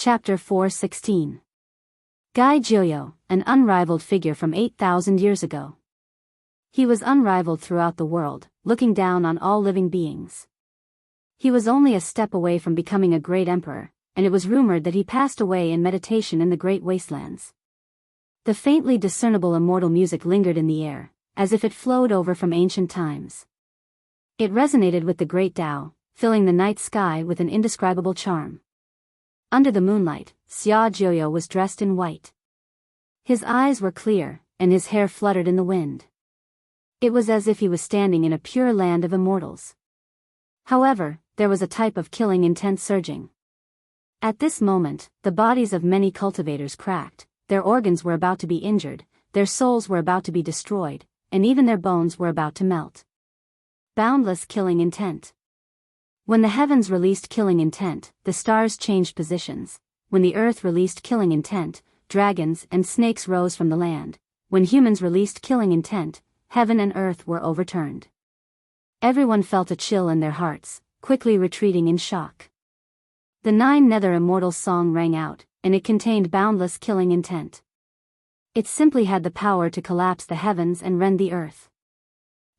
Chapter 4:16. Guy Joyo, an unrivaled figure from 8,000 years ago. He was unrivaled throughout the world, looking down on all living beings. He was only a step away from becoming a great emperor, and it was rumored that he passed away in meditation in the great wastelands. The faintly discernible immortal music lingered in the air, as if it flowed over from ancient times. It resonated with the great Tao, filling the night sky with an indescribable charm. Under the moonlight, Xia Joyo was dressed in white. His eyes were clear, and his hair fluttered in the wind. It was as if he was standing in a pure land of immortals. However, there was a type of killing intent surging. At this moment, the bodies of many cultivators cracked, their organs were about to be injured, their souls were about to be destroyed, and even their bones were about to melt. Boundless killing intent. When the heavens released killing intent, the stars changed positions. When the earth released killing intent, dragons and snakes rose from the land. When humans released killing intent, heaven and earth were overturned. Everyone felt a chill in their hearts, quickly retreating in shock. The Nine Nether Immortals song rang out, and it contained boundless killing intent. It simply had the power to collapse the heavens and rend the earth.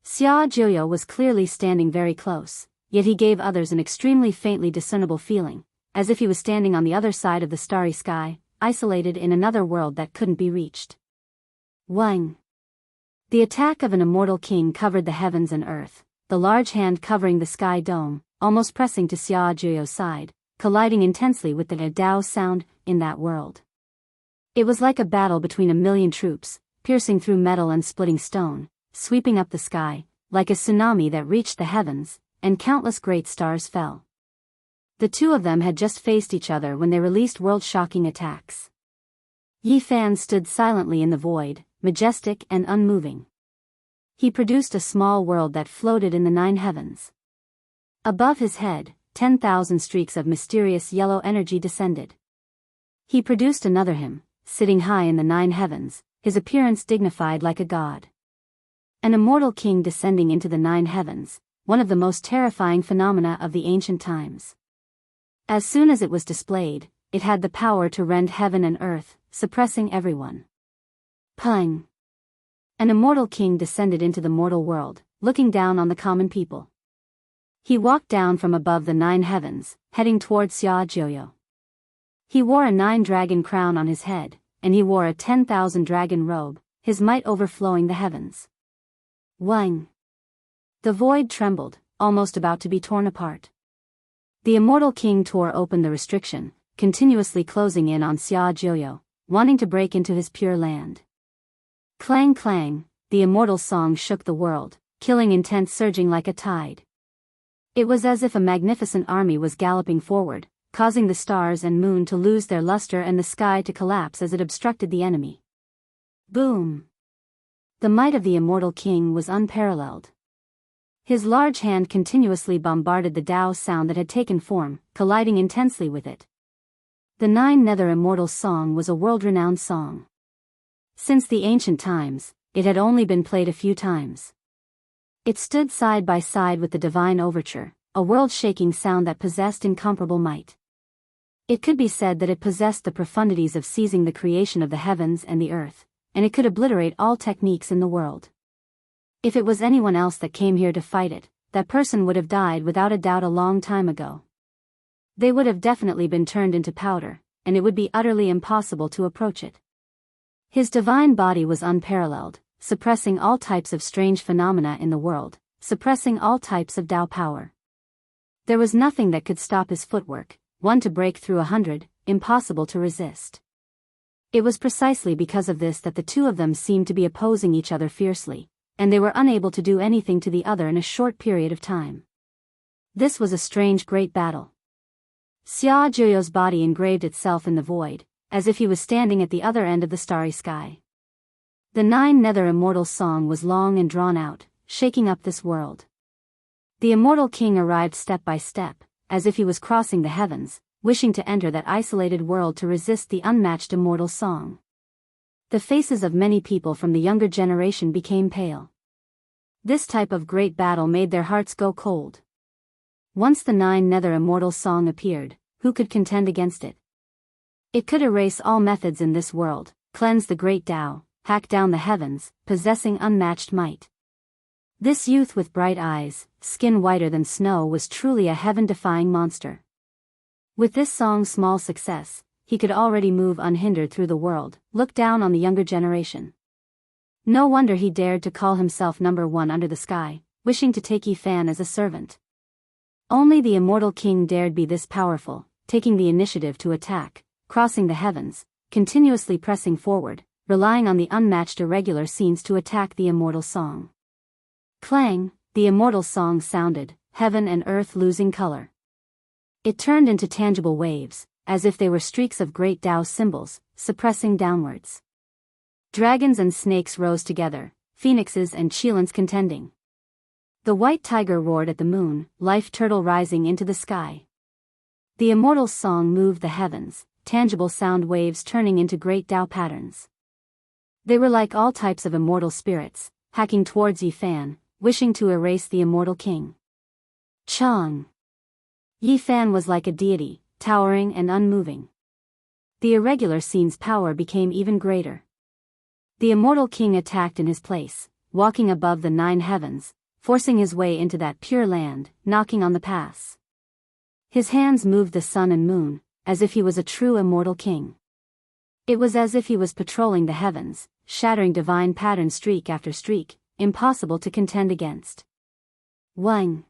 Xia Joyo was clearly standing very close, yet he gave others an extremely faintly discernible feeling, as if he was standing on the other side of the starry sky, isolated in another world that couldn't be reached. Wang. The attack of an immortal king covered the heavens and earth, the large hand covering the sky dome, almost pressing to Xia Joyo's side, colliding intensely with the Dao sound in that world. It was like a battle between a million troops, piercing through metal and splitting stone, sweeping up the sky, like a tsunami that reached the heavens, and countless great stars fell. The two of them had just faced each other when they released world-shocking attacks. Yi Fan stood silently in the void, majestic and unmoving. He produced a small world that floated in the nine heavens. Above his head, 10,000 streaks of mysterious yellow energy descended. He produced another him, sitting high in the nine heavens, his appearance dignified like a god. An immortal king descending into the nine heavens, one of the most terrifying phenomena of the ancient times. As soon as it was displayed, it had the power to rend heaven and earth, suppressing everyone. Pung. An immortal king descended into the mortal world, looking down on the common people. He walked down from above the nine heavens, heading towards Xia Joyo. He wore a 9-dragon crown on his head, and he wore a 10,000 dragon robe, his might overflowing the heavens. Wang. The void trembled, almost about to be torn apart. The immortal king tore open the restriction, continuously closing in on Xia Joyo, wanting to break into his pure land. Clang clang, the immortal song shook the world, killing intent surging like a tide. It was as if a magnificent army was galloping forward, causing the stars and moon to lose their luster and the sky to collapse as it obstructed the enemy. Boom! The might of the immortal king was unparalleled. His large hand continuously bombarded the Dao sound that had taken form, colliding intensely with it. The Nine Nether Immortals song was a world-renowned song. Since the ancient times, it had only been played a few times. It stood side by side with the Divine Overture, a world-shaking sound that possessed incomparable might. It could be said that it possessed the profundities of seizing the creation of the heavens and the earth, and it could obliterate all techniques in the world. If it was anyone else that came here to fight it, that person would have died without a doubt a long time ago. They would have definitely been turned into powder, and it would be utterly impossible to approach it. His divine body was unparalleled, suppressing all types of strange phenomena in the world, suppressing all types of Dao power. There was nothing that could stop his footwork, one to break through 100, impossible to resist. It was precisely because of this that the two of them seemed to be opposing each other fiercely, and they were unable to do anything to the other in a short period of time. This was a strange great battle. Xia Joyo's body engraved itself in the void, as if he was standing at the other end of the starry sky. The Nine Nether Immortals song was long and drawn out, shaking up this world. The immortal king arrived step by step, as if he was crossing the heavens, wishing to enter that isolated world to resist the unmatched immortal song. The faces of many people from the younger generation became pale. This type of great battle made their hearts go cold. Once the Nine Nether Immortals song appeared, who could contend against it? It could erase all methods in this world, cleanse the great Tao, hack down the heavens, possessing unmatched might. This youth with bright eyes, skin whiter than snow was truly a heaven-defying monster. With this song's small success, he could already move unhindered through the world, look down on the younger generation. No wonder he dared to call himself number one under the sky, wishing to take Yifan as a servant. Only the immortal king dared be this powerful, taking the initiative to attack, crossing the heavens, continuously pressing forward, relying on the unmatched irregular scenes to attack the immortal song. Clang, the immortal song sounded, heaven and earth losing color. It turned into tangible waves, as if they were streaks of great Tao symbols, suppressing downwards. Dragons and snakes rose together, phoenixes and cheilants contending. The white tiger roared at the moon, life turtle rising into the sky. The immortal song moved the heavens, tangible sound waves turning into great Tao patterns. They were like all types of immortal spirits, hacking towards Yifan, wishing to erase the immortal king. Chang. Yifan was like a deity, towering and unmoving. The irregular scene's power became even greater. The immortal king attacked in his place, walking above the 9 heavens, forcing his way into that pure land, knocking on the pass. His hands moved the sun and moon, as if he was a true immortal king. It was as if he was patrolling the heavens, shattering divine pattern streak after streak, impossible to contend against. Wang.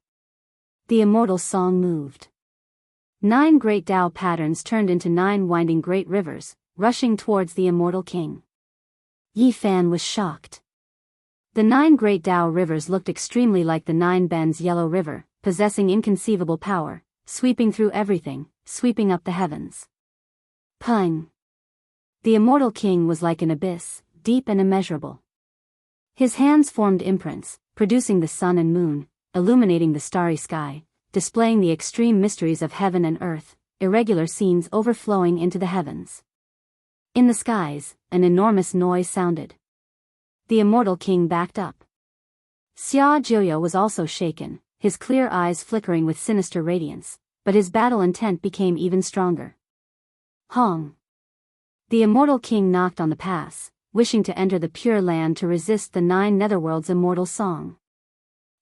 The immortal song moved. 9 great Tao patterns turned into 9 winding great rivers, rushing towards the immortal king. Yifan was shocked. The 9 great Tao rivers looked extremely like the 9 bends yellow river, possessing inconceivable power, sweeping through everything, sweeping up the heavens. Pung. The immortal king was like an abyss, deep and immeasurable. His hands formed imprints, producing the sun and moon, illuminating the starry sky, displaying the extreme mysteries of heaven and earth, irregular scenes overflowing into the heavens. In the skies, an enormous noise sounded. The immortal king backed up. Xia Jiuyo was also shaken, his clear eyes flickering with sinister radiance, but his battle intent became even stronger. Hong. The immortal king knocked on the pass, wishing to enter the pure land to resist the 9 netherworld's immortal song.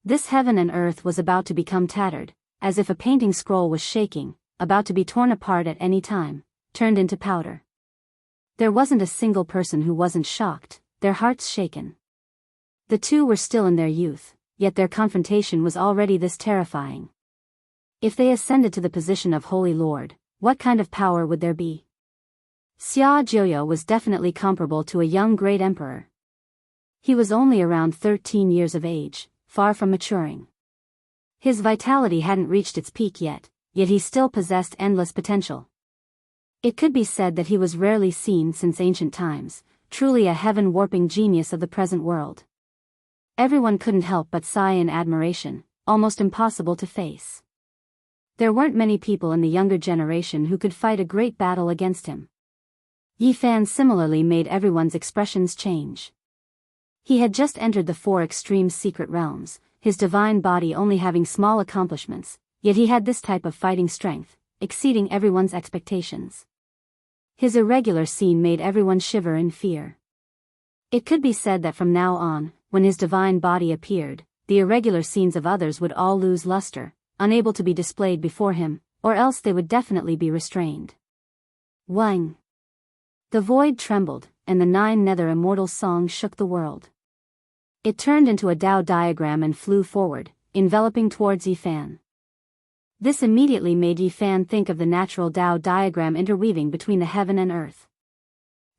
This heaven and earth was about to become tattered, as if a painting scroll was shaking, about to be torn apart at any time, turned into powder. There wasn't a single person who wasn't shocked, their hearts shaken. The two were still in their youth, yet their confrontation was already this terrifying. If they ascended to the position of Holy Lord, what kind of power would there be? Xia Jiuyo was definitely comparable to a young great emperor. He was only around 13 years of age, far from maturing. His vitality hadn't reached its peak yet he still possessed endless potential. It could be said that he was rarely seen since ancient times, truly a heaven-warping genius of the present world. Everyone couldn't help but sigh in admiration, almost impossible to face. There weren't many people in the younger generation who could fight a great battle against him. Yifan similarly made everyone's expressions change. He had just entered the 4 extreme secret realms, his divine body only having small accomplishments, yet he had this type of fighting strength, exceeding everyone's expectations. His irregular scene made everyone shiver in fear. It could be said that from now on, when his divine body appeared, the irregular scenes of others would all lose luster, unable to be displayed before him, or else they would definitely be restrained. Wang. The void trembled, and the 9 nether immortal songs shook the world. It turned into a Tao diagram and flew forward, enveloping towards Yifan. This immediately made Yifan think of the natural Tao diagram interweaving between the heaven and earth.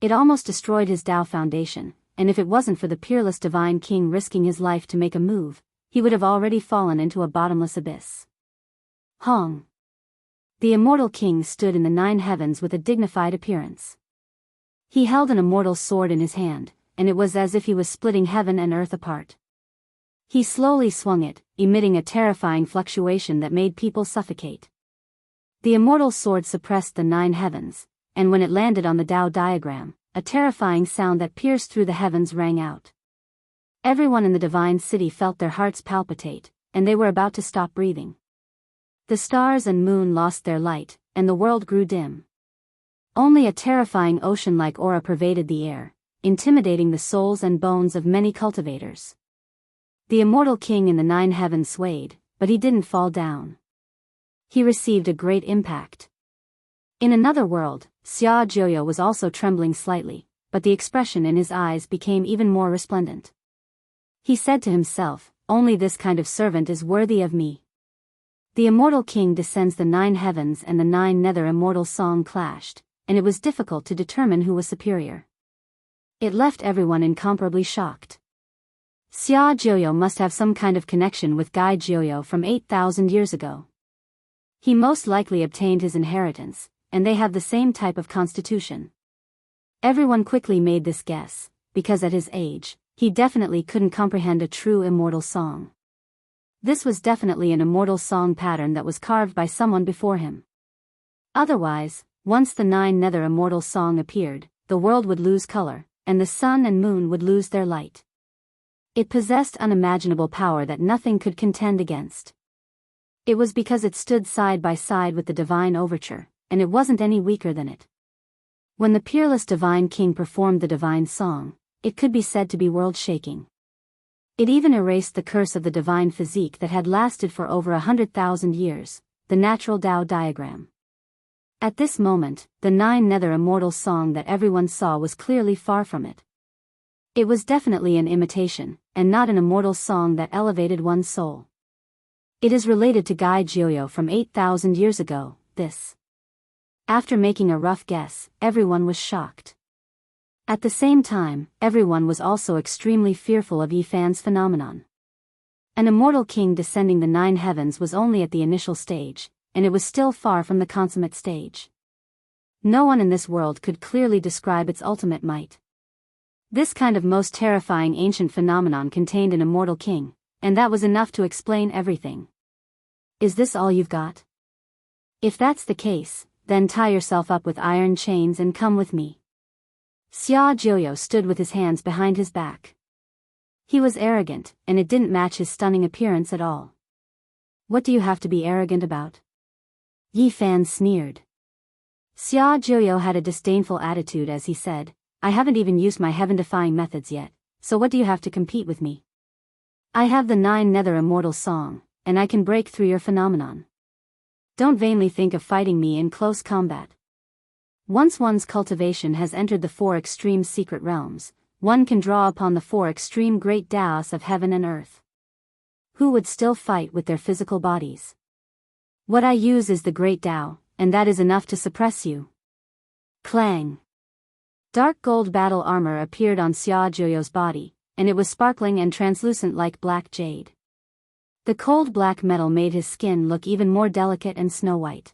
It almost destroyed his Tao foundation, and if it wasn't for the peerless divine king risking his life to make a move, he would have already fallen into a bottomless abyss. Hong. The immortal king stood in the 9 heavens with a dignified appearance. He held an immortal sword in his hand, and it was as if he was splitting heaven and earth apart. He slowly swung it, emitting a terrifying fluctuation that made people suffocate. The immortal sword suppressed the 9 heavens, and when it landed on the Tao diagram, a terrifying sound that pierced through the heavens rang out. Everyone in the divine city felt their hearts palpitate, and they were about to stop breathing. The stars and moon lost their light, and the world grew dim. Only a terrifying ocean-like aura pervaded the air, intimidating the souls and bones of many cultivators. The immortal king in the 9 heavens swayed, but he didn't fall down. He received a great impact. In another world, Xia Jiuyo was also trembling slightly, but the expression in his eyes became even more resplendent. He said to himself, "Only this kind of servant is worthy of me." The immortal king descends the 9 heavens and the 9 nether immortal song clashed, and it was difficult to determine who was superior. It left everyone incomparably shocked. Xia Jiuyo must have some kind of connection with Gai Jiuyo from 8,000 years ago. He most likely obtained his inheritance, and they have the same type of constitution. Everyone quickly made this guess, because at his age, he definitely couldn't comprehend a true immortal song. This was definitely an immortal song pattern that was carved by someone before him. Otherwise, once the 9 nether immortal song appeared, the world would lose color, and the sun and moon would lose their light. It possessed unimaginable power that nothing could contend against. It was because it stood side by side with the divine overture, and it wasn't any weaker than it. When the peerless divine king performed the divine song, it could be said to be world-shaking. It even erased the curse of the divine physique that had lasted for over 100,000 years, the natural Tao diagram. At this moment, the 9 nether immortal song that everyone saw was clearly far from it. It was definitely an imitation, and not an immortal song that elevated one's soul. It is related to Gai Jiuyo from 8,000 years ago, this. After making a rough guess, everyone was shocked. At the same time, everyone was also extremely fearful of Yifan's phenomenon. An immortal king descending the 9 heavens was only at the initial stage, and it was still far from the consummate stage. No one in this world could clearly describe its ultimate might. This kind of most terrifying ancient phenomenon contained an immortal king, and that was enough to explain everything. Is this all you've got? If that's the case, then tie yourself up with iron chains and come with me. Xia Jiuyo stood with his hands behind his back. He was arrogant, and it didn't match his stunning appearance at all. What do you have to be arrogant about? Yifan sneered. Xia Jiuyo had a disdainful attitude as he said, "I haven't even used my heaven-defying methods yet, so what do you have to compete with me? I have the 9 nether immortal song, and I can break through your phenomenon. Don't vainly think of fighting me in close combat. Once one's cultivation has entered the 4 extreme secret realms, one can draw upon the 4 extreme great Taos of heaven and earth. Who would still fight with their physical bodies? What I use is the great Tao, and that is enough to suppress you." Clang! Dark gold battle armor appeared on Xia Jiuyo's body, and it was sparkling and translucent like black jade. The cold black metal made his skin look even more delicate and snow-white.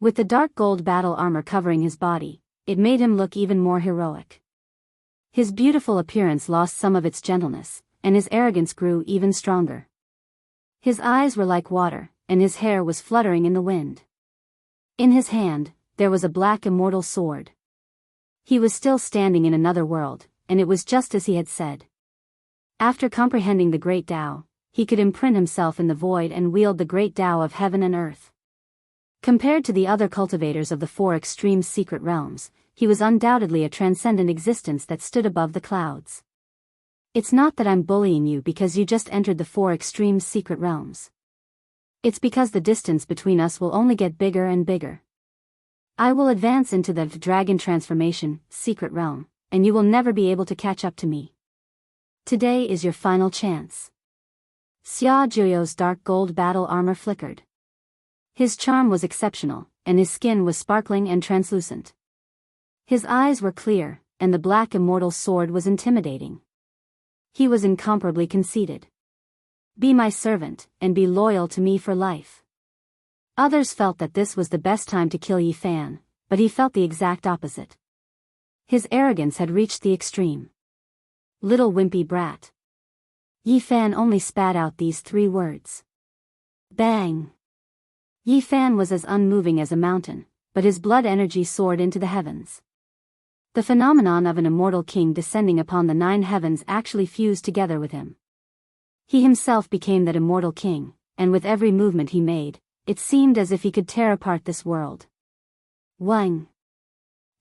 With the dark gold battle armor covering his body, it made him look even more heroic. His beautiful appearance lost some of its gentleness, and his arrogance grew even stronger. His eyes were like water, and his hair was fluttering in the wind. In his hand, there was a black immortal sword. He was still standing in another world, and it was just as he had said. After comprehending the great Tao, he could imprint himself in the void and wield the great Tao of heaven and earth. Compared to the other cultivators of the 4 extreme secret realms, he was undoubtedly a transcendent existence that stood above the clouds. It's not that I'm bullying you because you just entered the 4 extreme secret realms. It's because the distance between us will only get bigger and bigger. I will advance into the dragon transformation, secret realm, and you will never be able to catch up to me. Today is your final chance. Xia Jiuyo's dark gold battle armor flickered. His charm was exceptional, and his skin was sparkling and translucent. His eyes were clear, and the black immortal sword was intimidating. He was incomparably conceited. Be my servant, and be loyal to me for life. Others felt that this was the best time to kill Yifan, but he felt the exact opposite. His arrogance had reached the extreme. Little wimpy brat. Yifan only spat out these 3 words. Bang! Yifan was as unmoving as a mountain, but his blood energy soared into the heavens. The phenomenon of an immortal king descending upon the 9 heavens actually fused together with him. He himself became that immortal king, and with every movement he made, it seemed as if he could tear apart this world. Wang!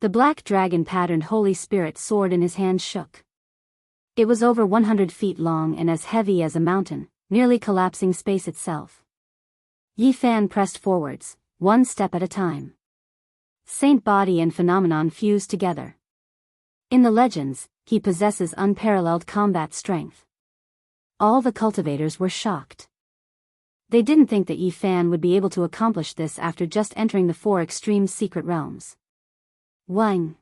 The black dragon-patterned Holy Spirit sword in his hand shook. It was over 100 feet long and as heavy as a mountain, nearly collapsing space itself. Yi Fan pressed forwards, one step at a time. Saint body and phenomenon fused together. In the legends, he possesses unparalleled combat strength. All the cultivators were shocked. They didn't think that Yi Fan would be able to accomplish this after just entering the 4 extreme secret realms. Wang!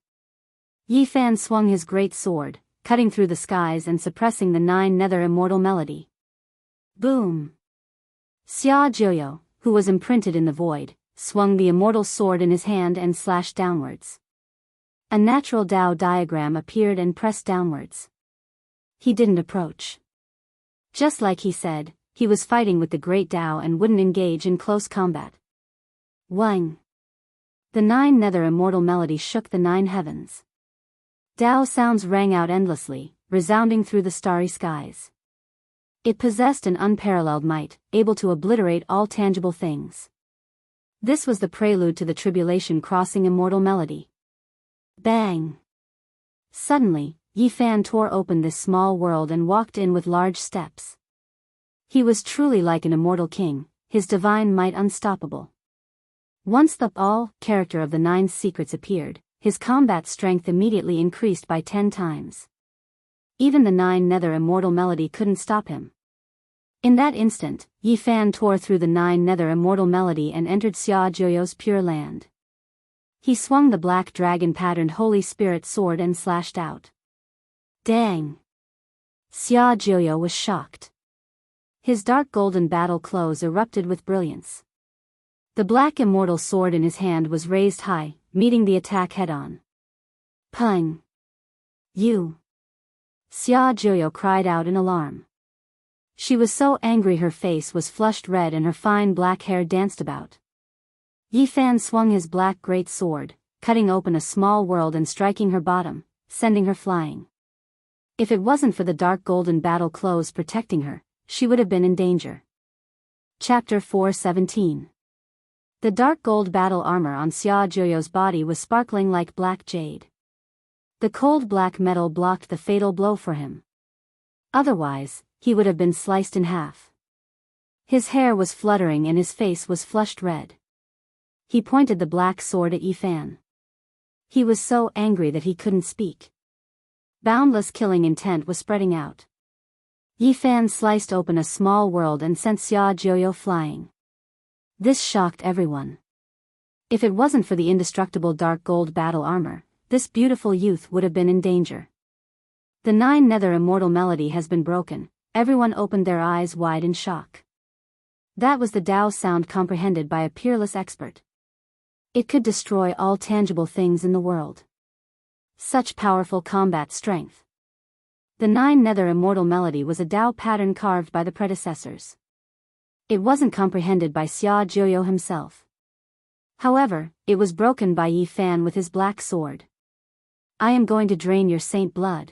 Yi Fan swung his great sword, cutting through the skies and suppressing the 9 nether immortal melody. Boom! Xia Jiuyo, who was imprinted in the void, swung the immortal sword in his hand and slashed downwards. A natural Tao diagram appeared and pressed downwards. He didn't approach. Just like he said, he was fighting with the great Tao and wouldn't engage in close combat. Wang! The 9 nether immortal melody shook the 9 heavens. Tao sounds rang out endlessly, resounding through the starry skies. It possessed an unparalleled might, able to obliterate all tangible things. This was the prelude to the tribulation crossing immortal melody. Bang! Suddenly, Yi Fan tore open this small world and walked in with large steps. He was truly like an immortal king, his divine might unstoppable. Once the character of the 9 secrets appeared, his combat strength immediately increased by 10 times. Even the 9 nether immortal melody couldn't stop him. In that instant, Yi Fan tore through the 9 nether immortal melody and entered Xia Jiuyo's pure land. He swung the black dragon-patterned Holy Spirit sword and slashed out. Dang! Xia Jiuyo was shocked. His dark golden battle clothes erupted with brilliance. The black immortal sword in his hand was raised high, meeting the attack head-on. Pung! You! Xia Jiuyo cried out in alarm. She was so angry her face was flushed red and her fine black hair danced about. Yi Fan swung his black great sword, cutting open a small world and striking her bottom, sending her flying. If it wasn't for the dark golden battle clothes protecting her, she would have been in danger. Chapter 4:17. The dark gold battle armor on Xia Jiuyo's body was sparkling like black jade. The cold black metal blocked the fatal blow for him. Otherwise, he would have been sliced in half. His hair was fluttering and his face was flushed red. He pointed the black sword at Yi Fan. He was so angry that he couldn't speak. Boundless killing intent was spreading out. Yi Fan sliced open a small world and sent Xia Jiuyo flying. This shocked everyone. If it wasn't for the indestructible dark gold battle armor, this beautiful youth would have been in danger. The 9 nether immortal melody has been broken. Everyone opened their eyes wide in shock. That was the Tao sound comprehended by a peerless expert. It could destroy all tangible things in the world. Such powerful combat strength. The 9 nether immortal melody was a Tao pattern carved by the predecessors. It wasn't comprehended by Xia Jiuyo himself. However, it was broken by Yi Fan with his black sword. I am going to drain your saint blood.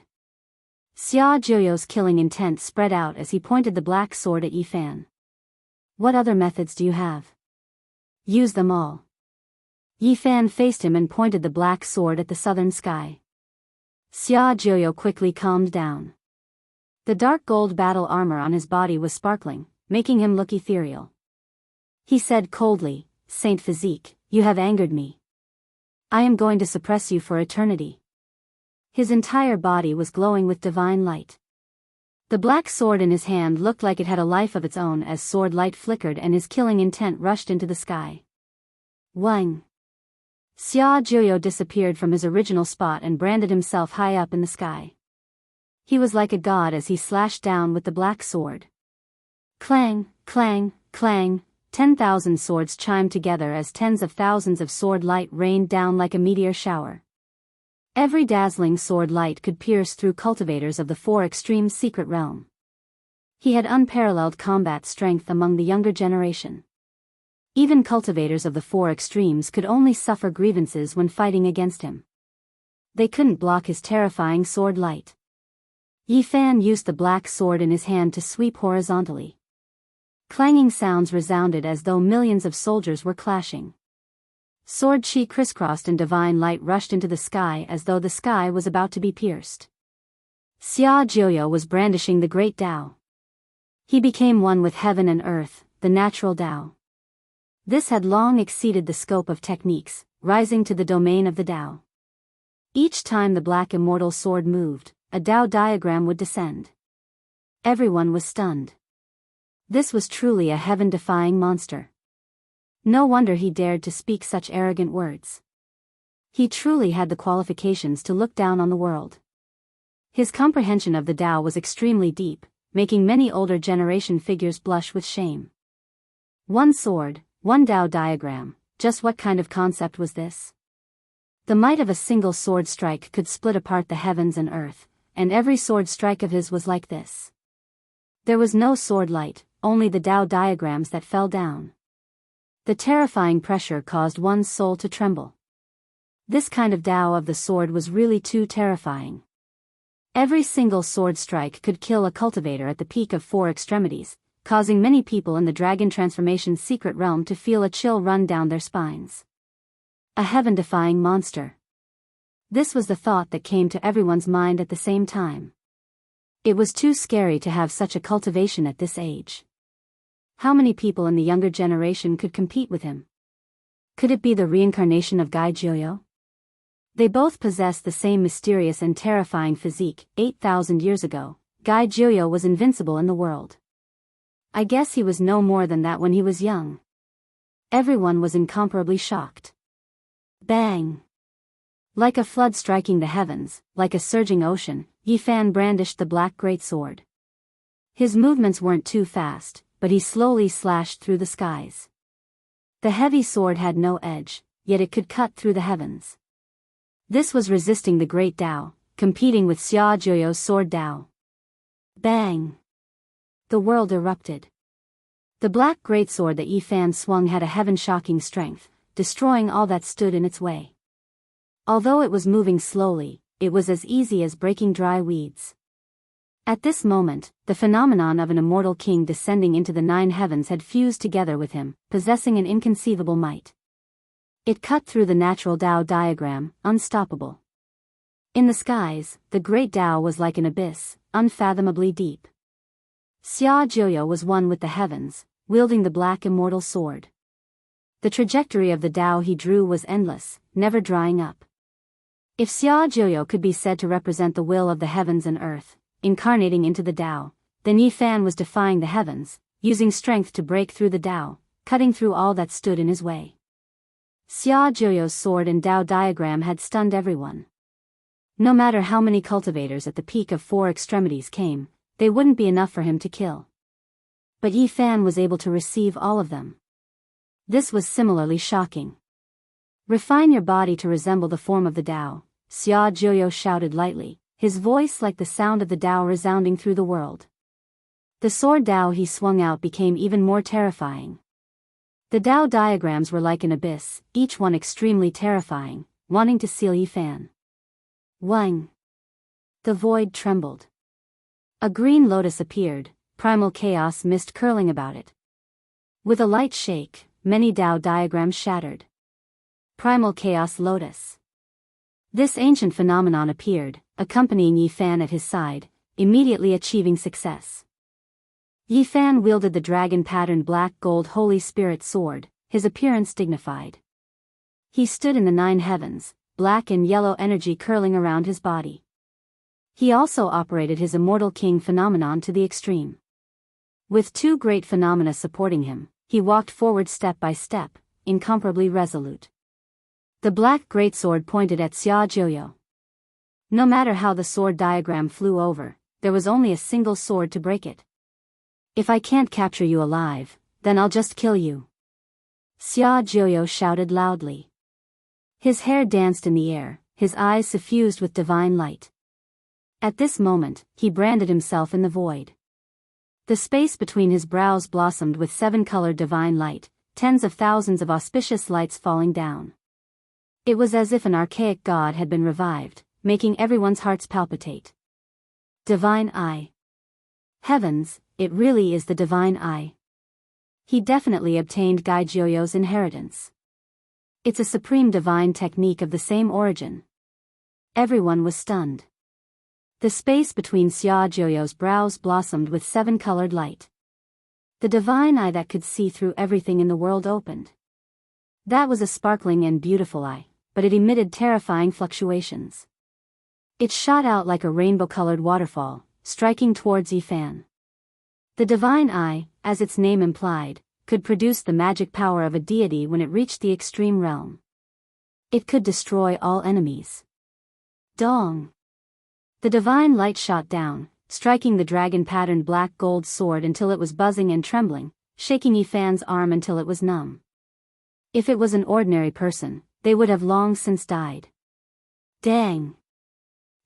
Xia Jiuyo's killing intent spread out as he pointed the black sword at Yi Fan. What other methods do you have? Use them all. Yi Fan faced him and pointed the black sword at the southern sky. Xia Jiuyo quickly calmed down. The dark gold battle armor on his body was sparkling, making him look ethereal. He said coldly, Saint Physique, you have angered me. I am going to suppress you for eternity. His entire body was glowing with divine light. The black sword in his hand looked like it had a life of its own as sword light flickered and his killing intent rushed into the sky. Wang! Xia Jiuyo disappeared from his original spot and branded himself high up in the sky. He was like a god as he slashed down with the black sword. Clang, clang, clang, 10,000 swords chimed together as tens of thousands of sword light rained down like a meteor shower. Every dazzling sword light could pierce through cultivators of the 4 extreme secret realm. He had unparalleled combat strength among the younger generation. Even cultivators of the 4 extremes could only suffer grievances when fighting against him. They couldn't block his terrifying sword light. Yi Fan used the black sword in his hand to sweep horizontally. Clanging sounds resounded as though millions of soldiers were clashing. Sword chi crisscrossed and divine light rushed into the sky as though the sky was about to be pierced. Xia Jiuyo was brandishing the great Tao. He became one with heaven and earth, the natural Tao. This had long exceeded the scope of techniques, rising to the domain of the Tao. Each time the black immortal sword moved, a Tao diagram would descend. Everyone was stunned. This was truly a heaven-defying monster. No wonder he dared to speak such arrogant words. He truly had the qualifications to look down on the world. His comprehension of the Tao was extremely deep, making many older generation figures blush with shame. One sword, one Tao diagram, just what kind of concept was this? The might of a single sword strike could split apart the heavens and earth, and every sword strike of his was like this. There was no sword light, only the Tao diagrams that fell down. The terrifying pressure caused one's soul to tremble. This kind of Tao of the sword was really too terrifying. Every single sword strike could kill a cultivator at the peak of 4 extremities, causing many people in the Dragon Transformation's secret realm to feel a chill run down their spines. A heaven-defying monster. This was the thought that came to everyone's mind at the same time. It was too scary to have such a cultivation at this age. How many people in the younger generation could compete with him? Could it be the reincarnation of Gai Jiuyo? They both possessed the same mysterious and terrifying physique. 8,000 years ago, Gai Jiuyo was invincible in the world. I guess he was no more than that when he was young. Everyone was incomparably shocked. Bang! Like a flood striking the heavens, like a surging ocean, Yi Fan brandished the black greatsword. His movements weren't too fast, but he slowly slashed through the skies. The heavy sword had no edge, yet it could cut through the heavens. This was resisting the great Tao, competing with Xia Jiuyo's sword Tao. Bang! The world erupted. The black greatsword that Yi Fan swung had a heaven-shocking strength, destroying all that stood in its way. Although it was moving slowly, it was as easy as breaking dry weeds. At this moment, the phenomenon of an immortal king descending into the 9 heavens had fused together with him, possessing an inconceivable might. It cut through the natural Tao diagram, unstoppable. In the skies, the great Tao was like an abyss, unfathomably deep. Xia Jiuyo was one with the heavens, wielding the black immortal sword. The trajectory of the Tao he drew was endless, never drying up. If Xia Jiuyo could be said to represent the will of the heavens and earth, incarnating into the Tao, then Yi Fan was defying the heavens, using strength to break through the Tao, cutting through all that stood in his way. Xia Jiuyo's sword and Tao diagram had stunned everyone. No matter how many cultivators at the peak of 4 extremities came, they wouldn't be enough for him to kill. But Yi Fan was able to receive all of them. This was similarly shocking. Refine your body to resemble the form of the Tao, Xia Jiuyo shouted lightly, his voice like the sound of the Tao resounding through the world. The sword Tao he swung out became even more terrifying. The Tao diagrams were like an abyss, each one extremely terrifying, wanting to seal Yi Fan. Wang! The void trembled. A green lotus appeared, primal chaos mist curling about it. With a light shake, many Tao diagrams shattered. Primal chaos lotus. This ancient phenomenon appeared, accompanying Yi Fan at his side, immediately achieving success. Yi Fan wielded the dragon-patterned black gold Holy Spirit sword, his appearance dignified. He stood in the 9 heavens, black and yellow energy curling around his body. He also operated his immortal king phenomenon to the extreme. With 2 great phenomena supporting him, he walked forward step by step, incomparably resolute. The black greatsword pointed at Xia Jiuyo. No matter how the sword diagram flew over, there was only a single sword to break it. If I can't capture you alive, then I'll just kill you. Xia Jiuyo shouted loudly. His hair danced in the air, his eyes suffused with divine light. At this moment, he branded himself in the void. The space between his brows blossomed with 7-colored divine light, tens of thousands of auspicious lights falling down. It was as if an archaic god had been revived, making everyone's hearts palpitate. Divine Eye. Heavens, it really is the Divine Eye. He definitely obtained Gai Jiuyo's inheritance. It's a supreme divine technique of the same origin. Everyone was stunned. The space between Xiaojuo's brows blossomed with seven-colored light. The divine eye that could see through everything in the world opened. That was a sparkling and beautiful eye, but it emitted terrifying fluctuations. It shot out like a rainbow-colored waterfall, striking towards Yifan. The divine eye, as its name implied, could produce the magic power of a deity when it reached the extreme realm. It could destroy all enemies. Dong! The divine light shot down, striking the dragon-patterned black gold sword until it was buzzing and trembling, shaking Yifan's arm until it was numb. If it was an ordinary person, they would have long since died. Dang!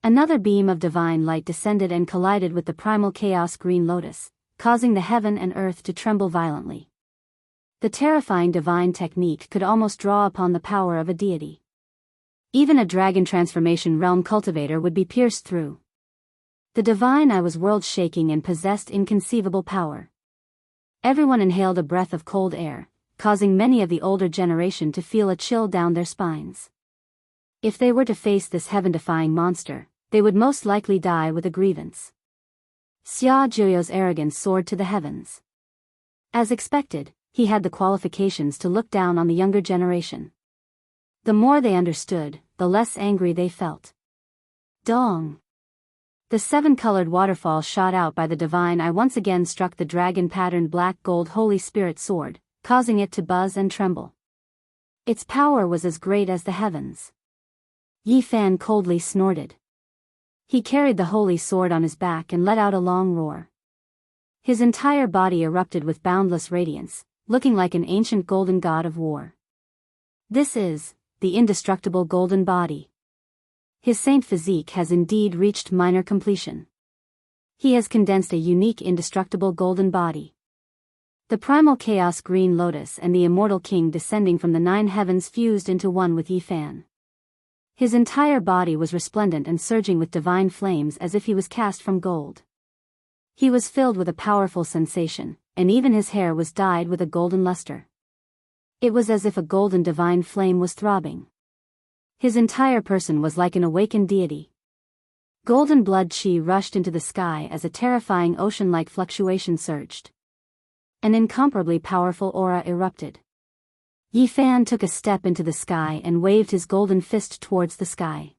Another beam of divine light descended and collided with the primal chaos green lotus, causing the heaven and earth to tremble violently. The terrifying divine technique could almost draw upon the power of a deity. Even a dragon transformation realm cultivator would be pierced through. The divine eye was world-shaking and possessed inconceivable power. Everyone inhaled a breath of cold air, causing many of the older generation to feel a chill down their spines. If they were to face this heaven-defying monster, they would most likely die with a grievance. Xiaojuo's arrogance soared to the heavens. As expected, he had the qualifications to look down on the younger generation. The more they understood, the less angry they felt. Dong! The seven-colored waterfall shot out by the divine eye once again struck the dragon-patterned black gold Holy Spirit sword, causing it to buzz and tremble. Its power was as great as the heavens. Yifan coldly snorted. He carried the holy sword on his back and let out a long roar. His entire body erupted with boundless radiance, looking like an ancient golden god of war. This is the indestructible golden body. His saint physique has indeed reached minor completion. He has condensed a unique indestructible golden body. The primal chaos green lotus and the immortal king descending from the nine heavens fused into one with Yifan. His entire body was resplendent and surging with divine flames as if he was cast from gold. He was filled with a powerful sensation, and even his hair was dyed with a golden luster. It was as if a golden divine flame was throbbing. His entire person was like an awakened deity. Golden blood chi rushed into the sky as a terrifying ocean-like fluctuation surged. An incomparably powerful aura erupted. Yifan took a step into the sky and waved his golden fist towards the sky.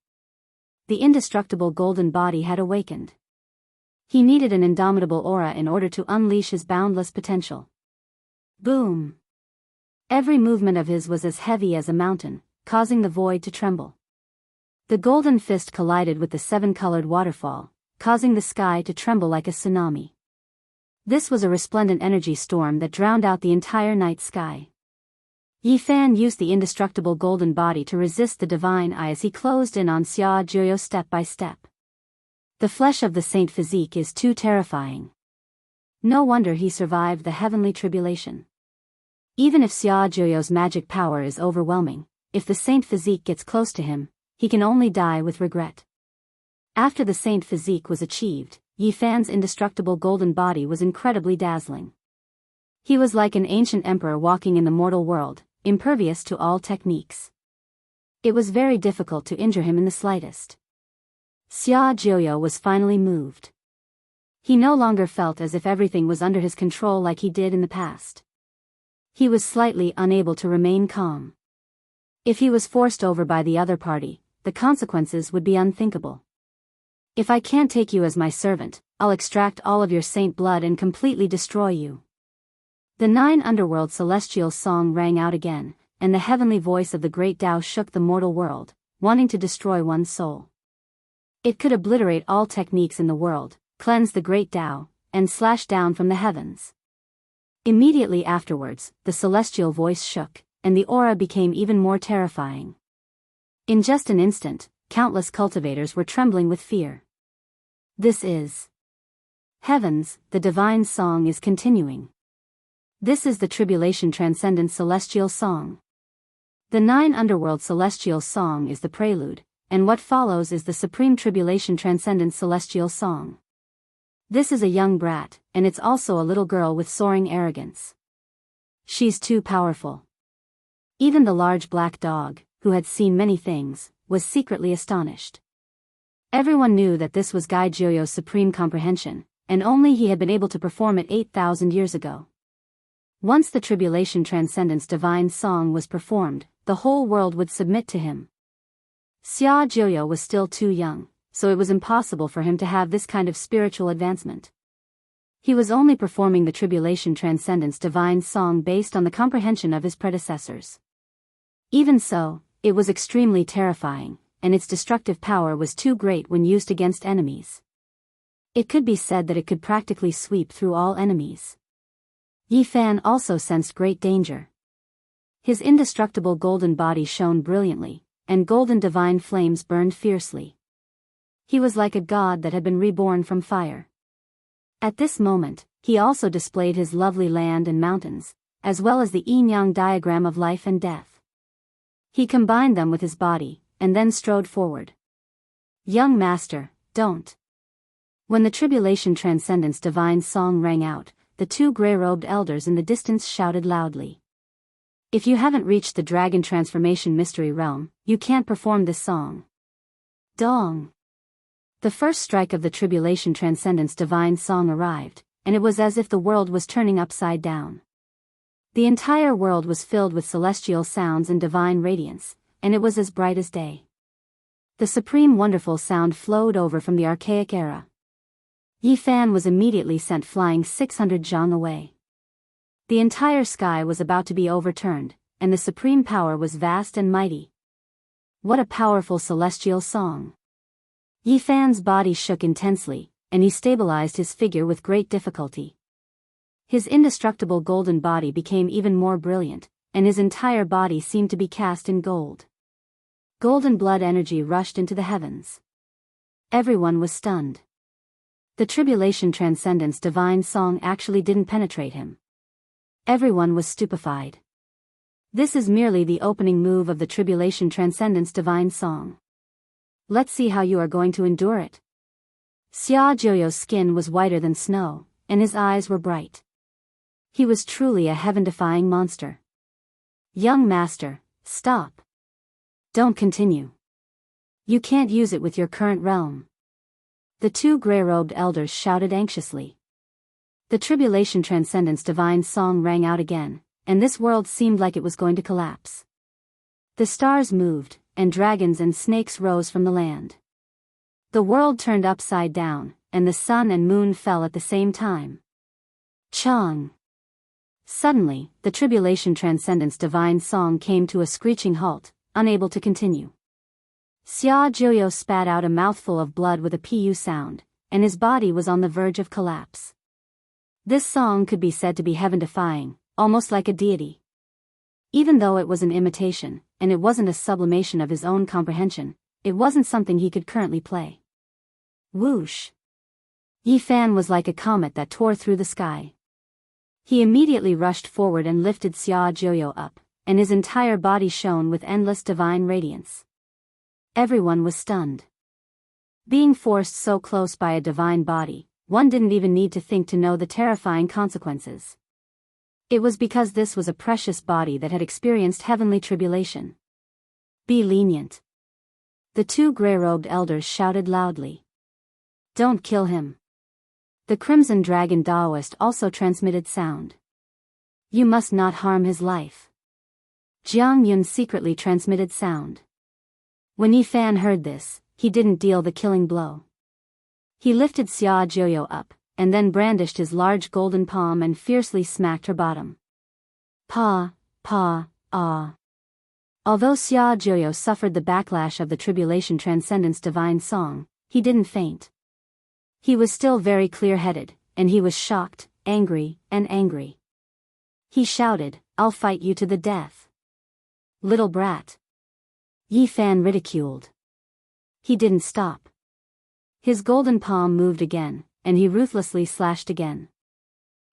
The indestructible golden body had awakened. He needed an indomitable aura in order to unleash his boundless potential. Boom! Every movement of his was as heavy as a mountain, causing the void to tremble. The golden fist collided with the seven-colored waterfall, causing the sky to tremble like a tsunami. This was a resplendent energy storm that drowned out the entire night sky. Yifan used the indestructible golden body to resist the divine eye as he closed in on Xiaojuo step by step. The flesh of the saint physique is too terrifying. No wonder he survived the heavenly tribulation. Even if Xiaojuo's magic power is overwhelming, if the saint physique gets close to him, he can only die with regret. After the saint physique was achieved, Yifan's indestructible golden body was incredibly dazzling. He was like an ancient emperor walking in the mortal world, impervious to all techniques. It was very difficult to injure him in the slightest. Xiaojuo was finally moved. He no longer felt as if everything was under his control like he did in the past. He was slightly unable to remain calm. If he was forced over by the other party, the consequences would be unthinkable. If I can't take you as my servant, I'll extract all of your saint blood and completely destroy you. The nine underworld celestial song rang out again, and the heavenly voice of the great Tao shook the mortal world, wanting to destroy one's soul. It could obliterate all techniques in the world, cleanse the great Tao, and slash down from the heavens. Immediately afterwards, the celestial voice shook, and the aura became even more terrifying. In just an instant, countless cultivators were trembling with fear. This is Heavens, the divine song is continuing. This is the tribulation transcendent celestial song. The nine underworld celestial song is the prelude, and what follows is the supreme tribulation transcendent celestial song. This is a young brat, and it's also a little girl with soaring arrogance. She's too powerful. Even the large black dog, who had seen many things, was secretly astonished. Everyone knew that this was Guy Joyo's supreme comprehension, and only he had been able to perform it 8,000 years ago. Once the Tribulation Transcendence Divine Song was performed, the whole world would submit to him. Xia Joyo was still too young, so it was impossible for him to have this kind of spiritual advancement. He was only performing the Tribulation Transcendence Divine Song based on the comprehension of his predecessors. Even so, it was extremely terrifying, and its destructive power was too great when used against enemies. It could be said that it could practically sweep through all enemies. Yi Fan also sensed great danger. His indestructible golden body shone brilliantly, and golden divine flames burned fiercely. He was like a god that had been reborn from fire. At this moment, he also displayed his lovely land and mountains, as well as the yin-yang diagram of life and death. He combined them with his body, and then strode forward. Young master, don't. When the Tribulation Transcendence Divine Song rang out, the two gray-robed elders in the distance shouted loudly. If you haven't reached the Dragon Transformation Mystery Realm, you can't perform this song. Dong! The first strike of the Tribulation Transcendence Divine Song arrived, and it was as if the world was turning upside down. The entire world was filled with celestial sounds and divine radiance, and it was as bright as day. The supreme wonderful sound flowed over from the archaic era. Yi Fan was immediately sent flying 600 zhang away. The entire sky was about to be overturned, and the supreme power was vast and mighty. What a powerful celestial song! Yi Fan's body shook intensely, and he stabilized his figure with great difficulty. His indestructible golden body became even more brilliant, and his entire body seemed to be cast in gold. Golden blood energy rushed into the heavens. Everyone was stunned. The Tribulation Transcendence Divine Song actually didn't penetrate him. Everyone was stupefied. This is merely the opening move of the Tribulation Transcendence Divine Song. Let's see how you are going to endure it. Xia Joyo's skin was whiter than snow, and his eyes were bright. He was truly a heaven-defying monster. Young master, stop. Don't continue. You can't use it with your current realm. The two gray-robed elders shouted anxiously. The Tribulation Transcendence Divine Song rang out again, and this world seemed like it was going to collapse. The stars moved, and dragons and snakes rose from the land. The world turned upside down, and the sun and moon fell at the same time. Chang! Suddenly, the Tribulation Transcendence Divine Song came to a screeching halt, unable to continue. Xia Joyo spat out a mouthful of blood with a pu sound, and his body was on the verge of collapse. This song could be said to be heaven-defying, almost like a deity. Even though it was an imitation, and it wasn't a sublimation of his own comprehension, it wasn't something he could currently play. Whoosh! Yi Fan was like a comet that tore through the sky. He immediately rushed forward and lifted Xia Joyo up, and his entire body shone with endless divine radiance. Everyone was stunned. Being forced so close by a divine body, one didn't even need to think to know the terrifying consequences. It was because this was a precious body that had experienced heavenly tribulation. Be lenient. The two gray-robed elders shouted loudly. Don't kill him. The Crimson Dragon Daoist also transmitted sound. You must not harm his life. Jiang Yun secretly transmitted sound. When Yi Fan heard this, he didn't deal the killing blow. He lifted Xia Joyo up, and then brandished his large golden palm and fiercely smacked her bottom. Pa, ah. Although Xia Joyo suffered the backlash of the Tribulation Transcendence Divine Song, he didn't faint. He was still very clear-headed, and he was shocked, angry. He shouted, I'll fight you to the death. Little brat. Yi Fan ridiculed. He didn't stop. His golden palm moved again, and he ruthlessly slashed again.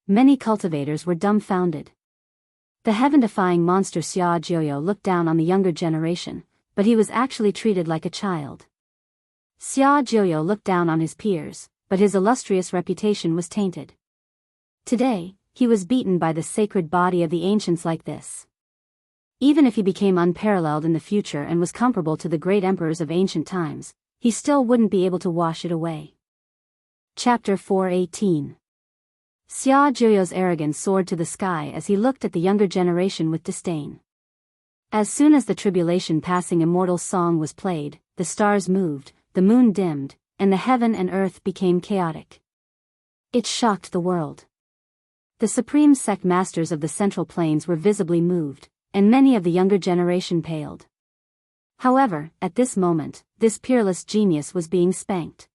Many cultivators were dumbfounded. The heaven-defying monster Xia Joyo looked down on the younger generation, but he was actually treated like a child. Xia Joyo looked down on his peers, but his illustrious reputation was tainted. Today, he was beaten by the sacred body of the ancients like this. Even if he became unparalleled in the future and was comparable to the great emperors of ancient times, he still wouldn't be able to wash it away. Chapter 4:18. Xia Zhuo's arrogance soared to the sky as he looked at the younger generation with disdain. As soon as the tribulation passing immortal song was played, the stars moved, the moon dimmed, and the heaven and earth became chaotic. It shocked the world. The supreme sect masters of the Central Plains were visibly moved, and many of the younger generation paled. However, at this moment, this peerless genius was being spanked.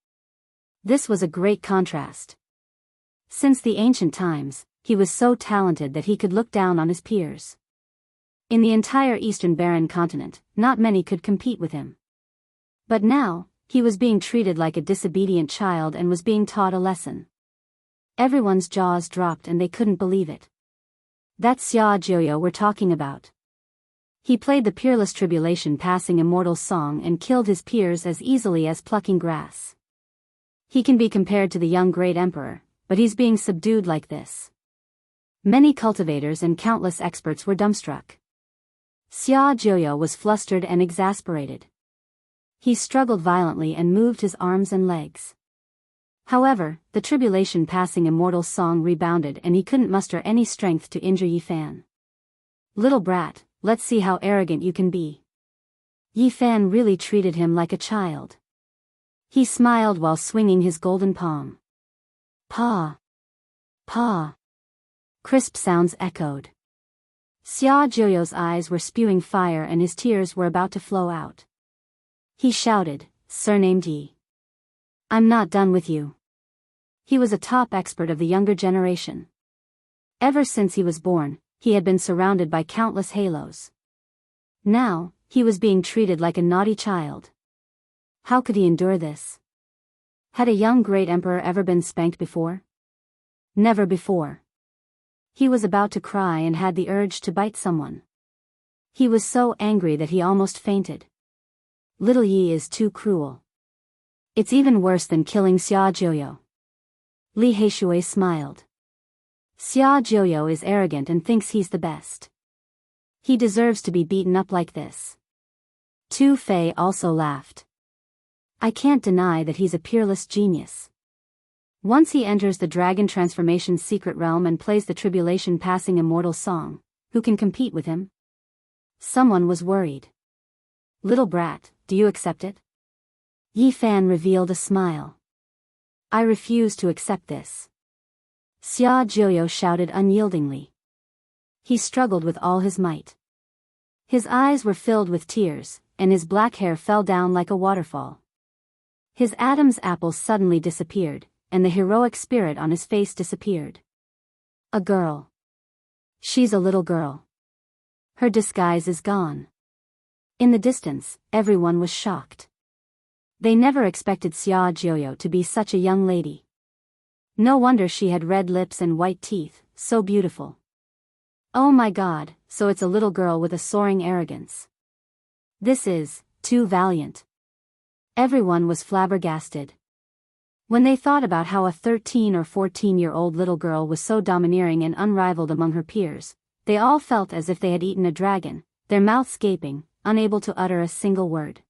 This was a great contrast. Since the ancient times, he was so talented that he could look down on his peers. In the entire Eastern Barren continent, not many could compete with him. But now, he was being treated like a disobedient child and was being taught a lesson. Everyone's jaws dropped and they couldn't believe it. That's Xia Zhuo we're talking about. He played the peerless tribulation passing immortal song and killed his peers as easily as plucking grass. He can be compared to the young great emperor, but he's being subdued like this. Many cultivators and countless experts were dumbstruck. Xia Zhuo was flustered and exasperated. He struggled violently and moved his arms and legs. However, the tribulation passing immortal song rebounded and he couldn't muster any strength to injure Yi Fan. Little brat, let's see how arrogant you can be. Yi Fan really treated him like a child. He smiled while swinging his golden palm. Pa! Pa! Crisp sounds echoed. Xia Zhuo's eyes were spewing fire and his tears were about to flow out. He shouted, surnamed Yi. I'm not done with you. He was a top expert of the younger generation. Ever since he was born, he had been surrounded by countless halos. Now, he was being treated like a naughty child. How could he endure this? Had a young great emperor ever been spanked before? Never before. He was about to cry and had the urge to bite someone. He was so angry that he almost fainted. Little Yi is too cruel. It's even worse than killing Xia Zhuo. Li Heishui smiled. Xia Zhuo is arrogant and thinks he's the best. He deserves to be beaten up like this. Tu Fei also laughed. I can't deny that he's a peerless genius. Once he enters the dragon transformation's secret realm and plays the tribulation passing immortal song, who can compete with him? Someone was worried. Little brat, do you accept it? Yi Fan revealed a smile. I refuse to accept this. Xia Zhuo shouted unyieldingly. He struggled with all his might. His eyes were filled with tears, and his black hair fell down like a waterfall. His Adam's apple suddenly disappeared, and the heroic spirit on his face disappeared. A girl. She's a little girl. Her disguise is gone. In the distance, everyone was shocked. They never expected Xia Zhuo to be such a young lady. No wonder she had red lips and white teeth, so beautiful. Oh my God, so it's a little girl with a soaring arrogance. This is too valiant. Everyone was flabbergasted. When they thought about how a 13 or 14-year-old little girl was so domineering and unrivaled among her peers, they all felt as if they had eaten a dragon, their mouths gaping, unable to utter a single word.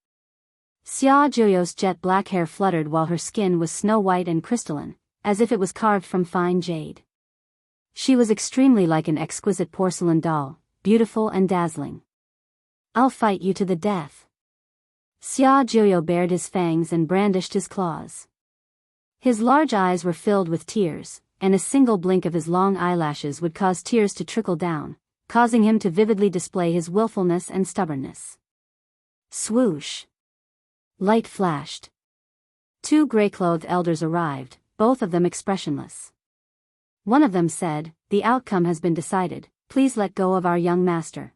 Xia Zhuo's jet black hair fluttered while her skin was snow-white and crystalline, as if it was carved from fine jade. She was extremely like an exquisite porcelain doll, beautiful and dazzling. I'll fight you to the death. Xia Zhuo bared his fangs and brandished his claws. His large eyes were filled with tears, and a single blink of his long eyelashes would cause tears to trickle down, causing him to vividly display his willfulness and stubbornness. Swoosh! Light flashed. Two gray-clothed elders arrived, both of them expressionless. One of them said, "The outcome has been decided, please let go of our young master."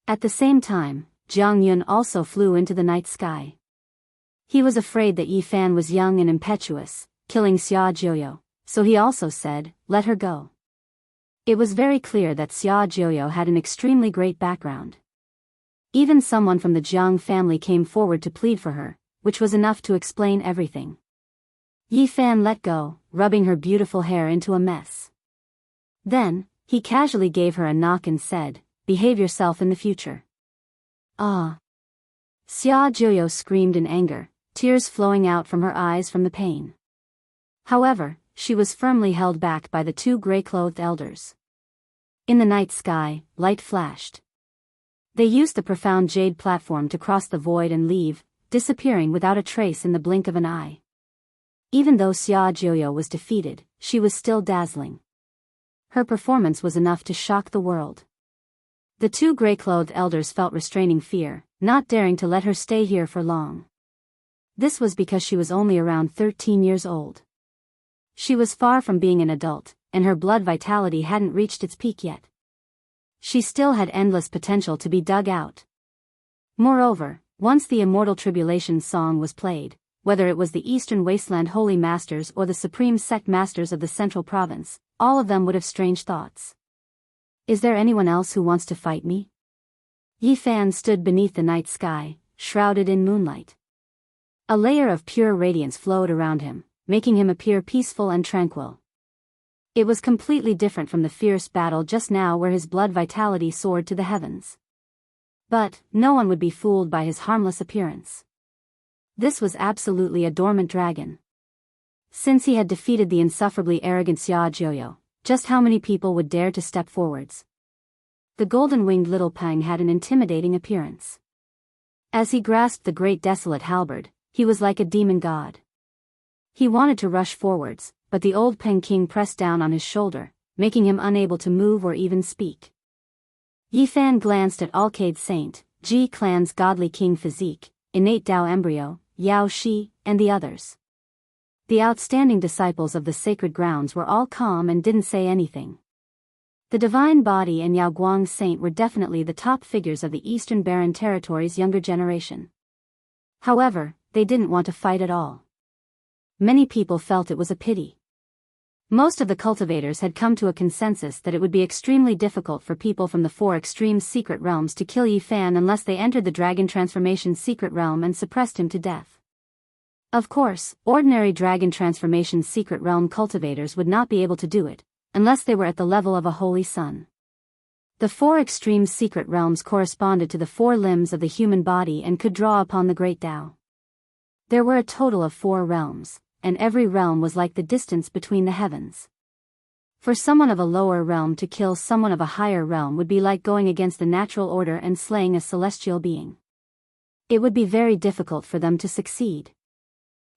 At the same time, Jiang Yun also flew into the night sky. He was afraid that Yi Fan was young and impetuous, killing Xia Zhuo, so he also said, "Let her go." It was very clear that Xia Zhuo had an extremely great background. Even someone from the Jiang family came forward to plead for her, which was enough to explain everything. Yi Fan let go, rubbing her beautiful hair into a mess. Then, he casually gave her a knock and said, behave yourself in the future. Ah! Xia Jiuyo screamed in anger, tears flowing out from her eyes from the pain. However, she was firmly held back by the two gray-clothed elders. In the night sky, light flashed. They used the profound jade platform to cross the void and leave, disappearing without a trace in the blink of an eye. Even though Xia Jiuyo was defeated, she was still dazzling. Her performance was enough to shock the world. The two gray-clothed elders felt restraining fear, not daring to let her stay here for long. This was because she was only around 13 years old. She was far from being an adult, and her blood vitality hadn't reached its peak yet. She still had endless potential to be dug out. Moreover, once the Immortal Tribulations song was played, whether it was the Eastern Wasteland Holy Masters or the Supreme Sect Masters of the Central Province, all of them would have strange thoughts. Is there anyone else who wants to fight me? Yi Fan stood beneath the night sky, shrouded in moonlight. A layer of pure radiance flowed around him, making him appear peaceful and tranquil. It was completely different from the fierce battle just now where his blood vitality soared to the heavens. But, no one would be fooled by his harmless appearance. This was absolutely a dormant dragon. Since he had defeated the insufferably arrogant Xia Jiuyo, just how many people would dare to step forwards? The golden-winged little Peng had an intimidating appearance. As he grasped the great desolate halberd, he was like a demon god. He wanted to rush forwards, but the old Peng King pressed down on his shoulder, making him unable to move or even speak. Yi Fan glanced at Alcade Saint, Ji Clan's godly king physique, innate Dao embryo, Yao Shi, and the others. The outstanding disciples of the sacred grounds were all calm and didn't say anything. The Divine Body and Yao Guang Saint were definitely the top figures of the Eastern Barren Territory's younger generation. However, they didn't want to fight at all. Many people felt it was a pity. Most of the cultivators had come to a consensus that it would be extremely difficult for people from the four extreme secret realms to kill Yi Fan unless they entered the Dragon Transformation secret realm and suppressed him to death. Of course, ordinary Dragon Transformation secret realm cultivators would not be able to do it, unless they were at the level of a holy sun. The four extreme secret realms corresponded to the four limbs of the human body and could draw upon the great Tao. There were a total of 4 realms, and every realm was like the distance between the heavens. For someone of a lower realm to kill someone of a higher realm would be like going against the natural order and slaying a celestial being. It would be very difficult for them to succeed.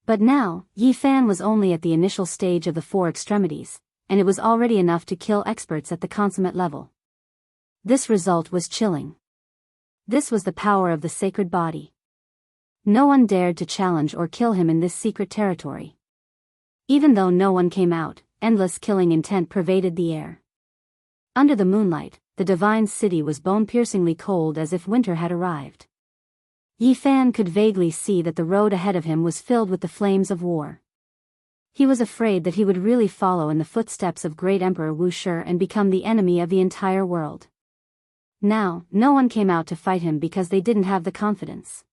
But now, Yi Fan was only at the initial stage of the 4 extremities, and it was already enough to kill experts at the consummate level. This result was chilling. This was the power of the sacred body. No one dared to challenge or kill him in this secret territory. Even though no one came out, endless killing intent pervaded the air. Under the moonlight, the divine city was bone-piercingly cold as if winter had arrived. Yi Fan could vaguely see that the road ahead of him was filled with the flames of war. He was afraid that he would really follow in the footsteps of great Emperor Wu Shi and become the enemy of the entire world. Now, no one came out to fight him because they didn't have the confidence.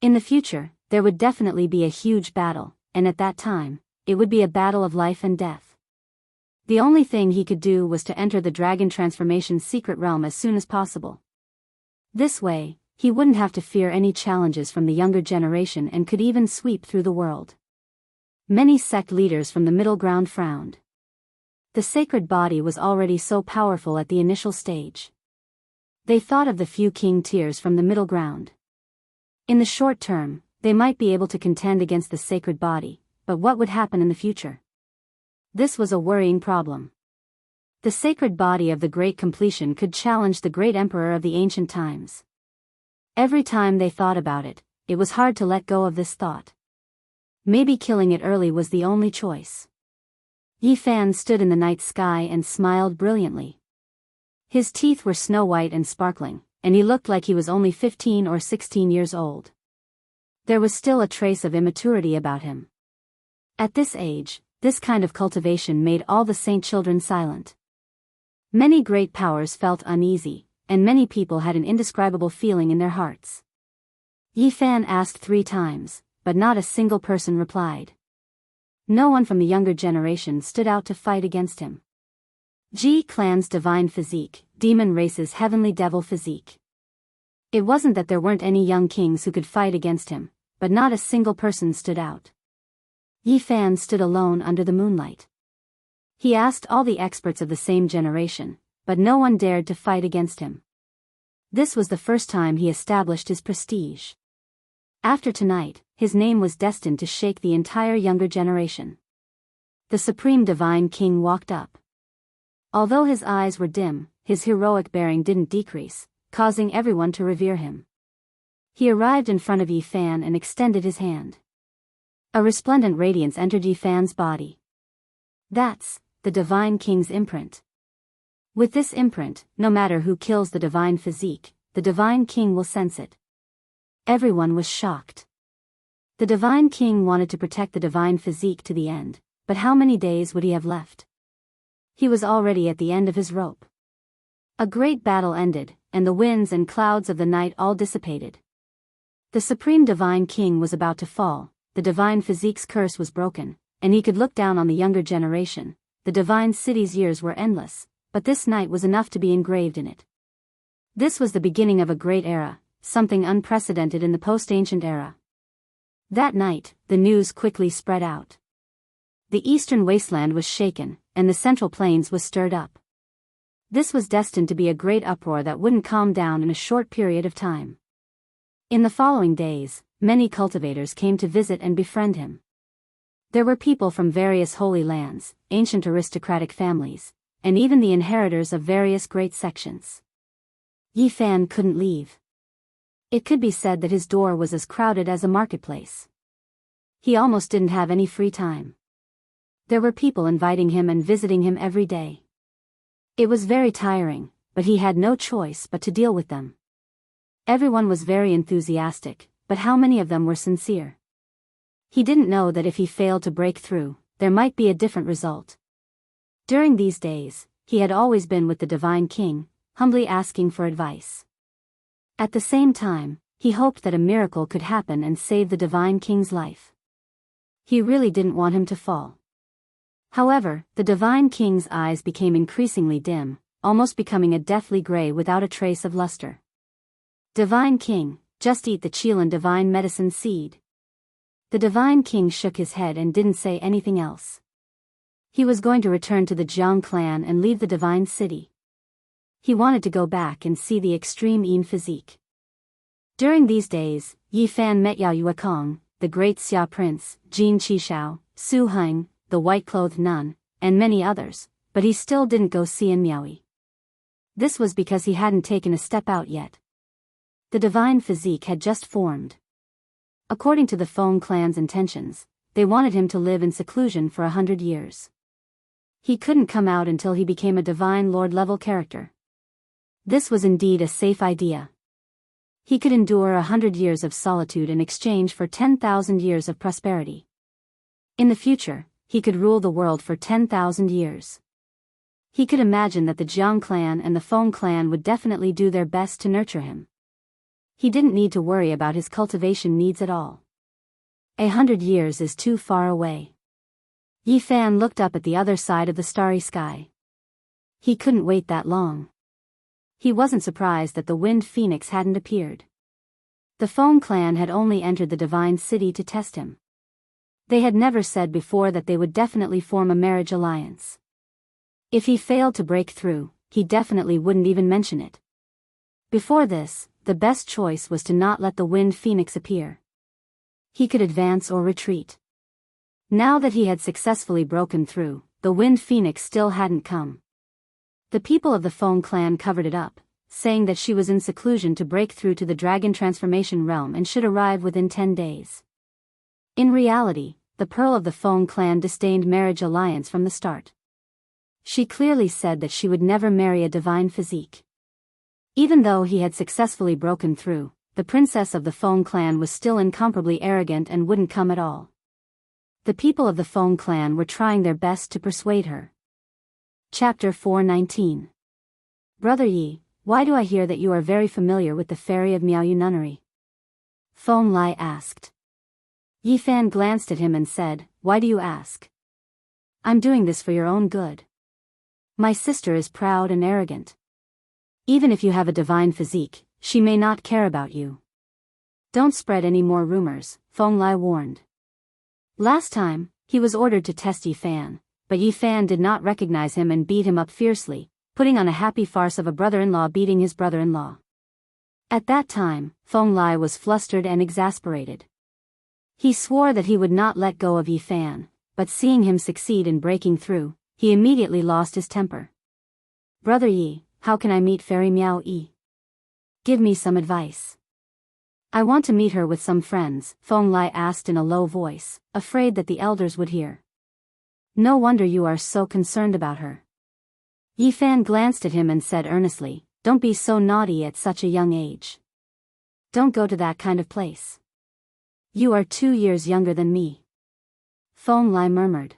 In the future, there would definitely be a huge battle, and at that time, it would be a battle of life and death. The only thing he could do was to enter the Dragon Transformation secret realm as soon as possible. This way, he wouldn't have to fear any challenges from the younger generation and could even sweep through the world. Many sect leaders from the middle ground frowned. The sacred body was already so powerful at the initial stage. They thought of the few king tiers from the middle ground. In the short term, they might be able to contend against the sacred body, but what would happen in the future? This was a worrying problem. The sacred body of the Great Completion could challenge the great emperor of the ancient times. Every time they thought about it, it was hard to let go of this thought. Maybe killing it early was the only choice. Yi Fan stood in the night sky and smiled brilliantly. His teeth were snow-white and sparkling, and he looked like he was only 15 or 16 years old. There was still a trace of immaturity about him. At this age, this kind of cultivation made all the saint children silent. Many great powers felt uneasy, and many people had an indescribable feeling in their hearts. Yi Fan asked 3 times, but not a single person replied. No one from the younger generation stood out to fight against him. Ji Clan's divine physique, demon race's heavenly devil physique. It wasn't that there weren't any young kings who could fight against him, but not a single person stood out. Yi Fan stood alone under the moonlight. He asked all the experts of the same generation, but no one dared to fight against him. This was the first time he established his prestige. After tonight, his name was destined to shake the entire younger generation. The Supreme Divine King walked up. Although his eyes were dim, his heroic bearing didn't decrease, causing everyone to revere him. He arrived in front of Yi Fan and extended his hand. A resplendent radiance entered Yi Fan's body. That's the Divine King's imprint. With this imprint, no matter who kills the divine physique, the Divine King will sense it. Everyone was shocked. The Divine King wanted to protect the divine physique to the end, but how many days would he have left? He was already at the end of his rope. A great battle ended, and the winds and clouds of the night all dissipated. The Supreme Divine King was about to fall, the divine physique's curse was broken, and he could look down on the younger generation. The divine city's years were endless, but this night was enough to be engraved in it. This was the beginning of a great era, something unprecedented in the post-ancient era. That night, the news quickly spread out. The eastern wasteland was shaken, and the central plains was stirred up. This was destined to be a great uproar that wouldn't calm down in a short period of time. In the following days, many cultivators came to visit and befriend him. There were people from various holy lands, ancient aristocratic families, and even the inheritors of various great sections. Yi Fan couldn't leave. It could be said that his door was as crowded as a marketplace. He almost didn't have any free time. There were people inviting him and visiting him every day. It was very tiring, but he had no choice but to deal with them. Everyone was very enthusiastic, but how many of them were sincere? He didn't know that if he failed to break through, there might be a different result. During these days, he had always been with the Divine King, humbly asking for advice. At the same time, he hoped that a miracle could happen and save the Divine King's life. He really didn't want him to fall. However, the Divine King's eyes became increasingly dim, almost becoming a deathly gray without a trace of luster. Divine King, just eat the Qilin divine medicine seed. The Divine King shook his head and didn't say anything else. He was going to return to the Jiang clan and leave the divine city. He wanted to go back and see the extreme Yin physique. During these days, Yi Fan met Yao Yuekong, the great Xia prince, Jin Qishao, Su Heng, the white-clothed nun, and many others, but he still didn't go see in Miaoyi. This was because he hadn't taken a step out yet. The divine physique had just formed. According to the Feng clan's intentions, they wanted him to live in seclusion for 100 years. He couldn't come out until he became a divine lord-level character. This was indeed a safe idea. He could endure 100 years of solitude in exchange for 10,000 years of prosperity. In the future, he could rule the world for 10,000 years. He could imagine that the Jiang clan and the Feng clan would definitely do their best to nurture him. He didn't need to worry about his cultivation needs at all. 100 years is too far away. Yi Fan looked up at the other side of the starry sky. He couldn't wait that long. He wasn't surprised that the Wind Phoenix hadn't appeared. The Feng clan had only entered the divine city to test him. They had never said before that they would definitely form a marriage alliance. If he failed to break through, he definitely wouldn't even mention it. Before this, the best choice was to not let the Wind Phoenix appear. He could advance or retreat. Now that he had successfully broken through, the Wind Phoenix still hadn't come. The people of the Feng clan covered it up, saying that she was in seclusion to break through to the dragon transformation realm and should arrive within 10 days. In reality, the Pearl of the Feng clan disdained marriage alliance from the start. She clearly said that she would never marry a divine physique. Even though he had successfully broken through, the princess of the Feng clan was still incomparably arrogant and wouldn't come at all. The people of the Feng clan were trying their best to persuade her. Chapter 419. Brother Yi, why do I hear that you are very familiar with the fairy of Miaoyu Nunnery? Feng Lai asked. Yi Fan glanced at him and said, Why do you ask? I'm doing this for your own good. My sister is proud and arrogant. Even if you have a divine physique, she may not care about you. Don't spread any more rumors, Feng Lai warned. Last time, he was ordered to test Yi Fan, but Yi Fan did not recognize him and beat him up fiercely, putting on a happy farce of a brother-in-law beating his brother-in-law. At that time, Feng Lai was flustered and exasperated. He swore that he would not let go of Yi Fan, but seeing him succeed in breaking through, he immediately lost his temper. Brother Yi, how can I meet Fairy Miao Yi? Give me some advice. I want to meet her with some friends, Feng Lai asked in a low voice, afraid that the elders would hear. No wonder you are so concerned about her. Yi Fan glanced at him and said earnestly, don't be so naughty at such a young age. Don't go to that kind of place. You are 2 years younger than me. Feng Lai murmured.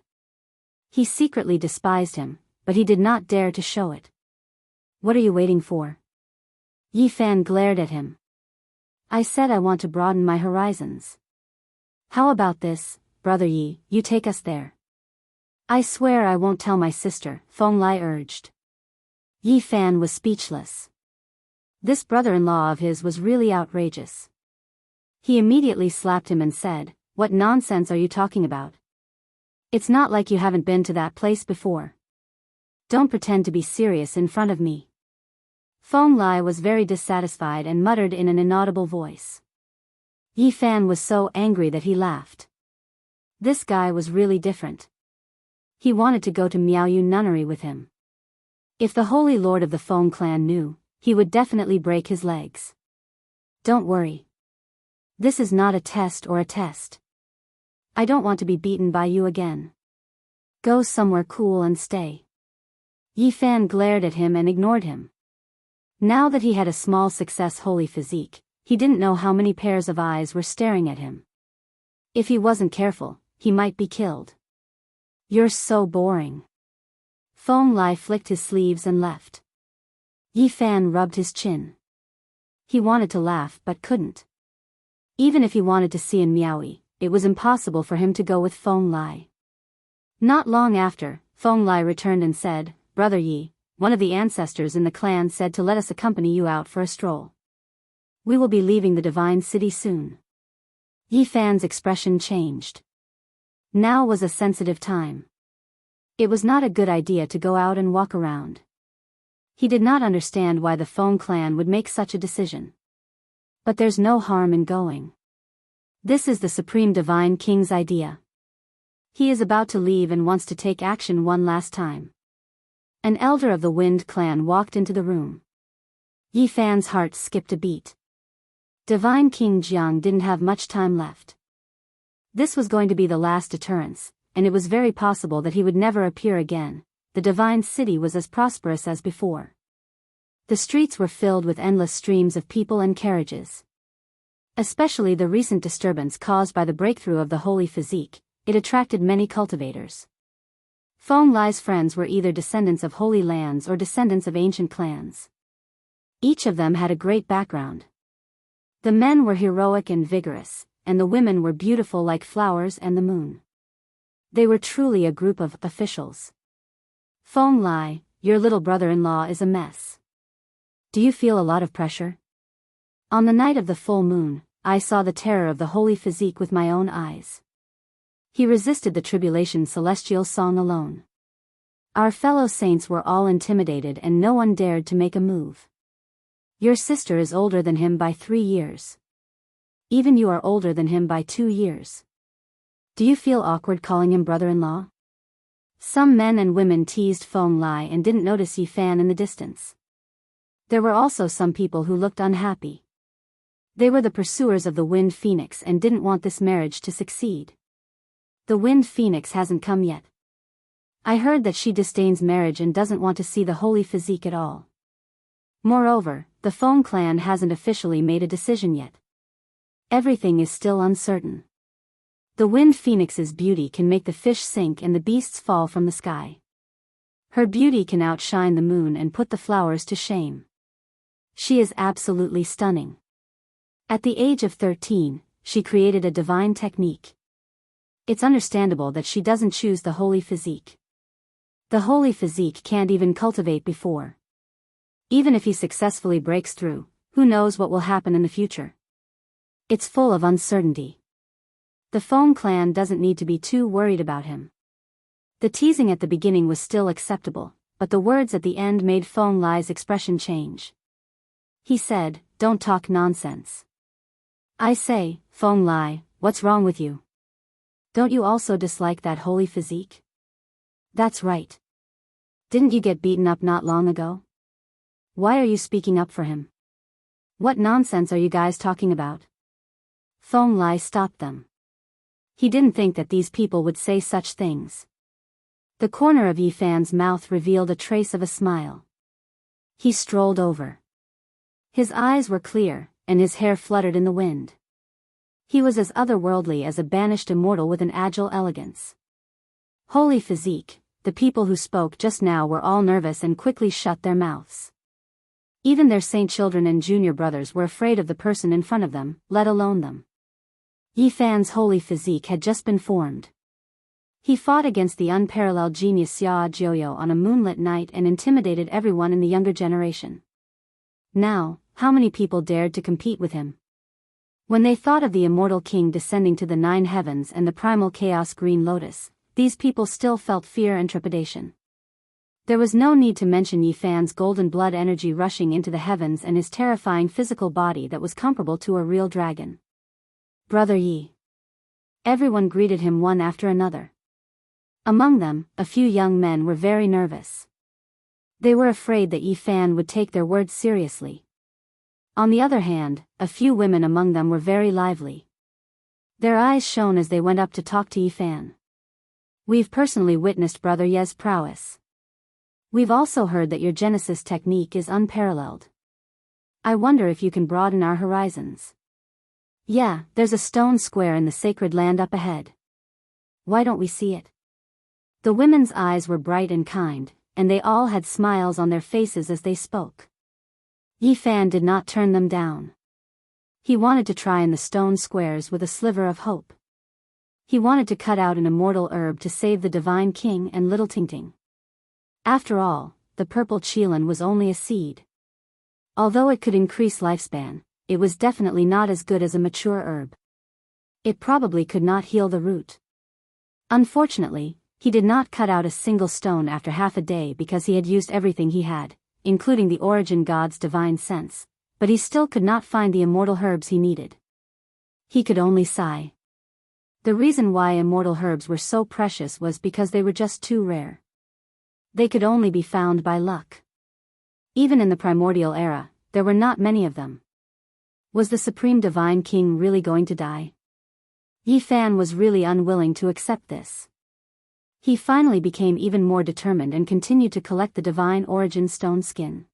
He secretly despised him, but he did not dare to show it. What are you waiting for? Yi Fan glared at him. I said I want to broaden my horizons. How about this, Brother Yi, you take us there? I swear I won't tell my sister, Feng Lai urged. Yi Fan was speechless. This brother-in-law of his was really outrageous. He immediately slapped him and said, what nonsense are you talking about? It's not like you haven't been to that place before. Don't pretend to be serious in front of me. Feng Lai was very dissatisfied and muttered in an inaudible voice. Yi Fan was so angry that he laughed. This guy was really different. He wanted to go to Miaoyu Nunnery with him. If the Holy Lord of the Feng clan knew, he would definitely break his legs. Don't worry. This is not a test or a test. I don't want to be beaten by you again. Go somewhere cool and stay. Yi Fan glared at him and ignored him. Now that he had a small success holy physique, he didn't know how many pairs of eyes were staring at him. If he wasn't careful, he might be killed. You're so boring. Feng Lai flicked his sleeves and left. Yi Fan rubbed his chin. He wanted to laugh but couldn't. Even if he wanted to see in Miaoyi, it was impossible for him to go with Feng Lai. Not long after, Feng Lai returned and said, Brother Yi, one of the ancestors in the clan said to let us accompany you out for a stroll. We will be leaving the divine city soon. Yi Fan's expression changed. Now was a sensitive time. It was not a good idea to go out and walk around. He did not understand why the Feng clan would make such a decision. But there's no harm in going. This is the Supreme Divine King's idea. He is about to leave and wants to take action one last time. An elder of the Wind clan walked into the room. Yi Fan's heart skipped a beat. Divine King Jiang didn't have much time left. This was going to be the last deterrence, and it was very possible that he would never appear again. The divine city was as prosperous as before. The streets were filled with endless streams of people and carriages. Especially the recent disturbance caused by the breakthrough of the holy physique, it attracted many cultivators. Feng Lai's friends were either descendants of holy lands or descendants of ancient clans. Each of them had a great background. The men were heroic and vigorous, and the women were beautiful like flowers and the moon. They were truly a group of officials. Feng Lai, your little brother-in-law is a mess. Do you feel a lot of pressure? On the night of the full moon, I saw the terror of the holy physique with my own eyes. He resisted the tribulation celestial song alone. Our fellow saints were all intimidated and no one dared to make a move. Your sister is older than him by 3 years. Even you are older than him by 2 years. Do you feel awkward calling him brother-in-law? Some men and women teased Feng Lai and didn't notice Yi Fan in the distance. There were also some people who looked unhappy. They were the pursuers of the Wind Phoenix and didn't want this marriage to succeed. The Wind Phoenix hasn't come yet. I heard that she disdains marriage and doesn't want to see the holy physique at all. Moreover, the Feng clan hasn't officially made a decision yet. Everything is still uncertain. The Wind Phoenix's beauty can make the fish sink and the beasts fall from the sky. Her beauty can outshine the moon and put the flowers to shame. She is absolutely stunning. At the age of 13, she created a divine technique. It's understandable that she doesn't choose the holy physique. The holy physique can't even cultivate before. Even if he successfully breaks through, who knows what will happen in the future? It's full of uncertainty. The Foam clan doesn't need to be too worried about him. The teasing at the beginning was still acceptable, but the words at the end made Foam Lai's expression change. He said, "Don't talk nonsense." "I say, Foam Lai, what's wrong with you? Don't you also dislike that holy physique?" "That's right. Didn't you get beaten up not long ago? Why are you speaking up for him? What nonsense are you guys talking about?" Foam Lai stopped them. He didn't think that these people would say such things. The corner of Yi Fan's mouth revealed a trace of a smile. He strolled over. His eyes were clear, and his hair fluttered in the wind. He was as otherworldly as a banished immortal with an agile elegance. Holy physique, the people who spoke just now were all nervous and quickly shut their mouths. Even their saint children and junior brothers were afraid of the person in front of them, let alone them. Yi Fan's holy physique had just been formed. He fought against the unparalleled genius Xia Jiuyo on a moonlit night and intimidated everyone in the younger generation. Now, how many people dared to compete with him? When they thought of the immortal king descending to the 9 heavens and the primal chaos green lotus, these people still felt fear and trepidation. There was no need to mention Yi Fan's golden blood energy rushing into the heavens and his terrifying physical body that was comparable to a real dragon. "Brother Yi." Everyone greeted him one after another. Among them, a few young men were very nervous. They were afraid that Yi Fan would take their words seriously. On the other hand, a few women among them were very lively. Their eyes shone as they went up to talk to Yi Fan. "We've personally witnessed Brother Ye's prowess. We've also heard that your Genesis technique is unparalleled. I wonder if you can broaden our horizons." "Yeah, there's a stone square in the sacred land up ahead. Why don't we see it?" The women's eyes were bright and kind, and they all had smiles on their faces as they spoke. Yi Fan did not turn them down. He wanted to try in the stone squares with a sliver of hope. He wanted to cut out an immortal herb to save the divine king and little Tingting. After all, the purple qilin was only a seed. Although it could increase lifespan, it was definitely not as good as a mature herb. It probably could not heal the root. Unfortunately, he did not cut out a single stone after half a day because he had used everything he had, including the origin god's divine sense, but he still could not find the immortal herbs he needed. He could only sigh. The reason why immortal herbs were so precious was because they were just too rare. They could only be found by luck. Even in the primordial era, there were not many of them. Was the Supreme Divine King really going to die? Yi Fan was really unwilling to accept this. He finally became even more determined and continued to collect the divine origin stone skin.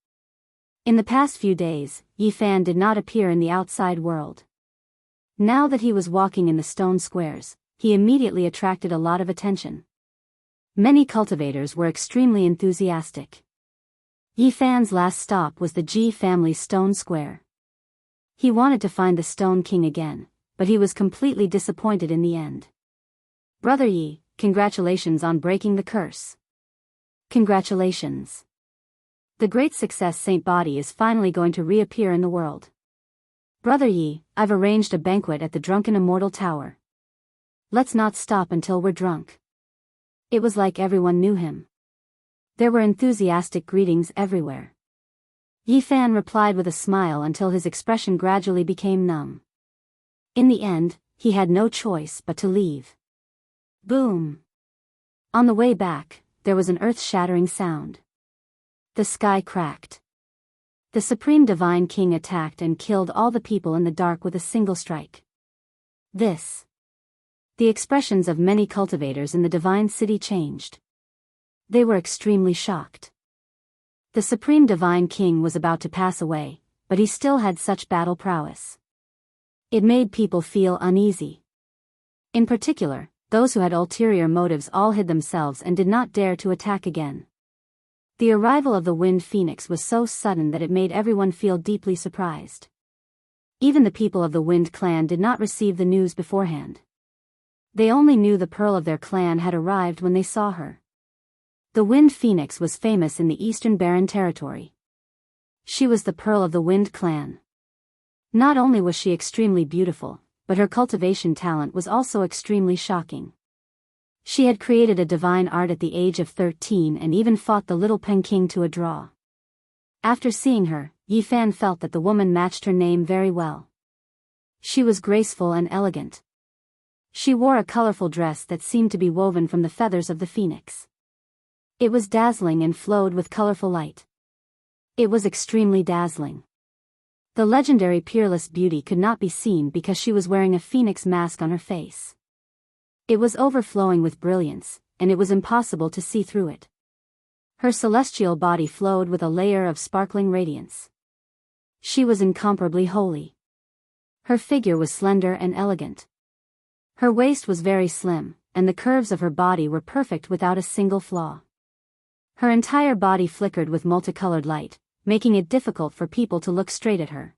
In the past few days, Yi Fan did not appear in the outside world. Now that he was walking in the stone squares, he immediately attracted a lot of attention. Many cultivators were extremely enthusiastic. Yi Fan's last stop was the Ji family stone square. He wanted to find the Stone King again, but he was completely disappointed in the end. "Brother Yi, congratulations on breaking the curse." "Congratulations. The great success Saint Body is finally going to reappear in the world. Brother Yi, I've arranged a banquet at the Drunken Immortal Tower. Let's not stop until we're drunk." It was like everyone knew him. There were enthusiastic greetings everywhere. Yi Fan replied with a smile until his expression gradually became numb. In the end, he had no choice but to leave. Boom! On the way back, there was an earth-shattering sound. The sky cracked. The Supreme Divine King attacked and killed all the people in the dark with a single strike. The expressions of many cultivators in the Divine City changed. They were extremely shocked. The Supreme Divine King was about to pass away, but he still had such battle prowess. It made people feel uneasy. In particular, those who had ulterior motives all hid themselves and did not dare to attack again. The arrival of the Wind Phoenix was so sudden that it made everyone feel deeply surprised. Even the people of the Wind clan did not receive the news beforehand. They only knew the pearl of their clan had arrived when they saw her. The Wind Phoenix was famous in the Eastern Barren Territory. She was the pearl of the Wind clan. Not only was she extremely beautiful, but her cultivation talent was also extremely shocking. She had created a divine art at the age of 13 and even fought the little Pen King to a draw. After seeing her, Yi Fan felt that the woman matched her name very well. She was graceful and elegant. She wore a colorful dress that seemed to be woven from the feathers of the phoenix. It was dazzling and flowed with colorful light. It was extremely dazzling. The legendary peerless beauty could not be seen because she was wearing a phoenix mask on her face. It was overflowing with brilliance, and it was impossible to see through it. Her celestial body flowed with a layer of sparkling radiance. She was incomparably holy. Her figure was slender and elegant. Her waist was very slim, and the curves of her body were perfect without a single flaw. Her entire body flickered with multicolored light, making it difficult for people to look straight at her.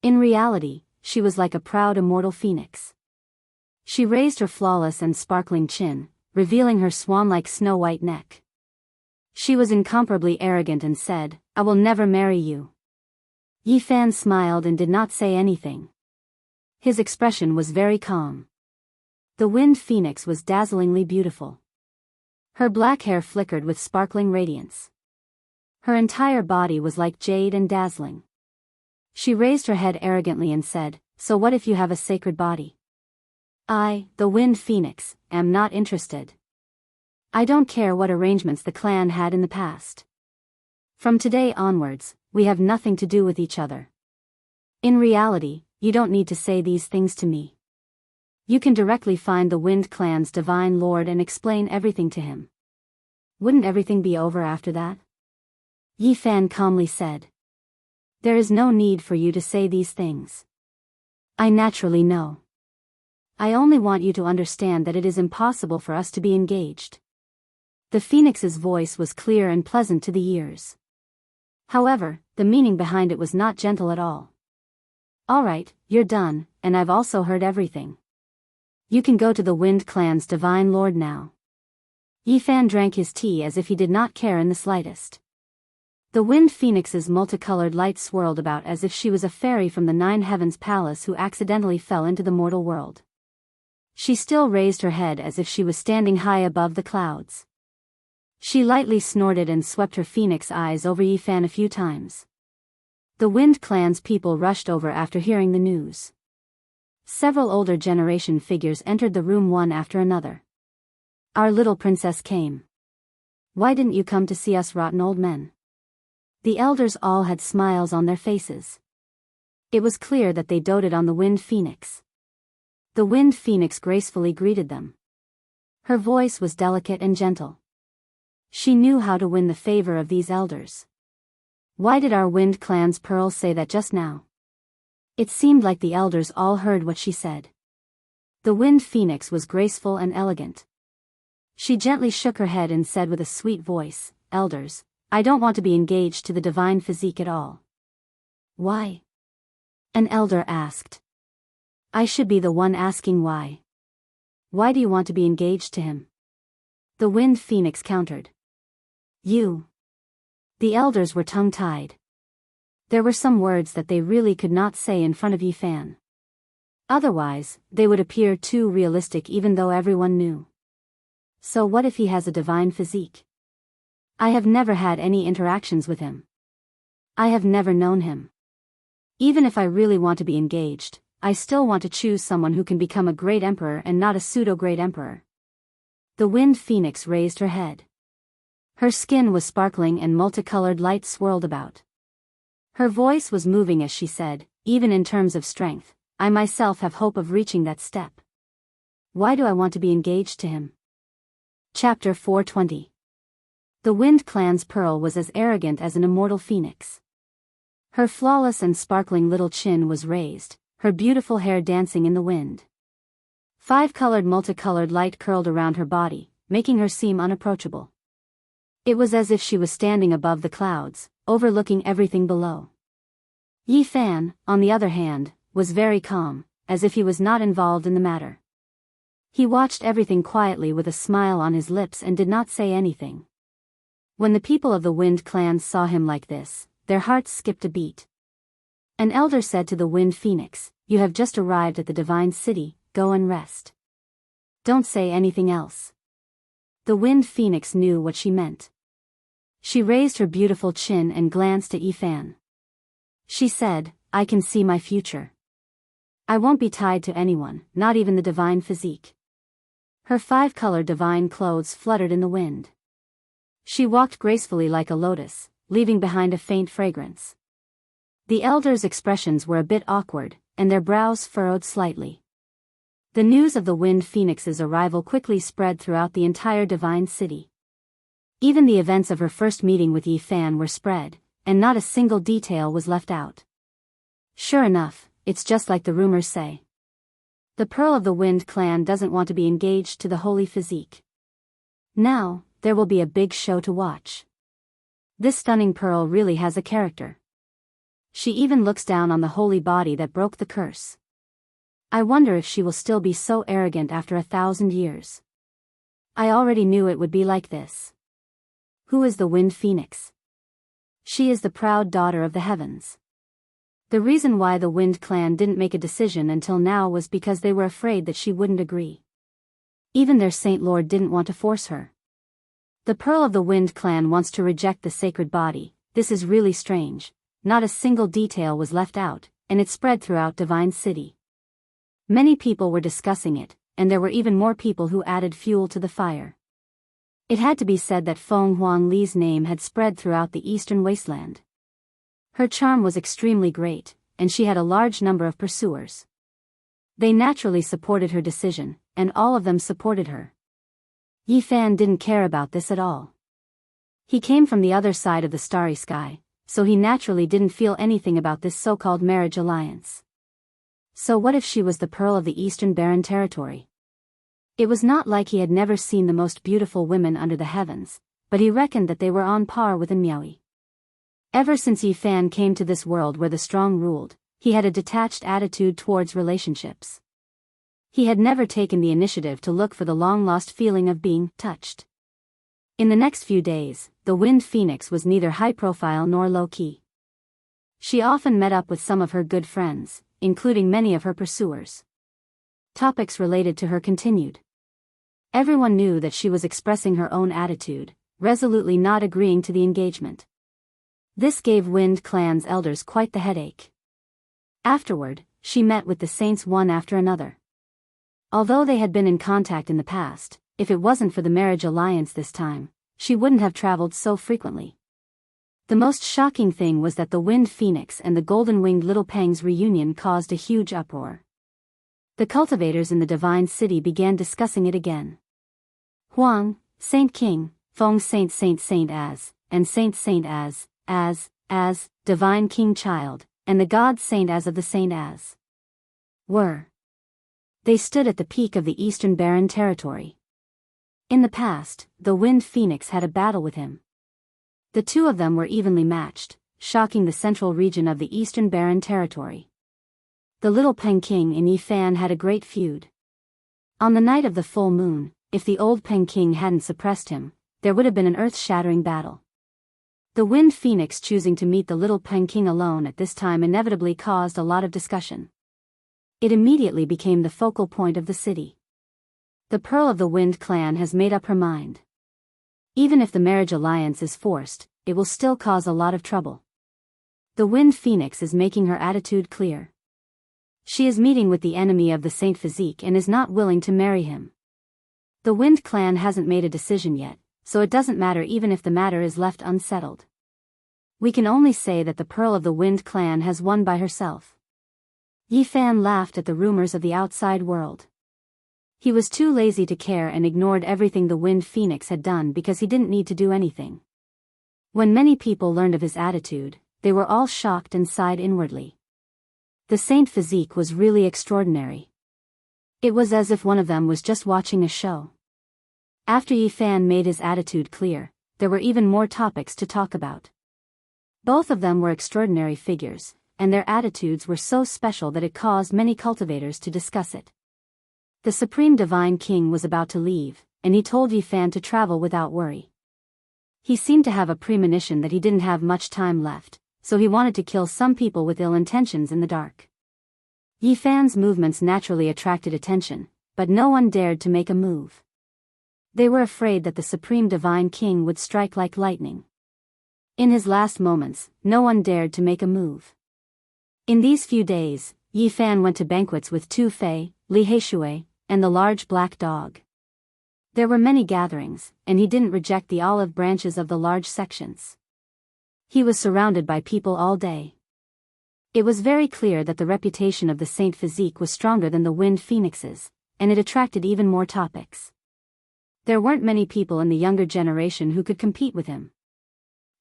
In reality, she was like a proud immortal phoenix. She raised her flawless and sparkling chin, revealing her swan-like snow-white neck. She was incomparably arrogant and said, "I will never marry you." Yi Fan smiled and did not say anything. His expression was very calm. The Wind Phoenix was dazzlingly beautiful. Her black hair flickered with sparkling radiance. Her entire body was like jade and dazzling. She raised her head arrogantly and said, "So what if you have a sacred body? I, the Wind Phoenix, am not interested. I don't care what arrangements the clan had in the past. From today onwards, we have nothing to do with each other. In reality, you don't need to say these things to me. You can directly find the Wind clan's divine lord and explain everything to him. Wouldn't everything be over after that?" Yi Fan calmly said. "There is no need for you to say these things. I naturally know. I only want you to understand that it is impossible for us to be engaged." The phoenix's voice was clear and pleasant to the ears. However, the meaning behind it was not gentle at all. "All right, you're done, and I've also heard everything. You can go to the Wind clan's divine lord now." Yi Fan drank his tea as if he did not care in the slightest. The Wind Phoenix's multicolored light swirled about as if she was a fairy from the Nine Heavens Palace who accidentally fell into the mortal world. She still raised her head as if she was standing high above the clouds. She lightly snorted and swept her phoenix eyes over Yi Fan a few times. The Wind clan's people rushed over after hearing the news. Several older generation figures entered the room one after another. "Our little princess came. Why didn't you come to see us rotten old men?" The elders all had smiles on their faces. It was clear that they doted on the Wind Phoenix. The Wind Phoenix gracefully greeted them. Her voice was delicate and gentle. She knew how to win the favor of these elders. Why did our Wind clan's pearl say that just now? It seemed like the elders all heard what she said. The Wind Phoenix was graceful and elegant. She gently shook her head and said with a sweet voice, "Elders, I don't want to be engaged to the divine physique at all." "Why?" an elder asked. "I should be the one asking why. Why do you want to be engaged to him?" The Wind Phoenix countered. "You." The elders were tongue-tied. There were some words that they really could not say in front of Yi Fan. Otherwise, they would appear too realistic even though everyone knew. So what if he has a divine physique? I have never had any interactions with him. I have never known him. Even if I really want to be engaged, I still want to choose someone who can become a great emperor and not a pseudo-great emperor. The Wind Phoenix raised her head. Her skin was sparkling and multicolored light swirled about. Her voice was moving as she said, "Even in terms of strength, I myself have hope of reaching that step. Why do I want to be engaged to him?" Chapter 420. The Wind clan's pearl was as arrogant as an immortal phoenix. Her flawless and sparkling little chin was raised, her beautiful hair dancing in the wind. 5-colored multicolored light curled around her body, making her seem unapproachable. It was as if she was standing above the clouds, overlooking everything below. Yi Fan, on the other hand, was very calm, as if he was not involved in the matter. He watched everything quietly with a smile on his lips and did not say anything. When the people of the Wind clan saw him like this, their hearts skipped a beat. An elder said to the Wind Phoenix, "You have just arrived at the divine city, go and rest. Don't say anything else." The Wind Phoenix knew what she meant. She raised her beautiful chin and glanced at Yifan. She said, "I can see my future. I won't be tied to anyone, not even the divine physique." Her 5-color divine clothes fluttered in the wind. She walked gracefully like a lotus, leaving behind a faint fragrance. The elders' expressions were a bit awkward, and their brows furrowed slightly. The news of the Wind Phoenix's arrival quickly spread throughout the entire divine city. Even the events of her first meeting with Yifan were spread, and not a single detail was left out. Sure enough, it's just like the rumors say. The Pearl of the Wind clan doesn't want to be engaged to the holy physique. Now, there will be a big show to watch. This stunning pearl really has a character. She even looks down on the holy body that broke the curse. I wonder if she will still be so arrogant after 1,000 years. I already knew it would be like this. Who is the Wind Phoenix? She is the proud daughter of the heavens. The reason why the Wind clan didn't make a decision until now was because they were afraid that she wouldn't agree. Even their Saint Lord didn't want to force her. The Pearl of the Wind clan wants to reject the sacred body. This is really strange. Not a single detail was left out, and it spread throughout Divine City. Many people were discussing it, and there were even more people who added fuel to the fire. It had to be said that Feng Huangli's name had spread throughout the eastern wasteland. Her charm was extremely great, and she had a large number of pursuers. They naturally supported her decision, and all of them supported her. Yifan didn't care about this at all. He came from the other side of the starry sky, so he naturally didn't feel anything about this so-called marriage alliance. So what if she was the Pearl of the Eastern Barren Territory? It was not like he had never seen the most beautiful women under the heavens, but he reckoned that they were on par with Miaoi. Ever since Yifan came to this world where the strong ruled, he had a detached attitude towards relationships. He had never taken the initiative to look for the long-lost feeling of being touched. In the next few days, the Wind Phoenix was neither high-profile nor low-key. She often met up with some of her good friends, including many of her pursuers. Topics related to her continued. Everyone knew that she was expressing her own attitude, resolutely not agreeing to the engagement. This gave Wind Clan's elders quite the headache. Afterward, she met with the saints one after another. Although they had been in contact in the past, if it wasn't for the marriage alliance this time, she wouldn't have traveled so frequently. The most shocking thing was that the Wind Phoenix and the golden-winged Little Peng's reunion caused a huge uproar. The cultivators in the Divine City began discussing it again. Huang, Saint King, Feng Saint as, and Saint as, Divine King Child, and the God Saint as of the Saint as. Were. They stood at the peak of the Eastern Barren Territory. In the past, the Wind Phoenix had a battle with him. The two of them were evenly matched, shocking the central region of the Eastern Barren Territory. The Little Peng King and Yifan had a great feud. On the night of the full moon, if the old Peng King hadn't suppressed him, there would have been an earth-shattering battle. The Wind Phoenix choosing to meet the Little Peng King alone at this time inevitably caused a lot of discussion. It immediately became the focal point of the city. The Pearl of the Wind clan has made up her mind. Even if the marriage alliance is forced, it will still cause a lot of trouble. The Wind Phoenix is making her attitude clear. She is meeting with the enemy of the Saint Physique and is not willing to marry him. The Wind clan hasn't made a decision yet, so it doesn't matter even if the matter is left unsettled. We can only say that the Pearl of the Wind clan has won by herself. Yifan laughed at the rumors of the outside world. He was too lazy to care and ignored everything the Wind Phoenix had done because he didn't need to do anything. When many people learned of his attitude, they were all shocked and sighed inwardly. The Saint Physique was really extraordinary. It was as if one of them was just watching a show. After Yifan made his attitude clear, there were even more topics to talk about. Both of them were extraordinary figures, and their attitudes were so special that it caused many cultivators to discuss it. The Supreme Divine King was about to leave, and he told Yifan to travel without worry. He seemed to have a premonition that he didn't have much time left, so he wanted to kill some people with ill intentions in the dark. Yi Fan's movements naturally attracted attention, but no one dared to make a move. They were afraid that the Supreme Divine King would strike like lightning. In his last moments, no one dared to make a move. In these few days, Yi Fan went to banquets with Tu Fei, Li Heishui, and the large black dog. There were many gatherings, and he didn't reject the olive branches of the large sections. He was surrounded by people all day. It was very clear that the reputation of the Saint Physique was stronger than the Wind Phoenix's, and it attracted even more topics. There weren't many people in the younger generation who could compete with him.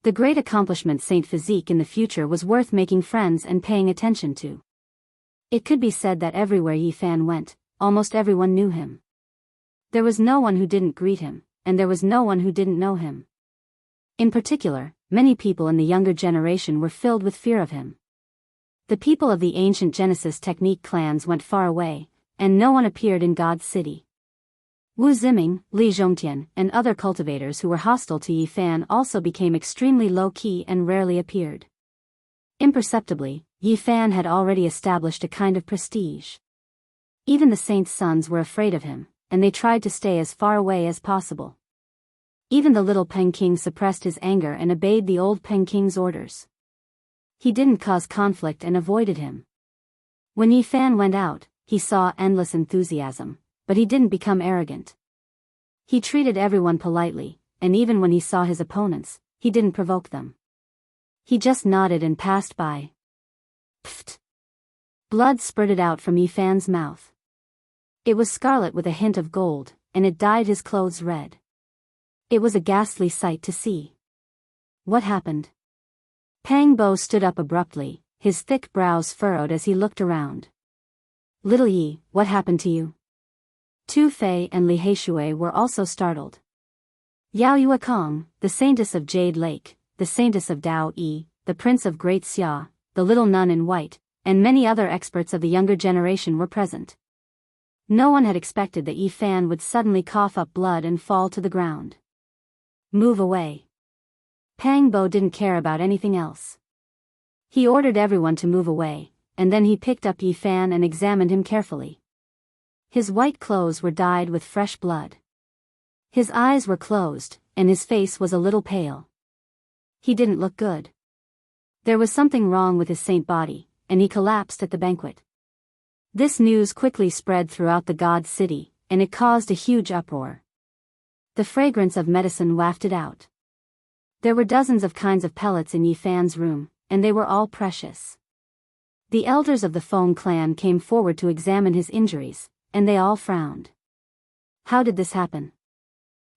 The great accomplishment Saint Physique in the future was worth making friends and paying attention to. It could be said that everywhere Yi Fan went, almost everyone knew him. There was no one who didn't greet him, and there was no one who didn't know him. In particular, many people in the younger generation were filled with fear of him. The people of the ancient Genesis technique clans went far away, and no one appeared in God's city. Wu Ziming, Li Zhongtian, and other cultivators who were hostile to Yi Fan also became extremely low-key and rarely appeared. Imperceptibly, Yi Fan had already established a kind of prestige. Even the saints' sons were afraid of him, and they tried to stay as far away as possible. Even the little Peng King suppressed his anger and obeyed the old Peng King's orders. He didn't cause conflict and avoided him. When Yi Fan went out, he saw endless enthusiasm, but he didn't become arrogant. He treated everyone politely, and even when he saw his opponents, he didn't provoke them. He just nodded and passed by. Pfft! Blood spurted out from Yi Fan's mouth. It was scarlet with a hint of gold, and it dyed his clothes red. It was a ghastly sight to see. What happened? Pang Bo stood up abruptly, his thick brows furrowed as he looked around. Little Yi, what happened to you? Tu Fei and Li Heishui were also startled. Yao Yuekong, the saintess of Jade Lake, the saintess of Dao Yi, the prince of Great Xia, the little nun in white, and many other experts of the younger generation were present. No one had expected that Yi Fan would suddenly cough up blood and fall to the ground. Move away. Pang Bo didn't care about anything else. He ordered everyone to move away, and then he picked up Yi Fan and examined him carefully. His white clothes were dyed with fresh blood. His eyes were closed, and his face was a little pale. He didn't look good. There was something wrong with his saint body, and he collapsed at the banquet. This news quickly spread throughout the god city, and it caused a huge uproar. The fragrance of medicine wafted out. There were dozens of kinds of pellets in Yi Fan's room, and they were all precious. The elders of the Feng clan came forward to examine his injuries, and they all frowned. How did this happen?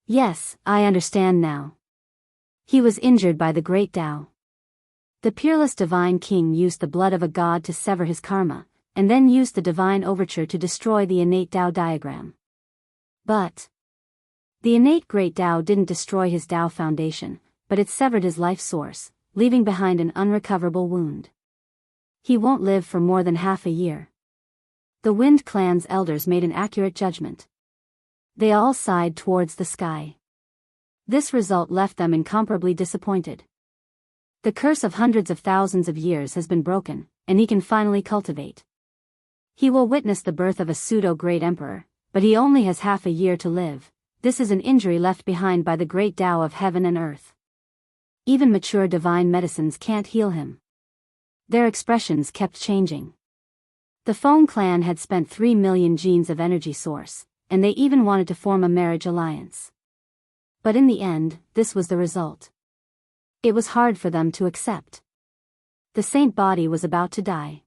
Yes, I understand now. He was injured by the great Tao. The peerless divine king used the blood of a god to sever his karma, and then used the divine overture to destroy the innate Tao diagram. But the innate great Tao didn't destroy his Tao foundation, but it severed his life source, leaving behind an unrecoverable wound. He won't live for more than half a year. The Wind Clan's elders made an accurate judgment. They all sighed towards the sky. This result left them incomparably disappointed. The curse of hundreds of thousands of years has been broken, and he can finally cultivate. He will witness the birth of a pseudo-great emperor, but he only has half a year to live. This is an injury left behind by the great Tao of heaven and earth. Even mature divine medicines can't heal him. Their expressions kept changing. The Feng clan had spent 3 million genes of energy source, and they even wanted to form a marriage alliance. But in the end, this was the result. It was hard for them to accept. The saint body was about to die.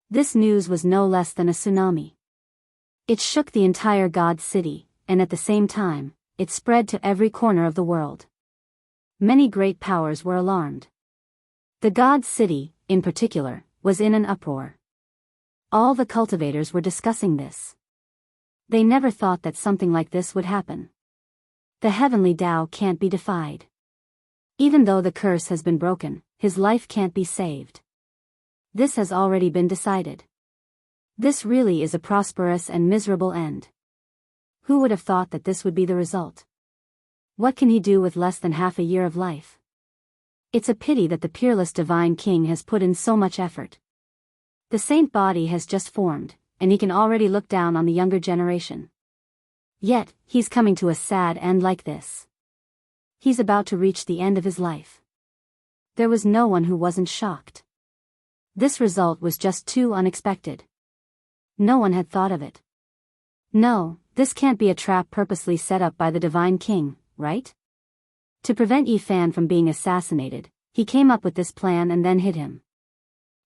This news was no less than a tsunami. It shook the entire god city, and at the same time, it spread to every corner of the world. Many great powers were alarmed. The god city, in particular, was in an uproar. All the cultivators were discussing this. They never thought that something like this would happen. The heavenly Tao can't be defied. Even though the curse has been broken, his life can't be saved. This has already been decided. This really is a prosperous and miserable end. Who would have thought that this would be the result? What can he do with less than half a year of life? It's a pity that the peerless divine king has put in so much effort. The saint body has just formed, and he can already look down on the younger generation. Yet, he's coming to a sad end like this. He's about to reach the end of his life. There was no one who wasn't shocked. This result was just too unexpected. No one had thought of it. No, this can't be a trap purposely set up by the divine king, right? To prevent Yi Fan from being assassinated, he came up with this plan and then hid him.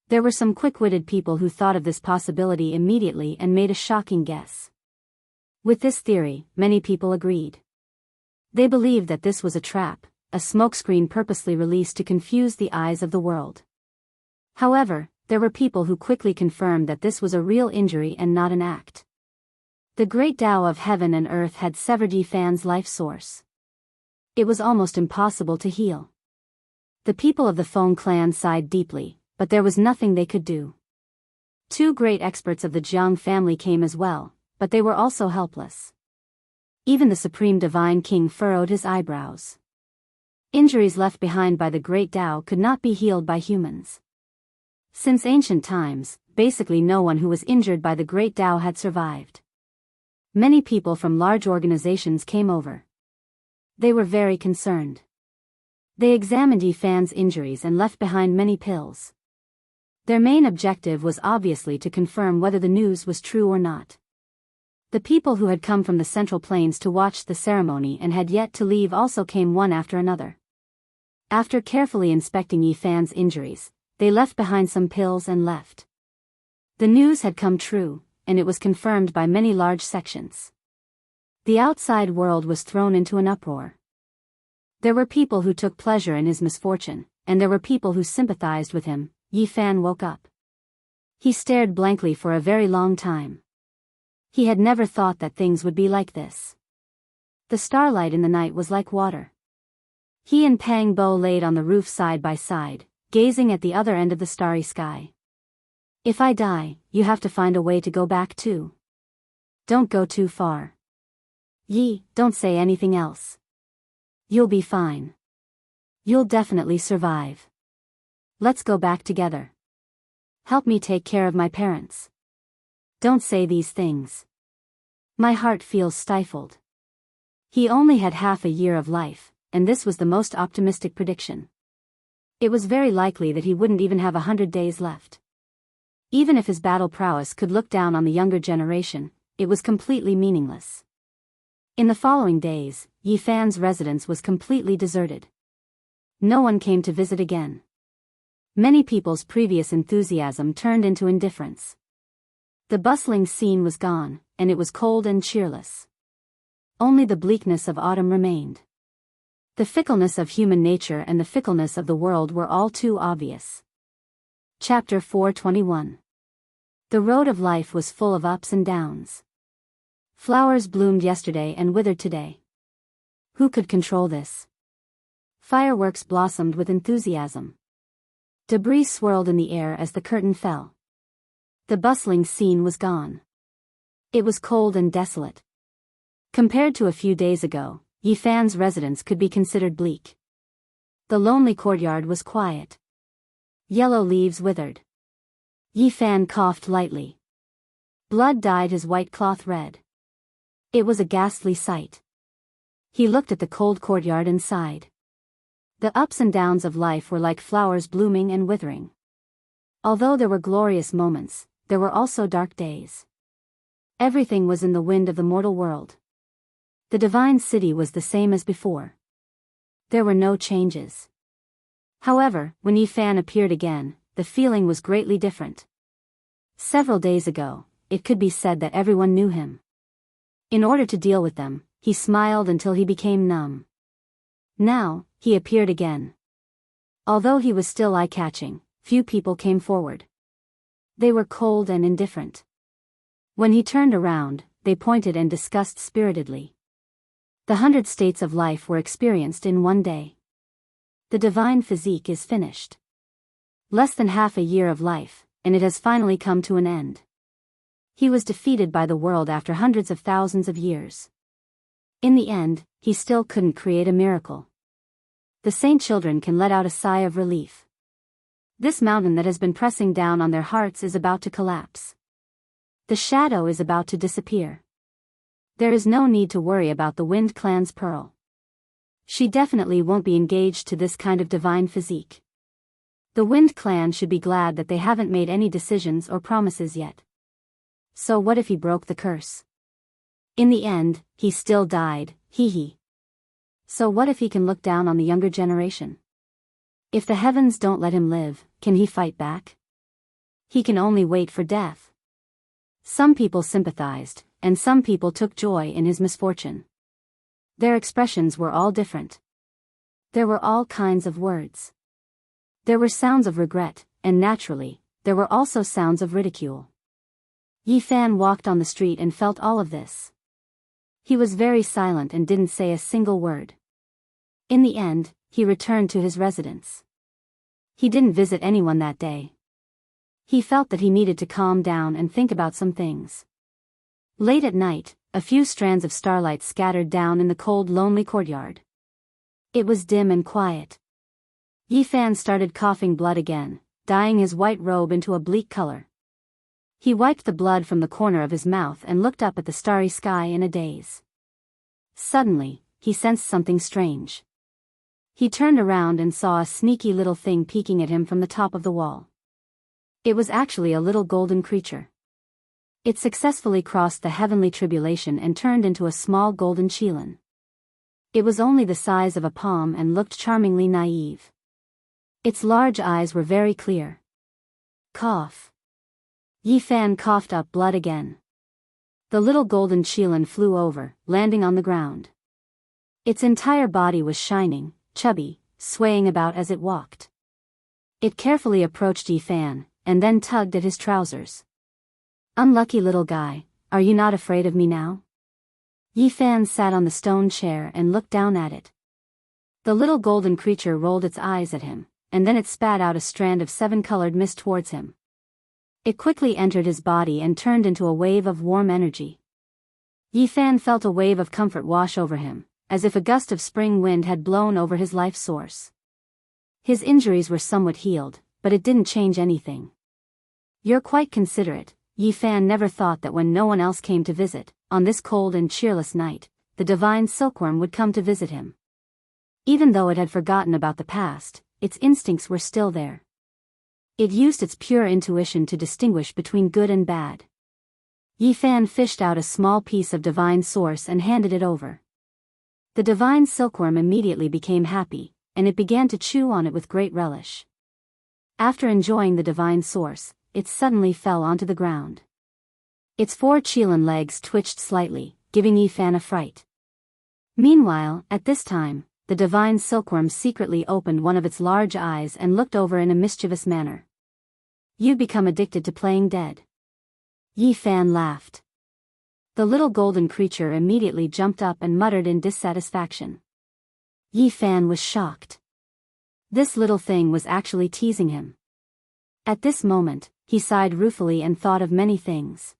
There were some quick-witted people who thought of this possibility immediately and made a shocking guess. With this theory, many people agreed. They believed that this was a trap, a smokescreen purposely released to confuse the eyes of the world. However, there were people who quickly confirmed that this was a real injury and not an act. The great Tao of heaven and earth had severed Yi Fan's life source. It was almost impossible to heal. The people of the Feng clan sighed deeply, but there was nothing they could do. Two great experts of the Jiang family came as well, but they were also helpless. Even the supreme divine king furrowed his eyebrows. Injuries left behind by the great Tao could not be healed by humans. Since ancient times, basically no one who was injured by the great Tao had survived. Many people from large organizations came over. They were very concerned. They examined Yi Fan's injuries and left behind many pills. Their main objective was obviously to confirm whether the news was true or not. The people who had come from the Central Plains to watch the ceremony and had yet to leave also came one after another. After carefully inspecting Yi Fan's injuries, they left behind some pills and left. The news had come true, and it was confirmed by many large sections. The outside world was thrown into an uproar. There were people who took pleasure in his misfortune, and there were people who sympathized with him. Yi Fan woke up. He stared blankly for a very long time. He had never thought that things would be like this. The starlight in the night was like water. He and Pang Bo laid on the roof side by side, gazing at the other end of the starry sky. If I die, you have to find a way to go back too. Don't go too far. Yi, don't say anything else. You'll be fine. You'll definitely survive. Let's go back together. Help me take care of my parents. Don't say these things. My heart feels stifled. He only had half a year of life, and this was the most optimistic prediction. It was very likely that he wouldn't even have 100 days left. Even if his battle prowess could look down on the younger generation, it was completely meaningless. In the following days, Yi Fan's residence was completely deserted. No one came to visit again. Many people's previous enthusiasm turned into indifference. The bustling scene was gone, and it was cold and cheerless. Only the bleakness of autumn remained. The fickleness of human nature and the fickleness of the world were all too obvious. Chapter 421. The road of life was full of ups and downs. Flowers bloomed yesterday and withered today. Who could control this? Fireworks blossomed with enthusiasm. Debris swirled in the air as the curtain fell. The bustling scene was gone. It was cold and desolate. Compared to a few days ago, Yi Fan's residence could be considered bleak. The lonely courtyard was quiet. Yellow leaves withered. Yi Fan coughed lightly. Blood dyed his white cloth red. It was a ghastly sight. He looked at the cold courtyard and sighed. The ups and downs of life were like flowers blooming and withering. Although there were glorious moments, there were also dark days. Everything was in the wind of the mortal world. The divine city was the same as before. There were no changes. However, when Yi Fan appeared again, the feeling was greatly different. Several days ago, it could be said that everyone knew him. In order to deal with them, he smiled until he became numb. Now, he appeared again. Although he was still eye-catching, few people came forward. They were cold and indifferent. When he turned around, they pointed and discussed spiritedly. The 100 states of life were experienced in one day. The divine physique is finished. Less than half a year of life, and it has finally come to an end. He was defeated by the world after hundreds of thousands of years. In the end, he still couldn't create a miracle. The saint children can let out a sigh of relief. This mountain that has been pressing down on their hearts is about to collapse. The shadow is about to disappear. There is no need to worry about the Wind Clan's pearl. She definitely won't be engaged to this kind of divine physique. The Wind Clan should be glad that they haven't made any decisions or promises yet. So what if he broke the curse? In the end, he still died, hee. So what if he can look down on the younger generation? If the heavens don't let him live, can he fight back? He can only wait for death. Some people sympathized, and some people took joy in his misfortune. Their expressions were all different. There were all kinds of words. There were sounds of regret, and naturally, there were also sounds of ridicule. Yi Fan walked on the street and felt all of this. He was very silent and didn't say a single word. In the end, he returned to his residence. He didn't visit anyone that day. He felt that he needed to calm down and think about some things. Late at night, a few strands of starlight scattered down in the cold, lonely courtyard. It was dim and quiet. Yi Fan started coughing blood again, dyeing his white robe into a bleak color. He wiped the blood from the corner of his mouth and looked up at the starry sky in a daze. Suddenly, he sensed something strange. He turned around and saw a sneaky little thing peeking at him from the top of the wall. It was actually a little golden creature. It successfully crossed the heavenly tribulation and turned into a small golden qilin. It was only the size of a palm and looked charmingly naive. Its large eyes were very clear. Cough. Yi Fan coughed up blood again. The little golden qilin flew over, landing on the ground. Its entire body was shining, chubby, swaying about as it walked. It carefully approached Yi Fan, and then tugged at his trousers. "Unlucky little guy, are you not afraid of me now?" Yi Fan sat on the stone chair and looked down at it. The little golden creature rolled its eyes at him, and then it spat out a strand of 7-colored mist towards him. It quickly entered his body and turned into a wave of warm energy. Yi Fan felt a wave of comfort wash over him, as if a gust of spring wind had blown over his life source. His injuries were somewhat healed, but it didn't change anything. "You're quite considerate." Yi Fan never thought that when no one else came to visit, on this cold and cheerless night, the divine silkworm would come to visit him. Even though it had forgotten about the past, its instincts were still there. It used its pure intuition to distinguish between good and bad. Yi Fan fished out a small piece of divine source and handed it over. The divine silkworm immediately became happy, and it began to chew on it with great relish. After enjoying the divine source, it suddenly fell onto the ground. Its 4 qilin legs twitched slightly, giving Yi Fan a fright. Meanwhile, at this time, the divine silkworm secretly opened one of its large eyes and looked over in a mischievous manner. "You become addicted to playing dead." Yi Fan laughed. The little golden creature immediately jumped up and muttered in dissatisfaction. Yi Fan was shocked. This little thing was actually teasing him. At this moment, he sighed ruefully and thought of many things.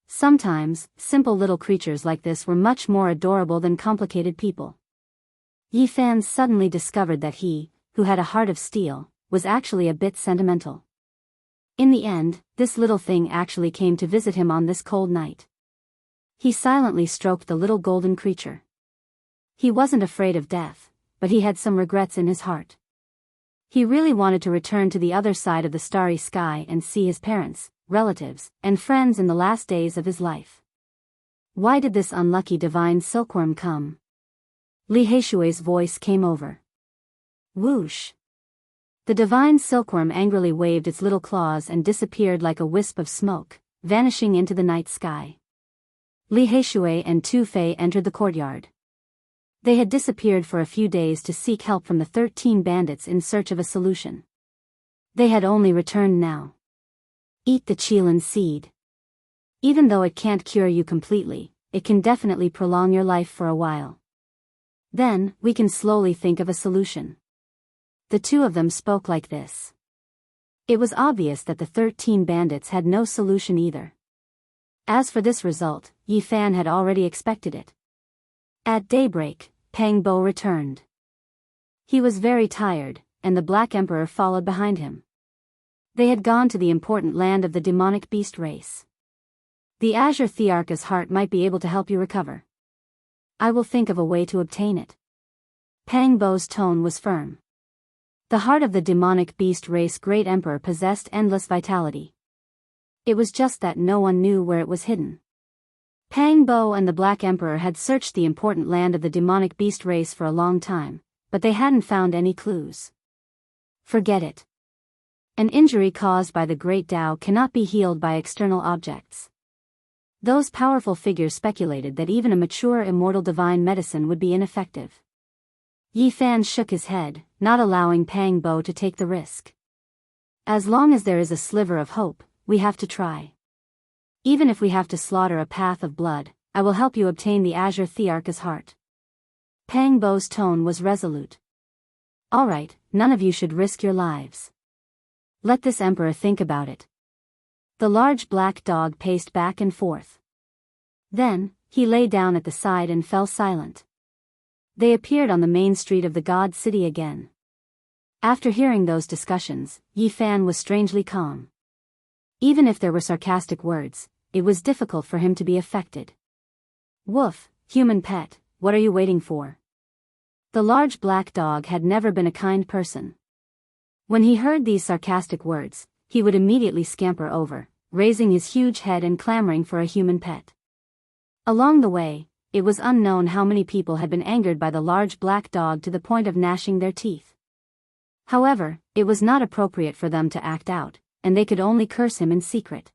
Sometimes, simple little creatures like this were much more adorable than complicated people. Yi Fan suddenly discovered that he, who had a heart of steel, was actually a bit sentimental. In the end, this little thing actually came to visit him on this cold night. He silently stroked the little golden creature. He wasn't afraid of death, but he had some regrets in his heart. He really wanted to return to the other side of the starry sky and see his parents, relatives, and friends in the last days of his life. Why did this unlucky divine silkworm come? Li Heishui's voice came over. Whoosh! The divine silkworm angrily waved its little claws and disappeared like a wisp of smoke, vanishing into the night sky. Li Heishui and Tu Fei entered the courtyard. They had disappeared for a few days to seek help from the 13 bandits in search of a solution. They had only returned now. Eat the qilin seed. Even though it can't cure you completely, it can definitely prolong your life for a while. Then, we can slowly think of a solution. The two of them spoke like this. It was obvious that the 13 bandits had no solution either. As for this result, Yi Fan had already expected it. At daybreak, Pang Bo returned. He was very tired, and the Black Emperor followed behind him. They had gone to the important land of the demonic beast race. The Azure Thearch's heart might be able to help you recover. I will think of a way to obtain it. Pang Bo's tone was firm. The heart of the demonic beast race great emperor possessed endless vitality. It was just that no one knew where it was hidden. Pang Bo and the Black Emperor had searched the important land of the demonic beast race for a long time, but they hadn't found any clues. Forget it. An injury caused by the Great Tao cannot be healed by external objects. Those powerful figures speculated that even a mature immortal divine medicine would be ineffective. Yi Fan shook his head, not allowing Pang Bo to take the risk. As long as there is a sliver of hope, we have to try. Even if we have to slaughter a path of blood, I will help you obtain the Azure Thearch's heart. Pang Bo's tone was resolute. All right, none of you should risk your lives. Let this emperor think about it. The large black dog paced back and forth. Then, he lay down at the side and fell silent. They appeared on the main street of the God City again. After hearing those discussions, Yi Fan was strangely calm. Even if there were sarcastic words, it was difficult for him to be affected. Woof, human pet, what are you waiting for? The large black dog had never been a kind person. When he heard these sarcastic words, he would immediately scamper over, raising his huge head and clamoring for a human pet. Along the way, it was unknown how many people had been angered by the large black dog to the point of gnashing their teeth. However, it was not appropriate for them to act out, and they could only curse him in secret.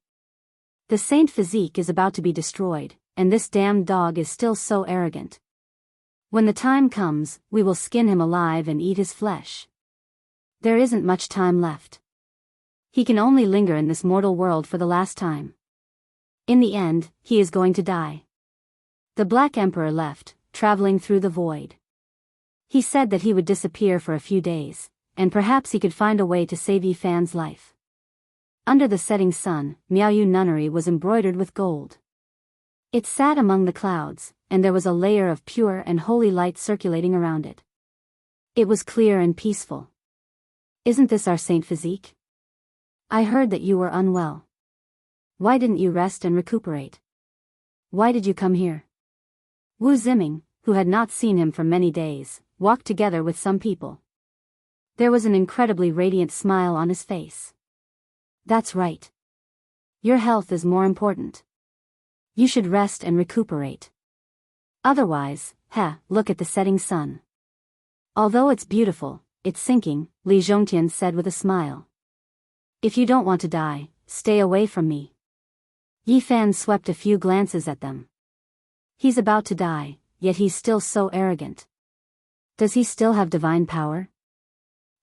The saint physique is about to be destroyed, and this damned dog is still so arrogant. When the time comes, we will skin him alive and eat his flesh. There isn't much time left. He can only linger in this mortal world for the last time. In the end, he is going to die. The Black Emperor left, traveling through the void. He said that he would disappear for a few days, and perhaps he could find a way to save Yi Fan's life. Under the setting sun, Miaoyu Nunnery was embroidered with gold. It sat among the clouds, and there was a layer of pure and holy light circulating around it. It was clear and peaceful. Isn't this our saint physique? I heard that you were unwell. Why didn't you rest and recuperate? Why did you come here? Wu Ziming, who had not seen him for many days, walked together with some people. There was an incredibly radiant smile on his face. That's right. Your health is more important. You should rest and recuperate. Otherwise, look at the setting sun. Although it's beautiful, it's sinking, Li Zhongtian said with a smile. If you don't want to die, stay away from me. Yi Fan swept a few glances at them. He's about to die, yet he's still so arrogant. Does he still have divine power?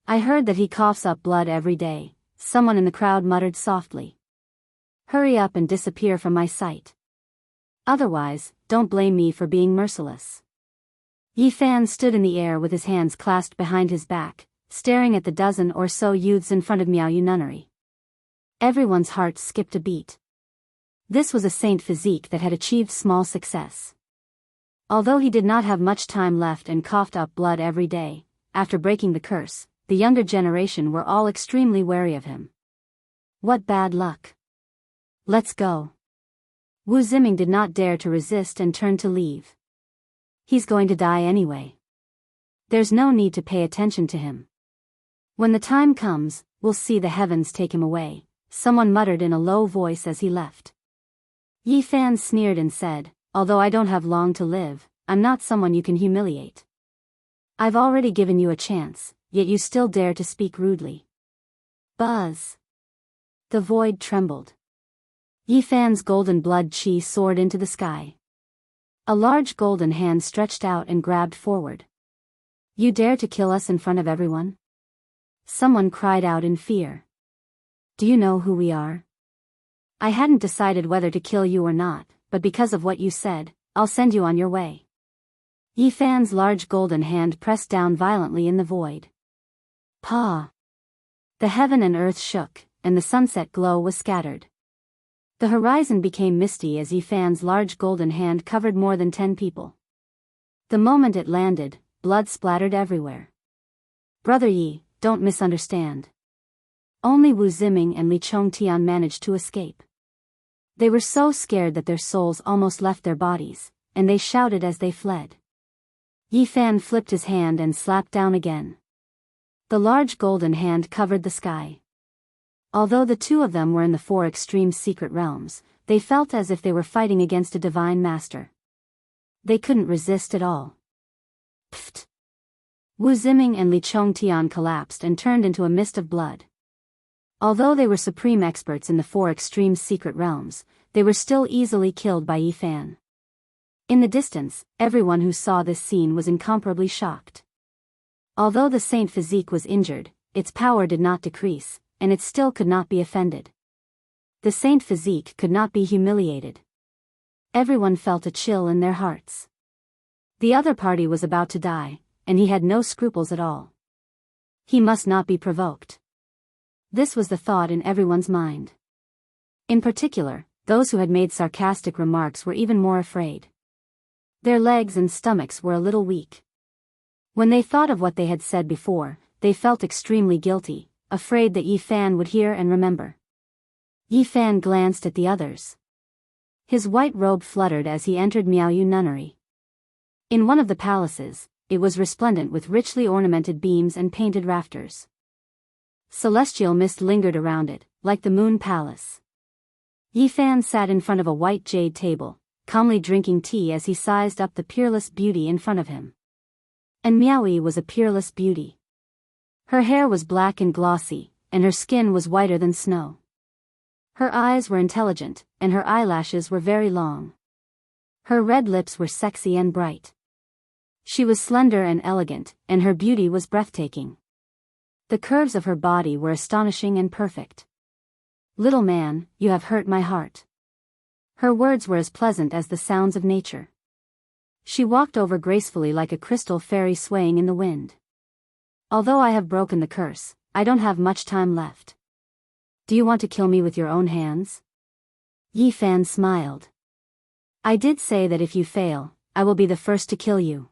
I heard that he coughs up blood every day, someone in the crowd muttered softly. Hurry up and disappear from my sight. Otherwise, don't blame me for being merciless. Yi Fan stood in the air with his hands clasped behind his back, staring at the dozen or so youths in front of Miaoyu Nunnery. Everyone's heart skipped a beat. This was a saint physique that had achieved small success. Although he did not have much time left and coughed up blood every day, after breaking the curse, the younger generation were all extremely wary of him. What bad luck. Let's go. Wu Ziming did not dare to resist and turned to leave. He's going to die anyway. There's no need to pay attention to him. When the time comes, we'll see the heavens take him away, someone muttered in a low voice as he left. Yi Fan sneered and said, although I don't have long to live, I'm not someone you can humiliate. I've already given you a chance, yet you still dare to speak rudely. Buzz. The void trembled. Yi Fan's golden blood chi soared into the sky. A large golden hand stretched out and grabbed forward. You dare to kill us in front of everyone? Someone cried out in fear. Do you know who we are? I hadn't decided whether to kill you or not, but because of what you said, I'll send you on your way. Yi Fan's large golden hand pressed down violently in the void. Pa! The heaven and earth shook, and the sunset glow was scattered. The horizon became misty as Yi Fan's large golden hand covered more than 10 people. The moment it landed, blood splattered everywhere. Brother Yi, don't misunderstand. Only Wu Ziming and Li Chongtian managed to escape. They were so scared that their souls almost left their bodies, and they shouted as they fled. Yi Fan flipped his hand and slapped down again. The large golden hand covered the sky. Although the two of them were in the four extreme secret realms, they felt as if they were fighting against a divine master. They couldn't resist at all. Pfft! Wu Ziming and Li Chongtian collapsed and turned into a mist of blood. Although they were supreme experts in the four extreme secret realms, they were still easily killed by Yi Fan. In the distance, everyone who saw this scene was incomparably shocked. Although the saint physique was injured, its power did not decrease, and it still could not be offended. The saint physique could not be humiliated. Everyone felt a chill in their hearts. The other party was about to die, and he had no scruples at all. He must not be provoked. This was the thought in everyone's mind. In particular, those who had made sarcastic remarks were even more afraid. Their legs and stomachs were a little weak. When they thought of what they had said before, they felt extremely guilty, afraid that Yi Fan would hear and remember. Yi Fan glanced at the others. His white robe fluttered as he entered Miaoyu Nunnery. In one of the palaces, it was resplendent with richly ornamented beams and painted rafters. Celestial mist lingered around it, like the moon palace. Yi Fan sat in front of a white jade table, calmly drinking tea as he sized up the peerless beauty in front of him. And Miaoyu was a peerless beauty. Her hair was black and glossy, and her skin was whiter than snow. Her eyes were intelligent, and her eyelashes were very long. Her red lips were sexy and bright. She was slender and elegant, and her beauty was breathtaking. The curves of her body were astonishing and perfect. Little man, you have hurt my heart. Her words were as pleasant as the sounds of nature. She walked over gracefully like a crystal fairy swaying in the wind. Although I have broken the curse, I don't have much time left. Do you want to kill me with your own hands? Yi Fan smiled. I did say that if you fail, I will be the first to kill you.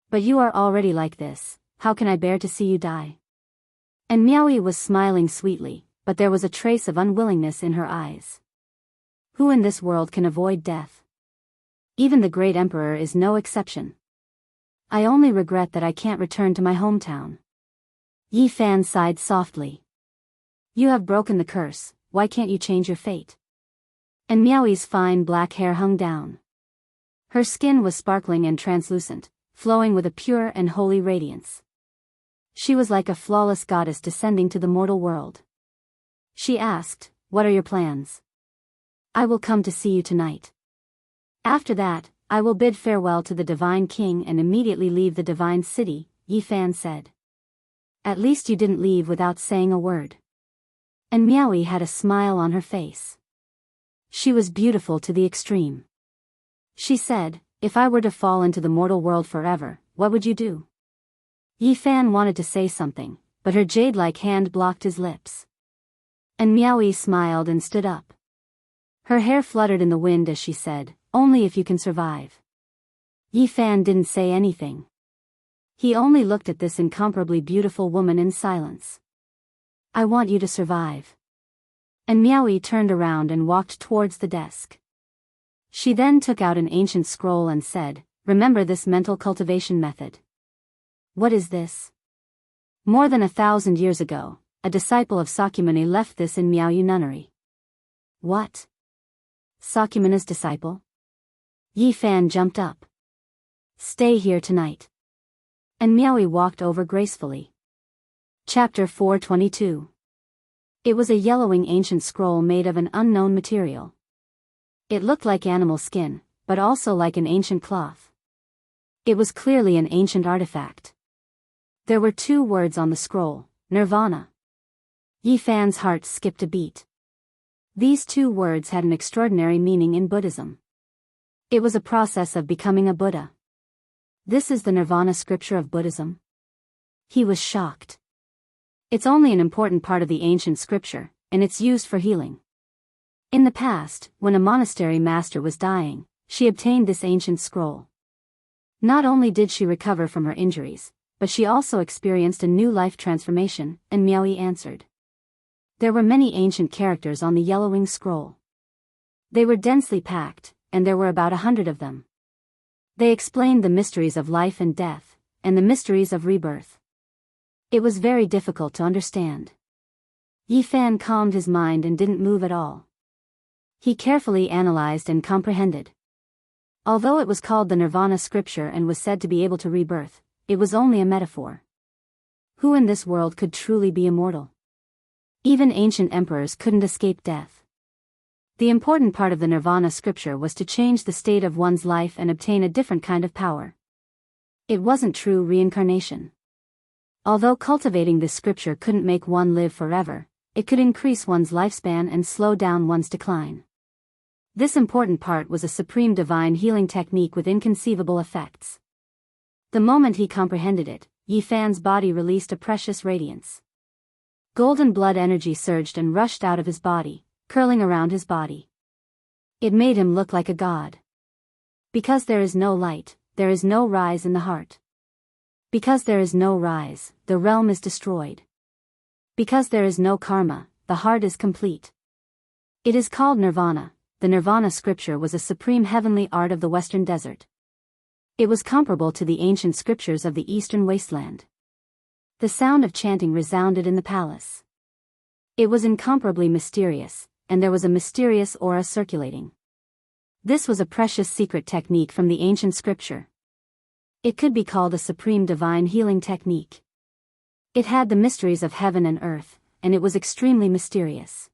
But you are already like this, how can I bear to see you die? And Miaoyu was smiling sweetly, but there was a trace of unwillingness in her eyes. Who in this world can avoid death? Even the great emperor is no exception. I only regret that I can't return to my hometown. Yi Fan sighed softly. You have broken the curse, why can't you change your fate? And Miaoyu's fine black hair hung down. Her skin was sparkling and translucent, flowing with a pure and holy radiance. She was like a flawless goddess descending to the mortal world. She asked, what are your plans? I will come to see you tonight. After that, I will bid farewell to the divine king and immediately leave the divine city, Yi Fan said. At least you didn't leave without saying a word. And Miaoyu had a smile on her face. She was beautiful to the extreme. She said, if I were to fall into the mortal world forever, what would you do? Yi Fan wanted to say something, but her jade-like hand blocked his lips. And Miaoyu smiled and stood up. Her hair fluttered in the wind as she said, only if you can survive. Yi Fan didn't say anything. He only looked at this incomparably beautiful woman in silence. I want you to survive. And Miaoyu turned around and walked towards the desk. She then took out an ancient scroll and said, remember this mental cultivation method. What is this? More than 1,000 years ago, a disciple of Sakyamuni left this in Miaoyu Nunnery. What? Sakyamuni's disciple? Yi Fan jumped up. Stay here tonight. And Miaoyu walked over gracefully. Chapter 422. It was a yellowing ancient scroll made of an unknown material. It looked like animal skin, but also like an ancient cloth. It was clearly an ancient artifact. There were 2 words on the scroll, Nirvana. Yi Fan's heart skipped a beat. These 2 words had an extraordinary meaning in Buddhism. It was a process of becoming a Buddha. This is the Nirvana scripture of Buddhism? He was shocked. It's only an important part of the ancient scripture, and it's used for healing. In the past, when a monastery master was dying, she obtained this ancient scroll. Not only did she recover from her injuries, but she also experienced a new life transformation, and Miaoyi answered. There were many ancient characters on the yellowing scroll. They were densely packed, and there were about 100 of them. They explained the mysteries of life and death, and the mysteries of rebirth. It was very difficult to understand. Yi Fan calmed his mind and didn't move at all. He carefully analyzed and comprehended. Although it was called the Nirvana scripture and was said to be able to rebirth, it was only a metaphor. Who in this world could truly be immortal? Even ancient emperors couldn't escape death. The important part of the Nirvana scripture was to change the state of one's life and obtain a different kind of power. It wasn't true reincarnation. Although cultivating this scripture couldn't make one live forever, it could increase one's lifespan and slow down one's decline. This important part was a supreme divine healing technique with inconceivable effects. The moment he comprehended it, Yi Fan's body released a precious radiance. Golden blood energy surged and rushed out of his body, curling around his body. It made him look like a god. Because there is no light, there is no rise in the heart. Because there is no rise, the realm is destroyed. Because there is no karma, the heart is complete. It is called nirvana. The Nirvana scripture was a supreme heavenly art of the Western desert. It was comparable to the ancient scriptures of the Eastern wasteland. The sound of chanting resounded in the palace. It was incomparably mysterious, and there was a mysterious aura circulating. This was a precious secret technique from the ancient scripture. It could be called a supreme divine healing technique. It had the mysteries of heaven and earth, and it was extremely mysterious.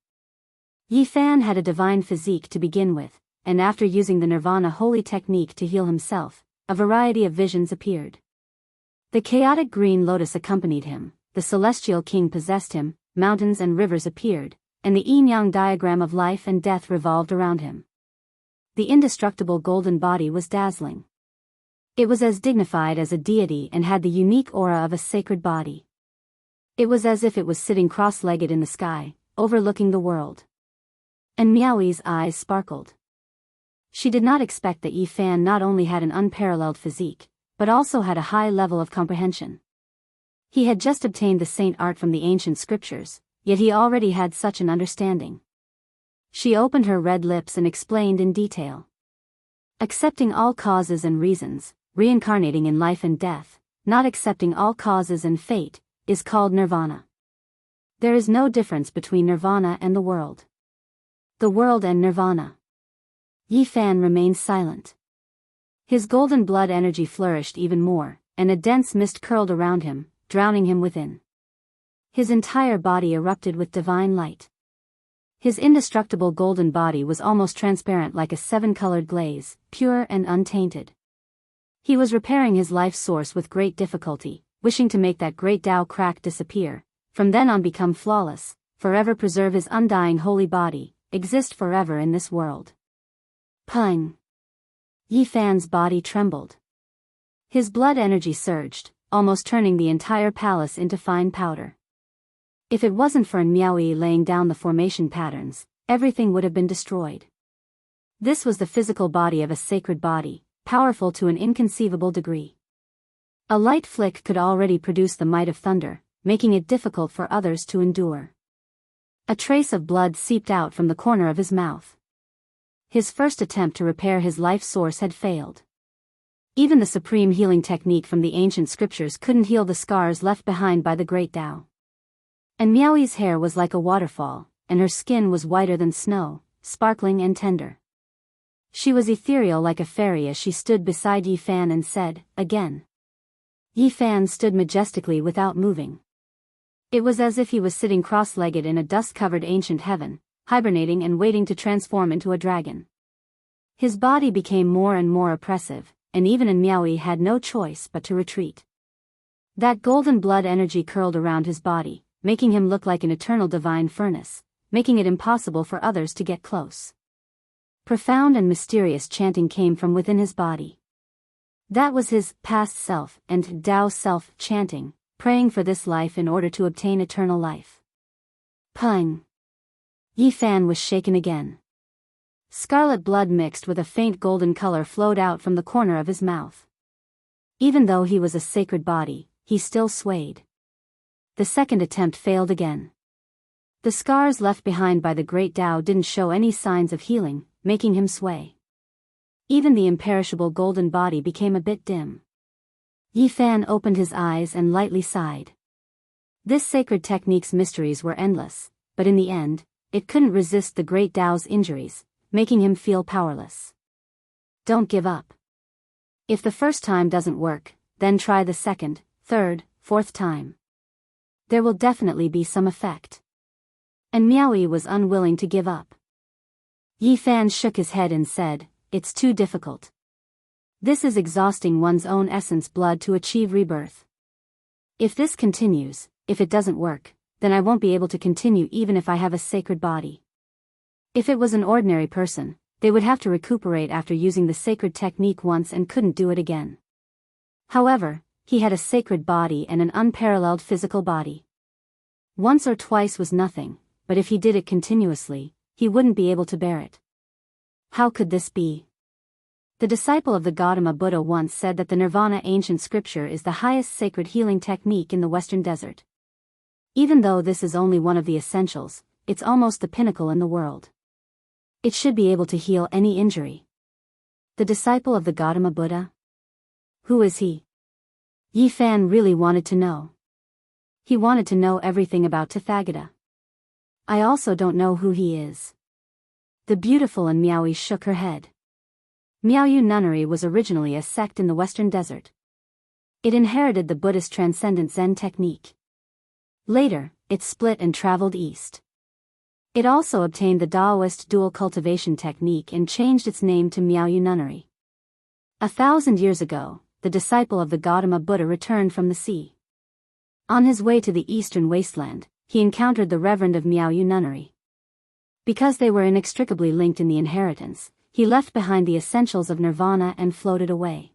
Yi Fan had a divine physique to begin with, and after using the Nirvana holy technique to heal himself, a variety of visions appeared. The chaotic green lotus accompanied him, the celestial king possessed him, mountains and rivers appeared, and the yin-yang diagram of life and death revolved around him. The indestructible golden body was dazzling. It was as dignified as a deity and had the unique aura of a sacred body. It was as if it was sitting cross-legged in the sky, overlooking the world. And Miaoyi's eyes sparkled. She did not expect that Yi Fan not only had an unparalleled physique, but also had a high level of comprehension. He had just obtained the saint art from the ancient scriptures, yet he already had such an understanding. She opened her red lips and explained in detail. Accepting all causes and reasons, reincarnating in life and death, not accepting all causes and fate, is called nirvana. There is no difference between nirvana and the world. The world and nirvana. Yi Fan remained silent. His golden blood energy flourished even more, and a dense mist curled around him, drowning him within. His entire body erupted with divine light. His indestructible golden body was almost transparent like a seven-colored glaze, pure and untainted. He was repairing his life source with great difficulty, wishing to make that great Tao crack disappear, from then on become flawless, forever preserve his undying holy body, exist forever in this world. Pung! Yi Fan's body trembled. His blood energy surged, almost turning the entire palace into fine powder. If it wasn't for Miaoyi laying down the formation patterns, everything would have been destroyed. This was the physical body of a sacred body, powerful to an inconceivable degree. A light flick could already produce the might of thunder, making it difficult for others to endure. A trace of blood seeped out from the corner of his mouth. His first attempt to repair his life source had failed. Even the supreme healing technique from the ancient scriptures couldn't heal the scars left behind by the great Tao. And Miaoyi's hair was like a waterfall, and her skin was whiter than snow, sparkling and tender. She was ethereal like a fairy as she stood beside Yi Fan and said, again. Yi Fan stood majestically without moving. It was as if he was sitting cross-legged in a dust-covered ancient heaven, hibernating and waiting to transform into a dragon. His body became more and more oppressive, and even Miaoyi had no choice but to retreat. That golden blood energy curled around his body, making him look like an eternal divine furnace, making it impossible for others to get close. Profound and mysterious chanting came from within his body. That was his past self and Tao self chanting, praying for this life in order to obtain eternal life. Pung! Yi Fan was shaken again. Scarlet blood mixed with a faint golden color flowed out from the corner of his mouth. Even though he was a sacred body, he still swayed. The second attempt failed again. The scars left behind by the great Tao didn't show any signs of healing, making him sway. Even the imperishable golden body became a bit dim. Yi Fan opened his eyes and lightly sighed. This sacred technique's mysteries were endless, but in the end, it couldn't resist the great Tao's injuries, making him feel powerless. Don't give up. If the first time doesn't work, then try the second, third, fourth time. There will definitely be some effect. And Miaoyi was unwilling to give up. Yi Fan shook his head and said, "It's too difficult. This is exhausting one's own essence blood to achieve rebirth. If this continues, if it doesn't work, then I won't be able to continue even if I have a sacred body. If it was an ordinary person, they would have to recuperate after using the sacred technique once and couldn't do it again. However, he had a sacred body and an unparalleled physical body. Once or twice was nothing, but if he did it continuously, he wouldn't be able to bear it. How could this be? The disciple of the Gautama Buddha once said that the Nirvana ancient scripture is the highest sacred healing technique in the Western desert. Even though this is only one of the essentials, it's almost the pinnacle in the world. It should be able to heal any injury. The disciple of the Gautama Buddha? Who is he? Yi Fan really wanted to know. He wanted to know everything about Tathagata. I also don't know who he is. The beautiful and Miaoyi shook her head. Miaoyu nunnery was originally a sect in the Western desert. It inherited the Buddhist transcendent Zen technique. Later, it split and traveled east. It also obtained the Taoist dual cultivation technique and changed its name to Miaoyu nunnery. 1,000 years ago, the disciple of the Gautama Buddha returned from the sea. On his way to the eastern wasteland, he encountered the reverend of Miaoyu nunnery. Because they were inextricably linked in the inheritance, he left behind the essentials of nirvana and floated away.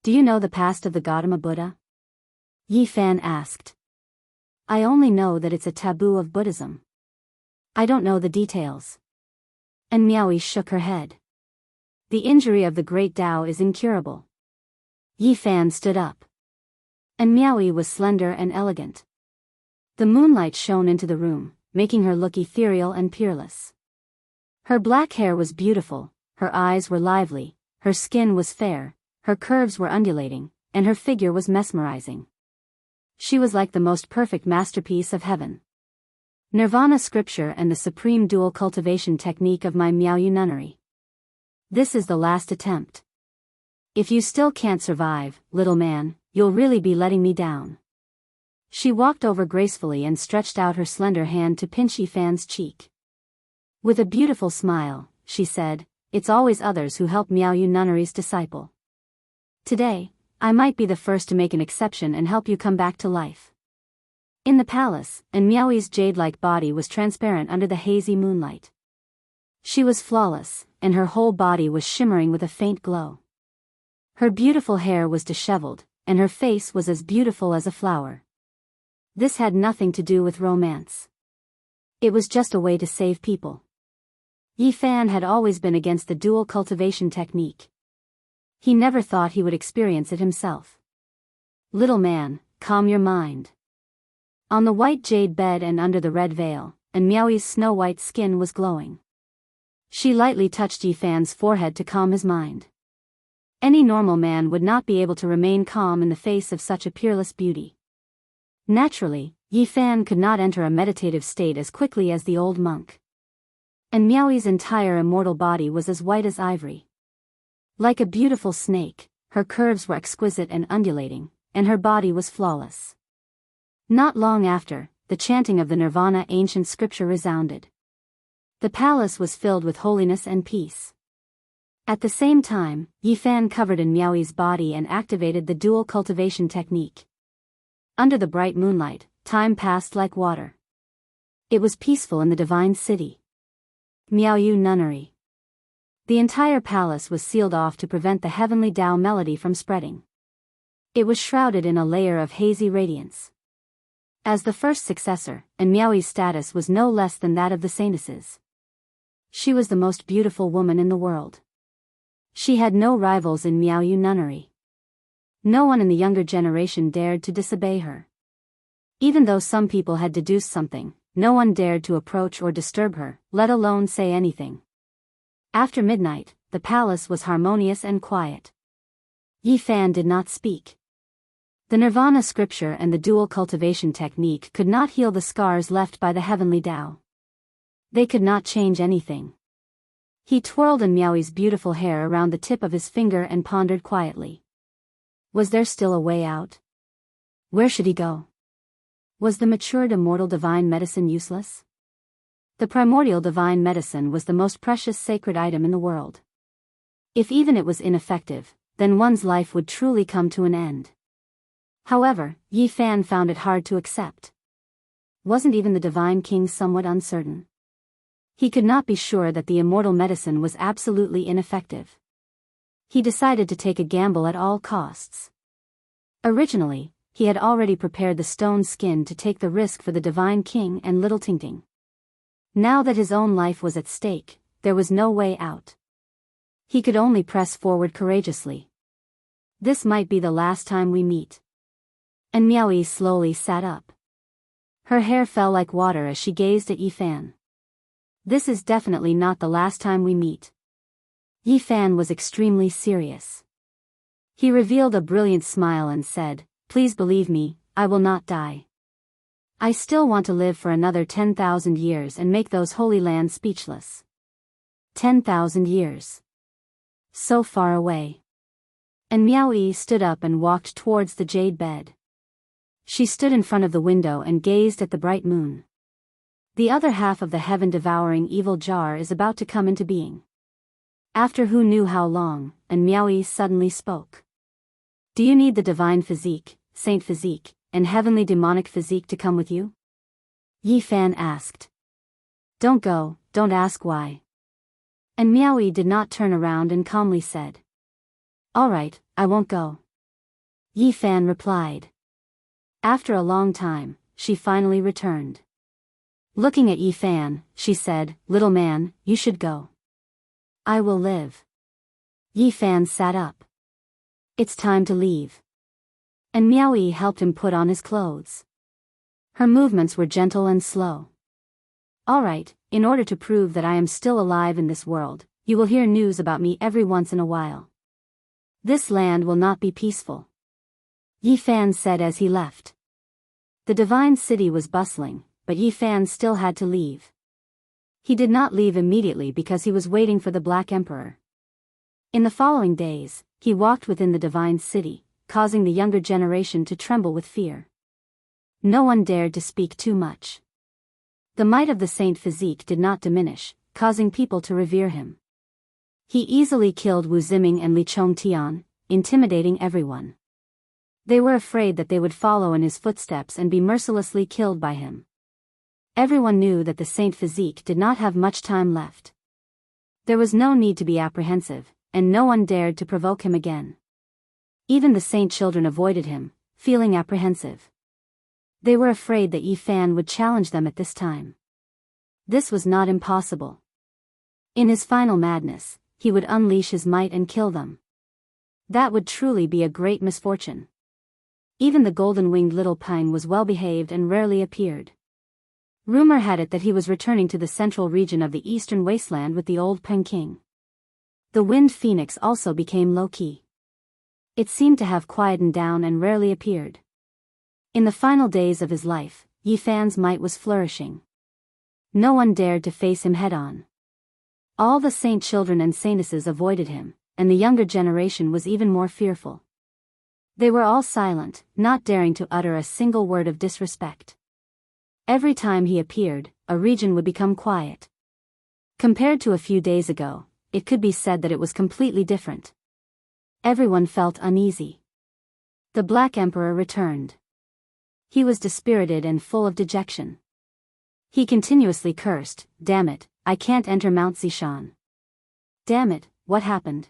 Do you know the past of the Gautama Buddha? Yi Fan asked. I only know that it's a taboo of Buddhism. I don't know the details. And Miaoyi shook her head. The injury of the great Tao is incurable. Yi Fan stood up. And Miaoyi was slender and elegant. The moonlight shone into the room, making her look ethereal and peerless. Her black hair was beautiful, her eyes were lively, her skin was fair, her curves were undulating, and her figure was mesmerizing. She was like the most perfect masterpiece of heaven. Nirvana scripture and the supreme dual cultivation technique of my Miaoyu nunnery. This is the last attempt. If you still can't survive, little man, you'll really be letting me down. She walked over gracefully and stretched out her slender hand to pinch Yi Fan's cheek. With a beautiful smile, she said, it's always others who help Miaoyu nunnery's disciple. Today, I might be the first to make an exception and help you come back to life. In the palace, and Miaoyi's jade-like body was transparent under the hazy moonlight. She was flawless, and her whole body was shimmering with a faint glow. Her beautiful hair was disheveled, and her face was as beautiful as a flower. This had nothing to do with romance. It was just a way to save people. Yi Fan had always been against the dual cultivation technique. He never thought he would experience it himself. Little man, calm your mind. On the white jade bed and under the red veil, and Miaoyi's snow-white skin was glowing. She lightly touched Yi Fan's forehead to calm his mind. Any normal man would not be able to remain calm in the face of such a peerless beauty. Naturally, Yi Fan could not enter a meditative state as quickly as the old monk. And Miaoyi's entire immortal body was as white as ivory. Like a beautiful snake, her curves were exquisite and undulating, and her body was flawless. Not long after, the chanting of the Nirvana ancient scripture resounded. The palace was filled with holiness and peace. At the same time, Yi Fan covered in Miaoyi's body and activated the dual cultivation technique. Under the bright moonlight, time passed like water. It was peaceful in the divine city. Miaoyu nunnery. The entire palace was sealed off to prevent the heavenly Tao melody from spreading. It was shrouded in a layer of hazy radiance. As the first successor, and Miaoyi's status was no less than that of the saintesses. She was the most beautiful woman in the world. She had no rivals in Miaoyu nunnery. No one in the younger generation dared to disobey her. Even though some people had deduced something, no one dared to approach or disturb her, let alone say anything. After midnight, the palace was harmonious and quiet. Yi Fan did not speak. The Nirvana scripture and the dual cultivation technique could not heal the scars left by the heavenly Tao. They could not change anything. He twirled in Miaoi's beautiful hair around the tip of his finger and pondered quietly. Was there still a way out? Where should he go? Was the matured immortal divine medicine useless? The primordial divine medicine was the most precious sacred item in the world. If even it was ineffective, then one's life would truly come to an end. However, Yi Fan found it hard to accept. Wasn't even the divine king somewhat uncertain? He could not be sure that the immortal medicine was absolutely ineffective. He decided to take a gamble at all costs. Originally, he had already prepared the stone skin to take the risk for the divine king and little Tingting. Now that his own life was at stake, there was no way out. He could only press forward courageously. This might be the last time we meet. And Miaoi slowly sat up. Her hair fell like water as she gazed at Yi Fan. This is definitely not the last time we meet. Yi Fan was extremely serious. He revealed a brilliant smile and said, "Please believe me, I will not die. I still want to live for another 10,000 years and make those holy lands speechless." 10,000 years. So far away. And Miaoi stood up and walked towards the jade bed. She stood in front of the window and gazed at the bright moon. The other half of the heaven-devouring evil jar is about to come into being. After who knew how long, and Miaoi suddenly spoke. "Do you need the divine physique, saint physique, and heavenly demonic physique to come with you?" Yi Fan asked. "Don't go, don't ask why." And Miaoi did not turn around and calmly said, "All right, I won't go." Yi Fan replied. After a long time, she finally returned. Looking at Yi Fan, she said, "Little man, you should go. I will live." Yi Fan sat up. "It's time to leave." And Miaoi helped him put on his clothes. Her movements were gentle and slow. "All right, in order to prove that I am still alive in this world, you will hear news about me every once in a while. This land will not be peaceful." Yi Fan said as he left. The divine city was bustling, but Yi Fan still had to leave. He did not leave immediately because he was waiting for the Black Emperor. In the following days, he walked within the divine city, causing the younger generation to tremble with fear. No one dared to speak too much. The might of the saint physique did not diminish, causing people to revere him. He easily killed Wu Ziming and Li Chongtian, intimidating everyone. They were afraid that they would follow in his footsteps and be mercilessly killed by him. Everyone knew that the saint physique did not have much time left. There was no need to be apprehensive, and no one dared to provoke him again. Even the saint children avoided him, feeling apprehensive. They were afraid that Yi Fan would challenge them at this time. This was not impossible. In his final madness, he would unleash his might and kill them. That would truly be a great misfortune. Even the golden-winged little pine was well-behaved and rarely appeared. Rumor had it that he was returning to the central region of the eastern wasteland with the old Peng King. The wind phoenix also became low-key. It seemed to have quietened down and rarely appeared. In the final days of his life, Yi Fan's might was flourishing. No one dared to face him head-on. All the saint children and saintesses avoided him, and the younger generation was even more fearful. They were all silent, not daring to utter a single word of disrespect. Every time he appeared, a region would become quiet. Compared to a few days ago, it could be said that it was completely different. Everyone felt uneasy. The Black Emperor returned. He was dispirited and full of dejection. He continuously cursed, "Damn it, I can't enter Mount Zishan. Damn it, what happened?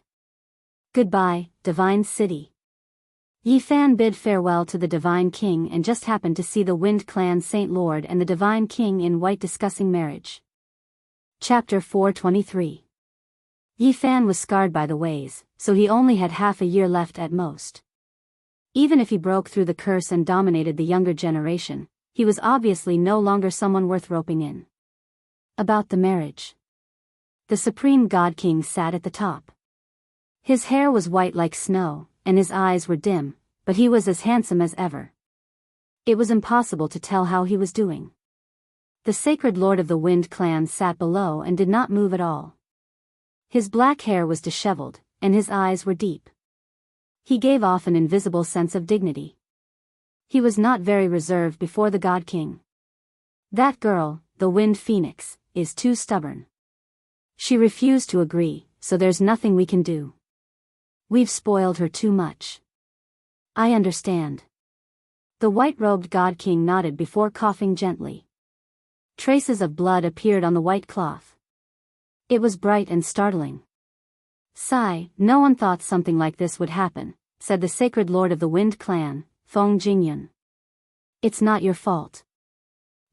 Goodbye, Divine City." Yi Fan bid farewell to the Divine King and just happened to see the Wind Clan Saint Lord and the Divine King in white discussing marriage. Chapter 423. Yi Fan was scarred by the ways, so he only had half a year left at most. Even if he broke through the curse and dominated the younger generation, he was obviously no longer someone worth roping in. About the marriage. The Supreme God King sat at the top. His hair was white like snow, and his eyes were dim, but he was as handsome as ever. It was impossible to tell how he was doing. The sacred Lord of the Wind clan sat below and did not move at all. His black hair was disheveled, and his eyes were deep. He gave off an invisible sense of dignity. He was not very reserved before the God King. That girl, the Wind Phoenix, is too stubborn. She refused to agree, so there's nothing we can do. We've spoiled her too much. I understand. The white-robed God King nodded before coughing gently. Traces of blood appeared on the white cloth. It was bright and startling. Sigh, no one thought something like this would happen, said the sacred Lord of the Wind clan, Feng Jingyun. It's not your fault.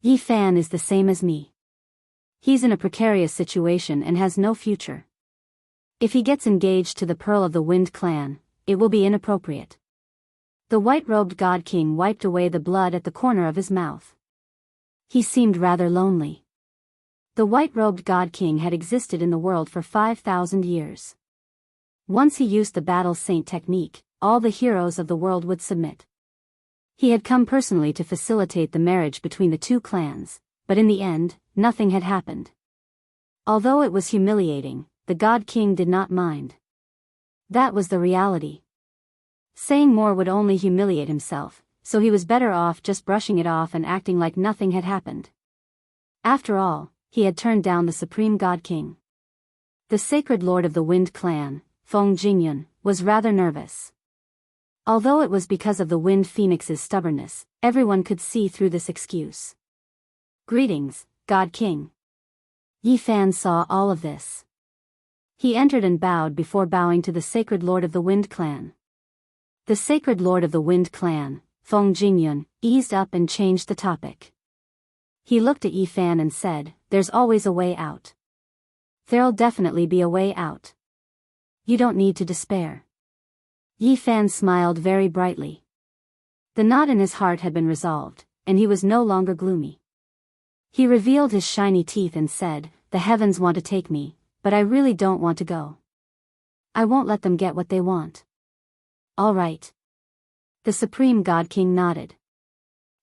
Yi Fan is the same as me. He's in a precarious situation and has no future. If he gets engaged to the Pearl of the Wind clan, it will be inappropriate. The white-robed God King wiped away the blood at the corner of his mouth. He seemed rather lonely. The white-robed God King had existed in the world for 5,000 years. Once he used the battle saint technique, all the heroes of the world would submit. He had come personally to facilitate the marriage between the two clans, but in the end, nothing had happened. Although it was humiliating, the God King did not mind. That was the reality. Saying more would only humiliate himself, so he was better off just brushing it off and acting like nothing had happened. After all, he had turned down the Supreme God King. The sacred Lord of the Wind clan, Feng Jingyun, was rather nervous. Although it was because of the Wind Phoenix's stubbornness, everyone could see through this excuse. Greetings, God King. Yi Fan saw all of this. He entered and bowed before bowing to the sacred Lord of the Wind clan. The sacred Lord of the Wind clan, Feng Jingyun, eased up and changed the topic. He looked at Yi Fan and said, "There's always a way out. There'll definitely be a way out. You don't need to despair." Yi Fan smiled very brightly. The knot in his heart had been resolved, and he was no longer gloomy. He revealed his shiny teeth and said, "The heavens want to take me, but I really don't want to go. I won't let them get what they want." All right. The Supreme God King nodded.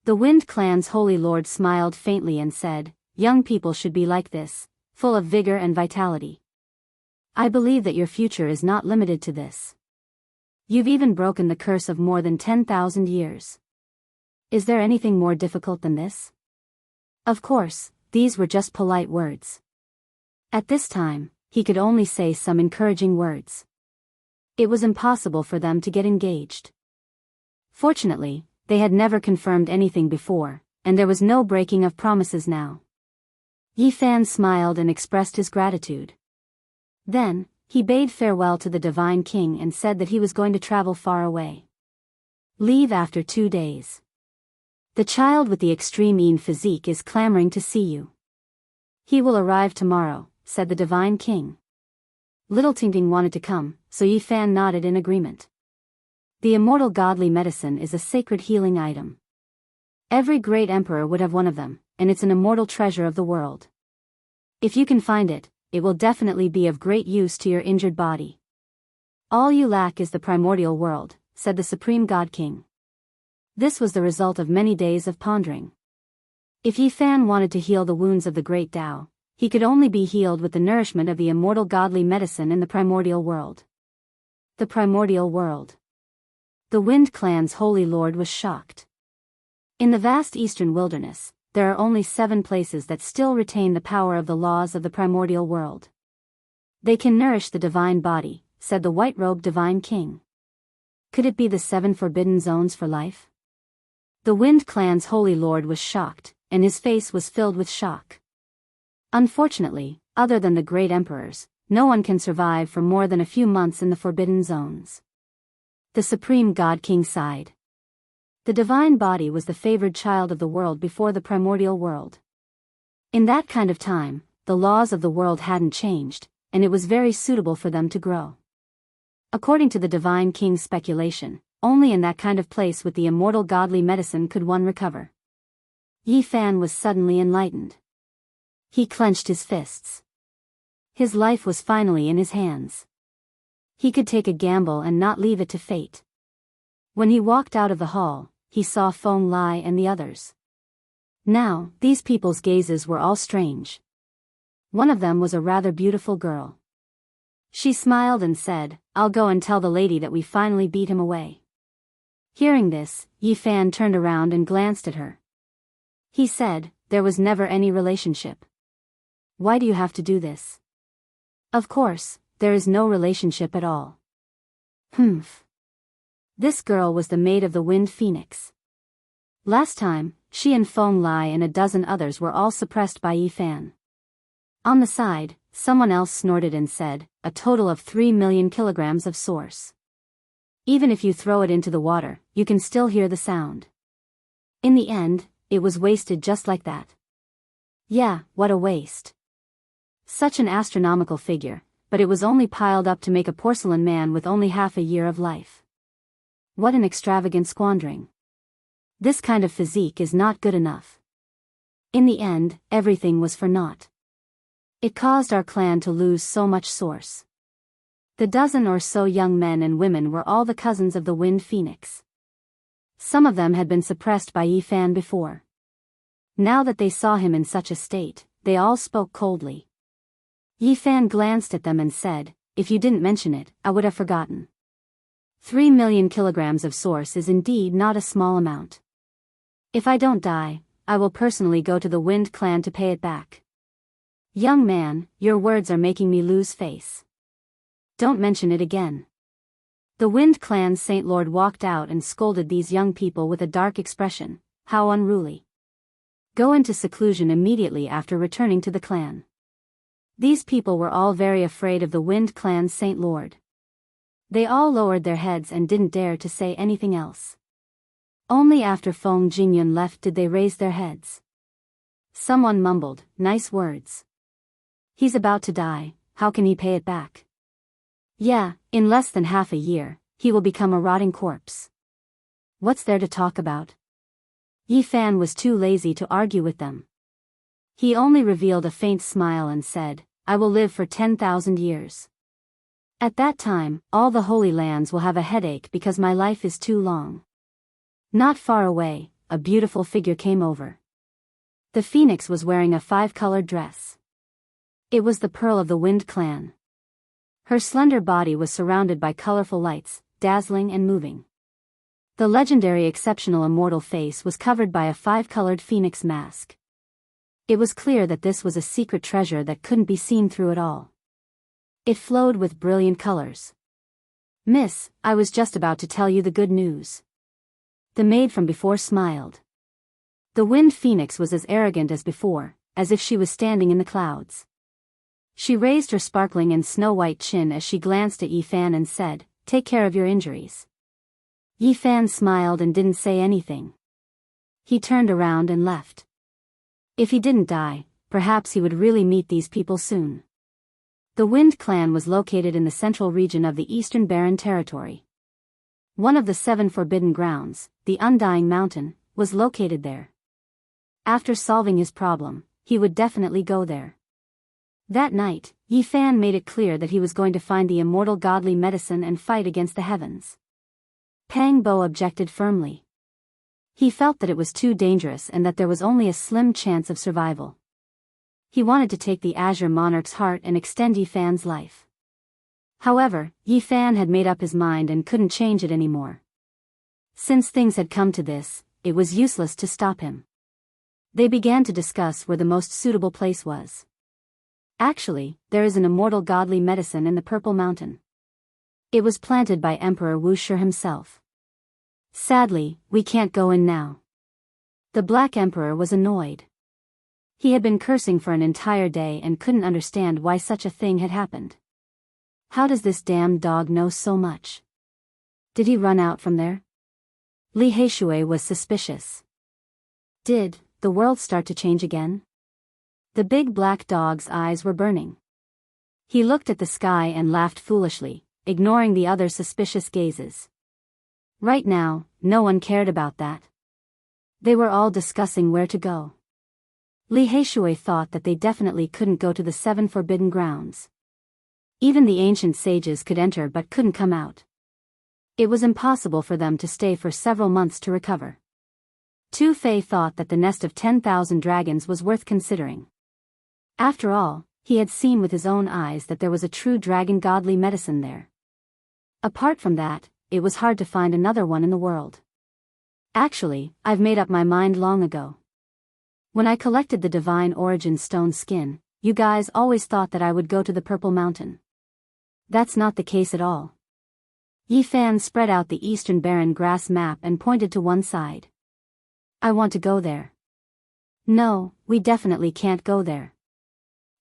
The Wind clan's holy lord smiled faintly and said, "Young people should be like this, full of vigor and vitality. I believe that your future is not limited to this. You've even broken the curse of more than 10,000 years. Is there anything more difficult than this?" Of course, these were just polite words. At this time, he could only say some encouraging words. It was impossible for them to get engaged. Fortunately, they had never confirmed anything before, and there was no breaking of promises now. Yi Fan smiled and expressed his gratitude. Then, he bade farewell to the Divine King and said that he was going to travel far away. Leave after 2 days. The child with the extreme physique is clamoring to see you. He will arrive tomorrow, said the Divine King. Little Tingting wanted to come, so Yi Fan nodded in agreement. The immortal godly medicine is a sacred healing item. Every great emperor would have one of them, and it's an immortal treasure of the world. If you can find it, it will definitely be of great use to your injured body. All you lack is the primordial world, said the Supreme God King. This was the result of many days of pondering. If Yi Fan wanted to heal the wounds of the great Tao, he could only be healed with the nourishment of the immortal godly medicine in the primordial world. The primordial world. The Wind clan's holy lord was shocked. In the vast eastern wilderness, there are only 7 places that still retain the power of the laws of the primordial world. They can nourish the divine body, said the white-robed Divine King. Could it be the 7 forbidden zones for life? The Wind clan's holy lord was shocked, and his face was filled with shock. Unfortunately, other than the great emperors, no one can survive for more than a few months in the forbidden zones. The Supreme God King sighed. The divine body was the favored child of the world before the primordial world. In that kind of time, the laws of the world hadn't changed, and it was very suitable for them to grow. According to the Divine King's speculation, only in that kind of place with the immortal godly medicine could one recover. Yi Fan was suddenly enlightened. He clenched his fists. His life was finally in his hands. He could take a gamble and not leave it to fate. When he walked out of the hall, he saw Feng Lai and the others. Now, these people's gazes were all strange. One of them was a rather beautiful girl. She smiled and said, "I'll go and tell the lady that we finally beat him away." Hearing this, Yi Fan turned around and glanced at her. He said, "There was never any relationship. Why do you have to do this?" "Of course, there is no relationship at all." Humph. This girl was the maid of the Wind Phoenix. Last time, she and Feng Lai and a dozen others were all suppressed by Yi Fan. On the side, someone else snorted and said, "A total of 3 million kilograms of source. Even if you throw it into the water, you can still hear the sound." In the end, it was wasted just like that. Yeah, what a waste. Such an astronomical figure, but it was only piled up to make a porcelain man with only half a year of life. What an extravagant squandering. This kind of physique is not good enough. In the end, everything was for naught. It caused our clan to lose so much source. The dozen or so young men and women were all the cousins of the Wind Phoenix. Some of them had been suppressed by Yi Fan before. Now that they saw him in such a state, they all spoke coldly. Yi Fan glanced at them and said, "If you didn't mention it, I would have forgotten. 3 million kilograms of source is indeed not a small amount. If I don't die, I will personally go to the Wind clan to pay it back." "Young man, your words are making me lose face. Don't mention it again." The Wind clan's Saint Lord walked out and scolded these young people with a dark expression. How unruly. Go into seclusion immediately after returning to the clan. These people were all very afraid of the Wind clan's Saint Lord. They all lowered their heads and didn't dare to say anything else. Only after Feng Jingyun left did they raise their heads. Someone mumbled, "Nice words. He's about to die, how can he pay it back?" "Yeah, in less than half a year, he will become a rotting corpse. What's there to talk about?" Yi Fan was too lazy to argue with them. He only revealed a faint smile and said, "I will live for 10,000 years. At that time, all the Holy Lands will have a headache because my life is too long." Not far away, a beautiful figure came over. The phoenix was wearing a 5-colored dress. It was the Pearl of the Wind clan. Her slender body was surrounded by colorful lights, dazzling and moving. The legendary exceptional immortal face was covered by a 5-colored phoenix mask. It was clear that this was a secret treasure that couldn't be seen through it all. It flowed with brilliant colors. "Miss, I was just about to tell you the good news." The maid from before smiled. The Wind Phoenix was as arrogant as before, as if she was standing in the clouds. She raised her sparkling and snow-white chin as she glanced at Yi Fan and said, "Take care of your injuries." Yi Fan smiled and didn't say anything. He turned around and left. If he didn't die, perhaps he would really meet these people soon. The Wind clan was located in the central region of the Eastern Barren Territory. One of the 7 forbidden grounds, the Undying Mountain, was located there. After solving his problem, he would definitely go there. That night, Yi Fan made it clear that he was going to find the immortal godly medicine and fight against the heavens. Pang Bo objected firmly. He felt that it was too dangerous and that there was only a slim chance of survival. He wanted to take the Azure Monarch's heart and extend Yi Fan's life. However, Yi Fan had made up his mind and couldn't change it anymore. Since things had come to this, it was useless to stop him. They began to discuss where the most suitable place was. Actually, there is an immortal godly medicine in the Purple Mountain. It was planted by Emperor Wu Shi himself. Sadly, we can't go in now. The Black Emperor was annoyed. He had been cursing for an entire day and couldn't understand why such a thing had happened. How does this damned dog know so much? Did he run out from there? Li Heishui was suspicious. Did the world start to change again? The big black dog's eyes were burning. He looked at the sky and laughed foolishly, ignoring the other suspicious gazes. Right now, no one cared about that. They were all discussing where to go. Li Heishui thought that they definitely couldn't go to the 7 forbidden grounds. Even the ancient sages could enter but couldn't come out. It was impossible for them to stay for several months to recover. Tu Fei thought that the nest of 10,000 dragons was worth considering. After all, he had seen with his own eyes that there was a true dragon godly medicine there. Apart from that, it was hard to find another one in the world. Actually, I've made up my mind long ago. When I collected the divine origin stone skin, you guys always thought that I would go to the Purple Mountain. That's not the case at all. Yi Fan spread out the eastern barren grass map and pointed to one side. I want to go there. No, we definitely can't go there.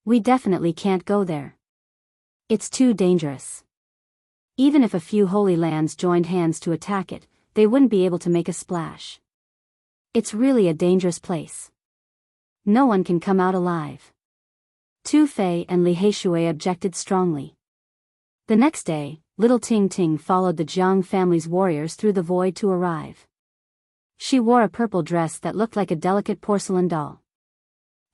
We definitely can't go there. It's too dangerous. Even if a few holy lands joined hands to attack it, they wouldn't be able to make a splash. It's really a dangerous place. No one can come out alive. Tu Fei and Li Heishui objected strongly. The next day, little Ting Ting followed the Jiang family's warriors through the void to arrive. She wore a purple dress that looked like a delicate porcelain doll.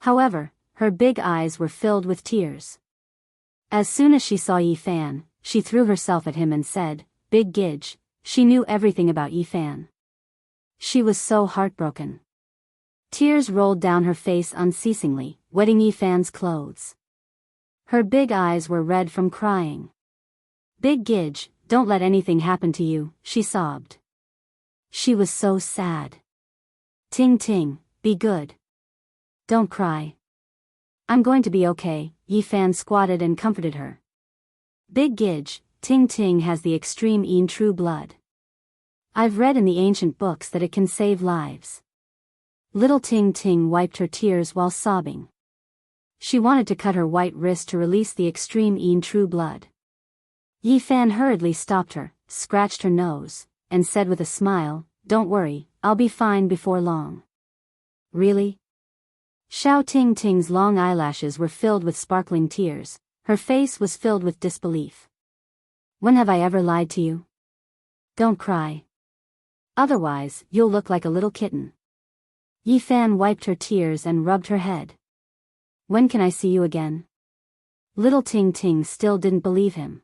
However, her big eyes were filled with tears. As soon as she saw Yi Fan, she threw herself at him and said, "Big Gidge," she knew everything about Yi Fan. She was so heartbroken. Tears rolled down her face unceasingly, wetting Yi Fan's clothes. Her big eyes were red from crying. "Big Gidge, don't let anything happen to you," she sobbed. She was so sad. "Ting Ting, be good. Don't cry. I'm going to be okay," Yi Fan squatted and comforted her. "Big Gidge, Ting Ting has the extreme Yin true blood. I've read in the ancient books that it can save lives." Little Ting Ting wiped her tears while sobbing. She wanted to cut her white wrist to release the extreme Yin true blood. Yi Fan hurriedly stopped her, scratched her nose, and said with a smile, "Don't worry, I'll be fine before long." "Really?" Xiao Ting Ting's long eyelashes were filled with sparkling tears, her face was filled with disbelief. "When have I ever lied to you? Don't cry. Otherwise, you'll look like a little kitten." Yi Fan wiped her tears and rubbed her head. "When can I see you again?" Little Ting Ting still didn't believe him.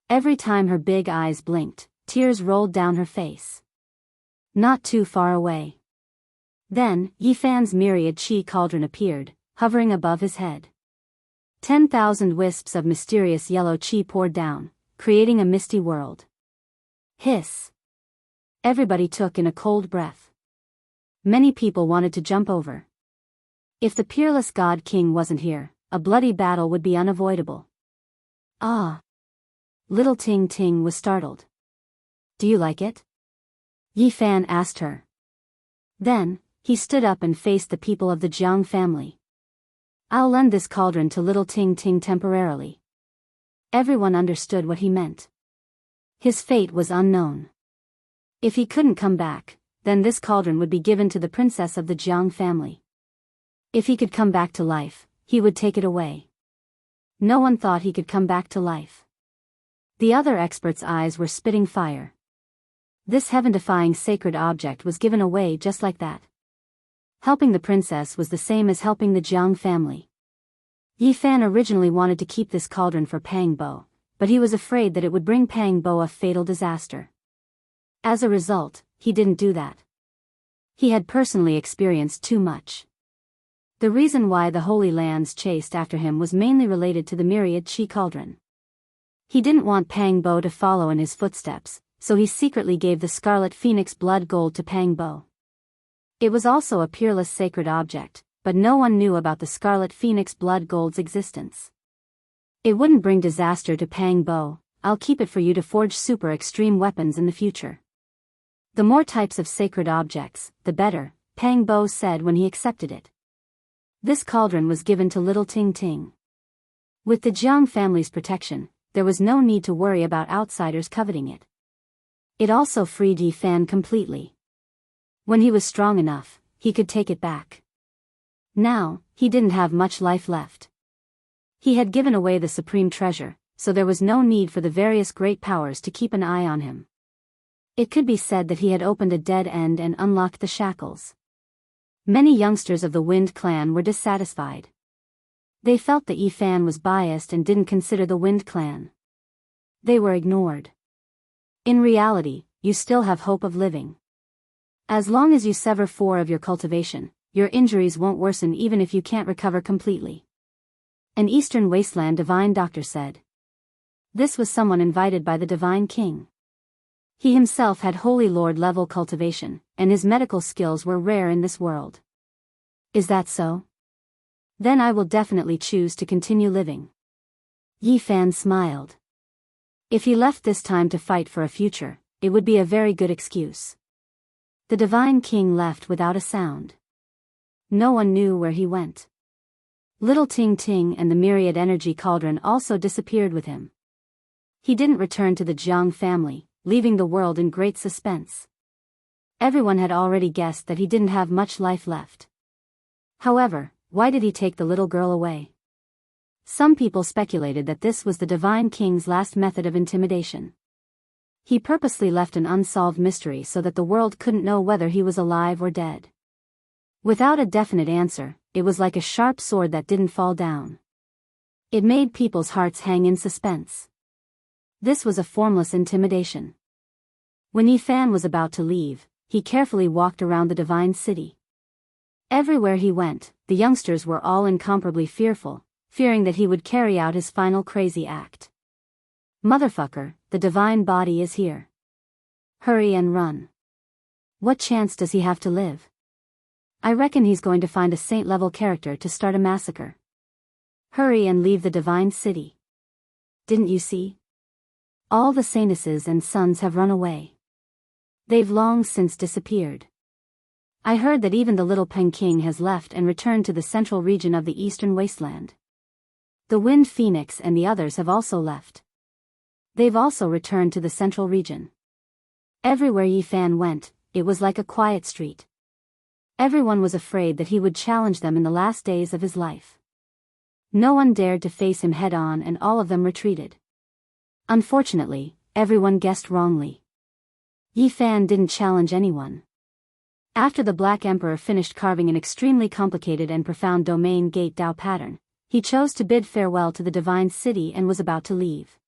Every time her big eyes blinked, tears rolled down her face. "Not too far away." Then, Yi Fan's myriad qi cauldron appeared, hovering above his head. 10,000 wisps of mysterious yellow qi poured down, creating a misty world. Hiss! Everybody took in a cold breath. Many people wanted to jump over. If the peerless God King wasn't here, a bloody battle would be unavoidable. "Ah!" Little Ting Ting was startled. "Do you like it?" Yi Fan asked her. Then, he stood up and faced the people of the Jiang family. "I'll lend this cauldron to little Ting Ting temporarily." Everyone understood what he meant. His fate was unknown. If he couldn't come back, then this cauldron would be given to the princess of the Jiang family. If he could come back to life, he would take it away. No one thought he could come back to life. The other experts' eyes were spitting fire. This heaven-defying sacred object was given away just like that. Helping the princess was the same as helping the Jiang family. Yi Fan originally wanted to keep this cauldron for Pang Bo, but he was afraid that it would bring Pang Bo a fatal disaster. As a result, he didn't do that. He had personally experienced too much. The reason why the Holy Lands chased after him was mainly related to the myriad qi cauldron. He didn't want Pang Bo to follow in his footsteps, so he secretly gave the Scarlet Phoenix blood gold to Pang Bo. It was also a peerless sacred object, but no one knew about the Scarlet Phoenix blood gold's existence. "It wouldn't bring disaster to Pang Bo, I'll keep it for you to forge super extreme weapons in the future." "The more types of sacred objects, the better," Pang Bo said when he accepted it. This cauldron was given to little Ting Ting. With the Jiang family's protection, there was no need to worry about outsiders coveting it. It also freed Yi Fan completely. When he was strong enough, he could take it back. Now, he didn't have much life left. He had given away the supreme treasure, so there was no need for the various great powers to keep an eye on him. It could be said that he had opened a dead end and unlocked the shackles. Many youngsters of the Wind clan were dissatisfied. They felt that Yi Fan was biased and didn't consider the Wind clan. They were ignored. In reality, you still have hope of living. As long as you sever 4 of your cultivation, your injuries won't worsen even if you can't recover completely. An Eastern Wasteland divine doctor said. This was someone invited by the divine king. He himself had Holy Lord level cultivation, and his medical skills were rare in this world. Is that so? Then I will definitely choose to continue living. Yi Fan smiled. If he left this time to fight for a future, it would be a very good excuse. The divine king left without a sound. No one knew where he went. Little Ting Ting and the myriad energy cauldron also disappeared with him. He didn't return to the Jiang family, leaving the world in great suspense. Everyone had already guessed that he didn't have much life left. However, why did he take the little girl away? Some people speculated that this was the divine king's last method of intimidation. He purposely left an unsolved mystery so that the world couldn't know whether he was alive or dead. Without a definite answer, it was like a sharp sword that didn't fall down. It made people's hearts hang in suspense. This was a formless intimidation. When Yi Fan was about to leave, he carefully walked around the divine city. Everywhere he went, the youngsters were all incomparably fearful, fearing that he would carry out his final crazy act. Motherfucker, the divine body is here. Hurry and run. What chance does he have to live? I reckon he's going to find a saint-level character to start a massacre. Hurry and leave the divine city. Didn't you see? All the saintesses and sons have run away. They've long since disappeared. I heard that even the little Peng King has left and returned to the central region of the Eastern Wasteland. The Wind Phoenix and the others have also left. They've also returned to the central region. Everywhere Yi Fan went, it was like a quiet street. Everyone was afraid that he would challenge them in the last days of his life. No one dared to face him head-on and all of them retreated. Unfortunately, everyone guessed wrongly. Yi Fan didn't challenge anyone. After the Black Emperor finished carving an extremely complicated and profound domain gate Dao pattern, he chose to bid farewell to the divine city and was about to leave.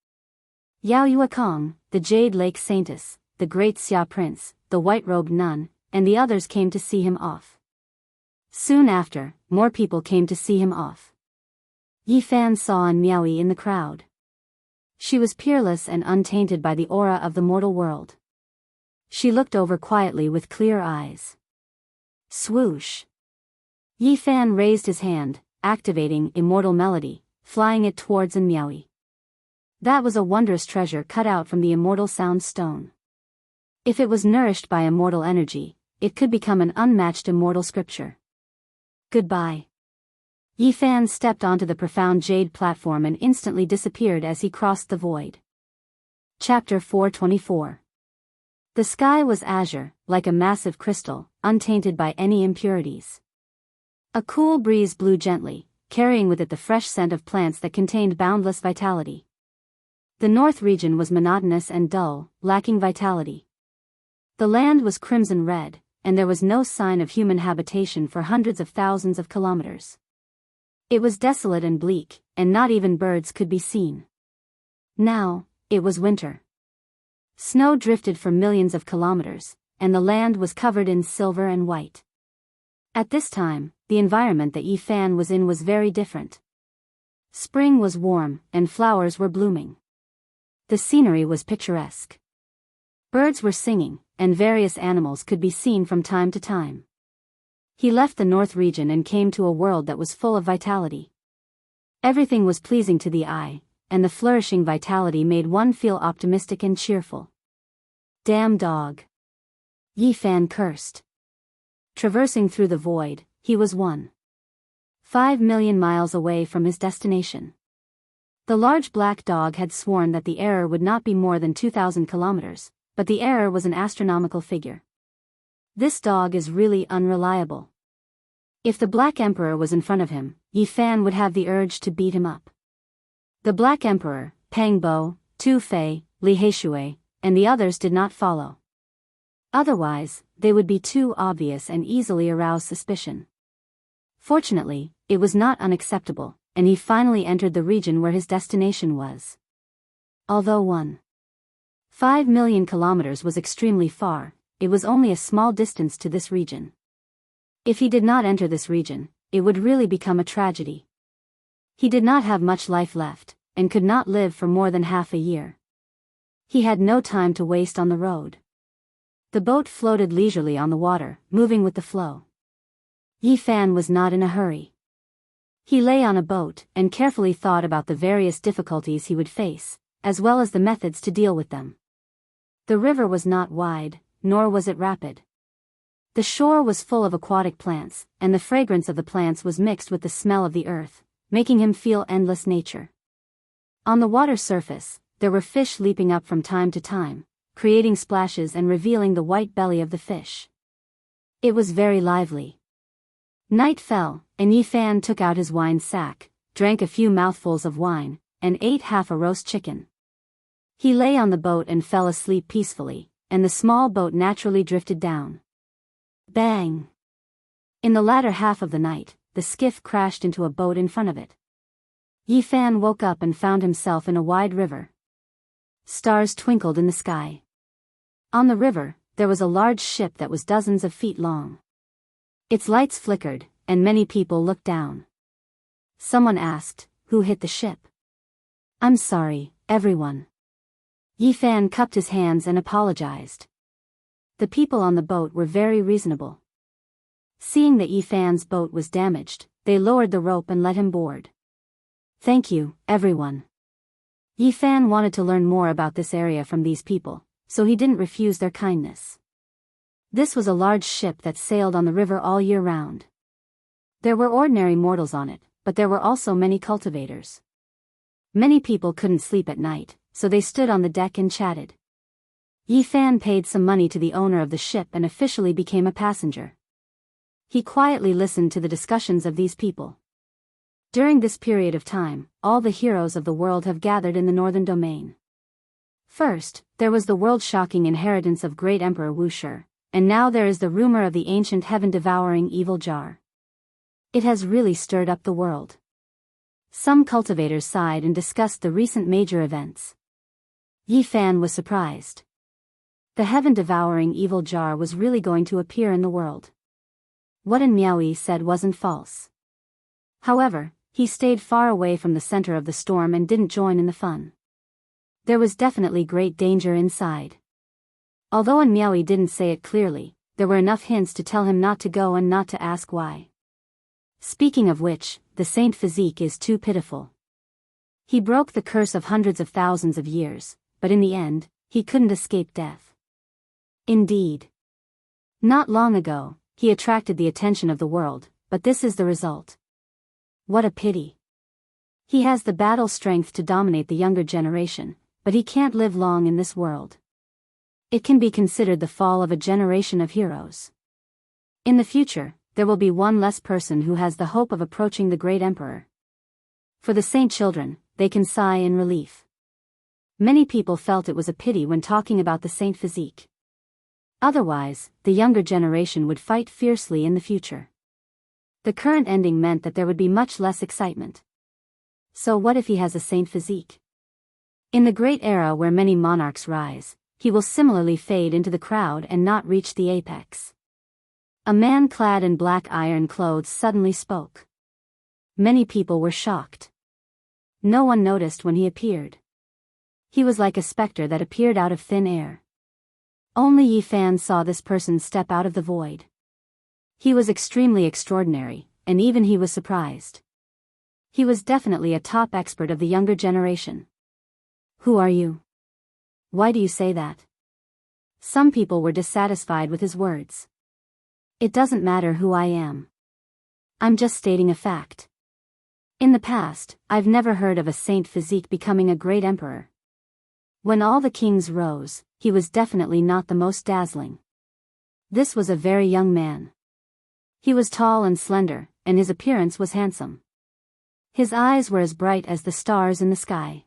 Yao Yuekong, the Jade Lake Saintess, the Great Xia Prince, the White-Robed Nun, and the others came to see him off. Soon after, more people came to see him off. Yi Fan saw An Miaoyi in the crowd. She was peerless and untainted by the aura of the mortal world. She looked over quietly with clear eyes. Swoosh! Yi Fan raised his hand, activating Immortal Melody, flying it towards An Miaoyi. That was a wondrous treasure cut out from the immortal sound stone. If it was nourished by immortal energy, it could become an unmatched immortal scripture. Goodbye. Yi Fan stepped onto the profound jade platform and instantly disappeared as he crossed the void. Chapter 424. The sky was azure, like a massive crystal, untainted by any impurities. A cool breeze blew gently, carrying with it the fresh scent of plants that contained boundless vitality. The north region was monotonous and dull, lacking vitality. The land was crimson red, and there was no sign of human habitation for hundreds of thousands of kilometers. It was desolate and bleak, and not even birds could be seen. Now, it was winter. Snow drifted for millions of kilometers, and the land was covered in silver and white. At this time, the environment that Yi Fan was in was very different. Spring was warm, and flowers were blooming. The scenery was picturesque. Birds were singing, and various animals could be seen from time to time. He left the north region and came to a world that was full of vitality. Everything was pleasing to the eye, and the flourishing vitality made one feel optimistic and cheerful. Damn dog! Yi Fan cursed. Traversing through the void, he was 1.5 million miles away from his destination. The large black dog had sworn that the error would not be more than 2,000 kilometers, but the error was an astronomical figure. This dog is really unreliable. If the Black Emperor was in front of him, Yi Fan would have the urge to beat him up. The Black Emperor, Peng Bo, Tu Fei, Li Heishui, and the others did not follow. Otherwise, they would be too obvious and easily arouse suspicion. Fortunately, it was not unacceptable, and he finally entered the region where his destination was. Although 1.5 million kilometers was extremely far, it was only a small distance to this region. If he did not enter this region, it would really become a tragedy. He did not have much life left, and could not live for more than half a year. He had no time to waste on the road. The boat floated leisurely on the water, moving with the flow. Yi Fan was not in a hurry. He lay on a boat and carefully thought about the various difficulties he would face, as well as the methods to deal with them. The river was not wide, nor was it rapid. The shore was full of aquatic plants, and the fragrance of the plants was mixed with the smell of the earth, making him feel endless nature. On the water surface, there were fish leaping up from time to time, creating splashes and revealing the white belly of the fish. It was very lively. Night fell, and Yi Fan took out his wine sack, drank a few mouthfuls of wine, and ate half a roast chicken. He lay on the boat and fell asleep peacefully, and the small boat naturally drifted down. Bang! In the latter half of the night, the skiff crashed into a boat in front of it. Yi Fan woke up and found himself in a wide river. Stars twinkled in the sky. On the river, there was a large ship that was dozens of feet long. Its lights flickered, and many people looked down. Someone asked, "Who hit the ship?" "I'm sorry, everyone." Yi Fan cupped his hands and apologized. The people on the boat were very reasonable. Seeing that Yi Fan's boat was damaged, they lowered the rope and let him board. "Thank you, everyone." Yi Fan wanted to learn more about this area from these people, so he didn't refuse their kindness. This was a large ship that sailed on the river all year round. There were ordinary mortals on it, but there were also many cultivators. Many people couldn't sleep at night, so they stood on the deck and chatted. Yi Fan paid some money to the owner of the ship and officially became a passenger. He quietly listened to the discussions of these people. During this period of time, all the heroes of the world have gathered in the northern domain. First, there was the world-shocking inheritance of great Emperor Wu Shi, and now there is the rumor of the ancient heaven-devouring evil jar. It has really stirred up the world. Some cultivators sighed and discussed the recent major events. Yi Fan was surprised. The heaven-devouring evil jar was really going to appear in the world. What Miaoyi said wasn't false. However, he stayed far away from the center of the storm and didn't join in the fun. There was definitely great danger inside. Although Miaoyi didn't say it clearly, there were enough hints to tell him not to go and not to ask why. Speaking of which, the saint physique is too pitiful. He broke the curse of hundreds of thousands of years, but in the end, he couldn't escape death. Indeed. Not long ago, he attracted the attention of the world, but this is the result. What a pity. He has the battle strength to dominate the younger generation, but he can't live long in this world. It can be considered the fall of a generation of heroes. In the future, there will be one less person who has the hope of approaching the great emperor. For the saint children, they can sigh in relief. Many people felt it was a pity when talking about the saint physique. Otherwise, the younger generation would fight fiercely in the future. The current ending meant that there would be much less excitement. So what if he has a saint physique? In the great era where many monarchs rise, he will similarly fade into the crowd and not reach the apex. A man clad in black iron clothes suddenly spoke. Many people were shocked. No one noticed when he appeared. He was like a specter that appeared out of thin air. Only Yi Fan saw this person step out of the void. He was extremely extraordinary, and even he was surprised. He was definitely a top expert of the younger generation. "Who are you? Why do you say that?" Some people were dissatisfied with his words. "It doesn't matter who I am. I'm just stating a fact. In the past, I've never heard of a saint physique becoming a great emperor. When all the kings rose, he was definitely not the most dazzling. This was a very young man. He was tall and slender, and his appearance was handsome. His eyes were as bright as the stars in the sky.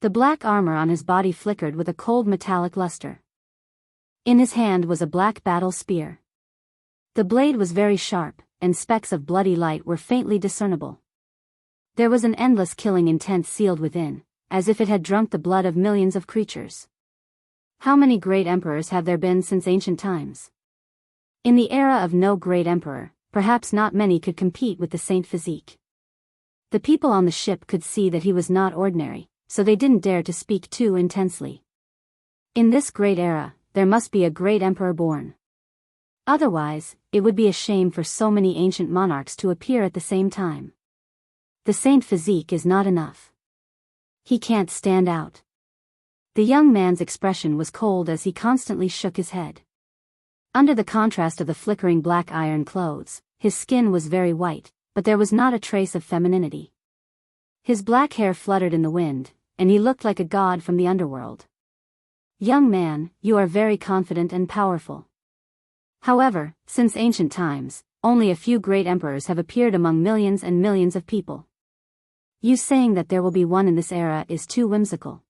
The black armor on his body flickered with a cold metallic luster. In his hand was a black battle spear. The blade was very sharp, and specks of bloody light were faintly discernible. There was an endless killing intent sealed within, as if it had drunk the blood of millions of creatures. How many great emperors have there been since ancient times? In the era of no great emperor, perhaps not many could compete with the saint physique. The people on the ship could see that he was not ordinary, so they didn't dare to speak too intensely. In this great era, there must be a great emperor born. Otherwise, it would be a shame for so many ancient monarchs to appear at the same time. The saint physique is not enough. He can't stand out. The young man's expression was cold as he constantly shook his head. Under the contrast of the flickering black iron clothes, his skin was very white, but there was not a trace of femininity. His black hair fluttered in the wind, and he looked like a god from the underworld. Young man, you are very confident and powerful. However, since ancient times, only a few great emperors have appeared among millions and millions of people. You saying that there will be one in this era is too whimsical.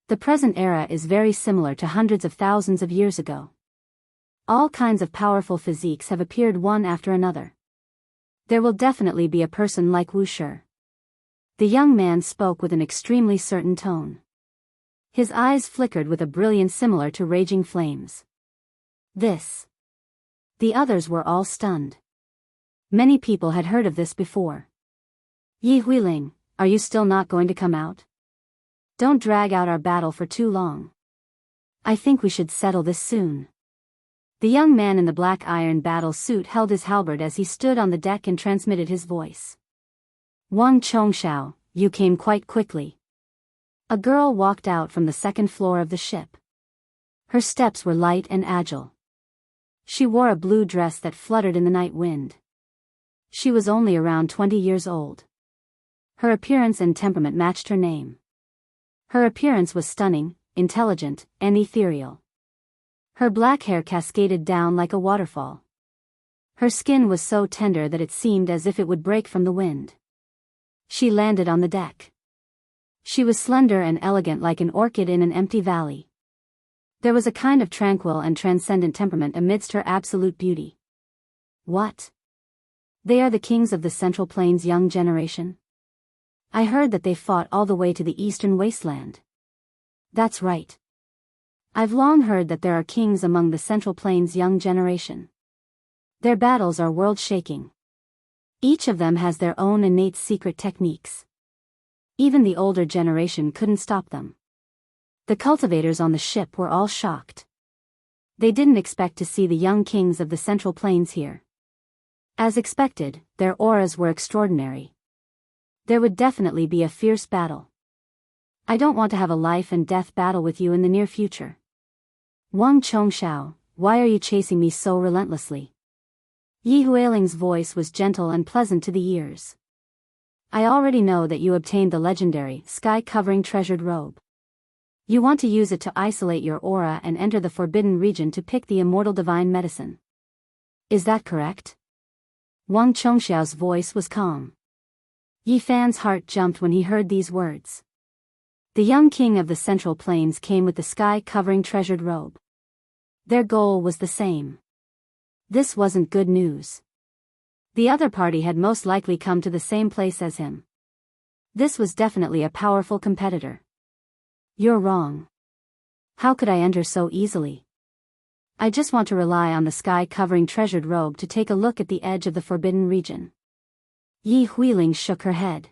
The present era is very similar to hundreds of thousands of years ago. All kinds of powerful physiques have appeared one after another. There will definitely be a person like Wu Shi. The young man spoke with an extremely certain tone. His eyes flickered with a brilliance similar to raging flames. This. The others were all stunned. Many people had heard of this before. Yi Huiling, are you still not going to come out? Don't drag out our battle for too long. I think we should settle this soon. The young man in the black iron battle suit held his halberd as he stood on the deck and transmitted his voice. Wang Chongxiao, you came quite quickly. A girl walked out from the second floor of the ship. Her steps were light and agile. She wore a blue dress that fluttered in the night wind. She was only around 20 years old. Her appearance and temperament matched her name. Her appearance was stunning, intelligent, and ethereal. Her black hair cascaded down like a waterfall. Her skin was so tender that it seemed as if it would break from the wind. She landed on the deck. She was slender and elegant like an orchid in an empty valley. There was a kind of tranquil and transcendent temperament amidst her absolute beauty. What? They are the kings of the Central Plains' young generation? I heard that they fought all the way to the eastern wasteland. That's right. I've long heard that there are kings among the Central Plains' young generation. Their battles are world-shaking. Each of them has their own innate secret techniques. Even the older generation couldn't stop them. The cultivators on the ship were all shocked. They didn't expect to see the young kings of the Central Plains here. As expected, their auras were extraordinary. There would definitely be a fierce battle. I don't want to have a life and death battle with you in the near future. Wang Chongxiao, why are you chasing me so relentlessly? Yi Huiling's voice was gentle and pleasant to the ears. I already know that you obtained the legendary, sky-covering treasured robe. You want to use it to isolate your aura and enter the forbidden region to pick the immortal divine medicine. Is that correct? Wang Chongxiao's voice was calm. Yi Fan's heart jumped when he heard these words. The young king of the Central Plains came with the sky-covering treasured robe. Their goal was the same. This wasn't good news. The other party had most likely come to the same place as him. This was definitely a powerful competitor. You're wrong. How could I enter so easily? I just want to rely on the sky-covering treasured robe to take a look at the edge of the forbidden region. Yi Huiling shook her head.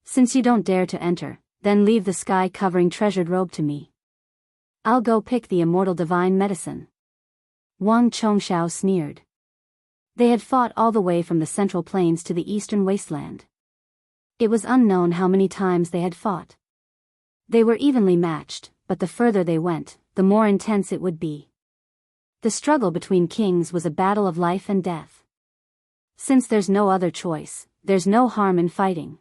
Since you don't dare to enter, then leave the sky-covering treasured robe to me. I'll go pick the immortal divine medicine. Wang Chongxiao sneered. They had fought all the way from the Central Plains to the eastern wasteland. It was unknown how many times they had fought. They were evenly matched, but the further they went, the more intense it would be. The struggle between kings was a battle of life and death. Since there's no other choice, there's no harm in fighting.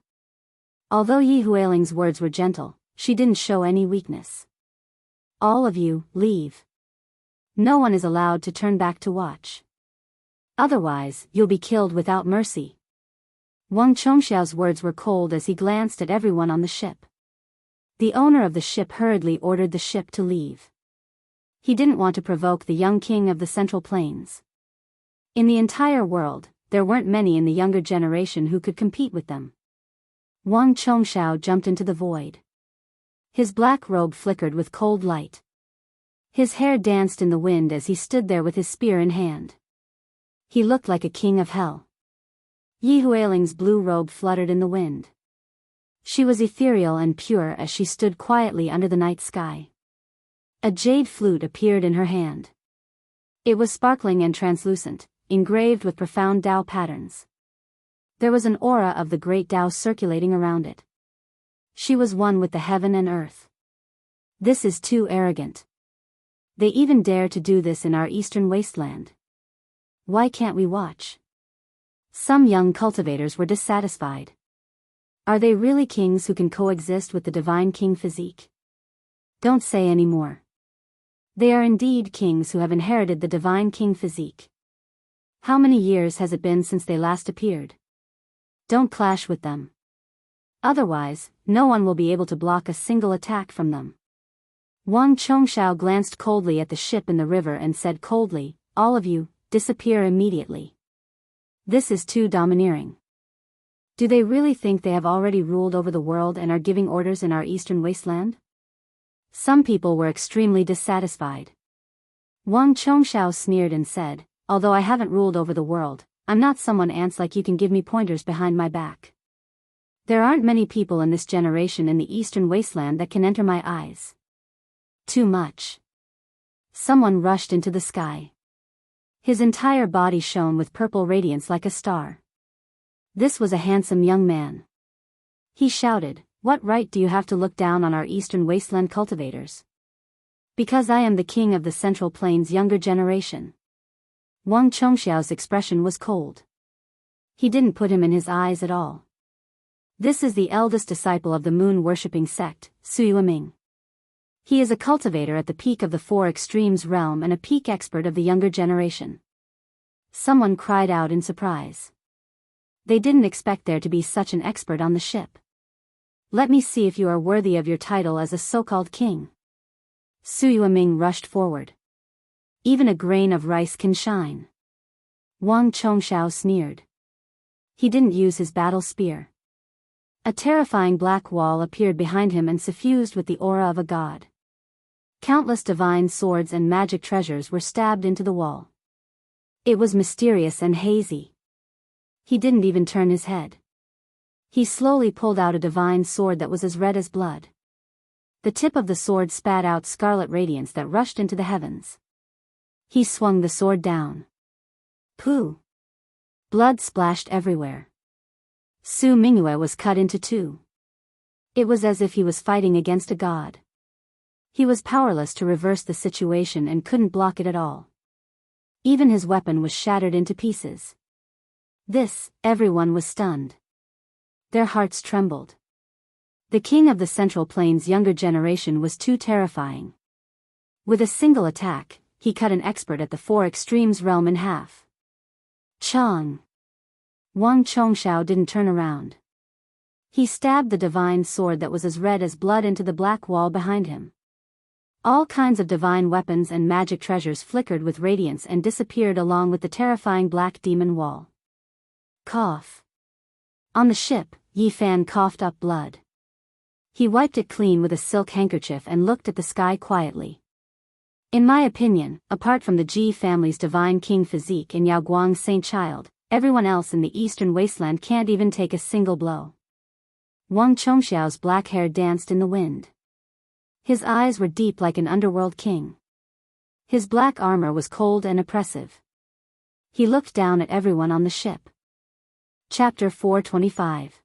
Although Yi Huiling's words were gentle, she didn't show any weakness. All of you, leave. No one is allowed to turn back to watch. Otherwise, you'll be killed without mercy. Wang Chongxiao's words were cold as he glanced at everyone on the ship. The owner of the ship hurriedly ordered the ship to leave. He didn't want to provoke the young king of the Central Plains. In the entire world, there weren't many in the younger generation who could compete with them. Wang Chongxiao jumped into the void. His black robe flickered with cold light. His hair danced in the wind as he stood there with his spear in hand. He looked like a king of hell. Yi Huiling's blue robe fluttered in the wind. She was ethereal and pure as she stood quietly under the night sky. A jade flute appeared in her hand. It was sparkling and translucent, engraved with profound Tao patterns. There was an aura of the great Tao circulating around it. She was one with the heaven and earth. This is too arrogant. They even dare to do this in our eastern wasteland. Why can't we watch? Some young cultivators were dissatisfied. Are they really kings who can coexist with the divine king physique? Don't say any more. They are indeed kings who have inherited the divine king physique. How many years has it been since they last appeared? Don't clash with them. Otherwise, no one will be able to block a single attack from them. Wang Chongxiao glanced coldly at the ship in the river and said coldly, "All of you, disappear immediately. This is too domineering. Do they really think they have already ruled over the world and are giving orders in our eastern wasteland?" Some people were extremely dissatisfied. Wang Chongxiao sneered and said, "Although I haven't ruled over the world, I'm not someone ants like you can give me pointers behind my back. There aren't many people in this generation in the eastern wasteland that can enter my eyes. Too much." Someone rushed into the sky. His entire body shone with purple radiance like a star. This was a handsome young man. He shouted, "What right do you have to look down on our eastern wasteland cultivators?" "Because I am the king of the Central Plains younger generation." Wang Chongxiao's expression was cold. He didn't put him in his eyes at all. This is the eldest disciple of the moon-worshipping sect, Suiyueming. He is a cultivator at the peak of the Four Extremes realm and a peak expert of the younger generation. Someone cried out in surprise. They didn't expect there to be such an expert on the ship. "Let me see if you are worthy of your title as a so-called king." Suiyueming rushed forward. "Even a grain of rice can shine." Wang Chongxiao sneered. He didn't use his battle spear. A terrifying black wall appeared behind him and suffused with the aura of a god. Countless divine swords and magic treasures were stabbed into the wall. It was mysterious and hazy. He didn't even turn his head. He slowly pulled out a divine sword that was as red as blood. The tip of the sword spat out scarlet radiance that rushed into the heavens. He swung the sword down. Pooh! Blood splashed everywhere. Su Mingyue was cut into two. It was as if he was fighting against a god. He was powerless to reverse the situation and couldn't block it at all. Even his weapon was shattered into pieces. Everyone was stunned. Their hearts trembled. The king of the Central Plains younger generation was too terrifying. With a single attack, he cut an expert at the Four Extremes realm in half. Chong! Wang Chongxiao didn't turn around. He stabbed the divine sword that was as red as blood into the black wall behind him. All kinds of divine weapons and magic treasures flickered with radiance and disappeared along with the terrifying black demon wall. Cough. On the ship, Yi Fan coughed up blood. He wiped it clean with a silk handkerchief and looked at the sky quietly. "In my opinion, apart from the Ji family's divine king physique and Yao Guang's saint child, everyone else in the eastern wasteland can't even take a single blow." Wang Chongxiao's black hair danced in the wind. His eyes were deep like an underworld king. His black armor was cold and oppressive. He looked down at everyone on the ship. Chapter 425.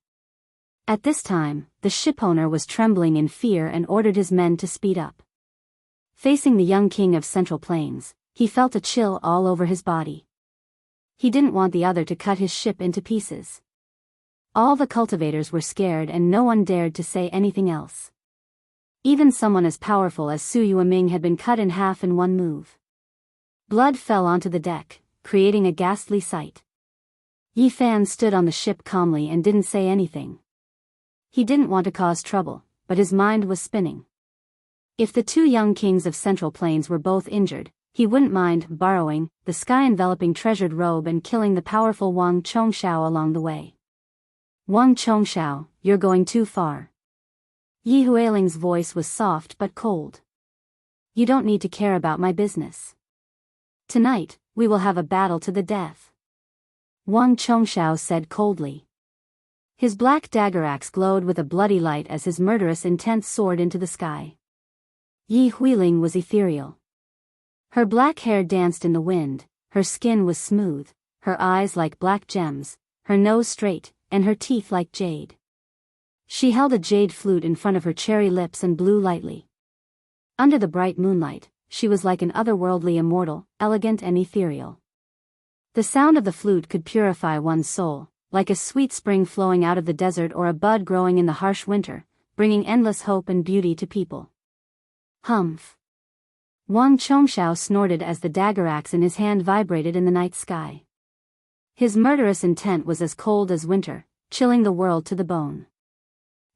At this time, the shipowner was trembling in fear and ordered his men to speed up. Facing the young king of Central Plains, he felt a chill all over his body. He didn't want the other to cut his ship into pieces. All the cultivators were scared and no one dared to say anything else. Even someone as powerful as Suiyueming had been cut in half in one move. Blood fell onto the deck, creating a ghastly sight. Yi Fan stood on the ship calmly and didn't say anything. He didn't want to cause trouble, but his mind was spinning. If the two young kings of Central Plains were both injured, he wouldn't mind borrowing the sky-enveloping treasured robe and killing the powerful Wang Chongshao along the way. Wang Chongshao, you're going too far. Yi Huiling's voice was soft but cold. You don't need to care about my business. Tonight, we will have a battle to the death. Wang Chongshao said coldly. His black dagger axe glowed with a bloody light as his murderous intent soared into the sky. Yi Huiling was ethereal. Her black hair danced in the wind, her skin was smooth, her eyes like black gems, her nose straight, and her teeth like jade. She held a jade flute in front of her cherry lips and blew lightly. Under the bright moonlight, she was like an otherworldly immortal, elegant and ethereal. The sound of the flute could purify one's soul, like a sweet spring flowing out of the desert or a bud growing in the harsh winter, bringing endless hope and beauty to people. Humph. Wang Chongshao snorted as the dagger axe in his hand vibrated in the night sky. His murderous intent was as cold as winter, chilling the world to the bone.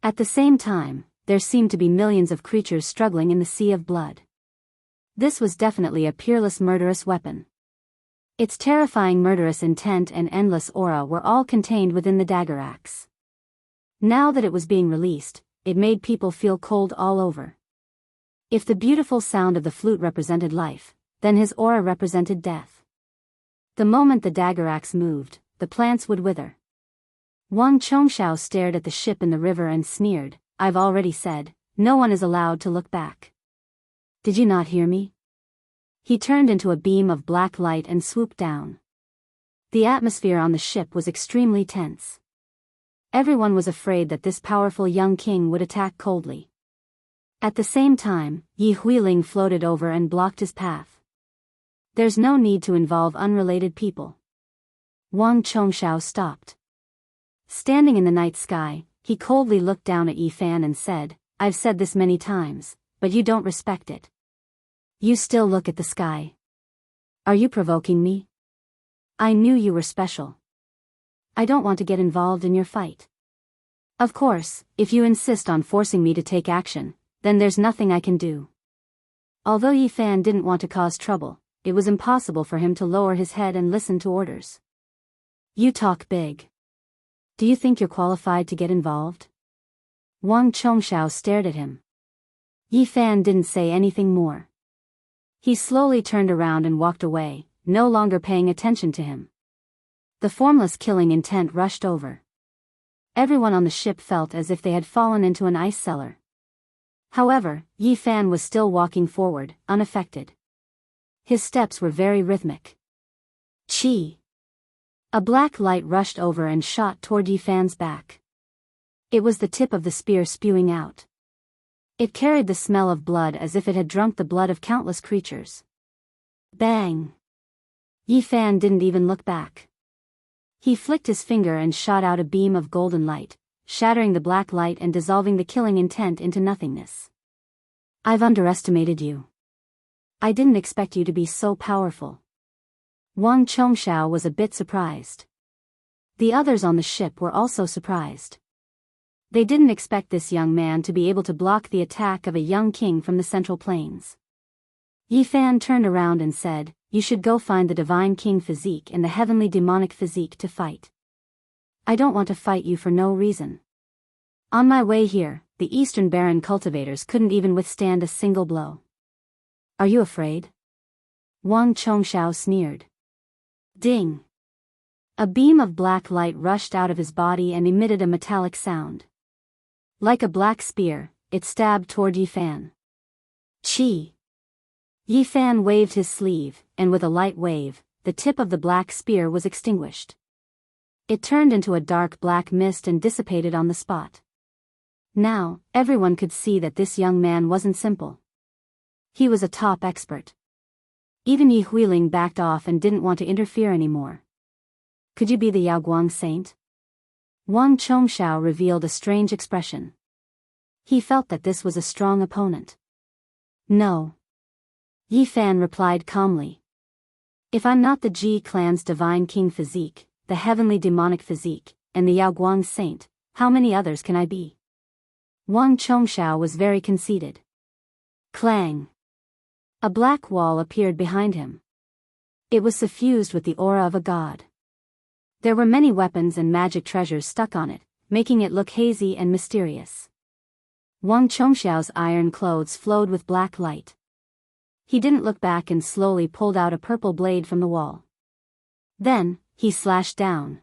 At the same time, there seemed to be millions of creatures struggling in the sea of blood. This was definitely a peerless murderous weapon. Its terrifying murderous intent and endless aura were all contained within the dagger axe. Now that it was being released, it made people feel cold all over. If the beautiful sound of the flute represented life, then his aura represented death. The moment the dagger axe moved, the plants would wither. Wang Chongshao stared at the ship in the river and sneered, I've already said, no one is allowed to look back. Did you not hear me? He turned into a beam of black light and swooped down. The atmosphere on the ship was extremely tense. Everyone was afraid that this powerful young king would attack coldly. At the same time, Yi Huiling floated over and blocked his path. There's no need to involve unrelated people. Wang Chongshao stopped. Standing in the night sky, he coldly looked down at Yi Fan and said, I've said this many times, but you don't respect it. You still look at the sky. Are you provoking me? I knew you were special. I don't want to get involved in your fight. Of course, if you insist on forcing me to take action, then there's nothing I can do. Although Yi Fan didn't want to cause trouble, it was impossible for him to lower his head and listen to orders. You talk big. Do you think you're qualified to get involved? Wang Chongshao stared at him. Yi Fan didn't say anything more. He slowly turned around and walked away, no longer paying attention to him. The formless killing intent rushed over. Everyone on the ship felt as if they had fallen into an ice cellar. However, Yi Fan was still walking forward, unaffected. His steps were very rhythmic. Chi! A black light rushed over and shot toward Yi Fan's back. It was the tip of the spear spewing out. It carried the smell of blood as if it had drunk the blood of countless creatures. Bang! Yi Fan didn't even look back. He flicked his finger and shot out a beam of golden light, shattering the black light and dissolving the killing intent into nothingness. I've underestimated you. I didn't expect you to be so powerful. Wang Chongshao was a bit surprised. The others on the ship were also surprised. They didn't expect this young man to be able to block the attack of a young king from the Central Plains. Yi Fan turned around and said, You should go find the Divine King Physique and the Heavenly Demonic Physique to fight. I don't want to fight you for no reason. On my way here, the Eastern Baron cultivators couldn't even withstand a single blow. Are you afraid? Wang Chongshao sneered. Ding! A beam of black light rushed out of his body and emitted a metallic sound. Like a black spear, it stabbed toward Yi Fan. Chi! Yi Fan waved his sleeve, and with a light wave, the tip of the black spear was extinguished. It turned into a dark black mist and dissipated on the spot. Now, everyone could see that this young man wasn't simple. He was a top expert. Even Yi Huiling backed off and didn't want to interfere anymore. Could you be the Yaoguang saint? Wang Chongshao revealed a strange expression. He felt that this was a strong opponent. No. Yi Fan replied calmly. If I'm not the Ji clan's Divine King Physique, the Heavenly Demonic Physique, and the Yaoguang saint, how many others can I be? Wang Chongshao was very conceited. Clang! A black wall appeared behind him. It was suffused with the aura of a god. There were many weapons and magic treasures stuck on it, making it look hazy and mysterious. Wang Chongxiao's iron clothes flowed with black light. He didn't look back and slowly pulled out a purple blade from the wall. Then, he slashed down.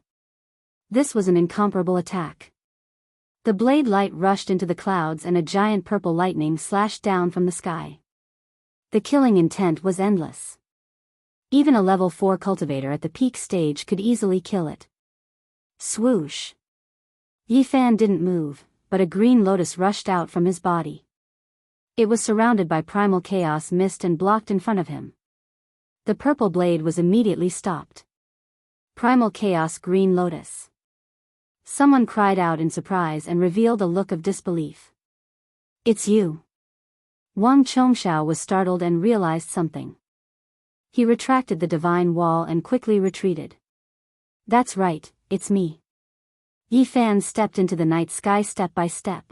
This was an incomparable attack. The blade light rushed into the clouds and a giant purple lightning slashed down from the sky. The killing intent was endless. Even a level 4 cultivator at the peak stage could easily kill it. Swoosh! Yi Fan didn't move, but a green lotus rushed out from his body. It was surrounded by primal chaos mist and blocked in front of him. The purple blade was immediately stopped. Primal chaos green lotus. Someone cried out in surprise and revealed a look of disbelief. It's you. Wang Chongxiao was startled and realized something. He retracted the divine wall and quickly retreated. That's right, it's me. Yi Fan stepped into the night sky step by step.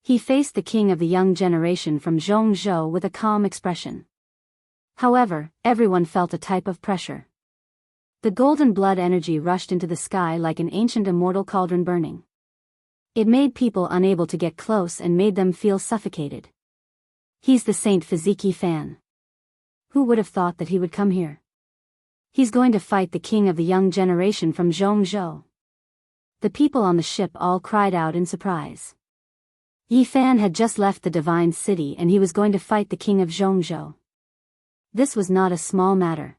He faced the king of the young generation from Zhongzhou with a calm expression. However, everyone felt a type of pressure. The golden blood energy rushed into the sky like an ancient immortal cauldron burning. It made people unable to get close and made them feel suffocated. He's the Saint Physique Fan. Who would have thought that he would come here? He's going to fight the king of the young generation from Zhongzhou. The people on the ship all cried out in surprise. Yi Fan had just left the divine city and he was going to fight the king of Zhongzhou. This was not a small matter.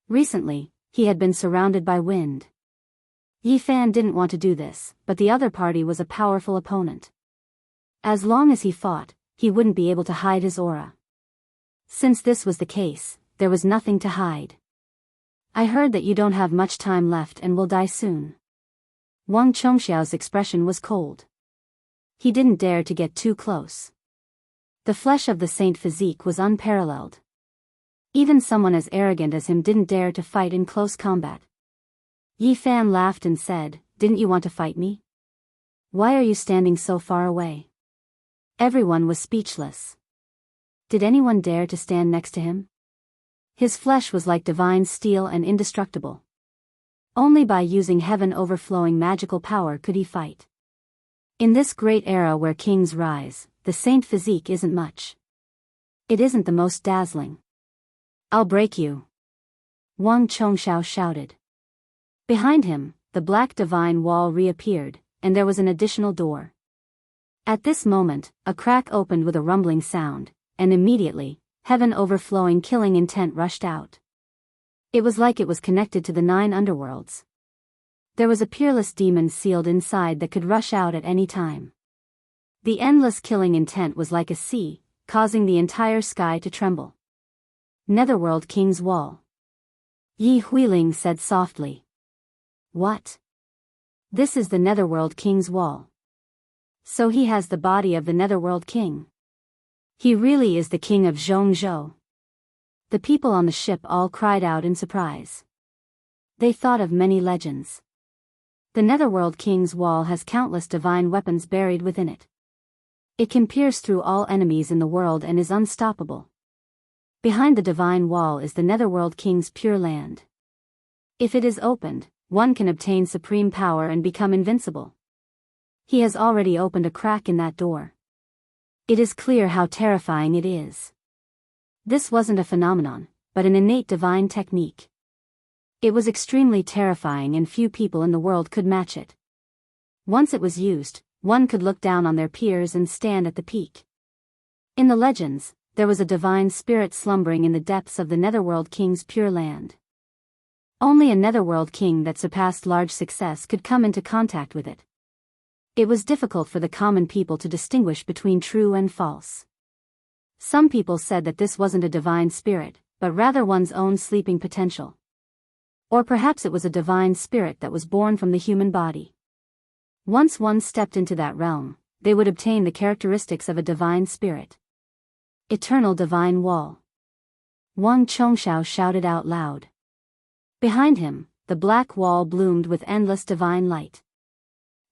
Recently, he had been surrounded by wind. Yi Fan didn't want to do this, but the other party was a powerful opponent. As long as he fought, he wouldn't be able to hide his aura. Since this was the case, there was nothing to hide. I heard that you don't have much time left and will die soon. Wang Chongxiao's expression was cold. He didn't dare to get too close. The flesh of the Saint Physique was unparalleled. Even someone as arrogant as him didn't dare to fight in close combat. Yi Fan laughed and said, "Didn't you want to fight me? Why are you standing so far away?" Everyone was speechless. Did anyone dare to stand next to him? His flesh was like divine steel and indestructible. Only by using heaven overflowing magical power could he fight. In this great era where kings rise, the Saint Physique isn't much. It isn't the most dazzling. I'll break you. Wang Chongxiao shouted. Behind him, the black divine wall reappeared, and there was an additional door. At this moment, a crack opened with a rumbling sound, and immediately, heaven overflowing killing intent rushed out. It was like it was connected to the 9 underworlds. There was a peerless demon sealed inside that could rush out at any time. The endless killing intent was like a sea, causing the entire sky to tremble. Netherworld King's Wall. Yi Huiling said softly. What? This is the Netherworld King's Wall. So he has the body of the Netherworld King. He really is the king of Zhongzhou. The people on the ship all cried out in surprise. They thought of many legends. The Netherworld King's Wall has countless divine weapons buried within it. It can pierce through all enemies in the world and is unstoppable. Behind the divine wall is the Netherworld King's pure land. If it is opened, one can obtain supreme power and become invincible. He has already opened a crack in that door. It is clear how terrifying it is. This wasn't a phenomenon, but an innate divine technique. It was extremely terrifying and few people in the world could match it. Once it was used, one could look down on their peers and stand at the peak. In the legends, there was a divine spirit slumbering in the depths of the Netherworld King's pure land. Only a Netherworld King that surpassed large success could come into contact with it. It was difficult for the common people to distinguish between true and false. Some people said that this wasn't a divine spirit, but rather one's own sleeping potential. Or perhaps it was a divine spirit that was born from the human body. Once one stepped into that realm, they would obtain the characteristics of a divine spirit. Eternal Divine Wall. Wang Chongxiao shouted out loud. Behind him, the black wall bloomed with endless divine light.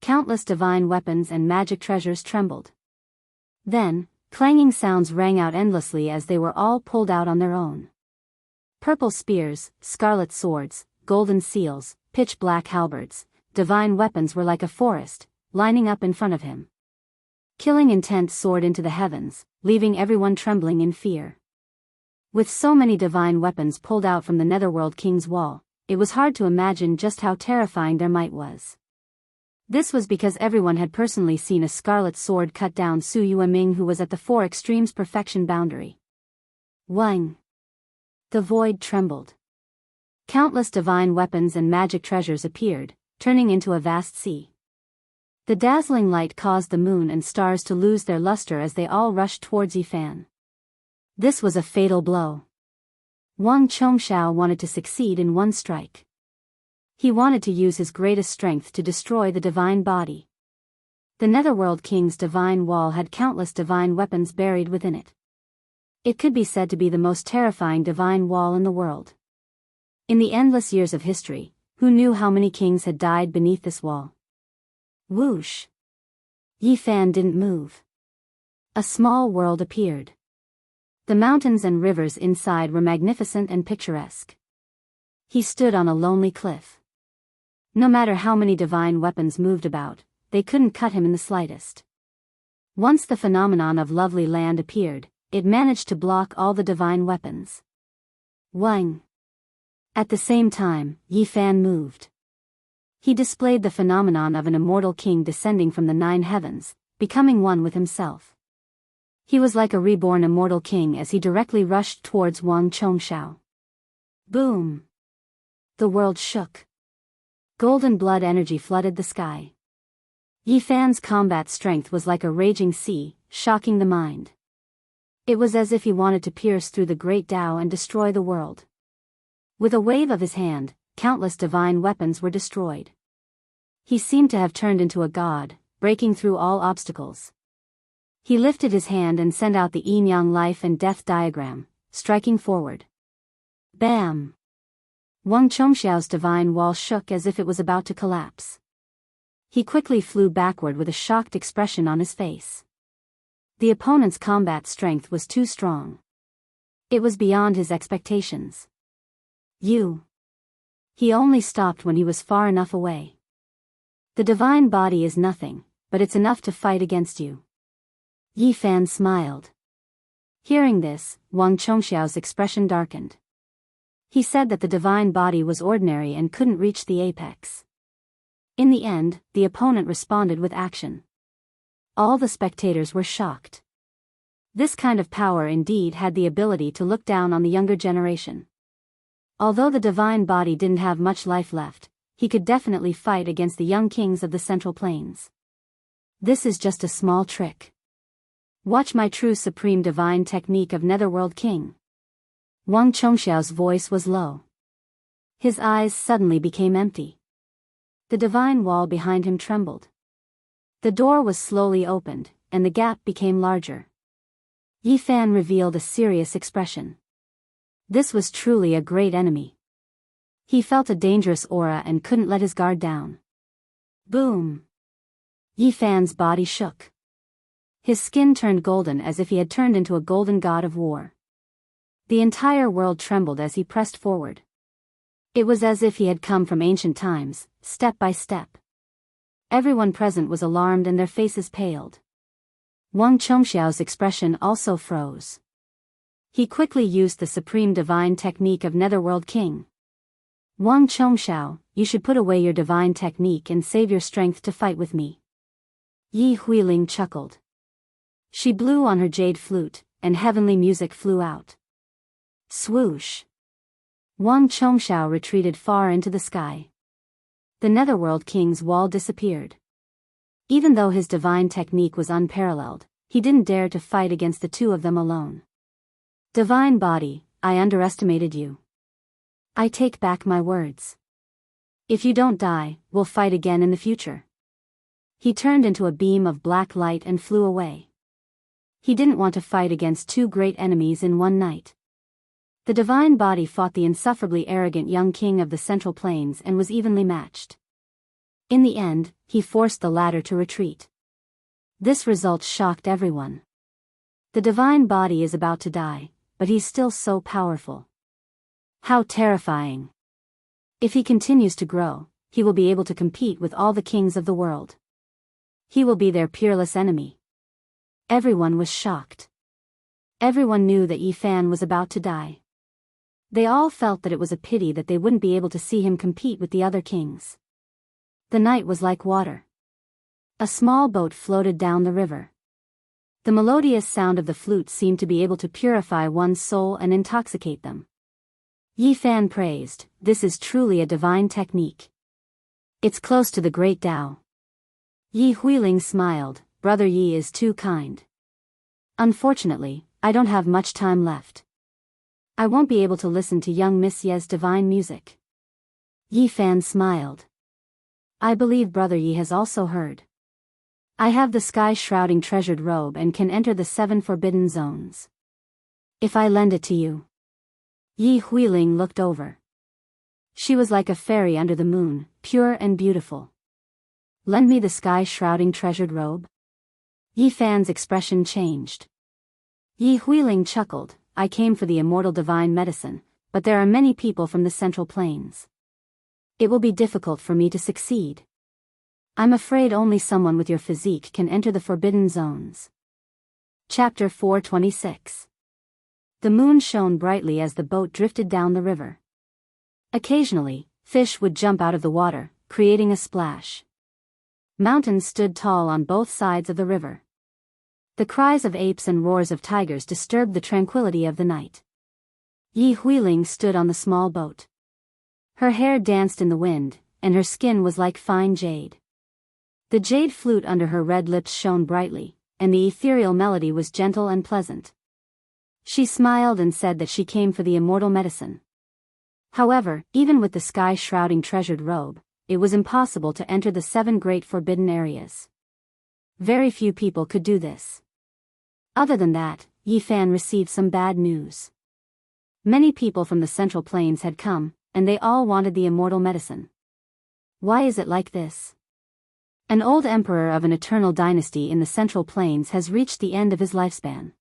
Countless divine weapons and magic treasures trembled. Then, Clanging sounds rang out endlessly as they were all pulled out on their own. Purple spears, scarlet swords, golden seals, pitch-black halberds, divine weapons were like a forest, lining up in front of him. Killing intent soared into the heavens, leaving everyone trembling in fear. With so many divine weapons pulled out from the Netherworld King's wall, it was hard to imagine just how terrifying their might was. This was because everyone had personally seen a scarlet sword cut down Su Yueming, who was at the four extremes perfection boundary. Wang! The void trembled. Countless divine weapons and magic treasures appeared, turning into a vast sea. The dazzling light caused the moon and stars to lose their luster as they all rushed towards Yifan. This was a fatal blow. Wang Chongxiao wanted to succeed in one strike. He wanted to use his greatest strength to destroy the divine body. The Netherworld King's divine wall had countless divine weapons buried within it. It could be said to be the most terrifying divine wall in the world. In the endless years of history, who knew how many kings had died beneath this wall? Whoosh! Yifan didn't move. A small world appeared. The mountains and rivers inside were magnificent and picturesque. He stood on a lonely cliff. No matter how many divine weapons moved about, they couldn't cut him in the slightest. Once the phenomenon of lovely land appeared, it managed to block all the divine weapons. Wang! At the same time, Yifan moved. He displayed the phenomenon of an immortal king descending from the 9 heavens, becoming one with himself. He was like a reborn immortal king as he directly rushed towards Wang Chongxiao. Boom! The world shook. Golden blood energy flooded the sky. Yifan's combat strength was like a raging sea, shocking the mind. It was as if he wanted to pierce through the great Tao and destroy the world. With a wave of his hand, countless divine weapons were destroyed. He seemed to have turned into a god, breaking through all obstacles. He lifted his hand and sent out the yin-yang life and death diagram, striking forward. Bam! Wang Chongxiao's divine wall shook as if it was about to collapse. He quickly flew backward with a shocked expression on his face. The opponent's combat strength was too strong. It was beyond his expectations. He only stopped when he was far enough away. The divine body is nothing, but it's enough to fight against you. Yifan smiled. Hearing this, Wang Chongxiao's expression darkened. He said that the divine body was ordinary and couldn't reach the apex. In the end, the opponent responded with action. All the spectators were shocked. This kind of power indeed had the ability to look down on the younger generation. Although the divine body didn't have much life left, he could definitely fight against the young kings of the Central Plains. This is just a small trick. Watch my true supreme divine technique of Netherworld King. Wang Chongxiao's voice was low. His eyes suddenly became empty. The divine wall behind him trembled. The door was slowly opened, and the gap became larger. Yifan revealed a serious expression. This was truly a great enemy. He felt a dangerous aura and couldn't let his guard down. Boom! Yifan's body shook. His skin turned golden as if he had turned into a golden god of war. The entire world trembled as he pressed forward. It was as if he had come from ancient times, step by step. Everyone present was alarmed and their faces paled. Wang Chongxiao's expression also froze. He quickly used the supreme divine technique of Netherworld King. Wang Chongxiao, you should put away your divine technique and save your strength to fight with me. Yi Huiling chuckled. She blew on her jade flute, and heavenly music flew out. Swoosh! Wang Chongxiao retreated far into the sky. The Netherworld King's wall disappeared. Even though his divine technique was unparalleled, he didn't dare to fight against the two of them alone. Divine body, I underestimated you. I take back my words. If you don't die, we'll fight again in the future. He turned into a beam of black light and flew away. He didn't want to fight against two great enemies in one night. The divine body fought the insufferably arrogant young king of the Central Plains and was evenly matched. In the end, he forced the latter to retreat. This result shocked everyone. The divine body is about to die, but he's still so powerful. How terrifying. If he continues to grow, he will be able to compete with all the kings of the world. He will be their peerless enemy. Everyone was shocked. Everyone knew that Yi Fan was about to die. They all felt that it was a pity that they wouldn't be able to see him compete with the other kings. The night was like water. A small boat floated down the river. The melodious sound of the flute seemed to be able to purify one's soul and intoxicate them. Yi Fan praised, "This is truly a divine technique. It's close to the great Tao." Yi Huiling smiled, "Brother Yi is too kind. Unfortunately, I don't have much time left. I won't be able to listen to young Miss Ye's divine music." Yi Fan smiled. "I believe Brother Yi has also heard. I have the sky-shrouding treasured robe and can enter the 7 forbidden zones. If I lend it to you." Yi Huiling looked over. She was like a fairy under the moon, pure and beautiful. "Lend me the sky-shrouding treasured robe?" Yi Fan's expression changed. Yi Huiling chuckled, "I came for the immortal divine medicine, but there are many people from the Central Plains. It will be difficult for me to succeed. I'm afraid only someone with your physique can enter the forbidden zones." Chapter 426. The moon shone brightly as the boat drifted down the river. Occasionally, fish would jump out of the water, creating a splash. Mountains stood tall on both sides of the river. The cries of apes and roars of tigers disturbed the tranquility of the night. Yi Huiling stood on the small boat. Her hair danced in the wind, and her skin was like fine jade. The jade flute under her red lips shone brightly, and the ethereal melody was gentle and pleasant. She smiled and said that she came for the immortal medicine. However, even with the sky-shrouding treasured robe, it was impossible to enter the 7 great forbidden areas. Very few people could do this. Other than that, Yi Fan received some bad news. Many people from the Central Plains had come, and they all wanted the immortal medicine. Why is it like this? An old emperor of an eternal dynasty in the Central Plains has reached the end of his lifespan.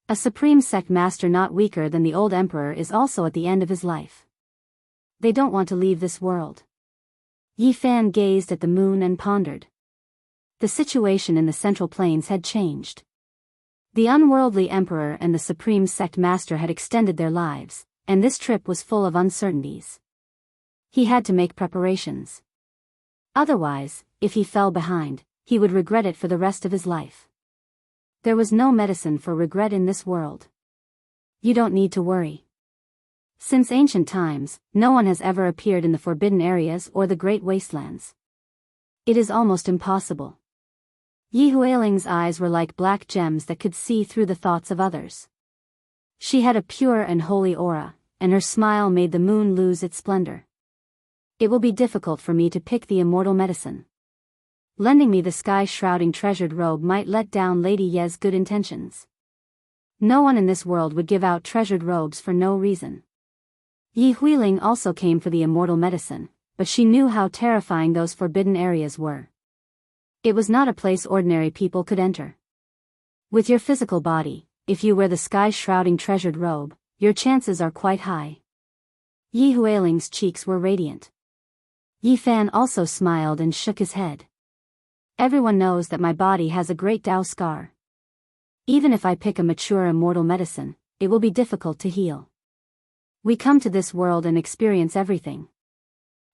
A supreme sect master not weaker than the old emperor is also at the end of his life. They don't want to leave this world. Yi Fan gazed at the moon and pondered. The situation in the Central Plains had changed. The unworldly emperor and the supreme sect master had extended their lives, and this trip was full of uncertainties. He had to make preparations. Otherwise, if he fell behind, he would regret it for the rest of his life. There was no medicine for regret in this world. You don't need to worry. Since ancient times, no one has ever appeared in the forbidden areas or the great wastelands. It is almost impossible. Yi Huiling's eyes were like black gems that could see through the thoughts of others. She had a pure and holy aura, and her smile made the moon lose its splendor. "It will be difficult for me to pick the immortal medicine. Lending me the sky-shrouding treasured robe might let down Lady Ye's good intentions. No one in this world would give out treasured robes for no reason." Yi Huiling also came for the immortal medicine, but she knew how terrifying those forbidden areas were. It was not a place ordinary people could enter. With your physical body, if you wear the sky-shrouding treasured robe, your chances are quite high. Yi Huiling's cheeks were radiant. Yi Fan also smiled and shook his head. "Everyone knows that my body has a great Tao scar. Even if I pick a mature immortal medicine, it will be difficult to heal. We come to this world and experience everything.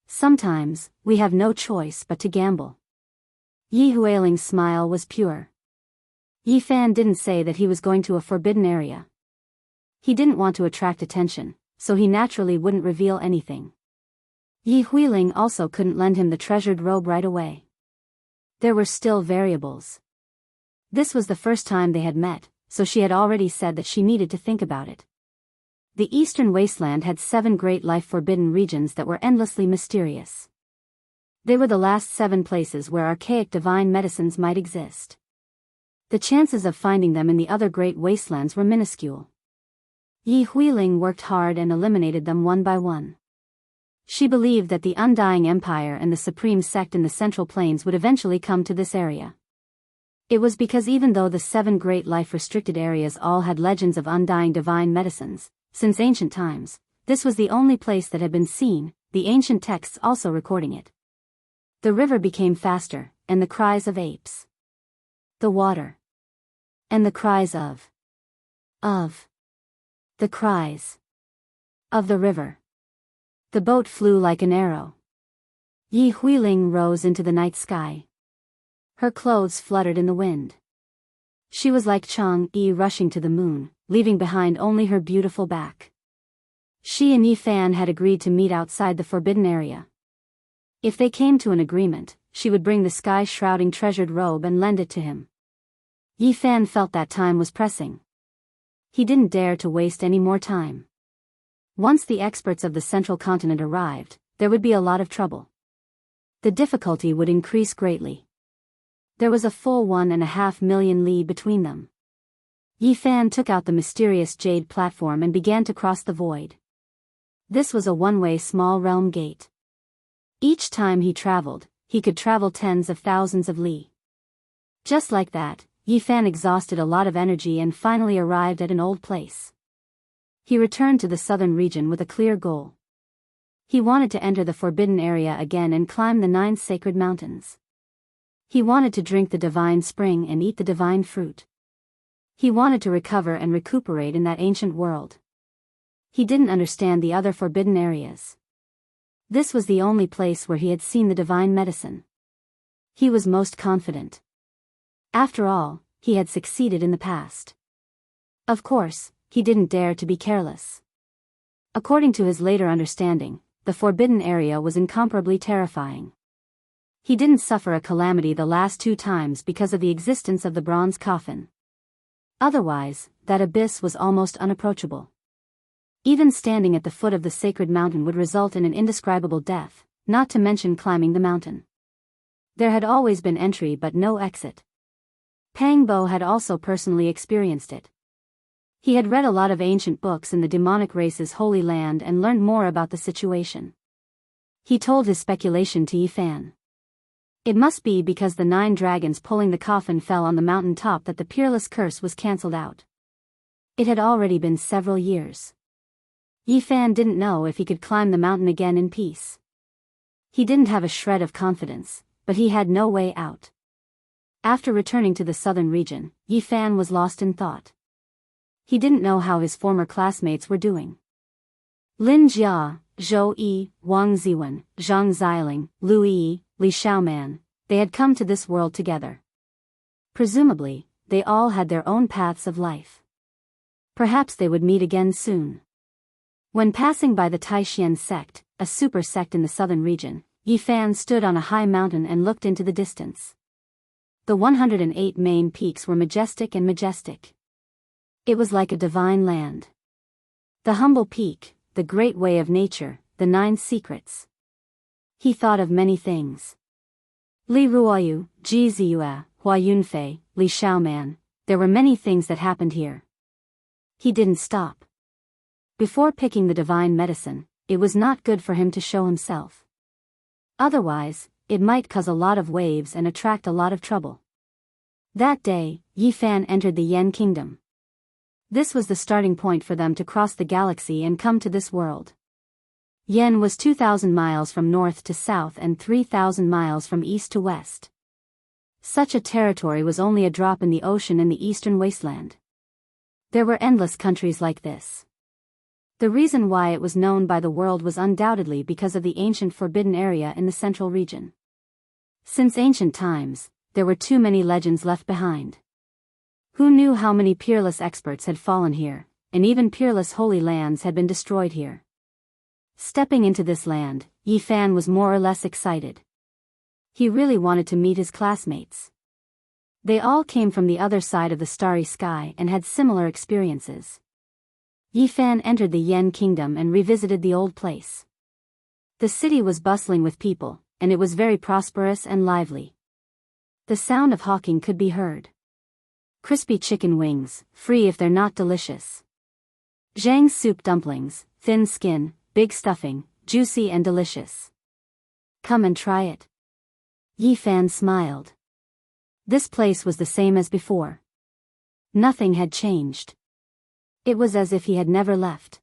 Sometimes, we have no choice but to gamble." Yi Huiling's smile was pure. Yi Fan didn't say that he was going to a forbidden area. He didn't want to attract attention, so he naturally wouldn't reveal anything. Yi Huiling also couldn't lend him the treasured robe right away. There were still variables. This was the first time they had met, so she had already said that she needed to think about it. The Eastern Wasteland had 7 great life-forbidden regions that were endlessly mysterious. They were the last 7 places where archaic divine medicines might exist. The chances of finding them in the other great wastelands were minuscule. Yi Huiling worked hard and eliminated them one by one. She believed that the undying empire and the supreme sect in the Central Plains would eventually come to this area. It was because even though the 7 great life-restricted areas all had legends of undying divine medicines, since ancient times, this was the only place that had been seen, the ancient texts also recording it. The river became faster, and the cries of apes. The water. And the cries of. The cries. Of the river. The boat flew like an arrow. Yi Huiling rose into the night sky. Her clothes fluttered in the wind. She was like Chang-Yi rushing to the moon, leaving behind only her beautiful back. She and Yi Fan had agreed to meet outside the forbidden area. If they came to an agreement, she would bring the sky-shrouding treasured robe and lend it to him. Yi Fan felt that time was pressing. He didn't dare to waste any more time. Once the experts of the central continent arrived, there would be a lot of trouble. The difficulty would increase greatly. There was a full 1.5 million li between them. Yi Fan took out the mysterious jade platform and began to cross the void. This was a one-way small realm gate. Each time he traveled, he could travel tens of thousands of li. Just like that, Yi Fan exhausted a lot of energy and finally arrived at an old place. He returned to the southern region with a clear goal. He wanted to enter the forbidden area again and climb the 9 sacred mountains. He wanted to drink the divine spring and eat the divine fruit. He wanted to recover and recuperate in that ancient world. He didn't understand the other forbidden areas. This was the only place where he had seen the divine medicine. He was most confident. After all, he had succeeded in the past. Of course, he didn't dare to be careless. According to his later understanding, the forbidden area was incomparably terrifying. He didn't suffer a calamity the last 2 times because of the existence of the bronze coffin. Otherwise, that abyss was almost unapproachable. Even standing at the foot of the sacred mountain would result in an indescribable death, not to mention climbing the mountain. There had always been entry but no exit. Pang Bo had also personally experienced it. He had read a lot of ancient books in the demonic race's holy land and learned more about the situation. He told his speculation to Yi Fan. It must be because the 9 dragons pulling the coffin fell on the mountain top that the peerless curse was cancelled out. It had already been several years. Yi Fan didn't know if he could climb the mountain again in peace. He didn't have a shred of confidence, but he had no way out. After returning to the southern region, Yi Fan was lost in thought. He didn't know how his former classmates were doing. Lin Jia, Zhou Yi, Wang Ziwen, Zhang Xiling, Lu Yi, Li Xiaoman, they had come to this world together. Presumably, they all had their own paths of life. Perhaps they would meet again soon. When passing by the Taishan sect, a super sect in the southern region, Yi Fan stood on a high mountain and looked into the distance. The 108 main peaks were majestic and majestic. It was like a divine land. The humble peak, the great way of nature, the 9 secrets. He thought of many things. Li Ruoyu, Ji Ziyue, Hua Yunfei, Li Xiaoman, there were many things that happened here. He didn't stop. Before picking the divine medicine, it was not good for him to show himself. Otherwise, it might cause a lot of waves and attract a lot of trouble. That day, Yi Fan entered the Yen Kingdom. This was the starting point for them to cross the galaxy and come to this world. Yen was 2,000 miles from north to south and 3,000 miles from east to west. Such a territory was only a drop in the ocean in the eastern wasteland. There were endless countries like this. The reason why it was known by the world was undoubtedly because of the ancient forbidden area in the central region. Since ancient times, there were too many legends left behind. Who knew how many peerless experts had fallen here, and even peerless holy lands had been destroyed here. Stepping into this land, Yi Fan was more or less excited. He really wanted to meet his classmates. They all came from the other side of the starry sky and had similar experiences. Yi Fan entered the Yen Kingdom and revisited the old place. The city was bustling with people, and it was very prosperous and lively. The sound of hawking could be heard. Crispy chicken wings, free if they're not delicious. Zhang's soup dumplings, thin skin, big stuffing, juicy and delicious. Come and try it. Yi Fan smiled. This place was the same as before. Nothing had changed. It was as if he had never left.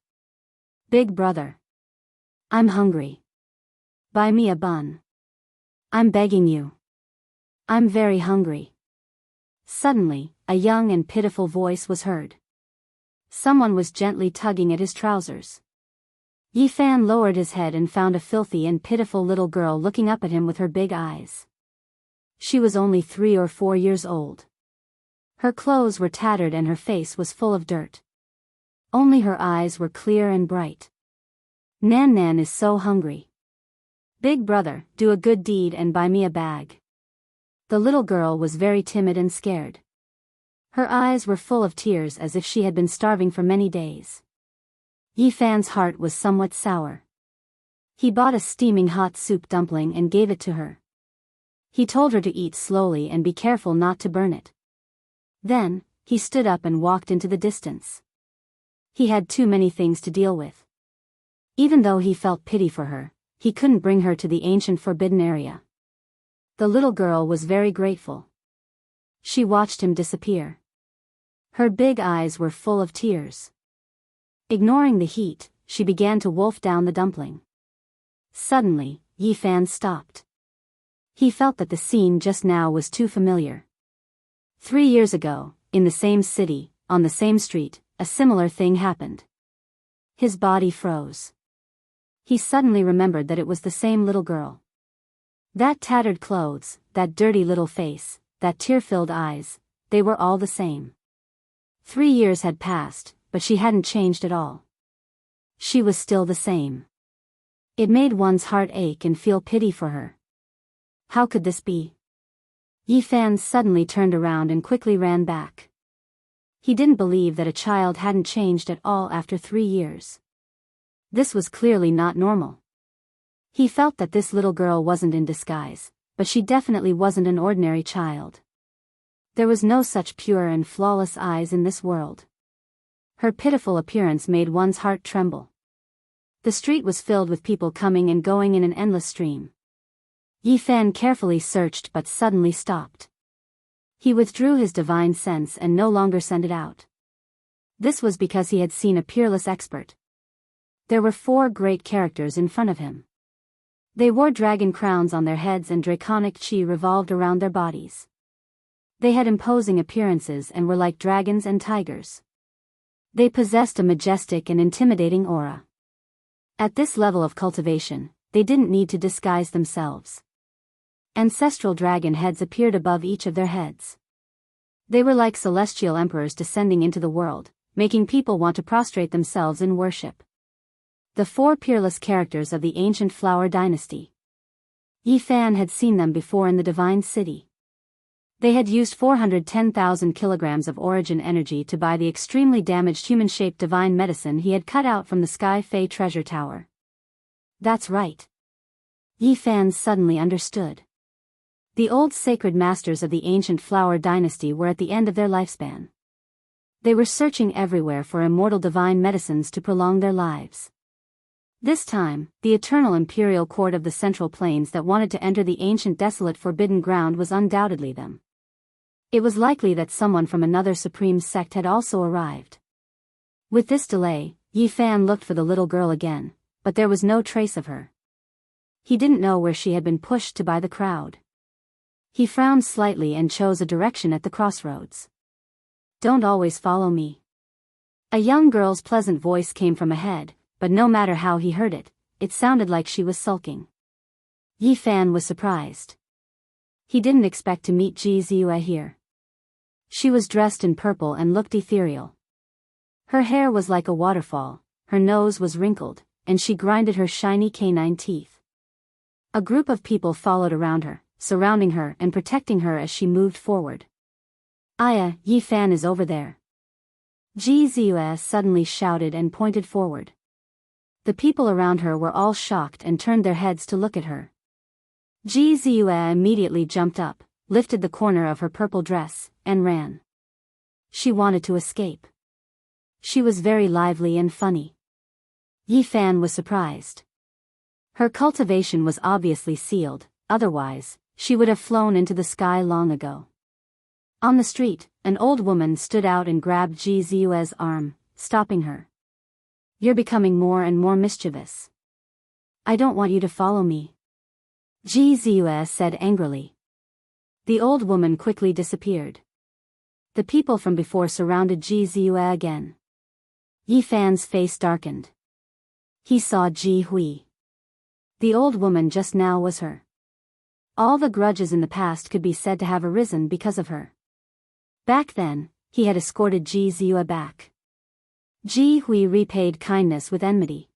Big brother. I'm hungry. Buy me a bun. I'm begging you. I'm very hungry. Suddenly, a young and pitiful voice was heard. Someone was gently tugging at his trousers. Yifan lowered his head and found a filthy and pitiful little girl looking up at him with her big eyes. She was only 3 or 4 years old. Her clothes were tattered and her face was full of dirt. Only her eyes were clear and bright. Nan Nan is so hungry. Big brother, do a good deed and buy me a bag. The little girl was very timid and scared. Her eyes were full of tears as if she had been starving for many days. Yifan's heart was somewhat sour. He bought a steaming hot soup dumpling and gave it to her. He told her to eat slowly and be careful not to burn it. Then, he stood up and walked into the distance. He had too many things to deal with. Even though he felt pity for her, he couldn't bring her to the ancient forbidden area. The little girl was very grateful. She watched him disappear. Her big eyes were full of tears. Ignoring the heat, she began to wolf down the dumpling. Suddenly, Yifan stopped. He felt that the scene just now was too familiar. 3 years ago, in the same city, on the same street, a similar thing happened. His body froze. He suddenly remembered that it was the same little girl. That tattered clothes, that dirty little face, that tear-filled eyes, they were all the same. 3 years had passed, but she hadn't changed at all. She was still the same. It made one's heart ache and feel pity for her. How could this be? Yifan suddenly turned around and quickly ran back. He didn't believe that a child hadn't changed at all after 3 years. This was clearly not normal. He felt that this little girl wasn't in disguise, but she definitely wasn't an ordinary child. There was no such pure and flawless eyes in this world. Her pitiful appearance made one's heart tremble. The street was filled with people coming and going in an endless stream. Yifan carefully searched but suddenly stopped. He withdrew his divine sense and no longer sent it out. This was because he had seen a peerless expert. There were 4 great characters in front of him. They wore dragon crowns on their heads and draconic chi revolved around their bodies. They had imposing appearances and were like dragons and tigers. They possessed a majestic and intimidating aura. At this level of cultivation, they didn't need to disguise themselves. Ancestral dragon heads appeared above each of their heads. They were like celestial emperors descending into the world, making people want to prostrate themselves in worship. The 4 peerless characters of the ancient flower dynasty. Yifan had seen them before in the divine city. They had used 410,000 kilograms of origin energy to buy the extremely damaged human-shaped divine medicine he had cut out from the Sky Fae treasure tower. That's right. Yifan suddenly understood. The old sacred masters of the ancient flower dynasty were at the end of their lifespan. They were searching everywhere for immortal divine medicines to prolong their lives. This time, the eternal imperial court of the Central Plains that wanted to enter the ancient desolate forbidden ground was undoubtedly them. It was likely that someone from another supreme sect had also arrived. With this delay, Yifan looked for the little girl again, but there was no trace of her. He didn't know where she had been pushed to by the crowd. He frowned slightly and chose a direction at the crossroads. Don't always follow me. A young girl's pleasant voice came from ahead, but no matter how he heard it, it sounded like she was sulking. Yifan was surprised. He didn't expect to meet Ji Ziyue here. She was dressed in purple and looked ethereal. Her hair was like a waterfall, her nose was wrinkled, and she grinded her shiny canine teeth. A group of people followed around her, surrounding her and protecting her as she moved forward. Aya, Yifan is over there. Ji Ziyue suddenly shouted and pointed forward. The people around her were all shocked and turned their heads to look at her. Ji Ziyue immediately jumped up, lifted the corner of her purple dress, and ran. She wanted to escape. She was very lively and funny. Yifan was surprised. Her cultivation was obviously sealed, otherwise, she would have flown into the sky long ago. On the street, an old woman stood out and grabbed Ji Ziyue's arm, stopping her. "You're becoming more and more mischievous. I don't want you to follow me," Ji Ziyue said angrily. The old woman quickly disappeared. The people from before surrounded Ji Ziyue again. Yi Fan's face darkened. He saw Ji Hui. The old woman just now was her. All the grudges in the past could be said to have arisen because of her. Back then, he had escorted Ji Ziyue back. Ji Hui repaid kindness with enmity.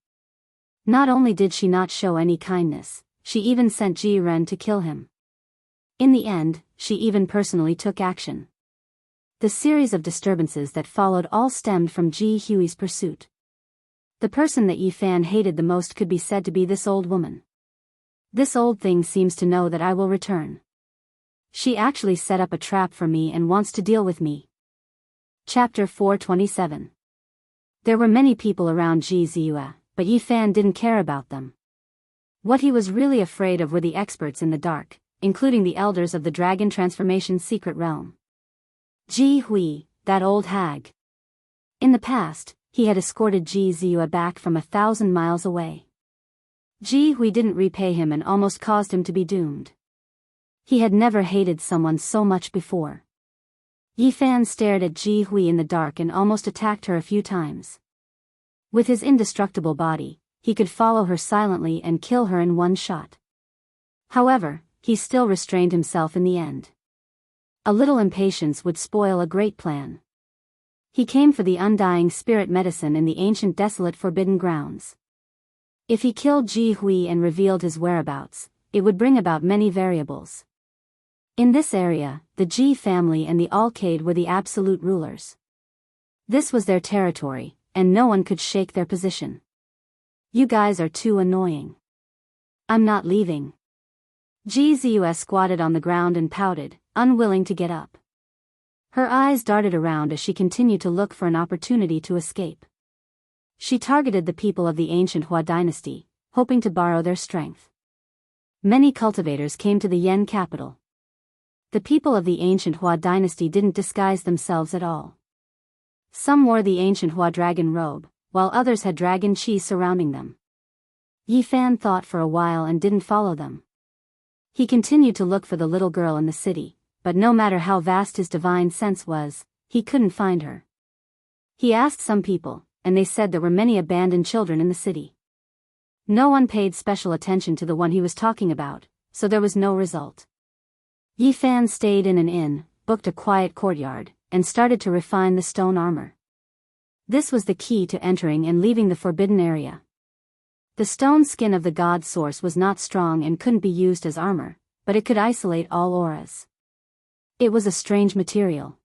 Not only did she not show any kindness, she even sent Ji Ren to kill him. In the end, she even personally took action. The series of disturbances that followed all stemmed from Ji Hui's pursuit. The person that Yi Fan hated the most could be said to be this old woman. This old thing seems to know that I will return. She actually set up a trap for me and wants to deal with me. Chapter 427. There were many people around Ji Ziyue, but Yi Fan didn't care about them. What he was really afraid of were the experts in the dark, including the elders of the Dragon Transformation Secret Realm. Ji Hui, that old hag. In the past, he had escorted Ji Ziyue back from 1,000 miles away. Ji Hui didn't repay him and almost caused him to be doomed. He had never hated someone so much before. Yi Fan stared at Ji Hui in the dark and almost attacked her a few times. With his indestructible body, he could follow her silently and kill her in one shot. However, he still restrained himself in the end. A little impatience would spoil a great plan. He came for the undying spirit medicine in the ancient desolate forbidden grounds. If he killed Ji Hui and revealed his whereabouts, it would bring about many variables. In this area, the Ji family and the Alcade were the absolute rulers. This was their territory, and no one could shake their position. "You guys are too annoying. I'm not leaving." Ji Ziyue squatted on the ground and pouted, unwilling to get up. Her eyes darted around as she continued to look for an opportunity to escape. She targeted the people of the ancient Hua dynasty, hoping to borrow their strength. Many cultivators came to the Yen capital. The people of the ancient Hua dynasty didn't disguise themselves at all. Some wore the ancient Hua dragon robe, while others had dragon chi surrounding them. Yi Fan thought for a while and didn't follow them. He continued to look for the little girl in the city, but no matter how vast his divine sense was, he couldn't find her. He asked some people, and they said there were many abandoned children in the city. No one paid special attention to the one he was talking about, so there was no result. Yi Fan stayed in an inn, booked a quiet courtyard, and started to refine the stone armor. This was the key to entering and leaving the forbidden area. The stone skin of the god source was not strong and couldn't be used as armor, but it could isolate all auras. It was a strange material.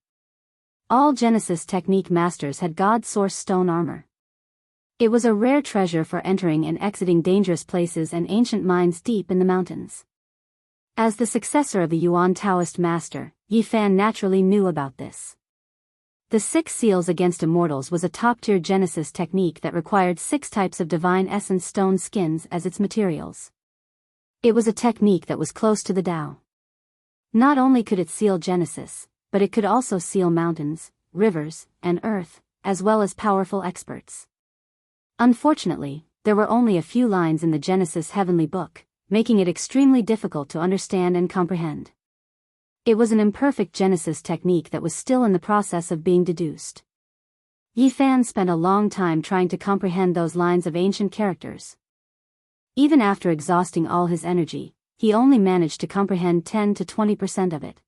All Genesis technique masters had god source stone armor. It was a rare treasure for entering and exiting dangerous places and ancient mines deep in the mountains. As the successor of the Yuan Taoist master, Yi Fan naturally knew about this. The 6 seals against immortals was a top-tier Genesis technique that required 6 types of divine essence stone skins as its materials. It was a technique that was close to the Tao. Not only could it seal Genesis, but it could also seal mountains, rivers, and earth, as well as powerful experts. Unfortunately, there were only a few lines in the Genesis Heavenly Book, making it extremely difficult to understand and comprehend. It was an imperfect Genesis technique that was still in the process of being deduced. Yi Fan spent a long time trying to comprehend those lines of ancient characters. Even after exhausting all his energy, he only managed to comprehend 10 to 20% of it.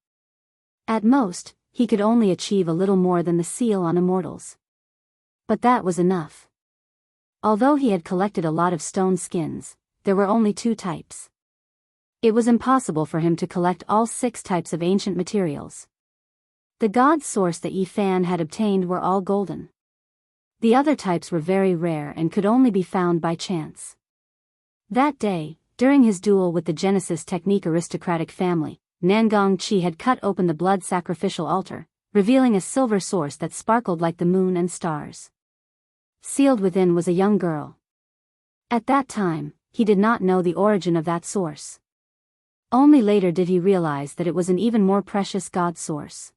At most, he could only achieve a little more than the seal on immortals. But that was enough. Although he had collected a lot of stone skins, there were only 2 types. It was impossible for him to collect all 6 types of ancient materials. The god source that Yi Fan had obtained were all golden. The other types were very rare and could only be found by chance. That day, during his duel with the Genesis technique aristocratic family, Nangong Chi had cut open the blood sacrificial altar, revealing a silver source that sparkled like the moon and stars. Sealed within was a young girl. At that time, he did not know the origin of that source. Only later did he realize that it was an even more precious god source.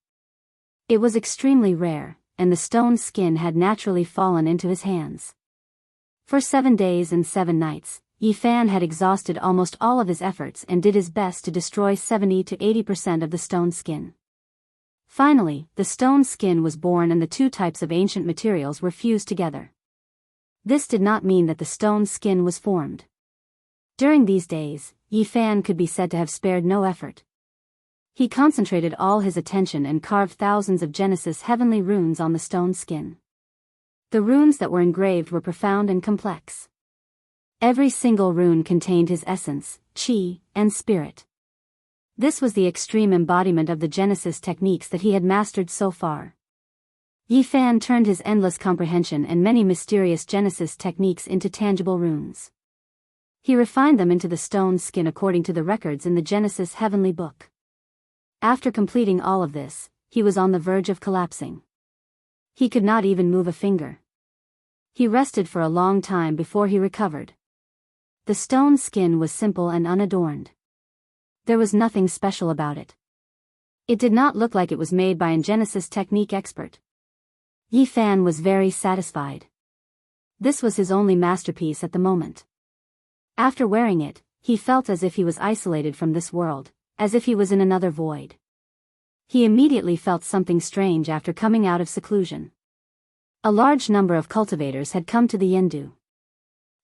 It was extremely rare, and the stone skin had naturally fallen into his hands. For 7 days and 7 nights, Yi Fan had exhausted almost all of his efforts and did his best to destroy 70 to 80% of the stone skin. Finally, the stone skin was born and the two types of ancient materials were fused together. This did not mean that the stone skin was formed. During these days, Yi Fan could be said to have spared no effort. He concentrated all his attention and carved thousands of Genesis heavenly runes on the stone skin. The runes that were engraved were profound and complex. Every single rune contained his essence, chi, and spirit. This was the extreme embodiment of the Genesis techniques that he had mastered so far. Yi Fan turned his endless comprehension and many mysterious Genesis techniques into tangible runes. He refined them into the stone skin according to the records in the Genesis heavenly book. After completing all of this, he was on the verge of collapsing. He could not even move a finger. He rested for a long time before he recovered. The stone skin was simple and unadorned. There was nothing special about it. It did not look like it was made by a Genesis technique expert. Yi Fan was very satisfied. This was his only masterpiece at the moment. After wearing it, he felt as if he was isolated from this world, as if he was in another void. He immediately felt something strange after coming out of seclusion. A large number of cultivators had come to the Yendu.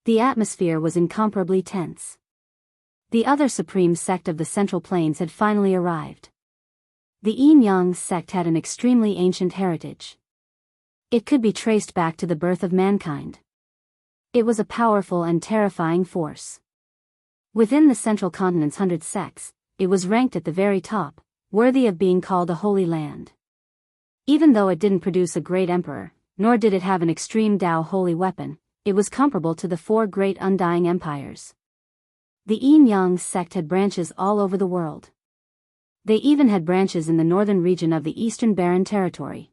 The atmosphere was incomparably tense. The other supreme sect of the Central Plains had finally arrived. The Yin-Yang sect had an extremely ancient heritage. It could be traced back to the birth of mankind. It was a powerful and terrifying force. Within the Central Continent's 100 sects, it was ranked at the very top, worthy of being called a holy land. Even though it didn't produce a great emperor, nor did it have an extreme Tao holy weapon, it was comparable to the 4 great undying empires. The Yin-Yang sect had branches all over the world. They even had branches in the northern region of the Eastern Barren Territory.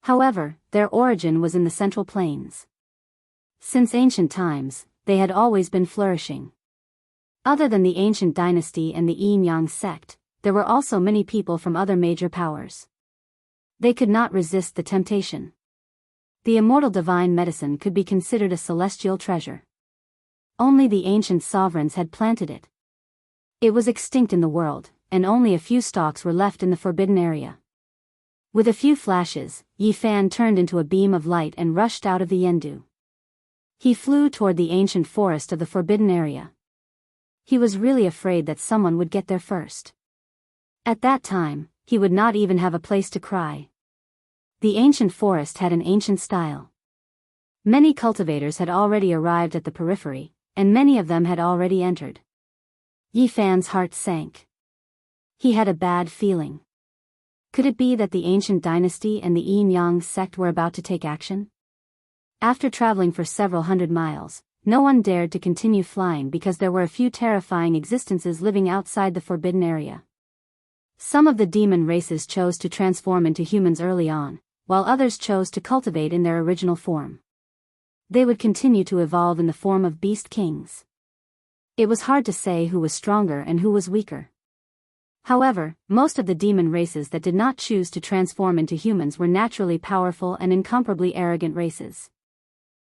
However, their origin was in the Central Plains. Since ancient times, they had always been flourishing. Other than the ancient dynasty and the Yin-Yang sect, there were also many people from other major powers. They could not resist the temptation. The immortal divine medicine could be considered a celestial treasure. Only the ancient sovereigns had planted it. It was extinct in the world, and only a few stalks were left in the forbidden area. With a few flashes, Yi Fan turned into a beam of light and rushed out of the Yendu. He flew toward the ancient forest of the forbidden area. He was really afraid that someone would get there first. At that time, he would not even have a place to cry. The ancient forest had an ancient style. Many cultivators had already arrived at the periphery, and many of them had already entered. Yi Fan's heart sank. He had a bad feeling. Could it be that the ancient dynasty and the Yin-Yang sect were about to take action? After traveling for several hundred miles, no one dared to continue flying because there were a few terrifying existences living outside the forbidden area. Some of the demon races chose to transform into humans early on, while others chose to cultivate in their original form. They would continue to evolve in the form of beast kings. It was hard to say who was stronger and who was weaker. However, most of the demon races that did not choose to transform into humans were naturally powerful and incomparably arrogant races.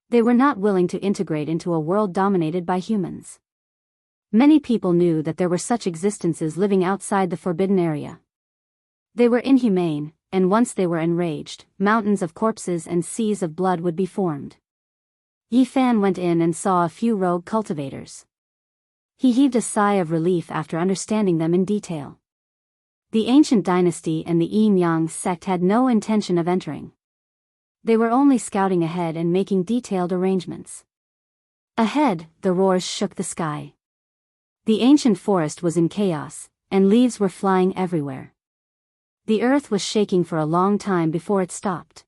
They were not willing to integrate into a world dominated by humans. Many people knew that there were such existences living outside the forbidden area. They were inhumane, and once they were enraged, mountains of corpses and seas of blood would be formed. Yi Fan went in and saw a few rogue cultivators. He heaved a sigh of relief after understanding them in detail. The ancient dynasty and the Yin-Yang sect had no intention of entering. They were only scouting ahead and making detailed arrangements. Ahead, the roars shook the sky. The ancient forest was in chaos, and leaves were flying everywhere. The earth was shaking for a long time before it stopped.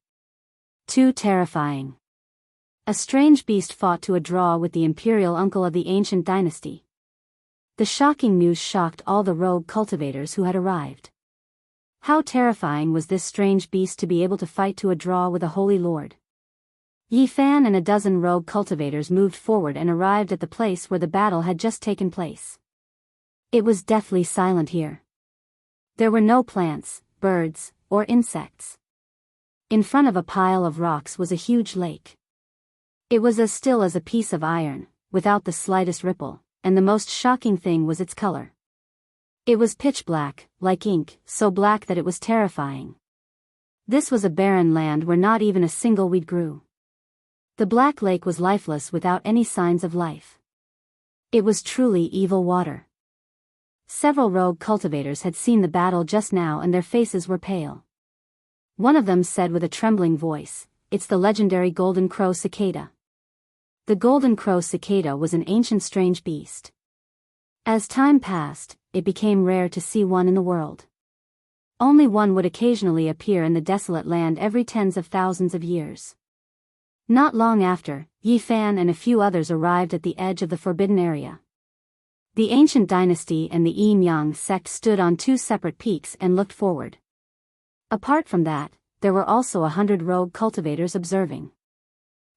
Too terrifying. A strange beast fought to a draw with the imperial uncle of the ancient dynasty. The shocking news shocked all the rogue cultivators who had arrived. How terrifying was this strange beast to be able to fight to a draw with a holy lord? Yi Fan and a dozen rogue cultivators moved forward and arrived at the place where the battle had just taken place. It was deathly silent here. There were no plants, birds, or insects. In front of a pile of rocks was a huge lake. It was as still as a piece of iron, without the slightest ripple, and the most shocking thing was its color. It was pitch black, like ink, so black that it was terrifying. This was a barren land where not even a single weed grew. The black lake was lifeless without any signs of life. It was truly evil water. Several rogue cultivators had seen the battle just now and their faces were pale. One of them said with a trembling voice, "It's the legendary golden crow cicada." The golden crow cicada was an ancient strange beast. As time passed, it became rare to see one in the world. Only one would occasionally appear in the desolate land every tens of thousands of years. Not long after, Yi Fan and a few others arrived at the edge of the forbidden area. The ancient dynasty and the Enchanting sect stood on two separate peaks and looked forward. Apart from that, there were also 100 rogue cultivators observing.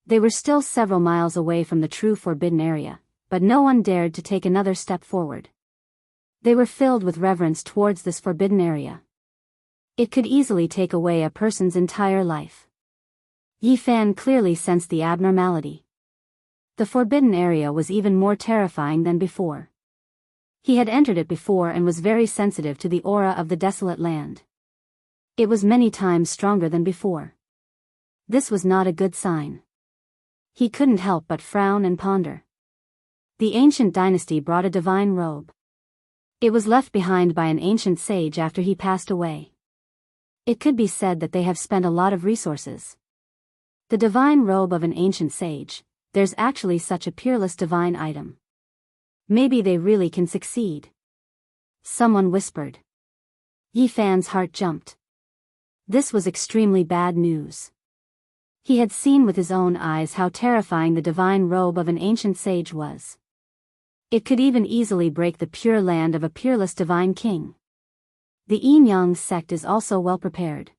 They were still several miles away from the true forbidden area, but no one dared to take another step forward. They were filled with reverence towards this forbidden area. It could easily take away a person's entire life. Yi Fan clearly sensed the abnormality. The forbidden area was even more terrifying than before. He had entered it before and was very sensitive to the aura of the desolate land. It was many times stronger than before. This was not a good sign. He couldn't help but frown and ponder. The ancient dynasty brought a divine robe. It was left behind by an ancient sage after he passed away. It could be said that they have spent a lot of resources. The divine robe of an ancient sage, there's actually such a peerless divine item. Maybe they really can succeed. Someone whispered. Yi Fan's heart jumped. This was extremely bad news. He had seen with his own eyes how terrifying the divine robe of an ancient sage was. It could even easily break the pure land of a peerless divine king. The Enchanting sect is also well prepared.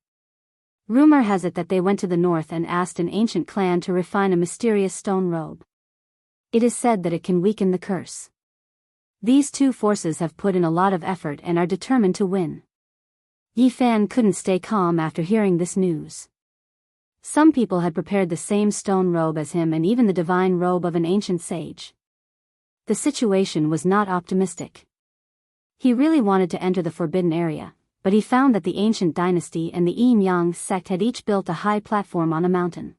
Rumor has it that they went to the north and asked an ancient clan to refine a mysterious stone robe. It is said that it can weaken the curse. These two forces have put in a lot of effort and are determined to win. Yi Fan couldn't stay calm after hearing this news. Some people had prepared the same stone robe as him and even the divine robe of an ancient sage. The situation was not optimistic. He really wanted to enter the forbidden area, but he found that the ancient dynasty and the Enchanting sect had each built a high platform on a mountain.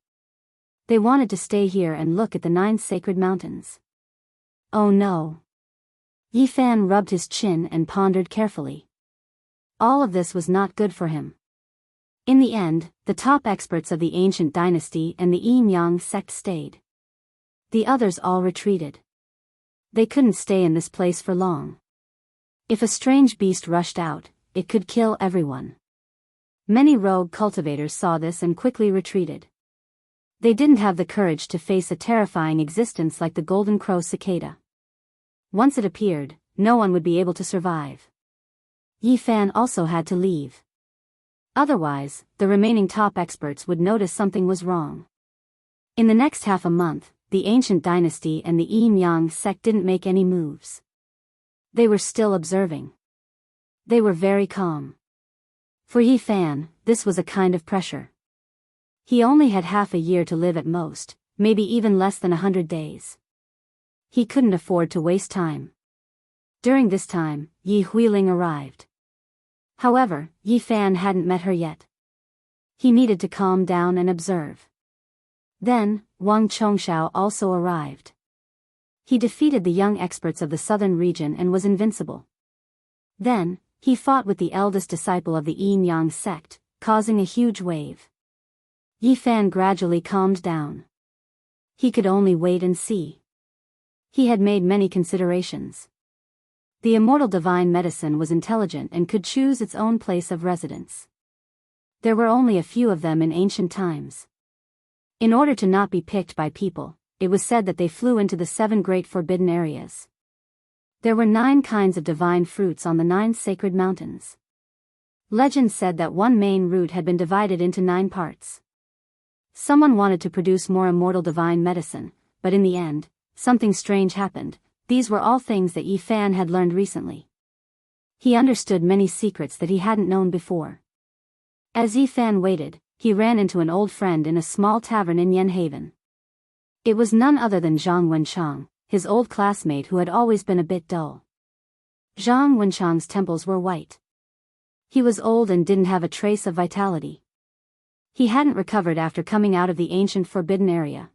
They wanted to stay here and look at the 9 sacred mountains. Oh no. Yi Fan rubbed his chin and pondered carefully. All of this was not good for him. In the end, the top experts of the ancient dynasty and the Enchanting sect stayed. The others all retreated. They couldn't stay in this place for long. If a strange beast rushed out, it could kill everyone. Many rogue cultivators saw this and quickly retreated. They didn't have the courage to face a terrifying existence like the golden crow cicada. Once it appeared, no one would be able to survive. Yi Fan also had to leave. Otherwise, the remaining top experts would notice something was wrong. In the next half a month, the ancient dynasty and the Enchanting sect didn't make any moves. They were still observing. They were very calm. For Yi Fan, this was a kind of pressure. He only had half a year to live at most, maybe even less than 100 days. He couldn't afford to waste time. During this time, Yi Huiling arrived. However, Yi Fan hadn't met her yet. He needed to calm down and observe. Then, Wang Chongshao also arrived. He defeated the young experts of the southern region and was invincible. Then, he fought with the eldest disciple of the Enchanting sect, causing a huge wave. Yi Fan gradually calmed down. He could only wait and see. He had made many considerations. The immortal divine medicine was intelligent and could choose its own place of residence. There were only a few of them in ancient times. In order to not be picked by people, it was said that they flew into the 7 great forbidden areas. There were 9 kinds of divine fruits on the 9 sacred mountains. Legend said that one main root had been divided into 9 parts. Someone wanted to produce more immortal divine medicine, but in the end, something strange happened. These were all things that Yi Fan had learned recently. He understood many secrets that he hadn't known before. As Yi Fan waited, he ran into an old friend in a small tavern in Yenhaven. It was none other than Zhang Wenchang, his old classmate who had always been a bit dull. Zhang Wenchang's temples were white. He was old and didn't have a trace of vitality. He hadn't recovered after coming out of the ancient forbidden area.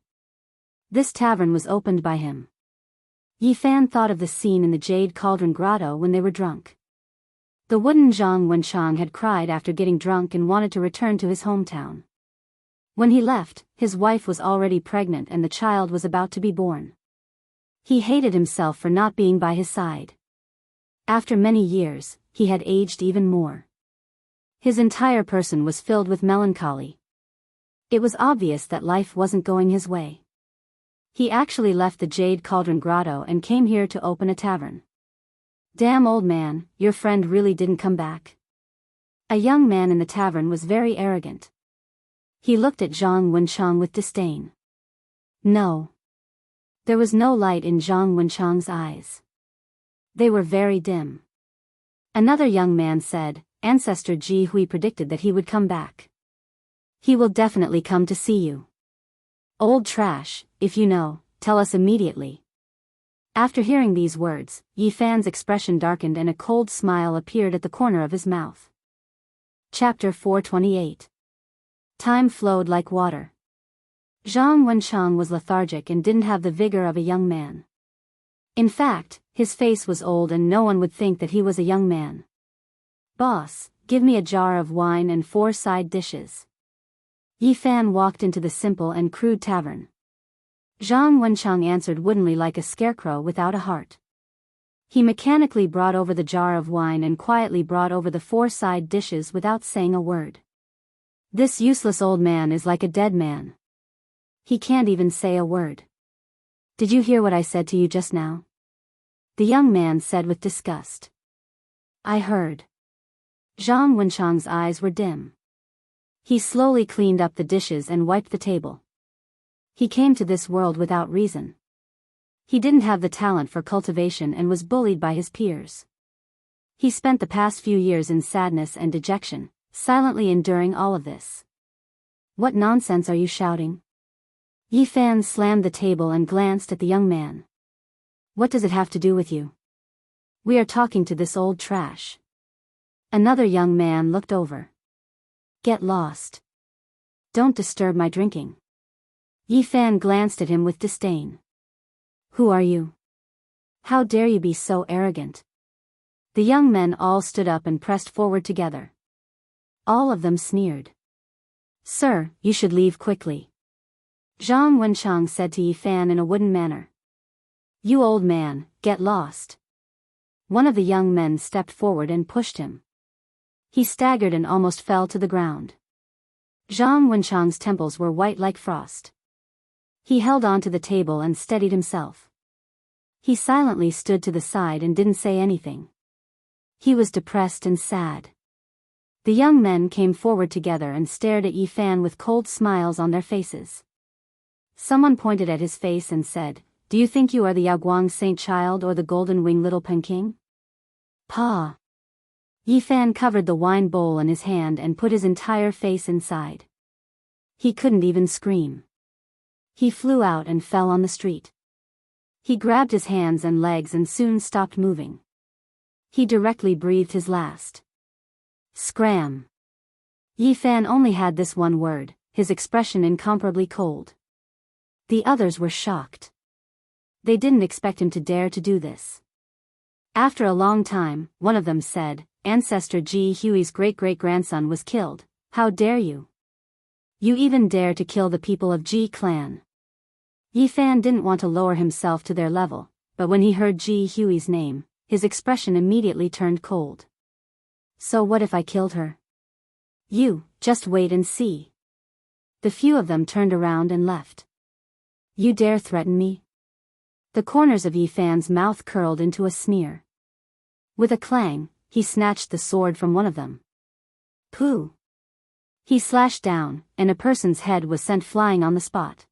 This tavern was opened by him. Yi Fan thought of the scene in the Jade Cauldron Grotto when they were drunk. The wooden Zhang Wenchang had cried after getting drunk and wanted to return to his hometown. When he left, his wife was already pregnant and the child was about to be born. He hated himself for not being by his side. After many years, he had aged even more. His entire person was filled with melancholy. It was obvious that life wasn't going his way. He actually left the Jade Cauldron Grotto and came here to open a tavern. Damn old man, your friend really didn't come back? A young man in the tavern was very arrogant. He looked at Zhang Wenchang with disdain. No. There was no light in Zhang Wenchang's eyes. They were very dim. Another young man said, Ancestor Ji Hui predicted that he would come back. He will definitely come to see you. Old trash, if you know, tell us immediately. After hearing these words, Yi Fan's expression darkened and a cold smile appeared at the corner of his mouth. Chapter 428. Time flowed like water. Zhang Wenchang was lethargic and didn't have the vigor of a young man. In fact, his face was old and no one would think that he was a young man. Boss, give me a jar of wine and 4 side dishes. Yi Fan walked into the simple and crude tavern. Zhang Wenchang answered woodenly like a scarecrow without a heart. He mechanically brought over the jar of wine and quietly brought over the 4 side dishes without saying a word. This useless old man is like a dead man. He can't even say a word. Did you hear what I said to you just now? The young man said with disgust. I heard. Zhang Wenchang's eyes were dim. He slowly cleaned up the dishes and wiped the table. He came to this world without reason. He didn't have the talent for cultivation and was bullied by his peers. He spent the past few years in sadness and dejection, silently enduring all of this. What nonsense are you shouting? Yi Fan slammed the table and glanced at the young man. What does it have to do with you? We are talking to this old trash. Another young man looked over. Get lost. Don't disturb my drinking. Yi Fan glanced at him with disdain. Who are you? How dare you be so arrogant? The young men all stood up and pressed forward together. All of them sneered. Sir, you should leave quickly. Zhang Wenchang said to Yi Fan in a wooden manner. You old man, get lost. One of the young men stepped forward and pushed him. He staggered and almost fell to the ground. Zhang Wenchang's temples were white like frost. He held on to the table and steadied himself. He silently stood to the side and didn't say anything. He was depressed and sad. The young men came forward together and stared at Yi Fan with cold smiles on their faces. Someone pointed at his face and said, Do you think you are the Yaoguang Saint Child or the Golden Wing Little Peking? Pa. Yi Fan covered the wine bowl in his hand and put his entire face inside. He couldn't even scream. He flew out and fell on the street. He grabbed his hands and legs and soon stopped moving. He directly breathed his last. Scram. Yi Fan only had this one word, his expression incomparably cold. The others were shocked. They didn't expect him to dare to do this. After a long time, one of them said, Ancestor Ji Hui's great-great-grandson was killed. How dare you? You even dare to kill the people of Ji clan. Yi Fan didn't want to lower himself to their level, but when he heard Ji Hui's name, his expression immediately turned cold. So what if I killed her? You, just wait and see. The few of them turned around and left. You dare threaten me? The corners of Yi Fan's mouth curled into a sneer. With a clang, he snatched the sword from one of them. Pooh! He slashed down, and a person's head was sent flying on the spot.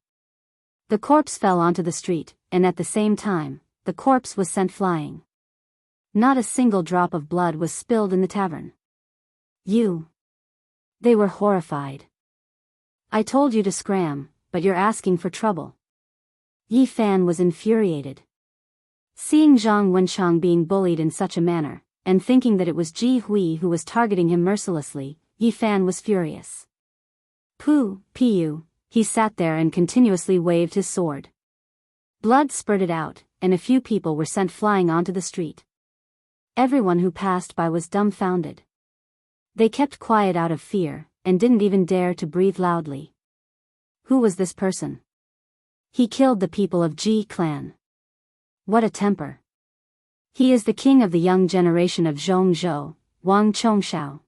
The corpse fell onto the street, and at the same time, the corpse was sent flying. Not a single drop of blood was spilled in the tavern. You! They were horrified. I told you to scram, but you're asking for trouble. Yi Fan was infuriated. Seeing Zhang Wenchang being bullied in such a manner, and thinking that it was Ji Hui who was targeting him mercilessly, Yi Fan was furious. Pu, he sat there and continuously waved his sword. Blood spurted out, and a few people were sent flying onto the street. Everyone who passed by was dumbfounded. They kept quiet out of fear, and didn't even dare to breathe loudly. Who was this person? He killed the people of Ji clan. What a temper. He is the king of the young generation of Zhongzhou, Wang Chongshao.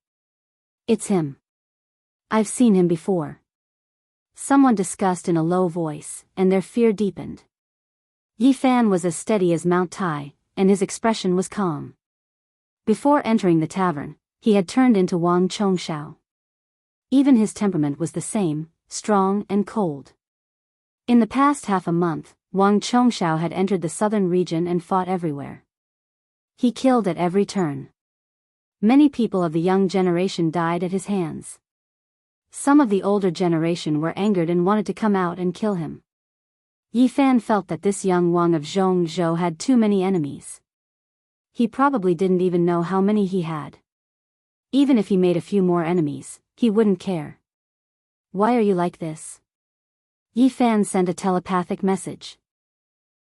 It's him. I've seen him before. Someone discussed in a low voice, and their fear deepened. Yi Fan was as steady as Mount Tai, and his expression was calm. Before entering the tavern, he had turned into Wang Chongshao. Even his temperament was the same, strong and cold. In the past half a month, Wang Chongshao had entered the southern region and fought everywhere. He killed at every turn. Many people of the young generation died at his hands. Some of the older generation were angered and wanted to come out and kill him. Yi Fan felt that this young Wang of Zhongzhou had too many enemies. He probably didn't even know how many he had. Even if he made a few more enemies, he wouldn't care. Why are you like this? Yi Fan sent a telepathic message.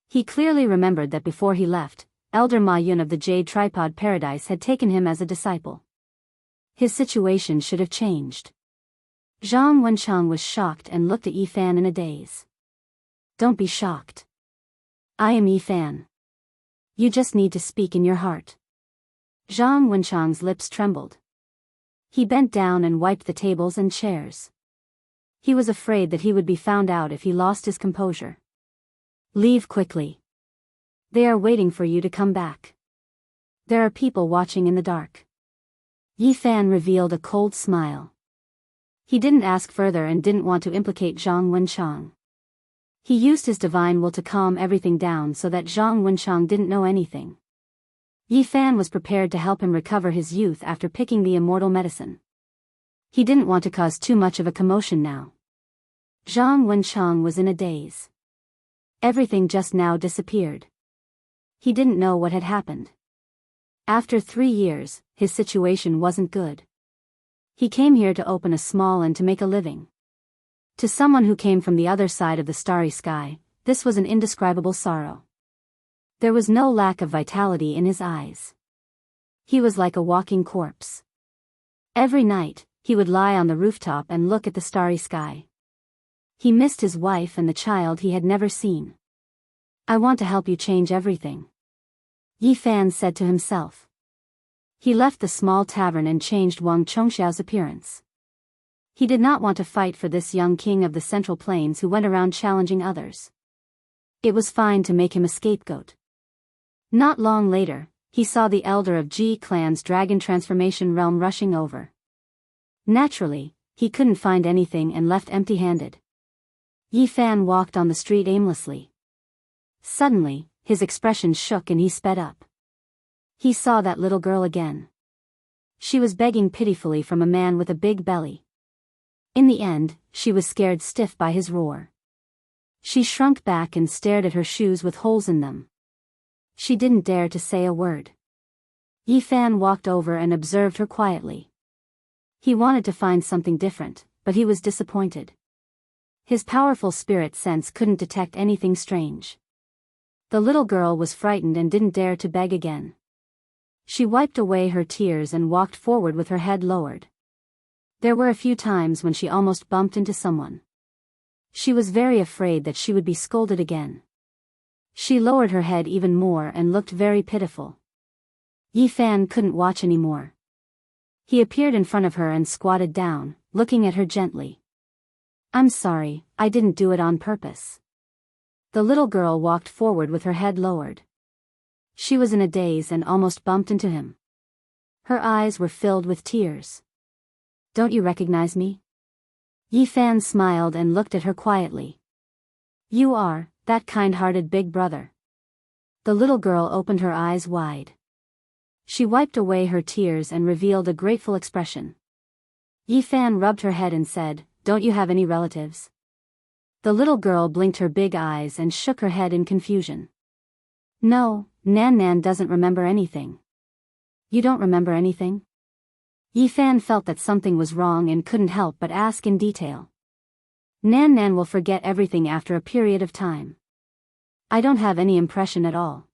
He clearly remembered that before he left, Elder Ma Yun of the Jade Tripod Paradise had taken him as a disciple. His situation should have changed. Zhang Wenchang was shocked and looked at Yi Fan in a daze. Don't be shocked. I am Yi Fan. You just need to speak in your heart. Zhang Wenchang's lips trembled. He bent down and wiped the tables and chairs. He was afraid that he would be found out if he lost his composure. Leave quickly. They are waiting for you to come back. There are people watching in the dark. Yi Fan revealed a cold smile. He didn't ask further and didn't want to implicate Zhang Wenchang. He used his divine will to calm everything down so that Zhang Wenchang didn't know anything. Yi Fan was prepared to help him recover his youth after picking the immortal medicine. He didn't want to cause too much of a commotion now. Zhang Wenchang was in a daze. Everything just now disappeared. He didn't know what had happened. After 3 years, his situation wasn't good. He came here to open a small and to make a living. To someone who came from the other side of the starry sky, this was an indescribable sorrow. There was no lack of vitality in his eyes. He was like a walking corpse. Every night, he would lie on the rooftop and look at the starry sky. He missed his wife and the child he had never seen. I want to help you change everything. Yi Fan said to himself. He left the small tavern and changed Wang Chongxiao's appearance. He did not want to fight for this young king of the Central Plains who went around challenging others. It was fine to make him a scapegoat. Not long later, he saw the elder of Ji clan's dragon transformation realm rushing over. Naturally, he couldn't find anything and left empty-handed. Yi Fan walked on the street aimlessly. Suddenly, his expression shook and he sped up. He saw that little girl again. She was begging pitifully from a man with a big belly. In the end, she was scared stiff by his roar. She shrunk back and stared at her shoes with holes in them. She didn't dare to say a word. Yi Fan walked over and observed her quietly. He wanted to find something different, but he was disappointed. His powerful spirit sense couldn't detect anything strange. The little girl was frightened and didn't dare to beg again. She wiped away her tears and walked forward with her head lowered. There were a few times when she almost bumped into someone. She was very afraid that she would be scolded again. She lowered her head even more and looked very pitiful. Yi Fan couldn't watch anymore. He appeared in front of her and squatted down, looking at her gently. I'm sorry, I didn't do it on purpose. The little girl walked forward with her head lowered. She was in a daze and almost bumped into him. Her eyes were filled with tears. Don't you recognize me? Yi Fan smiled and looked at her quietly. You are, that kind-hearted big brother. The little girl opened her eyes wide. She wiped away her tears and revealed a grateful expression. Yi Fan rubbed her head and said, "Don't you have any relatives?" The little girl blinked her big eyes and shook her head in confusion. "No, Nan Nan doesn't remember anything." "You don't remember anything?" Yi Fan felt that something was wrong and couldn't help but ask in detail. "Nan Nan will forget everything after a period of time. I don't have any impression at all.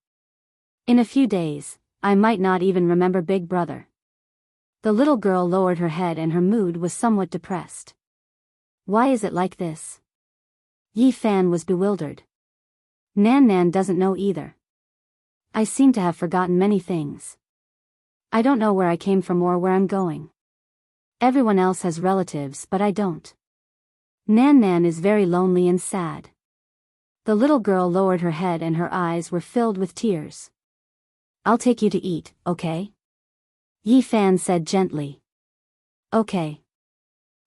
In a few days, I might not even remember Big Brother." The little girl lowered her head and her mood was somewhat depressed. "Why is it like this?" Yi Fan was bewildered. "Nan Nan doesn't know either. I seem to have forgotten many things. I don't know where I came from or where I'm going. Everyone else has relatives but I don't. Nan Nan is very lonely and sad." The little girl lowered her head and her eyes were filled with tears. "I'll take you to eat, okay?" Yi Fan said gently. "Okay."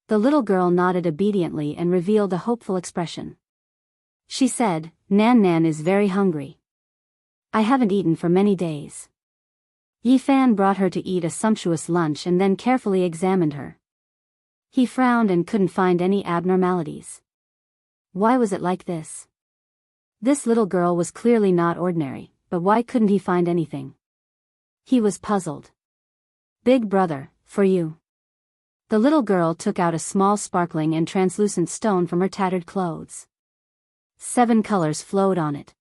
The little girl nodded obediently and revealed a hopeful expression. She said, "Nan Nan is very hungry. I haven't eaten for many days." Yi Fan brought her to eat a sumptuous lunch and then carefully examined her. He frowned and couldn't find any abnormalities. Why was it like this? This little girl was clearly not ordinary, but why couldn't he find anything? He was puzzled. "Big Brother, for you." The little girl took out a small sparkling and translucent stone from her tattered clothes. 7 colors flowed on it.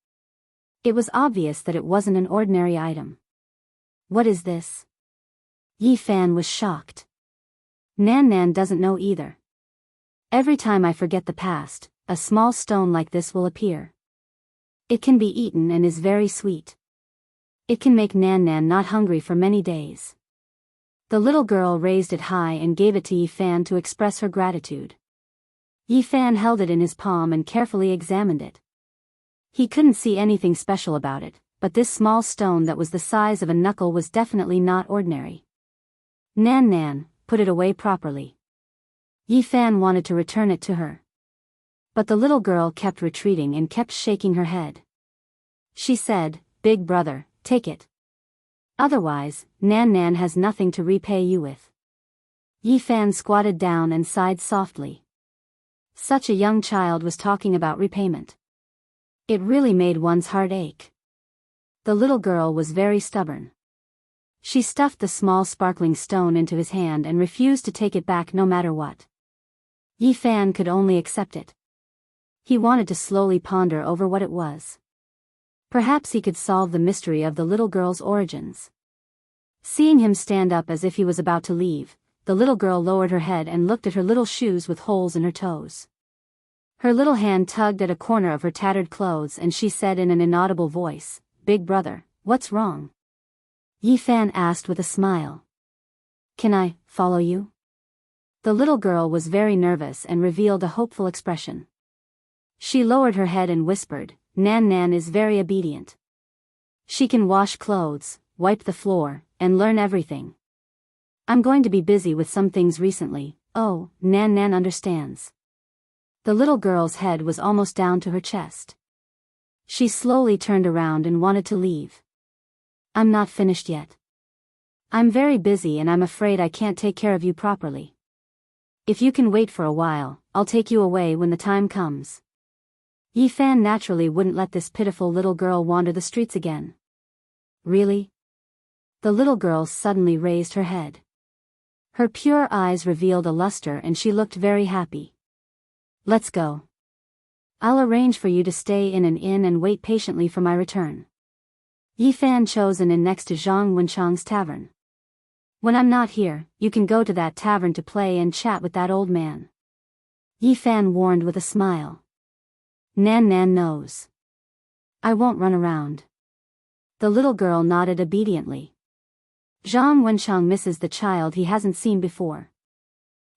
It was obvious that it wasn't an ordinary item. "What is this?" Yi Fan was shocked. "Nan Nan doesn't know either. Every time I forget the past, a small stone like this will appear. It can be eaten and is very sweet. It can make Nan Nan not hungry for many days." The little girl raised it high and gave it to Yi Fan to express her gratitude. Yi Fan held it in his palm and carefully examined it. He couldn't see anything special about it, but this small stone that was the size of a knuckle was definitely not ordinary. "Nan Nan, put it away properly." Yi Fan wanted to return it to her. But the little girl kept retreating and kept shaking her head. She said, "Big Brother, take it. Otherwise, Nan Nan has nothing to repay you with." Yi Fan squatted down and sighed softly. Such a young child was talking about repayment. It really made one's heart ache. The little girl was very stubborn. She stuffed the small sparkling stone into his hand and refused to take it back no matter what. Yi Fan could only accept it. He wanted to slowly ponder over what it was. Perhaps he could solve the mystery of the little girl's origins. Seeing him stand up as if he was about to leave, the little girl lowered her head and looked at her little shoes with holes in her toes. Her little hand tugged at a corner of her tattered clothes and she said in an inaudible voice, "Big Brother, what's wrong?" Yi Fan asked with a smile. "Can I follow you?" The little girl was very nervous and revealed a hopeful expression. She lowered her head and whispered, "Nan Nan is very obedient. She can wash clothes, wipe the floor, and learn everything. I'm going to be busy with some things recently." "Oh, Nan Nan understands." The little girl's head was almost down to her chest. She slowly turned around and wanted to leave. "I'm not finished yet. I'm very busy and I'm afraid I can't take care of you properly. If you can wait for a while, I'll take you away when the time comes." Yi Fan naturally wouldn't let this pitiful little girl wander the streets again. "Really?" The little girl suddenly raised her head. Her pure eyes revealed a luster and she looked very happy. "Let's go. I'll arrange for you to stay in an inn and wait patiently for my return." Yi Fan chose an inn next to Zhang Wenchang's tavern. "When I'm not here, you can go to that tavern to play and chat with that old man." Yi Fan warned with a smile. "Nan Nan knows. I won't run around." The little girl nodded obediently. Zhang Wenchang misses the child he hasn't seen before.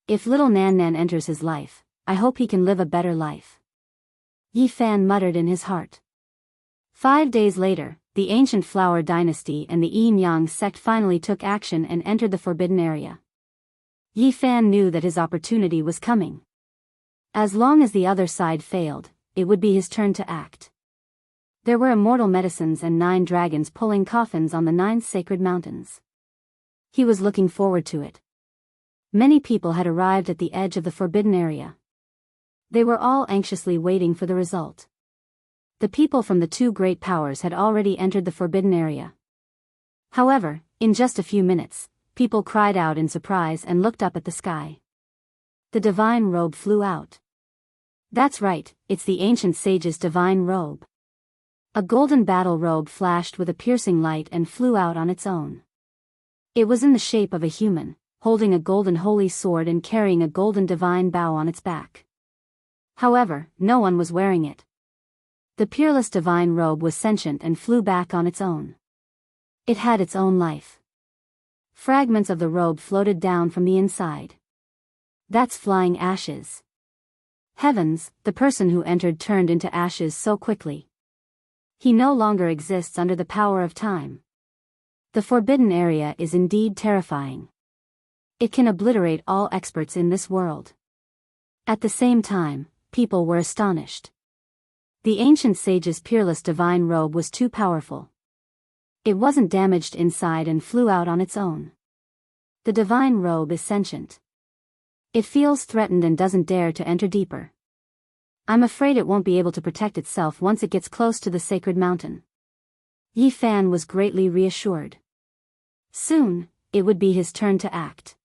If little Nan Nan enters his life, I hope he can live a better life. Yi Fan muttered in his heart. 5 days later, the ancient Flower Dynasty and the Yin-Yang sect finally took action and entered the forbidden area. Yi Fan knew that his opportunity was coming. As long as the other side failed, it would be his turn to act. There were immortal medicines and 9 dragons pulling coffins on the 9 sacred mountains. He was looking forward to it. Many people had arrived at the edge of the forbidden area. They were all anxiously waiting for the result. The people from the two great powers had already entered the forbidden area. However, in just a few minutes, people cried out in surprise and looked up at the sky. The divine robe flew out. That's right, it's the ancient sage's divine robe. A golden battle robe flashed with a piercing light and flew out on its own. It was in the shape of a human, holding a golden holy sword and carrying a golden divine bow on its back. However, no one was wearing it. The peerless divine robe was sentient and flew back on its own. It had its own life. Fragments of the robe floated down from the inside. That's flying ashes. Heavens, the person who entered turned into ashes so quickly. He no longer exists under the power of time. The forbidden area is indeed terrifying. It can obliterate all experts in this world. At the same time, people were astonished. The ancient sage's peerless divine robe was too powerful. It wasn't damaged inside and flew out on its own. The divine robe is sentient. It feels threatened and doesn't dare to enter deeper. I'm afraid it won't be able to protect itself once it gets close to the sacred mountain. Yi Fan was greatly reassured. Soon, it would be his turn to act.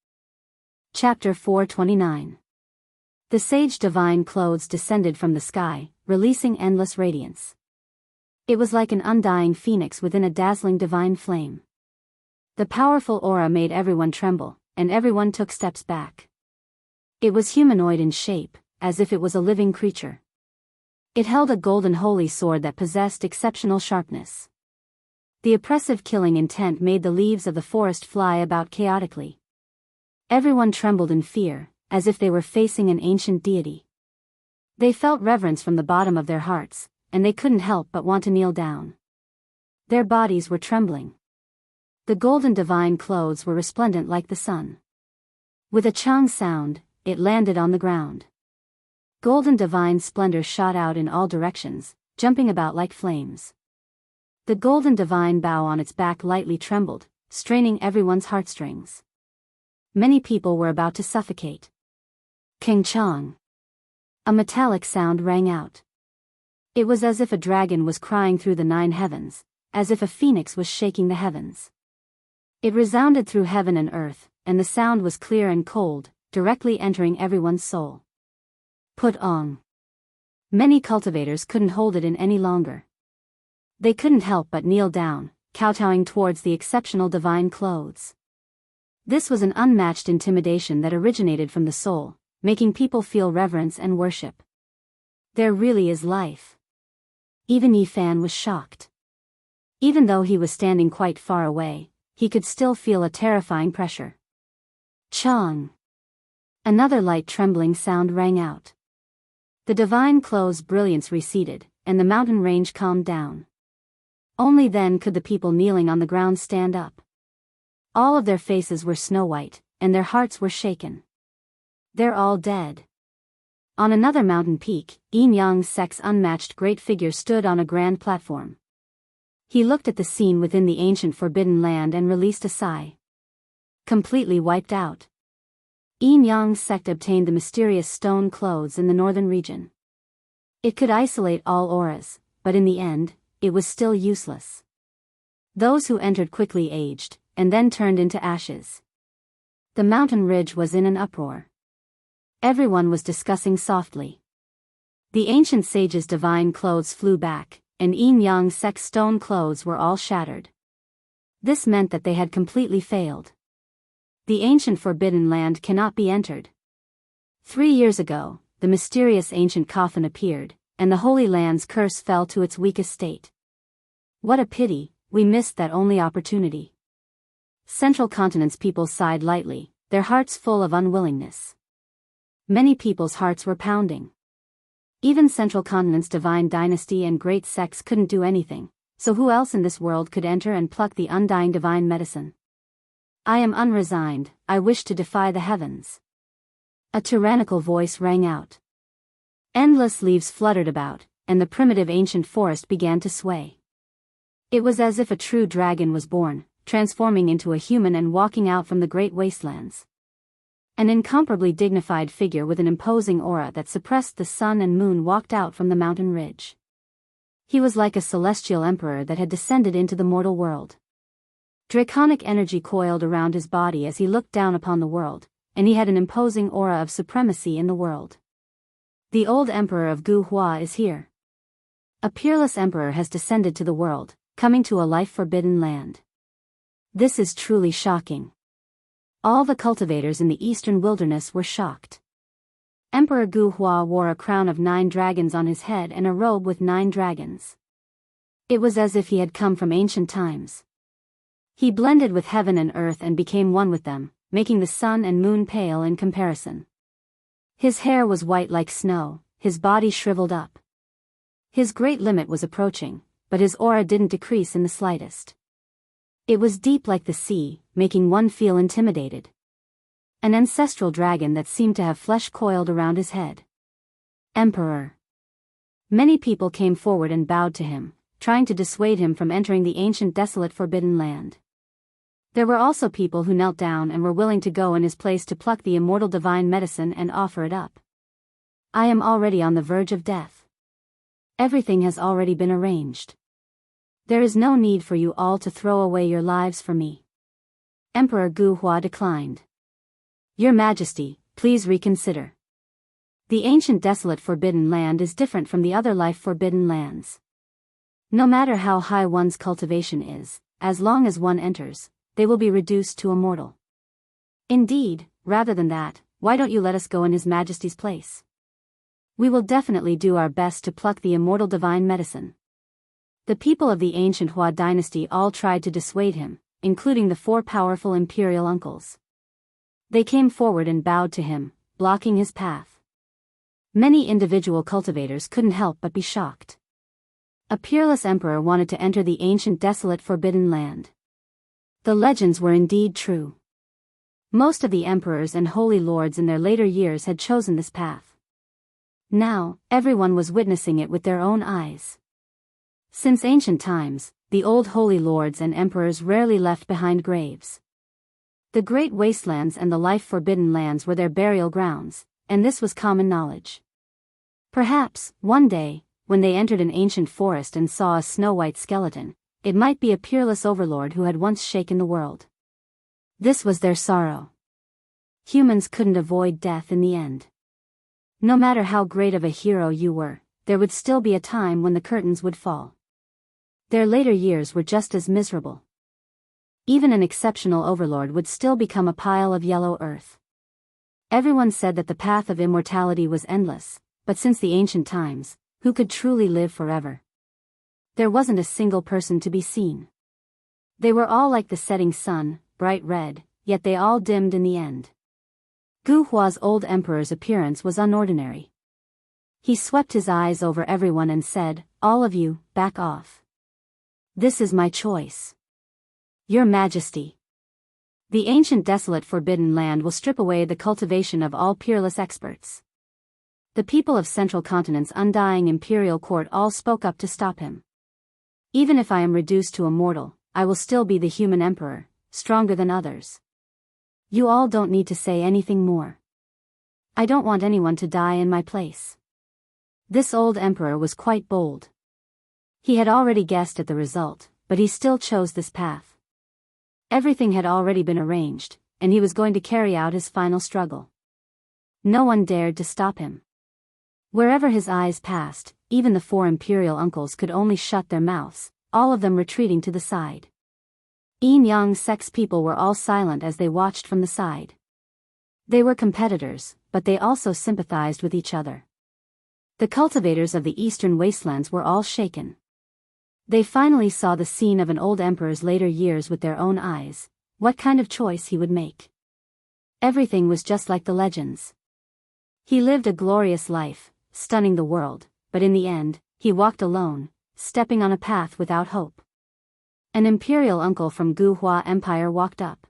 Chapter 429. The sage divine clothes descended from the sky, releasing endless radiance. It was like an undying phoenix within a dazzling divine flame. The powerful aura made everyone tremble, and everyone took steps back. It was humanoid in shape, as if it was a living creature. It held a golden holy sword that possessed exceptional sharpness. The oppressive killing intent made the leaves of the forest fly about chaotically. Everyone trembled in fear, as if they were facing an ancient deity. They felt reverence from the bottom of their hearts, and they couldn't help but want to kneel down. Their bodies were trembling. The golden divine clothes were resplendent like the sun. With a chang sound, it landed on the ground. Golden divine splendor shot out in all directions, jumping about like flames. The golden divine bow on its back lightly trembled, straining everyone's heartstrings. Many people were about to suffocate. King Chang. A metallic sound rang out. It was as if a dragon was crying through the 9 heavens, as if a phoenix was shaking the heavens. It resounded through heaven and earth, and the sound was clear and cold, directly entering everyone's soul. Put on. Many cultivators couldn't hold it in any longer. They couldn't help but kneel down, kowtowing towards the exceptional divine clothes. This was an unmatched intimidation that originated from the soul, making people feel reverence and worship. There really is life. Even Yi Fan was shocked. Even though he was standing quite far away, he could still feel a terrifying pressure. Chang. Another light trembling sound rang out. The divine clothes' brilliance receded, and the mountain range calmed down. Only then could the people kneeling on the ground stand up. All of their faces were snow-white, and their hearts were shaken. They're all dead. On another mountain peak, Yin Yang Sek's unmatched great figure stood on a grand platform. He looked at the scene within the ancient forbidden land and released a sigh. Completely wiped out. Yin Yang Sect obtained the mysterious stone clothes in the northern region. It could isolate all auras, but in the end, it was still useless. Those who entered quickly aged, and then turned into ashes. The mountain ridge was in an uproar. Everyone was discussing softly. The ancient sage's divine clothes flew back, and Yin Yang Sek's stone clothes were all shattered. This meant that they had completely failed. The ancient forbidden land cannot be entered. 3 years ago, the mysterious ancient coffin appeared, and the Holy Land's curse fell to its weakest state. What a pity, we missed that only opportunity. Central Continent's people sighed lightly, their hearts full of unwillingness. Many people's hearts were pounding. Even Central Continent's divine dynasty and great sects couldn't do anything, so who else in this world could enter and pluck the undying divine medicine? I am unresigned, I wish to defy the heavens. A tyrannical voice rang out. Endless leaves fluttered about, and the primitive ancient forest began to sway. It was as if a true dragon was born, transforming into a human and walking out from the great wastelands. An incomparably dignified figure with an imposing aura that suppressed the sun and moon walked out from the mountain ridge. He was like a celestial emperor that had descended into the mortal world. Draconic energy coiled around his body as he looked down upon the world, and he had an imposing aura of supremacy in the world. The old emperor of Gu Hua is here. A peerless emperor has descended to the world, coming to a life-forbidden land. This is truly shocking. All the cultivators in the eastern wilderness were shocked. Emperor Gu Hua wore a crown of 9 dragons on his head and a robe with 9 dragons. It was as if he had come from ancient times. He blended with heaven and earth and became one with them, making the sun and moon pale in comparison. His hair was white like snow, his body shriveled up. His great limit was approaching, but his aura didn't decrease in the slightest. It was deep like the sea, making one feel intimidated. An ancestral dragon that seemed to have flesh coiled around his head. Emperor. Many people came forward and bowed to him, trying to dissuade him from entering the ancient desolate forbidden land. There were also people who knelt down and were willing to go in his place to pluck the immortal divine medicine and offer it up. I am already on the verge of death. Everything has already been arranged. There is no need for you all to throw away your lives for me. Emperor Gu Hua declined. Your Majesty, please reconsider. The ancient desolate forbidden land is different from the other life-forbidden lands. No matter how high one's cultivation is, as long as one enters, they will be reduced to a mortal. Indeed, rather than that, why don't you let us go in His Majesty's place? We will definitely do our best to pluck the immortal divine medicine. The people of the ancient Hua dynasty all tried to dissuade him, including the 4 powerful imperial uncles. They came forward and bowed to him, blocking his path. Many individual cultivators couldn't help but be shocked. A peerless emperor wanted to enter the ancient desolate forbidden land. The legends were indeed true. Most of the emperors and holy lords in their later years had chosen this path. Now, everyone was witnessing it with their own eyes. Since ancient times, the old holy lords and emperors rarely left behind graves. The great wastelands and the life-forbidden lands were their burial grounds, and this was common knowledge. Perhaps, one day, when they entered an ancient forest and saw a snow-white skeleton, it might be a peerless overlord who had once shaken the world. This was their sorrow. Humans couldn't avoid death in the end. No matter how great of a hero you were, there would still be a time when the curtains would fall. Their later years were just as miserable. Even an exceptional overlord would still become a pile of yellow earth. Everyone said that the path of immortality was endless, but since the ancient times, who could truly live forever? There wasn't a single person to be seen. They were all like the setting sun, bright red, yet they all dimmed in the end. Gu Hua's old emperor's appearance was unordinary. He swept his eyes over everyone and said, "All of you, back off. This is my choice. Your Majesty. The ancient desolate forbidden land will strip away the cultivation of all peerless experts." The people of Central Continent's undying imperial court all spoke up to stop him. Even if I am reduced to a mortal, I will still be the human emperor, stronger than others. You all don't need to say anything more. I don't want anyone to die in my place. This old emperor was quite bold. He had already guessed at the result, but he still chose this path. Everything had already been arranged, and he was going to carry out his final struggle. No one dared to stop him. Wherever his eyes passed, even the 4 imperial uncles could only shut their mouths, all of them retreating to the side. Yin Yang Sect's people were all silent as they watched from the side. They were competitors, but they also sympathized with each other. The cultivators of the eastern wastelands were all shaken. They finally saw the scene of an old emperor's later years with their own eyes, what kind of choice he would make. Everything was just like the legends. He lived a glorious life, stunning the world, but in the end, he walked alone, stepping on a path without hope. An imperial uncle from Gu Hua Empire walked up.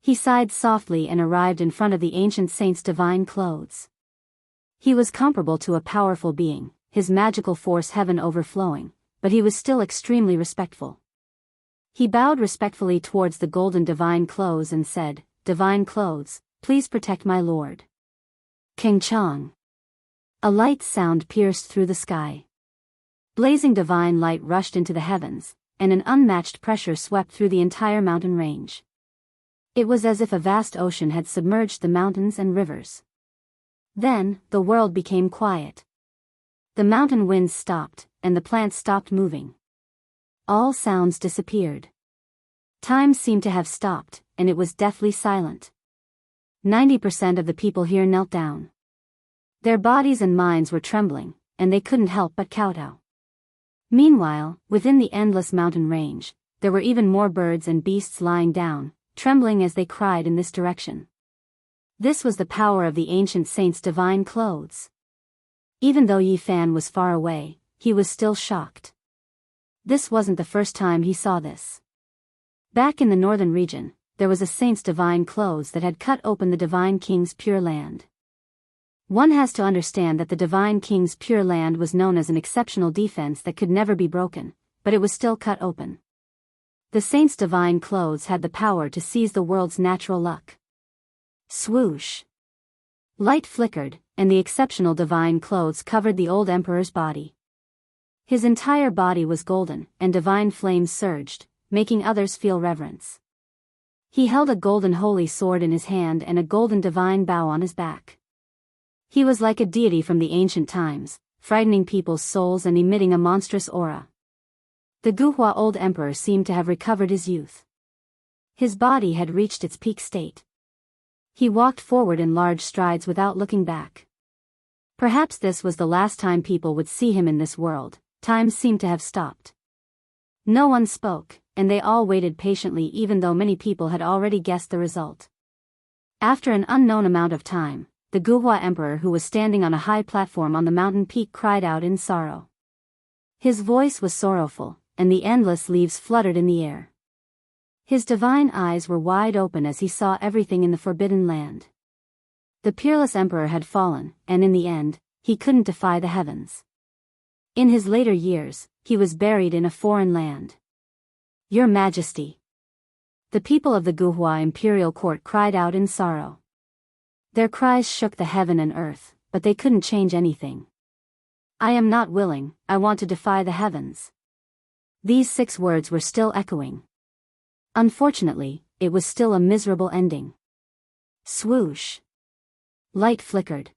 He sighed softly and arrived in front of the ancient saint's divine clothes. He was comparable to a powerful being, his magical force heaven overflowing, but he was still extremely respectful. He bowed respectfully towards the golden divine clothes and said, "Divine clothes, please protect my lord. King Chang. A light sound pierced through the sky. Blazing divine light rushed into the heavens, and an unmatched pressure swept through the entire mountain range. It was as if a vast ocean had submerged the mountains and rivers. Then, the world became quiet. The mountain winds stopped, and the plants stopped moving. All sounds disappeared. Time seemed to have stopped, and it was deathly silent. 90% of the people here knelt down. Their bodies and minds were trembling, and they couldn't help but kowtow. Meanwhile, within the endless mountain range, there were even more birds and beasts lying down, trembling as they cried in this direction. This was the power of the ancient saint's divine clothes. Even though Yi Fan was far away, he was still shocked. This wasn't the first time he saw this. Back in the northern region, there was a saint's divine clothes that had cut open the divine king's pure land. One has to understand that the divine king's pure land was known as an exceptional defense that could never be broken, but it was still cut open. The saint's divine clothes had the power to seize the world's natural luck. Swoosh! Light flickered, and the exceptional divine clothes covered the old emperor's body. His entire body was golden, and divine flames surged, making others feel reverence. He held a golden holy sword in his hand and a golden divine bow on his back. He was like a deity from the ancient times, frightening people's souls and emitting a monstrous aura. The Guhua old emperor seemed to have recovered his youth. His body had reached its peak state. He walked forward in large strides without looking back. Perhaps this was the last time people would see him in this world. Time seemed to have stopped. No one spoke, and they all waited patiently even though many people had already guessed the result. After an unknown amount of time, the Guhua emperor who was standing on a high platform on the mountain peak cried out in sorrow. His voice was sorrowful, and the endless leaves fluttered in the air. His divine eyes were wide open as he saw everything in the forbidden land. The peerless emperor had fallen, and in the end, he couldn't defy the heavens. In his later years, he was buried in a foreign land. Your Majesty! The people of the Guhua imperial court cried out in sorrow. Their cries shook the heaven and earth, but they couldn't change anything. I am not willing, I want to defy the heavens. These 6 words were still echoing. Unfortunately, it was still a miserable ending. Swoosh! Light flickered.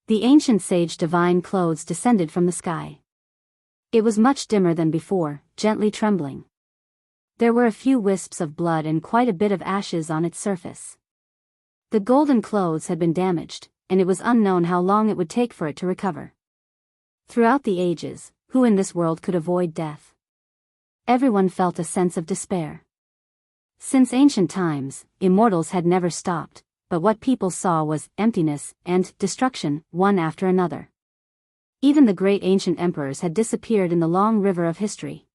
The ancient sage divine clothes descended from the sky. It was much dimmer than before, gently trembling. There were a few wisps of blood and quite a bit of ashes on its surface. The golden clothes had been damaged, and it was unknown how long it would take for it to recover. Throughout the ages, who in this world could avoid death? Everyone felt a sense of despair. Since ancient times, immortals had never stopped, but what people saw was emptiness and destruction, one after another. Even the great ancient emperors had disappeared in the long river of history.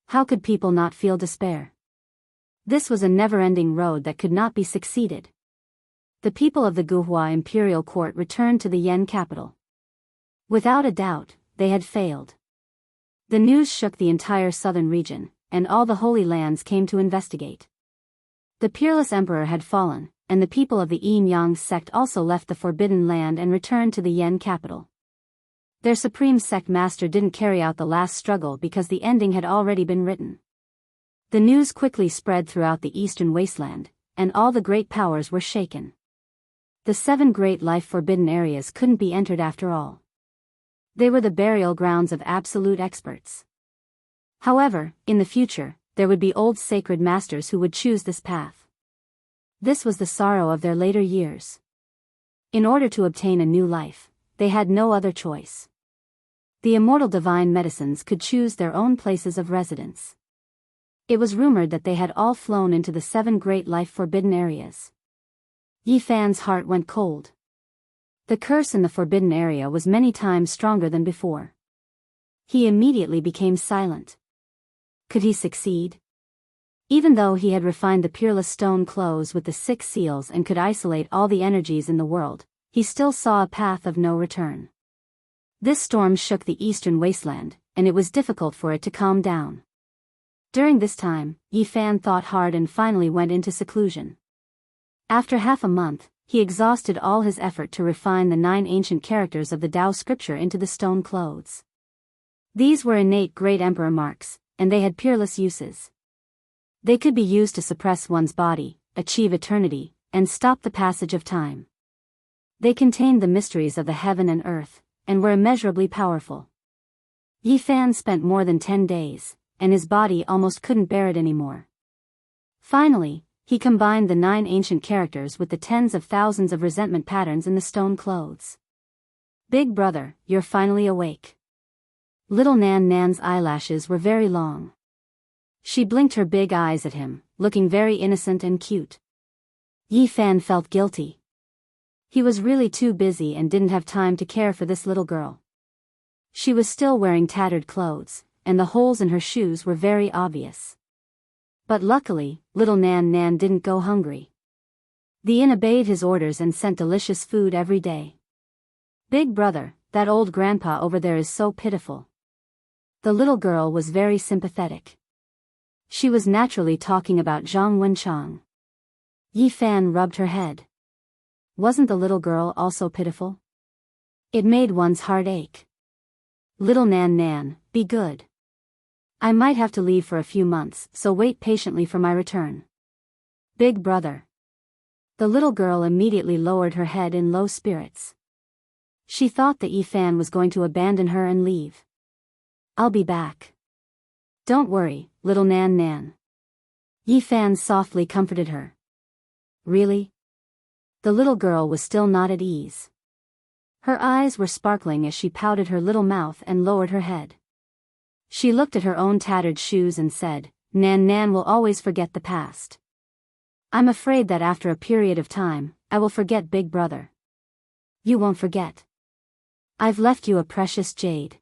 How could people not feel despair? This was a never-ending road that could not be succeeded. The people of the Guhua imperial court returned to the Yen capital. Without a doubt, they had failed. The news shook the entire southern region, and all the holy lands came to investigate. The peerless emperor had fallen, and the people of the Yin-Yang sect also left the forbidden land and returned to the Yen capital. Their supreme sect master didn't carry out the last struggle because the ending had already been written. The news quickly spread throughout the eastern wasteland, and all the great powers were shaken. The 7 great life forbidden areas couldn't be entered after all. They were the burial grounds of absolute experts. However, in the future, there would be old sacred masters who would choose this path. This was the sorrow of their later years. In order to obtain a new life, they had no other choice. The immortal divine medicines could choose their own places of residence. It was rumored that they had all flown into the 7 great life forbidden areas. Yi Fan's heart went cold. The curse in the forbidden area was many times stronger than before. He immediately became silent. Could he succeed? Even though he had refined the peerless stone clothes with the 6 seals and could isolate all the energies in the world, he still saw a path of no return. This storm shook the eastern wasteland, and it was difficult for it to calm down. During this time, Yi Fan thought hard and finally went into seclusion. After half a month, he exhausted all his effort to refine the 9 ancient characters of the Tao scripture into the stone clothes. These were innate great emperor marks, and they had peerless uses. They could be used to suppress one's body, achieve eternity, and stop the passage of time. They contained the mysteries of the heaven and earth, and were immeasurably powerful. Yi Fan spent more than 10 days, and his body almost couldn't bear it anymore. Finally, he combined the 9 ancient characters with the tens of thousands of resentment patterns in the stone clothes. Big brother, you're finally awake. Little Nan Nan's eyelashes were very long. She blinked her big eyes at him, looking very innocent and cute. Yi Fan felt guilty. He was really too busy and didn't have time to care for this little girl. She was still wearing tattered clothes, and the holes in her shoes were very obvious. But luckily, little Nan Nan didn't go hungry. The inn obeyed his orders and sent delicious food every day. Big brother, that old grandpa over there is so pitiful. The little girl was very sympathetic. She was naturally talking about Zhang Wenchang. Yi Fan rubbed her head. Wasn't the little girl also pitiful? It made one's heart ache. Little Nan Nan, be good. I might have to leave for a few months, so wait patiently for my return. Big brother. The little girl immediately lowered her head in low spirits. She thought that Yi Fan was going to abandon her and leave. I'll be back. Don't worry, little Nan Nan. Yi Fan softly comforted her. Really? The little girl was still not at ease. Her eyes were sparkling as she pouted her little mouth and lowered her head. She looked at her own tattered shoes and said, Nan Nan will always forget the past. I'm afraid that after a period of time, I will forget Big Brother. You won't forget. I've left you a precious jade.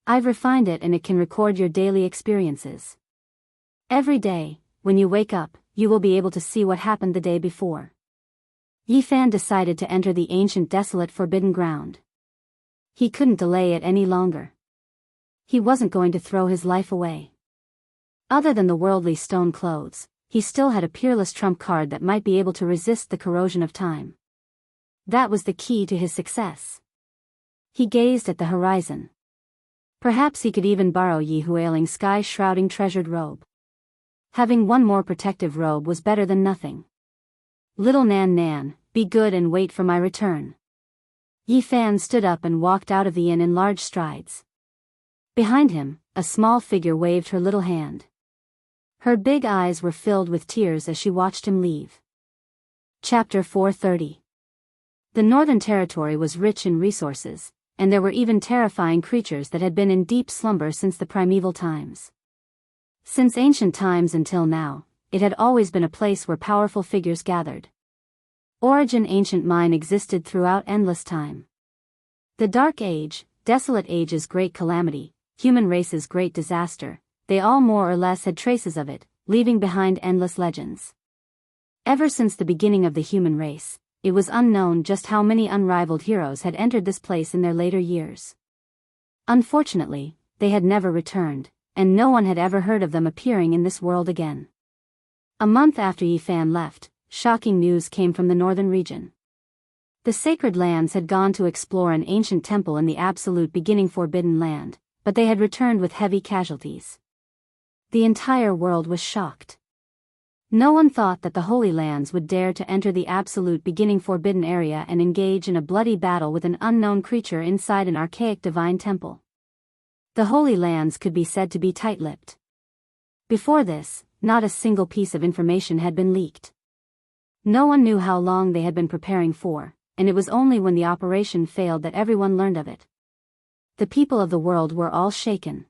I've refined it and it can record your daily experiences. Every day, when you wake up, you will be able to see what happened the day before. Yi Fan decided to enter the ancient desolate forbidden ground. He couldn't delay it any longer. He wasn't going to throw his life away. Other than the worldly stone clothes, he still had a peerless trump card that might be able to resist the corrosion of time. That was the key to his success. He gazed at the horizon. Perhaps he could even borrow Yi Huailing's sky-shrouding treasured robe. Having one more protective robe was better than nothing. Little Nan Nan, be good and wait for my return. Yi Fan stood up and walked out of the inn in large strides. Behind him, a small figure waved her little hand. Her big eyes were filled with tears as she watched him leave. Chapter 430. The Northern Territory was rich in resources, and there were even terrifying creatures that had been in deep slumber since the primeval times. Since ancient times until now, it had always been a place where powerful figures gathered. Origin ancient mine existed throughout endless time. The Dark Age, Desolate Age's great calamity, human race's great disaster, they all more or less had traces of it, leaving behind endless legends. Ever since the beginning of the human race, it was unknown just how many unrivaled heroes had entered this place in their later years. Unfortunately, they had never returned, and no one had ever heard of them appearing in this world again. A month after Yi Fan left, shocking news came from the northern region. The Sacred Lands had gone to explore an ancient temple in the absolute beginning Forbidden Land, but they had returned with heavy casualties. The entire world was shocked. No one thought that the Holy Lands would dare to enter the absolute beginning Forbidden area and engage in a bloody battle with an unknown creature inside an archaic divine temple. The Holy Lands could be said to be tight-lipped. Before this, not a single piece of information had been leaked. No one knew how long they had been preparing for, and it was only when the operation failed that everyone learned of it. The people of the world were all shaken.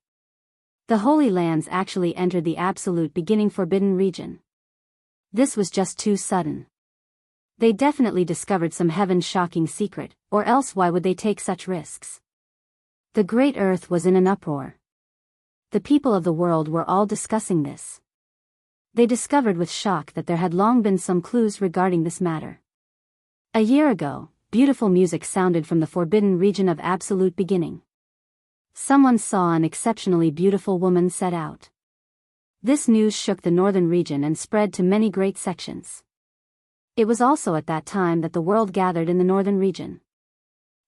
The Holy Lands actually entered the absolute beginning Forbidden region. This was just too sudden. They definitely discovered some heaven-shocking secret, or else why would they take such risks? The Great Earth was in an uproar. The people of the world were all discussing this. They discovered with shock that there had long been some clues regarding this matter. A year ago, beautiful music sounded from the forbidden region of absolute beginning. Someone saw an exceptionally beautiful woman set out. This news shook the northern region and spread to many great sections. It was also at that time that the world gathered in the northern region.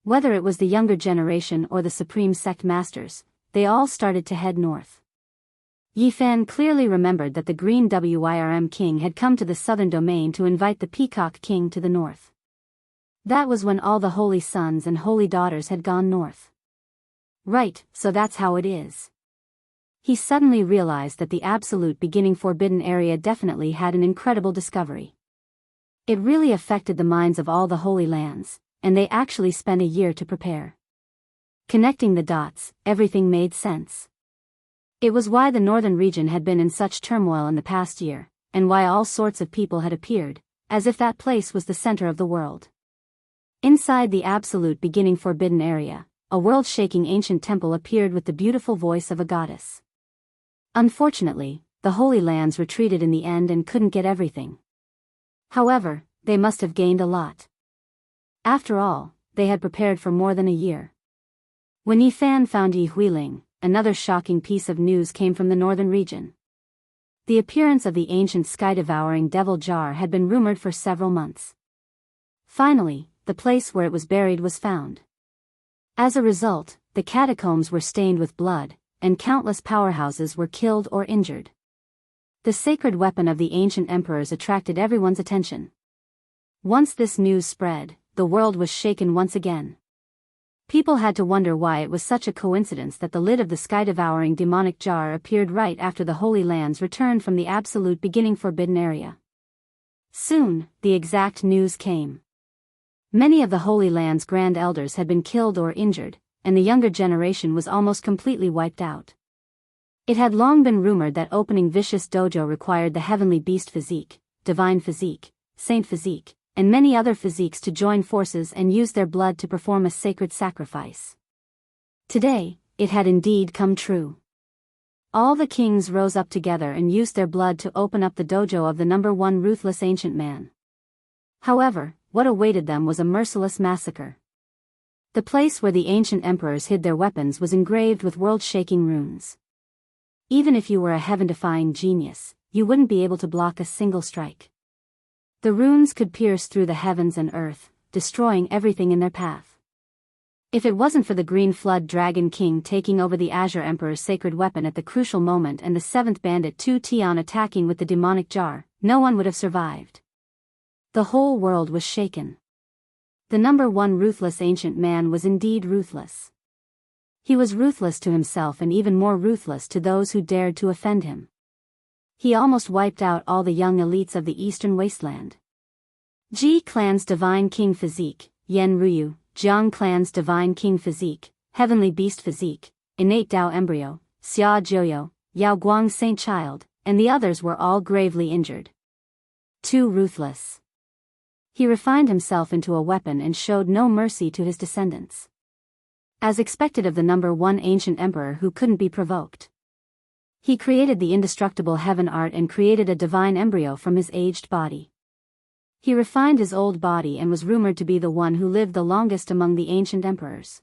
Whether it was the younger generation or the supreme sect masters, they all started to head north. Yi Fan clearly remembered that the Green Wyrm King had come to the southern domain to invite the Peacock King to the north. That was when all the holy sons and holy daughters had gone north. Right, so that's how it is. He suddenly realized that the absolute beginning forbidden area definitely had an incredible discovery. It really affected the minds of all the holy lands, and they actually spent a year to prepare. Connecting the dots, everything made sense. It was why the northern region had been in such turmoil in the past year, and why all sorts of people had appeared, as if that place was the center of the world. Inside the absolute beginning forbidden area, a world-shaking ancient temple appeared with the beautiful voice of a goddess. Unfortunately, the Holy Lands retreated in the end and couldn't get everything. However, they must have gained a lot. After all, they had prepared for more than a year. When Yi Fan found Yi Huiling, another shocking piece of news came from the northern region. The appearance of the ancient sky-devouring devil jar had been rumored for several months. Finally, the place where it was buried was found. As a result, the catacombs were stained with blood, and countless powerhouses were killed or injured. The sacred weapon of the ancient emperors attracted everyone's attention. Once this news spread, the world was shaken once again. People had to wonder why it was such a coincidence that the lid of the sky-devouring demonic jar appeared right after the Holy Lands returned from the absolute beginning forbidden area. Soon, the exact news came. Many of the Holy Land's grand elders had been killed or injured, and the younger generation was almost completely wiped out. It had long been rumored that opening Vicious Dojo required the heavenly beast physique, divine physique, saint physique, and many other physiques to join forces and use their blood to perform a sacred sacrifice. Today, it had indeed come true. All the kings rose up together and used their blood to open up the dojo of the number one ruthless ancient man. However, what awaited them was a merciless massacre. The place where the ancient emperors hid their weapons was engraved with world-shaking runes. Even if you were a heaven-defying genius, you wouldn't be able to block a single strike. The runes could pierce through the heavens and earth, destroying everything in their path. If it wasn't for the Green Flood Dragon King taking over the Azure Emperor's sacred weapon at the crucial moment and the 7th Bandit 2 Tian attacking with the demonic jar, no one would have survived. The whole world was shaken. The number one ruthless ancient man was indeed ruthless. He was ruthless to himself and even more ruthless to those who dared to offend him. He almost wiped out all the young elites of the Eastern Wasteland. Ji Clan's Divine King Physique, Yen Ruyu, Jiang Clan's Divine King Physique, Heavenly Beast Physique, Innate Dao Embryo, Xia Jiuyo, Yao Guang Saint Child, and the others were all gravely injured. Too ruthless. He refined himself into a weapon and showed no mercy to his descendants. As expected of the number one ancient emperor who couldn't be provoked. He created the indestructible heaven art and created a divine embryo from his aged body. He refined his old body and was rumored to be the one who lived the longest among the ancient emperors.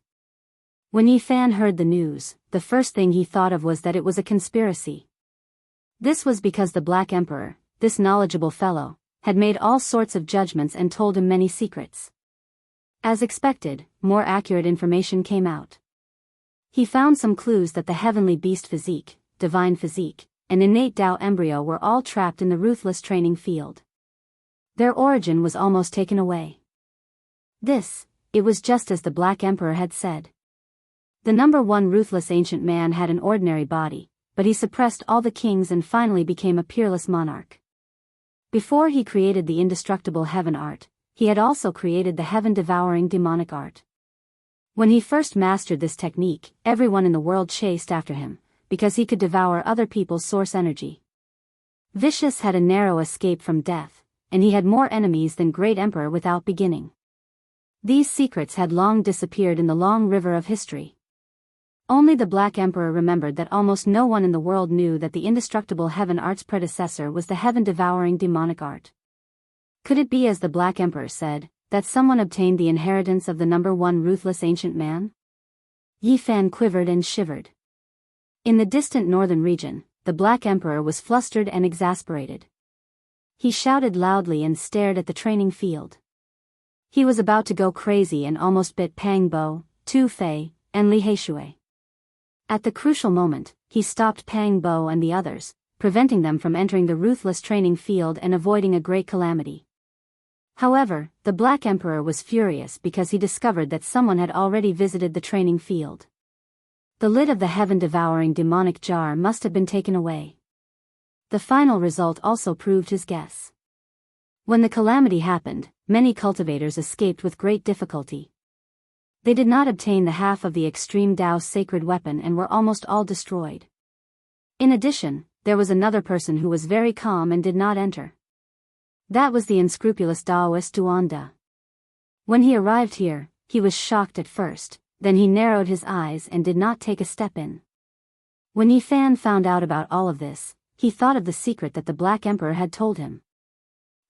When Yi Fan heard the news, the first thing he thought of was that it was a conspiracy. This was because the Black Emperor, this knowledgeable fellow, had made all sorts of judgments and told him many secrets. As expected, more accurate information came out. He found some clues that the heavenly beast physique, divine physique, and innate Dao embryo were all trapped in the ruthless training field. Their origin was almost taken away. It was just as the Black Emperor had said. The number one ruthless ancient man had an ordinary body, but he suppressed all the kings and finally became a peerless monarch. Before he created the indestructible heaven art, he had also created the heaven-devouring demonic art. When he first mastered this technique, everyone in the world chased after him, because he could devour other people's source energy. Vicious had a narrow escape from death, and he had more enemies than Great Emperor without beginning. These secrets had long disappeared in the long river of history. Only the Black Emperor remembered that almost no one in the world knew that the indestructible heaven art's predecessor was the heaven-devouring demonic art. Could it be, as the Black Emperor said, that someone obtained the inheritance of the number one ruthless ancient man? Yi Fan quivered and shivered. In the distant northern region, the Black Emperor was flustered and exasperated. He shouted loudly and stared at the training field. He was about to go crazy and almost bit Pang Bo, Tu Fei, and Li Heishui. At the crucial moment, he stopped Pang Bo and the others, preventing them from entering the ruthless training field and avoiding a great calamity. However, the Black Emperor was furious because he discovered that someone had already visited the training field. The lid of the heaven-devouring demonic jar must have been taken away. The final result also proved his guess. When the calamity happened, many cultivators escaped with great difficulty. They did not obtain the half of the extreme Tao's sacred weapon and were almost all destroyed. In addition, there was another person who was very calm and did not enter. That was the unscrupulous Taoist Duanda. When he arrived here, he was shocked at first, then he narrowed his eyes and did not take a step in. When Yi Fan found out about all of this, he thought of the secret that the Black Emperor had told him.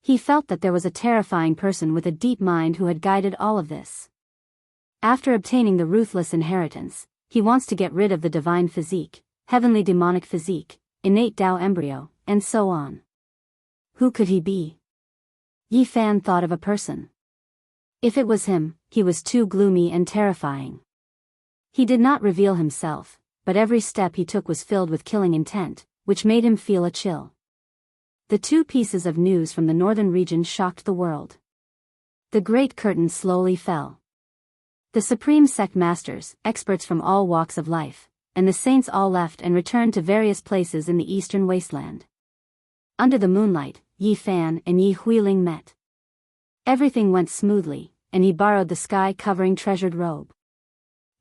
He felt that there was a terrifying person with a deep mind who had guided all of this. After obtaining the ruthless inheritance, he wants to get rid of the divine physique, heavenly demonic physique, innate Tao embryo, and so on. Who could he be? Yi Fan thought of a person. If it was him, he was too gloomy and terrifying. He did not reveal himself, but every step he took was filled with killing intent, which made him feel a chill. The two pieces of news from the northern region shocked the world. The great curtain slowly fell. The supreme sect masters, experts from all walks of life, and the saints all left and returned to various places in the eastern wasteland. Under the moonlight, Yi Fan and Yi Huiling met. Everything went smoothly, and he borrowed the sky-covering treasured robe.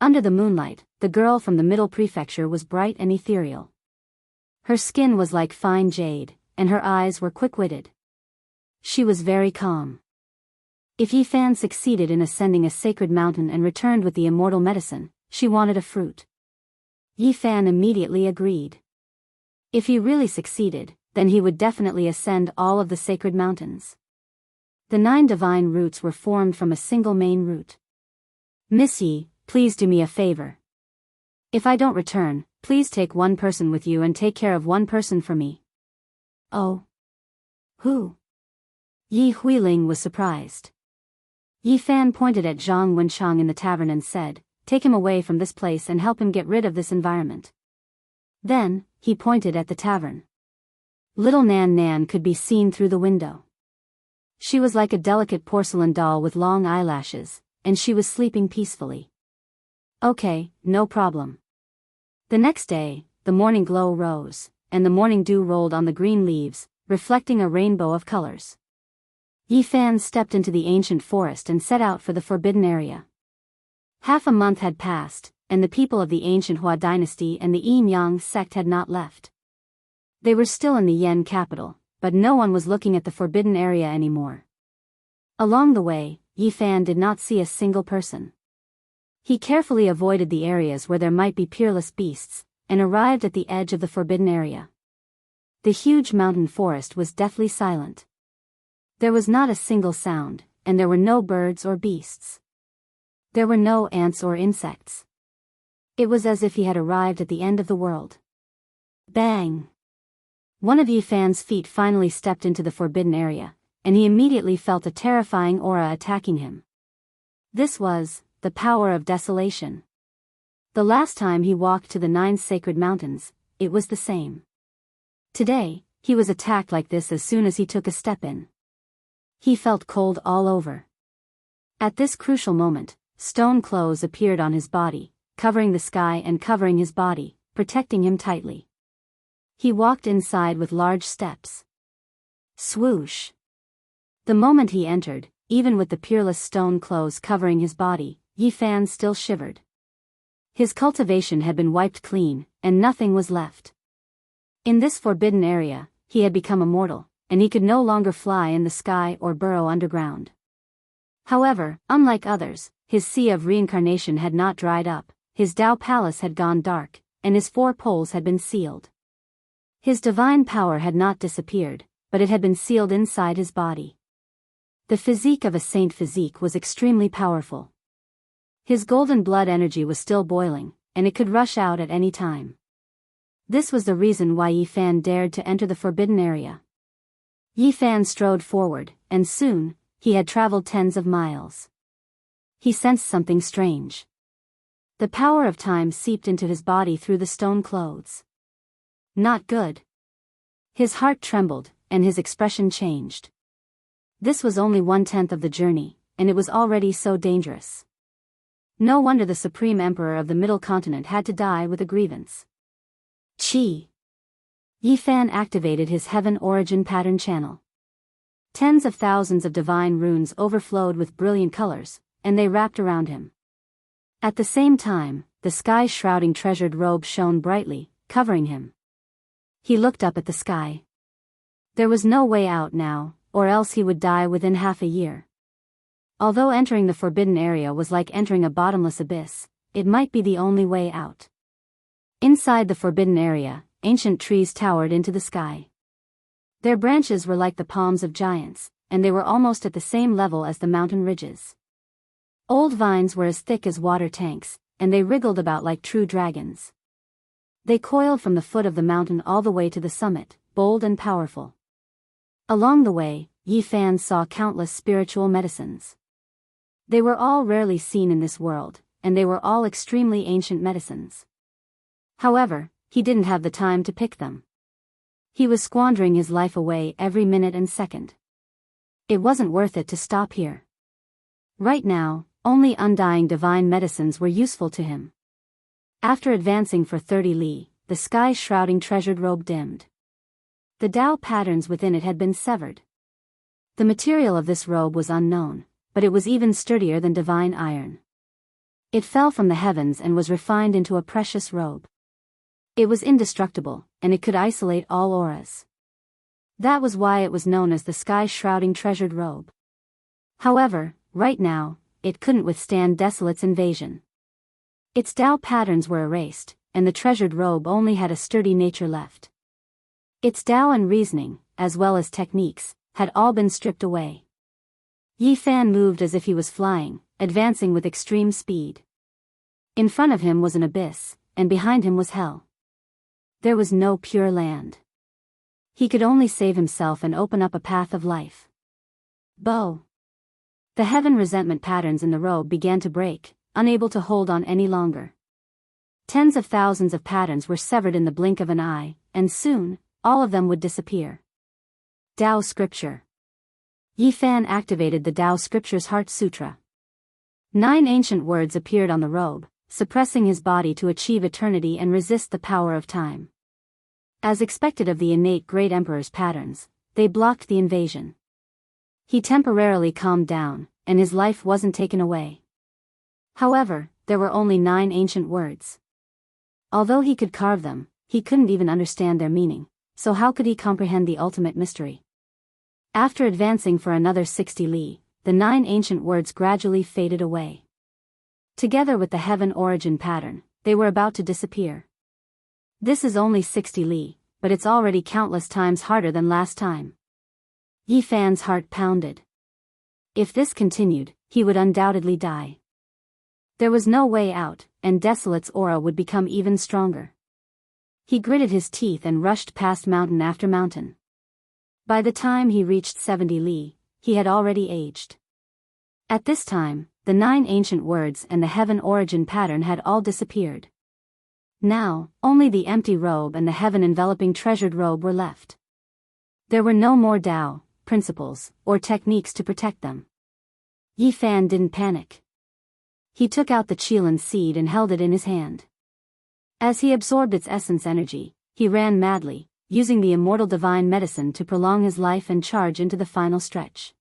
Under the moonlight, the girl from the middle prefecture was bright and ethereal. Her skin was like fine jade, and her eyes were quick-witted. She was very calm. If Yi Fan succeeded in ascending a sacred mountain and returned with the immortal medicine, she wanted a fruit. Yi Fan immediately agreed. If he really succeeded, then he would definitely ascend all of the sacred mountains. The 9 divine roots were formed from a single main root. Miss Yi, please do me a favor. If I don't return, please take one person with you and take care of one person for me. Oh. Who? Yi Huiling was surprised. Yi Fan pointed at Zhang Wenchang in the tavern and said, "Take him away from this place and help him get rid of this environment." Then, he pointed at the tavern. Little Nan Nan could be seen through the window. She was like a delicate porcelain doll with long eyelashes, and she was sleeping peacefully. Okay, no problem. The next day, the morning glow rose, and the morning dew rolled on the green leaves, reflecting a rainbow of colors. Yi Fan stepped into the ancient forest and set out for the forbidden area. Half a month had passed, and the people of the ancient Hua dynasty and the Yin Yang sect had not left. They were still in the Yen capital, but no one was looking at the forbidden area anymore. Along the way, Yi Fan did not see a single person. He carefully avoided the areas where there might be peerless beasts, and arrived at the edge of the forbidden area. The huge mountain forest was deathly silent. There was not a single sound, and there were no birds or beasts. There were no ants or insects. It was as if he had arrived at the end of the world. Bang! One of Yi Fan's feet finally stepped into the forbidden area, and he immediately felt a terrifying aura attacking him. This was the power of desolation. The last time he walked to the 9 sacred mountains, it was the same. Today, he was attacked like this as soon as he took a step in. He felt cold all over. At this crucial moment, stone clothes appeared on his body, covering the sky and covering his body, protecting him tightly. He walked inside with large steps. Swoosh! The moment he entered, even with the peerless stone clothes covering his body, Yi Fan still shivered. His cultivation had been wiped clean, and nothing was left. In this forbidden area, he had become immortal, and he could no longer fly in the sky or burrow underground. However, unlike others, his sea of reincarnation had not dried up, his Tao palace had gone dark, and his 4 poles had been sealed. His divine power had not disappeared, but it had been sealed inside his body. The physique of a saint physique was extremely powerful. His golden blood energy was still boiling, and it could rush out at any time. This was the reason why Yi Fan dared to enter the forbidden area. Yi Fan strode forward, and soon, he had traveled tens of miles. He sensed something strange. The power of time seeped into his body through the stone clothes. Not good. His heart trembled, and his expression changed. This was only 1/10 of the journey, and it was already so dangerous. No wonder the Supreme Emperor of the Middle Continent had to die with a grievance. Chi. Yi Fan activated his Heaven Origin Pattern channel. Tens of thousands of divine runes overflowed with brilliant colors, and they wrapped around him. At the same time, the sky's shrouding treasured robe shone brightly, covering him. He looked up at the sky. There was no way out now, or else he would die within half a year. Although entering the forbidden area was like entering a bottomless abyss, it might be the only way out. Inside the forbidden area, ancient trees towered into the sky. Their branches were like the palms of giants, and they were almost at the same level as the mountain ridges. Old vines were as thick as water tanks, and they wriggled about like true dragons. They coiled from the foot of the mountain all the way to the summit, bold and powerful. Along the way, Yi Fan saw countless spiritual medicines. They were all rarely seen in this world, and they were all extremely ancient medicines. However, he didn't have the time to pick them. He was squandering his life away every minute and second. It wasn't worth it to stop here. Right now, only undying divine medicines were useful to him. After advancing for 30 li, the sky's shrouding treasured robe dimmed. The Tao patterns within it had been severed. The material of this robe was unknown, but it was even sturdier than divine iron. It fell from the heavens and was refined into a precious robe. It was indestructible, and it could isolate all auras. That was why it was known as the sky's shrouding treasured robe. However, right now, it couldn't withstand Desolate's invasion. Its Tao patterns were erased, and the treasured robe only had a sturdy nature left. Its Tao and reasoning, as well as techniques, had all been stripped away. Yi Fan moved as if he was flying, advancing with extreme speed. In front of him was an abyss, and behind him was hell. There was no pure land. He could only save himself and open up a path of life. Bo. The heaven resentment patterns in the robe began to break, unable to hold on any longer. Tens of thousands of patterns were severed in the blink of an eye, and soon, all of them would disappear. Tao Scripture. Yi Fan activated the Tao Scripture's Heart Sutra. 9 ancient words appeared on the robe, suppressing his body to achieve eternity and resist the power of time. As expected of the innate Great Emperor's patterns, they blocked the invasion. He temporarily calmed down, and his life wasn't taken away. However, there were only 9 ancient words. Although he could carve them, he couldn't even understand their meaning, so how could he comprehend the ultimate mystery? After advancing for another 60 li, the 9 ancient words gradually faded away. Together with the heaven origin pattern, they were about to disappear. This is only 60 li, but it's already countless times harder than last time. Yi Fan's heart pounded. If this continued, he would undoubtedly die. There was no way out, and Desolate's aura would become even stronger. He gritted his teeth and rushed past mountain after mountain. By the time he reached 70 li, he had already aged. At this time, the 9 ancient words and the heaven origin pattern had all disappeared. Now, only the empty robe and the heaven-enveloping treasured robe were left. There were no more Tao, principles, or techniques to protect them. Yi Fan didn't panic. He took out the Qilan seed and held it in his hand. As he absorbed its essence energy, he ran madly, using the immortal divine medicine to prolong his life and charge into the final stretch.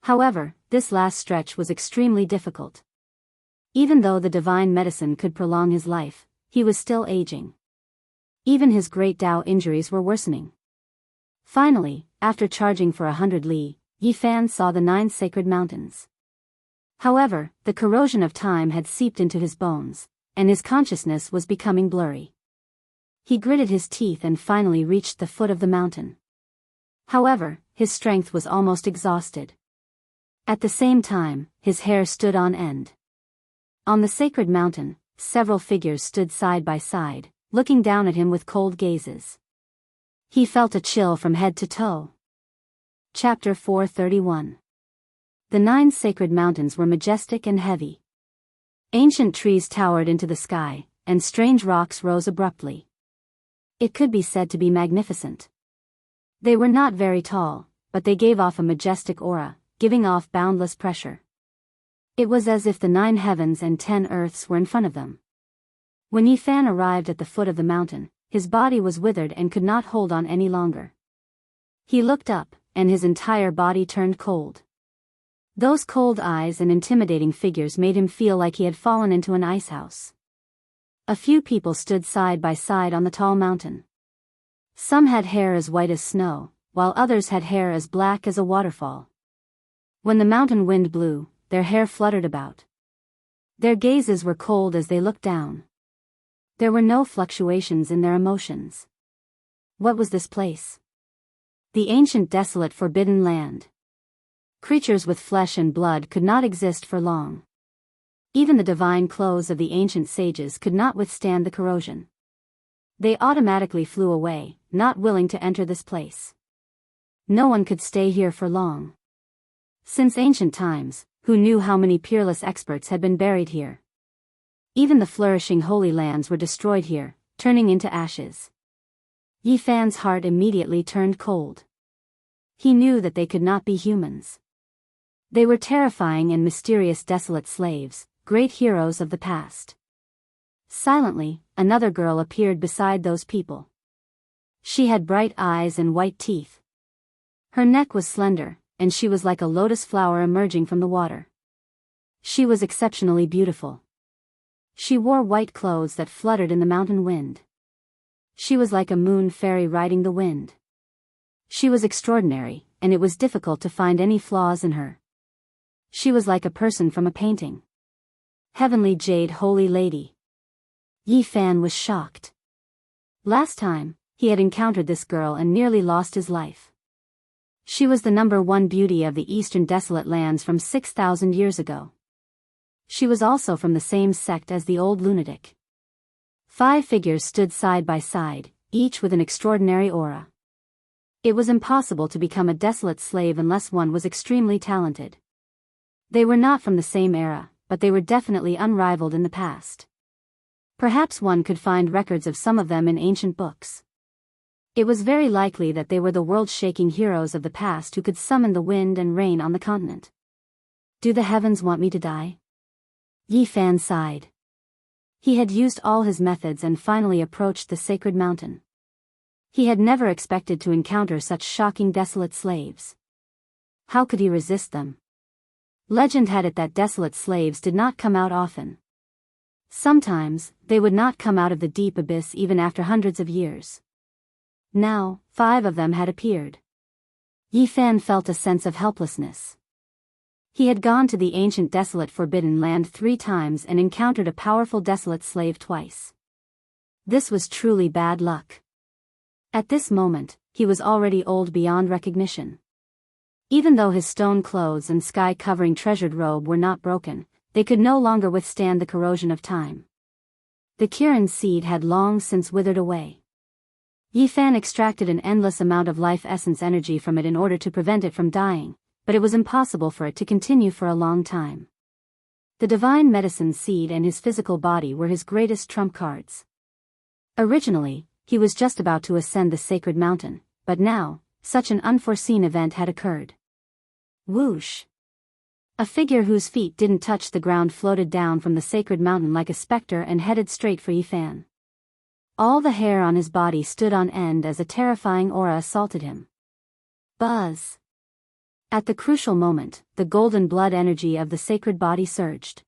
However, this last stretch was extremely difficult. Even though the divine medicine could prolong his life, he was still aging. Even his great Tao injuries were worsening. Finally, after charging for 100 li, Yi Fan saw the 9 sacred mountains. However, the corrosion of time had seeped into his bones, and his consciousness was becoming blurry. He gritted his teeth and finally reached the foot of the mountain. However, his strength was almost exhausted. At the same time, his hair stood on end. On the sacred mountain, several figures stood side by side, looking down at him with cold gazes. He felt a chill from head to toe. Chapter 431. The 9 sacred mountains were majestic and heavy. Ancient trees towered into the sky, and strange rocks rose abruptly. It could be said to be magnificent. They were not very tall, but they gave off a majestic aura, giving off boundless pressure. It was as if the 9 heavens and 10 earths were in front of them. When Yifan arrived at the foot of the mountain, his body was withered and could not hold on any longer. He looked up, and his entire body turned cold. Those cold eyes and intimidating figures made him feel like he had fallen into an icehouse. A few people stood side by side on the tall mountain. Some had hair as white as snow, while others had hair as black as a waterfall. When the mountain wind blew, their hair fluttered about. Their gazes were cold as they looked down. There were no fluctuations in their emotions. What was this place? The ancient desolate forbidden land. Creatures with flesh and blood could not exist for long. Even the divine clothes of the ancient sages could not withstand the corrosion. They automatically flew away, not willing to enter this place. No one could stay here for long. Since ancient times, who knew how many peerless experts had been buried here? Even the flourishing holy lands were destroyed here, turning into ashes. Yifan's heart immediately turned cold. He knew that they could not be humans. They were terrifying and mysterious desolate slaves, great heroes of the past. Silently, another girl appeared beside those people. She had bright eyes and white teeth. Her neck was slender, and she was like a lotus flower emerging from the water. She was exceptionally beautiful. She wore white clothes that fluttered in the mountain wind. She was like a moon fairy riding the wind. She was extraordinary, and it was difficult to find any flaws in her. She was like a person from a painting. Heavenly Jade Holy Lady. Yifan was shocked. Last time, he had encountered this girl and nearly lost his life. She was the #1 beauty of the eastern desolate lands from 6,000 years ago. She was also from the same sect as the old lunatic. 5 figures stood side by side, each with an extraordinary aura. It was impossible to become a desolate slave unless one was extremely talented. They were not from the same era, but they were definitely unrivaled in the past. Perhaps one could find records of some of them in ancient books. It was very likely that they were the world-shaking heroes of the past who could summon the wind and rain on the continent. Do the heavens want me to die? Yifan sighed. He had used all his methods and finally approached the sacred mountain. He had never expected to encounter such shocking desolate slaves. How could he resist them? Legend had it that desolate slaves did not come out often. Sometimes, they would not come out of the deep abyss even after hundreds of years. Now, 5 of them had appeared. Yifan felt a sense of helplessness. He had gone to the ancient desolate forbidden land 3 times and encountered a powerful desolate slave twice. This was truly bad luck. At this moment, he was already old beyond recognition. Even though his stone clothes and sky-covering treasured robe were not broken, they could no longer withstand the corrosion of time. The Kirin seed had long since withered away. Yifan extracted an endless amount of life essence energy from it in order to prevent it from dying, but it was impossible for it to continue for a long time. The divine medicine seed and his physical body were his greatest trump cards. Originally, he was just about to ascend the sacred mountain, but now, such an unforeseen event had occurred. Whoosh! A figure whose feet didn't touch the ground floated down from the sacred mountain like a specter and headed straight for Yifan. All the hair on his body stood on end as a terrifying aura assaulted him. Buzz! At the crucial moment, the golden blood energy of the sacred body surged.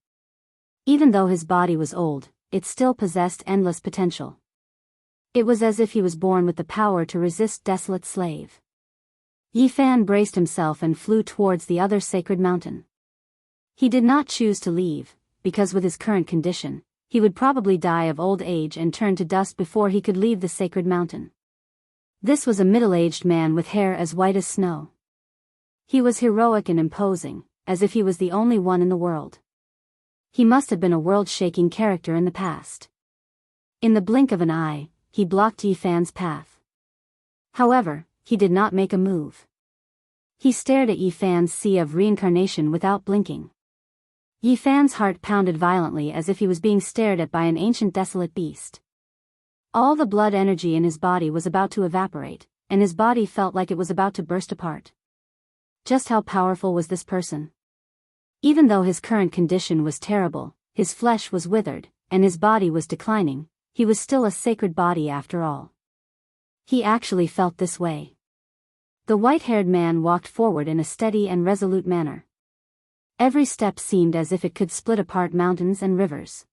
Even though his body was old, it still possessed endless potential. It was as if he was born with the power to resist desolate slave. Yifan braced himself and flew towards the other sacred mountain. He did not choose to leave, because with his current condition, he would probably die of old age and turn to dust before he could leave the sacred mountain. This was a middle-aged man with hair as white as snow. He was heroic and imposing, as if he was the only one in the world. He must have been a world-shaking character in the past. In the blink of an eye, he blocked Yifan's path. However, he did not make a move. He stared at Yi Fan's sea of reincarnation without blinking. Yi Fan's heart pounded violently as if he was being stared at by an ancient desolate beast. All the blood energy in his body was about to evaporate, and his body felt like it was about to burst apart. Just how powerful was this person? Even though his current condition was terrible, his flesh was withered, and his body was declining, he was still a sacred body after all. He actually felt this way. The white-haired man walked forward in a steady and resolute manner. Every step seemed as if it could split apart mountains and rivers.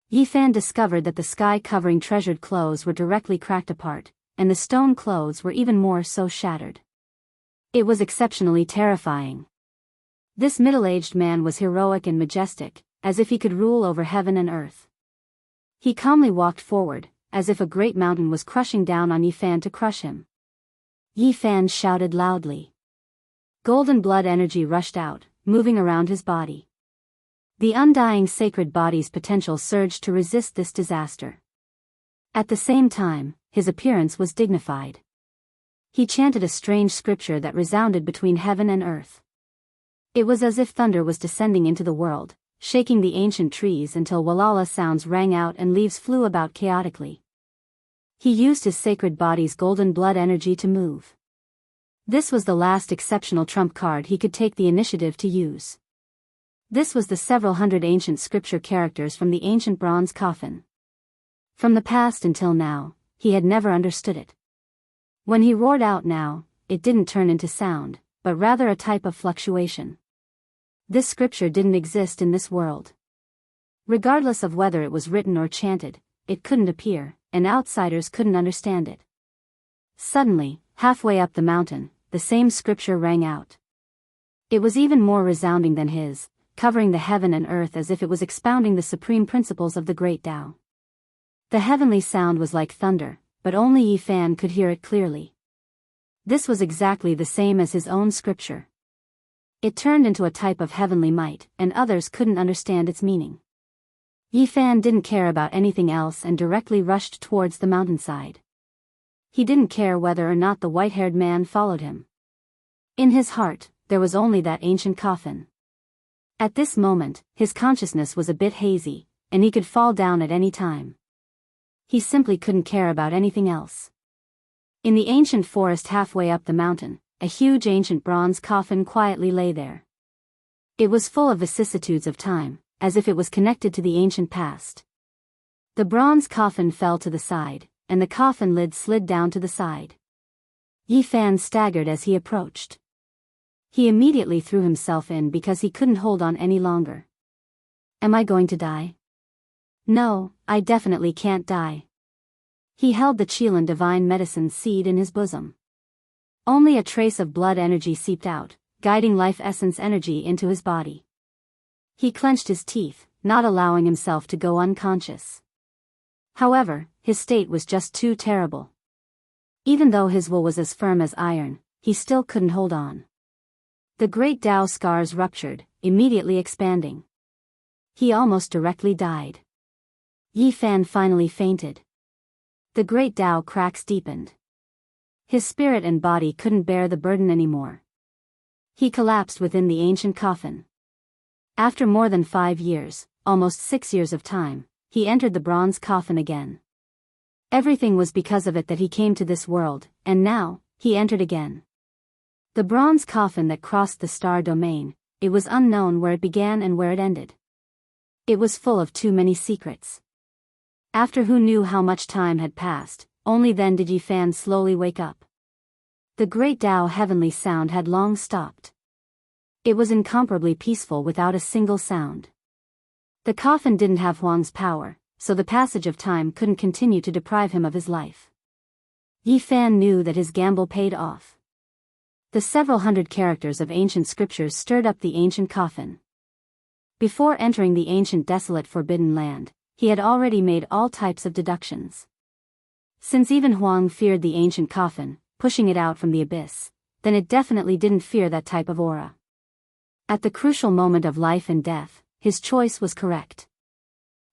Yi Fan discovered that the sky-covering treasured clothes were directly cracked apart, and the stone clothes were even more so shattered. It was exceptionally terrifying. This middle-aged man was heroic and majestic, as if he could rule over heaven and earth. He calmly walked forward, as if a great mountain was crushing down on Yi Fan to crush him. Yi Fan shouted loudly. Golden blood energy rushed out, moving around his body. The undying sacred body's potential surged to resist this disaster. At the same time, his appearance was dignified. He chanted a strange scripture that resounded between heaven and earth. It was as if thunder was descending into the world, shaking the ancient trees until Walala sounds rang out and leaves flew about chaotically. He used his sacred body's golden blood energy to move. This was the last exceptional trump card he could take the initiative to use. This was the several hundred ancient scripture characters from the ancient bronze coffin. From the past until now, he had never understood it. When he roared out now, it didn't turn into sound, but rather a type of fluctuation. This scripture didn't exist in this world. Regardless of whether it was written or chanted, it couldn't appear, and outsiders couldn't understand it. Suddenly, halfway up the mountain, the same scripture rang out. It was even more resounding than his, covering the heaven and earth as if it was expounding the supreme principles of the great Tao. The heavenly sound was like thunder, but only Yi Fan could hear it clearly. This was exactly the same as his own scripture. It turned into a type of heavenly might, and others couldn't understand its meaning. Yi Fan didn't care about anything else and directly rushed towards the mountainside. He didn't care whether or not the white-haired man followed him. In his heart, there was only that ancient coffin. At this moment, his consciousness was a bit hazy, and he could fall down at any time. He simply couldn't care about anything else. In the ancient forest halfway up the mountain, a huge ancient bronze coffin quietly lay there. It was full of vicissitudes of time, as if it was connected to the ancient past. The bronze coffin fell to the side, and the coffin lid slid down to the side. Yi Fan staggered as he approached. He immediately threw himself in because he couldn't hold on any longer. Am I going to die? No, I definitely can't die. He held the Qilan divine medicine seed in his bosom. Only a trace of blood energy seeped out, guiding life essence energy into his body. He clenched his teeth, not allowing himself to go unconscious. However, his state was just too terrible. Even though his will was as firm as iron, he still couldn't hold on. The great Tao scars ruptured, immediately expanding. He almost directly died. Yi Fan finally fainted. The great Tao cracks deepened. His spirit and body couldn't bear the burden anymore. He collapsed within the ancient coffin. After more than 5 years, almost 6 years of time, he entered the bronze coffin again. Everything was because of it that he came to this world, and now, he entered again. The bronze coffin that crossed the star domain, it was unknown where it began and where it ended. It was full of too many secrets. After who knew how much time had passed, only then did Yi Fan slowly wake up. The great Tao heavenly sound had long stopped. It was incomparably peaceful without a single sound. The coffin didn't have Huang's power, so the passage of time couldn't continue to deprive him of his life. Yi Fan knew that his gamble paid off. The several hundred characters of ancient scriptures stirred up the ancient coffin. Before entering the ancient desolate forbidden land, he had already made all types of deductions. Since even Huang feared the ancient coffin, pushing it out from the abyss, then it definitely didn't fear that type of aura. At the crucial moment of life and death, his choice was correct.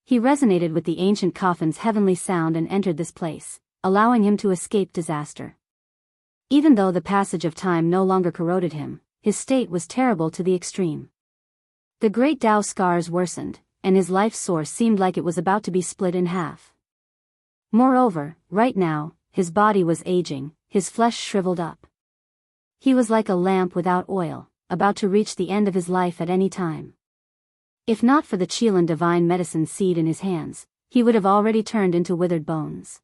He resonated with the ancient coffin's heavenly sound and entered this place, allowing him to escape disaster. Even though the passage of time no longer corroded him, his state was terrible to the extreme. The great Tao scars worsened, and his life source seemed like it was about to be split in half. Moreover, right now, his body was aging, his flesh shriveled up. He was like a lamp without oil, about to reach the end of his life at any time. If not for the Qilin divine medicine seed in his hands, he would have already turned into withered bones.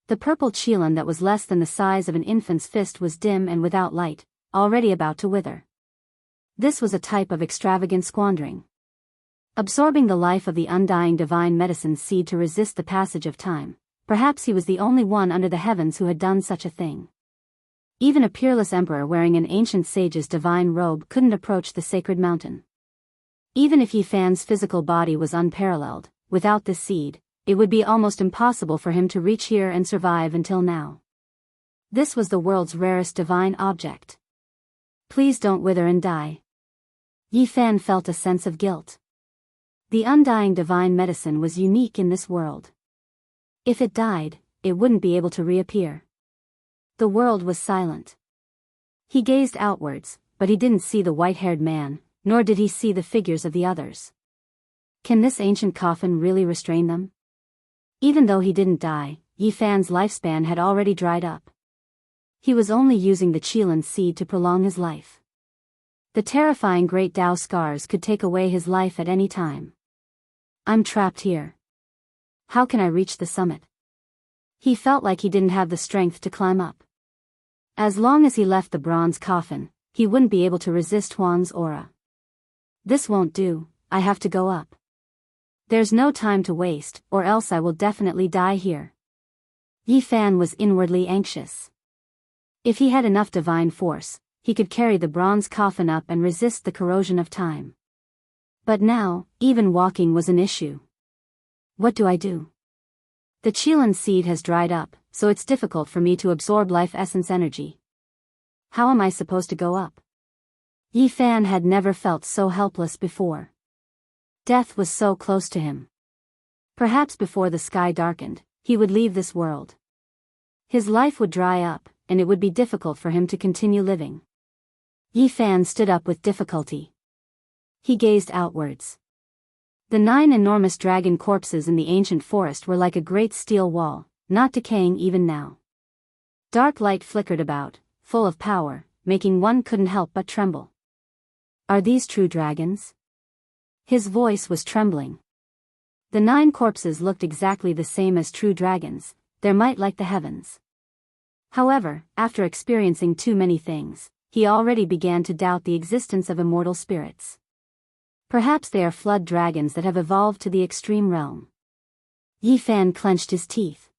The purple Qilin that was less than the size of an infant's fist was dim and without light, already about to wither. This was a type of extravagant squandering. Absorbing the life of the undying divine medicine seed to resist the passage of time, perhaps he was the only one under the heavens who had done such a thing. Even a peerless emperor wearing an ancient sage's divine robe couldn't approach the sacred mountain. Even if Yi Fan's physical body was unparalleled, without this seed, it would be almost impossible for him to reach here and survive until now. This was the world's rarest divine object. Please don't wither and die. Yi Fan felt a sense of guilt. The undying divine medicine was unique in this world. If it died, it wouldn't be able to reappear. The world was silent. He gazed outwards, but he didn't see the white-haired man, nor did he see the figures of the others. Can this ancient coffin really restrain them? Even though he didn't die, Yi Fan's lifespan had already dried up. He was only using the Qilin seed to prolong his life. The terrifying great Tao scars could take away his life at any time. I'm trapped here. How can I reach the summit? He felt like he didn't have the strength to climb up. As long as he left the bronze coffin, he wouldn't be able to resist Huan's aura. This won't do, I have to go up. There's no time to waste, or else I will definitely die here. Yi Fan was inwardly anxious. If he had enough divine force, he could carry the bronze coffin up and resist the corrosion of time. But now, even walking was an issue. What do I do? The Qilin seed has dried up, so it's difficult for me to absorb life essence energy. How am I supposed to go up? Yi Fan had never felt so helpless before. Death was so close to him. Perhaps before the sky darkened, he would leave this world. His life would dry up, and it would be difficult for him to continue living. Yi Fan stood up with difficulty. He gazed outwards. The 9 enormous dragon corpses in the ancient forest were like a great steel wall, not decaying even now. Dark light flickered about, full of power, making one couldn't help but tremble. Are these true dragons? His voice was trembling. The 9 corpses looked exactly the same as true dragons, their might like the heavens. However, after experiencing too many things, he already began to doubt the existence of immortal spirits. Perhaps they are flood dragons that have evolved to the extreme realm. Yi Fan clenched his teeth.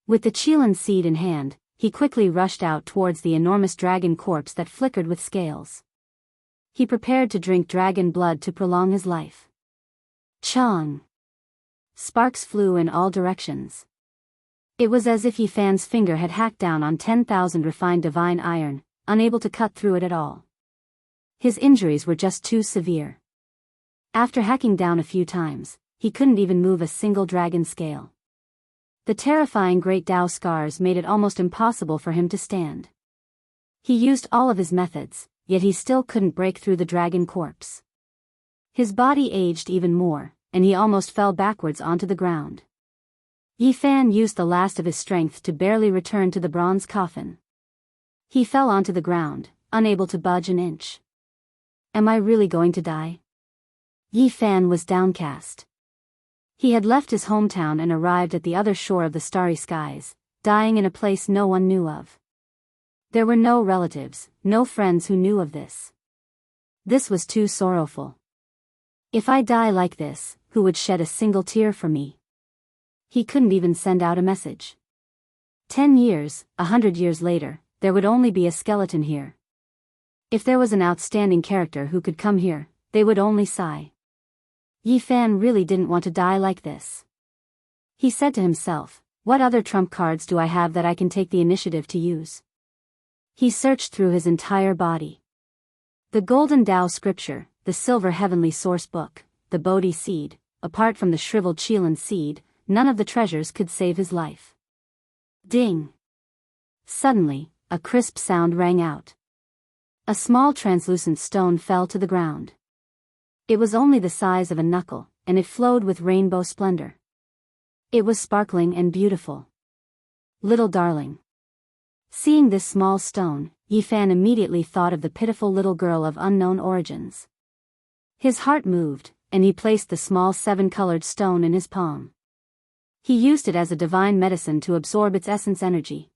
With the Qilin seed in hand, he quickly rushed out towards the enormous dragon corpse that flickered with scales. He prepared to drink dragon blood to prolong his life. Chong! Sparks flew in all directions. It was as if Yi Fan's finger had hacked down on 10,000 refined divine iron, unable to cut through it at all. His injuries were just too severe. After hacking down a few times, he couldn't even move a single dragon scale. The terrifying great Tao scars made it almost impossible for him to stand. He used all of his methods, yet he still couldn't break through the dragon corpse. His body aged even more, and he almost fell backwards onto the ground. Yi Fan used the last of his strength to barely return to the bronze coffin. He fell onto the ground, unable to budge an inch. Am I really going to die? Yi Fan was downcast. He had left his hometown and arrived at the other shore of the starry skies, dying in a place no one knew of. There were no relatives, no friends who knew of this. This was too sorrowful. If I die like this, who would shed a single tear for me? He couldn't even send out a message. 10 years, 100 years later, there would only be a skeleton here. If there was an outstanding character who could come here, they would only sigh. Yi Fan really didn't want to die like this. He said to himself, what other trump cards do I have that I can take the initiative to use? He searched through his entire body. The golden Tao scripture, the silver heavenly source book, the Bodhi seed, apart from the shriveled Qilin seed, none of the treasures could save his life. Ding! Suddenly, a crisp sound rang out. A small translucent stone fell to the ground. It was only the size of a knuckle, and it flowed with rainbow splendor. It was sparkling and beautiful. Little darling. Seeing this small stone, Yifan immediately thought of the pitiful little girl of unknown origins. His heart moved, and he placed the small 7-colored stone in his palm. He used it as a divine medicine to absorb its essence energy.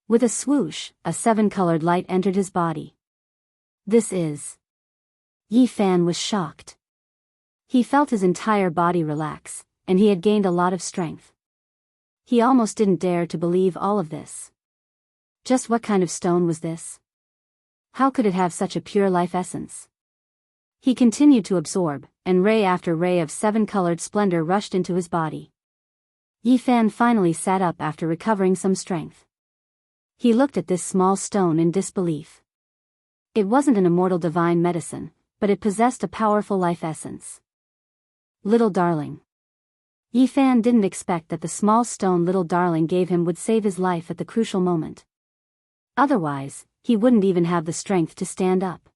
With a swoosh, a 7-colored light entered his body. This is... Yifan was shocked. He felt his entire body relax, and he had gained a lot of strength. He almost didn't dare to believe all of this. Just what kind of stone was this? How could it have such a pure life essence? He continued to absorb, and ray after ray of 7-colored splendor rushed into his body. Yifan finally sat up after recovering some strength. He looked at this small stone in disbelief. It wasn't an immortal divine medicine, but it possessed a powerful life essence. Little darling. Yifan didn't expect that the small stone little darling gave him would save his life at the crucial moment. Otherwise, he wouldn't even have the strength to stand up.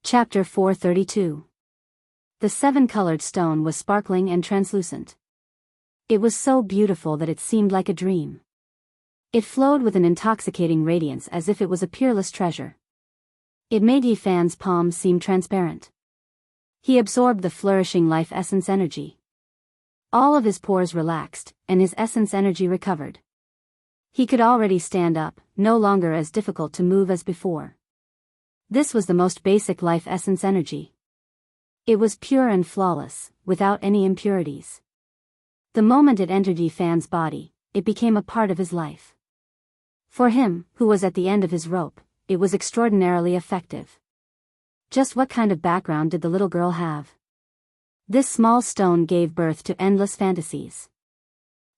Chapter 432. The 7-colored stone was sparkling and translucent. It was so beautiful that it seemed like a dream. It flowed with an intoxicating radiance as if it was a peerless treasure. It made Yifan's palms seem transparent. He absorbed the flourishing life essence energy. All of his pores relaxed, and his essence energy recovered. He could already stand up, no longer as difficult to move as before. This was the most basic life essence energy. It was pure and flawless, without any impurities. The moment it entered Yifan's body, it became a part of his life. For him, who was at the end of his rope, it was extraordinarily effective. Just what kind of background did the little girl have? This small stone gave birth to endless fantasies.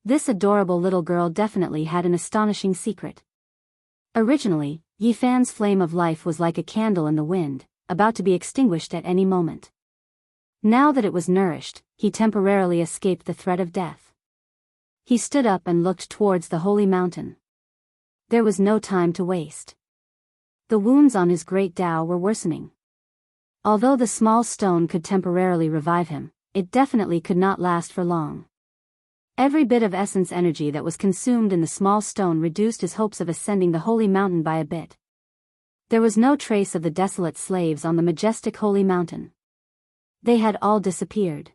This adorable little girl definitely had an astonishing secret. Originally, Yifan's flame of life was like a candle in the wind, about to be extinguished at any moment. Now that it was nourished, he temporarily escaped the threat of death. He stood up and looked towards the holy mountain. There was no time to waste. The wounds on his great Tao were worsening. Although the small stone could temporarily revive him, it definitely could not last for long. Every bit of essence energy that was consumed in the small stone reduced his hopes of ascending the holy mountain by a bit. There was no trace of the desolate slaves on the majestic holy mountain. They had all disappeared.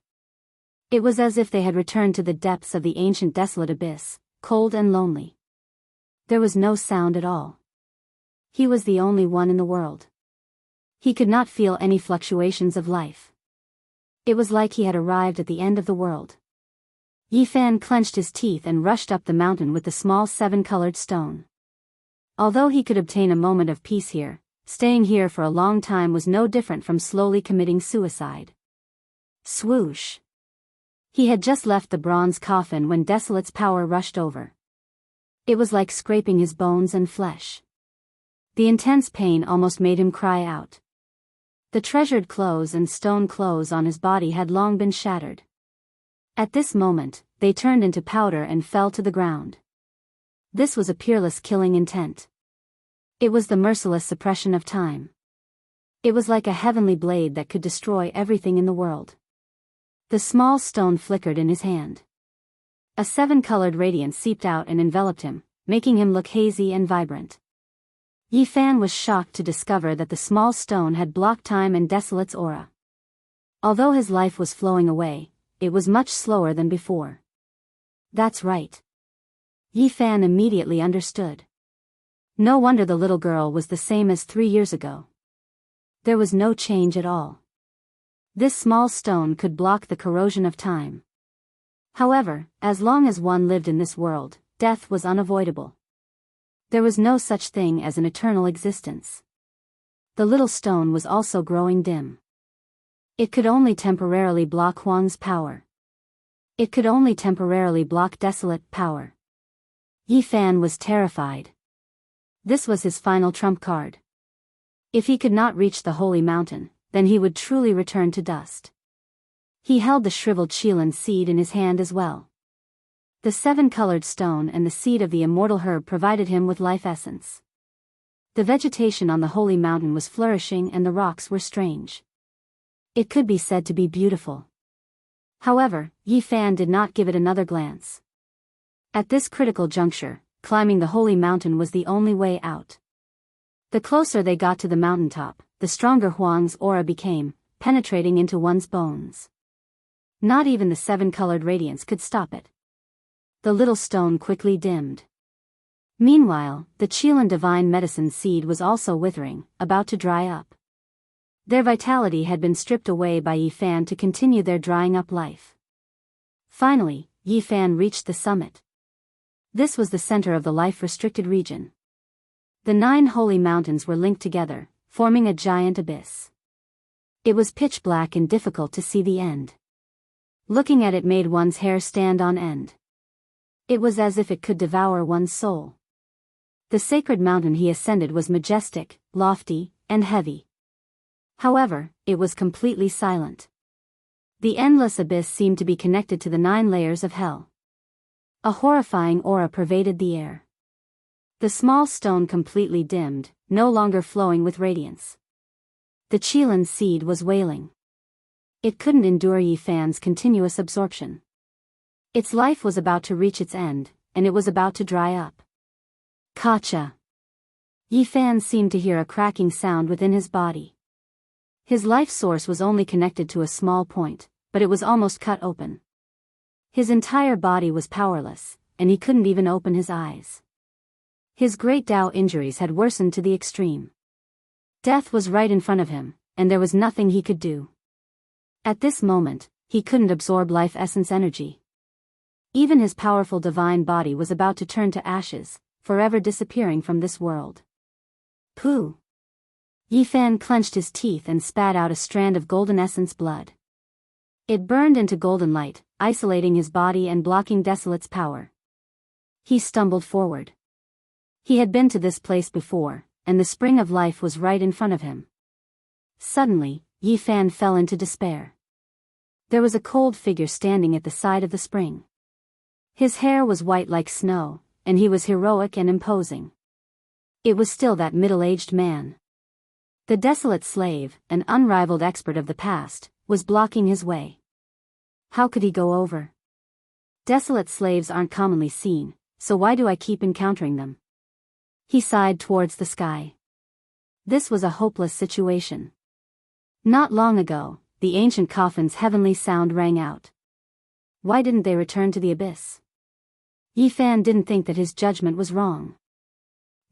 It was as if they had returned to the depths of the ancient desolate abyss, cold and lonely. There was no sound at all. He was the only one in the world. He could not feel any fluctuations of life. It was like he had arrived at the end of the world. Yifan clenched his teeth and rushed up the mountain with the small 7-colored stone. Although he could obtain a moment of peace here, staying here for a long time was no different from slowly committing suicide. Swoosh! He had just left the bronze coffin when Desolate's power rushed over. It was like scraping his bones and flesh. The intense pain almost made him cry out. The treasured clothes and stone clothes on his body had long been shattered. At this moment, they turned into powder and fell to the ground. This was a peerless killing intent. It was the merciless suppression of time. It was like a heavenly blade that could destroy everything in the world. The small stone flickered in his hand. A 7-colored radiance seeped out and enveloped him, making him look hazy and vibrant. Yifan was shocked to discover that the small stone had blocked time and Desolate's aura. Although his life was flowing away, it was much slower than before. That's right. Yifan immediately understood. No wonder the little girl was the same as 3 years ago. There was no change at all. This small stone could block the corrosion of time. However, as long as one lived in this world, death was unavoidable. There was no such thing as an eternal existence. The little stone was also growing dim. It could only temporarily block Huang's power. It could only temporarily block Desolate power. Yifan was terrified. This was his final trump card. If he could not reach the holy mountain, then he would truly return to dust. He held the shriveled Qilan seed in his hand as well. The 7-colored stone and the seed of the immortal herb provided him with life essence. The vegetation on the holy mountain was flourishing and the rocks were strange. It could be said to be beautiful. However, Yi Fan did not give it another glance. At this critical juncture, climbing the holy mountain was the only way out. The closer they got to the mountaintop, the stronger Huang's aura became, penetrating into one's bones. Not even the seven-colored radiance could stop it. The little stone quickly dimmed. Meanwhile, the Qilin divine medicine seed was also withering, about to dry up. Their vitality had been stripped away by Yi Fan to continue their drying up life. Finally, Yi Fan reached the summit. This was the center of the life-restricted region. The 9 holy mountains were linked together, forming a giant abyss. It was pitch black and difficult to see the end. Looking at it made one's hair stand on end. It was as if it could devour one's soul. The sacred mountain he ascended was majestic, lofty, and heavy. However, it was completely silent. The endless abyss seemed to be connected to the 9 layers of hell. A horrifying aura pervaded the air. The small stone completely dimmed, no longer flowing with radiance. The Qilin seed was wailing. It couldn't endure Yi Fan's continuous absorption. Its life was about to reach its end, and it was about to dry up. Kacha! Yi Fan seemed to hear a cracking sound within his body. His life source was only connected to a small point, but it was almost cut open. His entire body was powerless, and he couldn't even open his eyes. His great Tao injuries had worsened to the extreme. Death was right in front of him, and there was nothing he could do. At this moment, he couldn't absorb life essence energy. Even his powerful divine body was about to turn to ashes, forever disappearing from this world. Pooh! Yi Fan clenched his teeth and spat out a strand of golden essence blood. It burned into golden light, isolating his body and blocking Desolate's power. He stumbled forward. He had been to this place before, and the spring of life was right in front of him. Suddenly, Yi Fan fell into despair. There was a cold figure standing at the side of the spring. His hair was white like snow, and he was heroic and imposing. It was still that middle-aged man. The desolate slave, an unrivaled expert of the past, was blocking his way. How could he go over? Desolate slaves aren't commonly seen, so why do I keep encountering them? He sighed towards the sky. This was a hopeless situation. Not long ago, the ancient coffin's heavenly sound rang out. Why didn't they return to the abyss? Yi Fan didn't think that his judgment was wrong.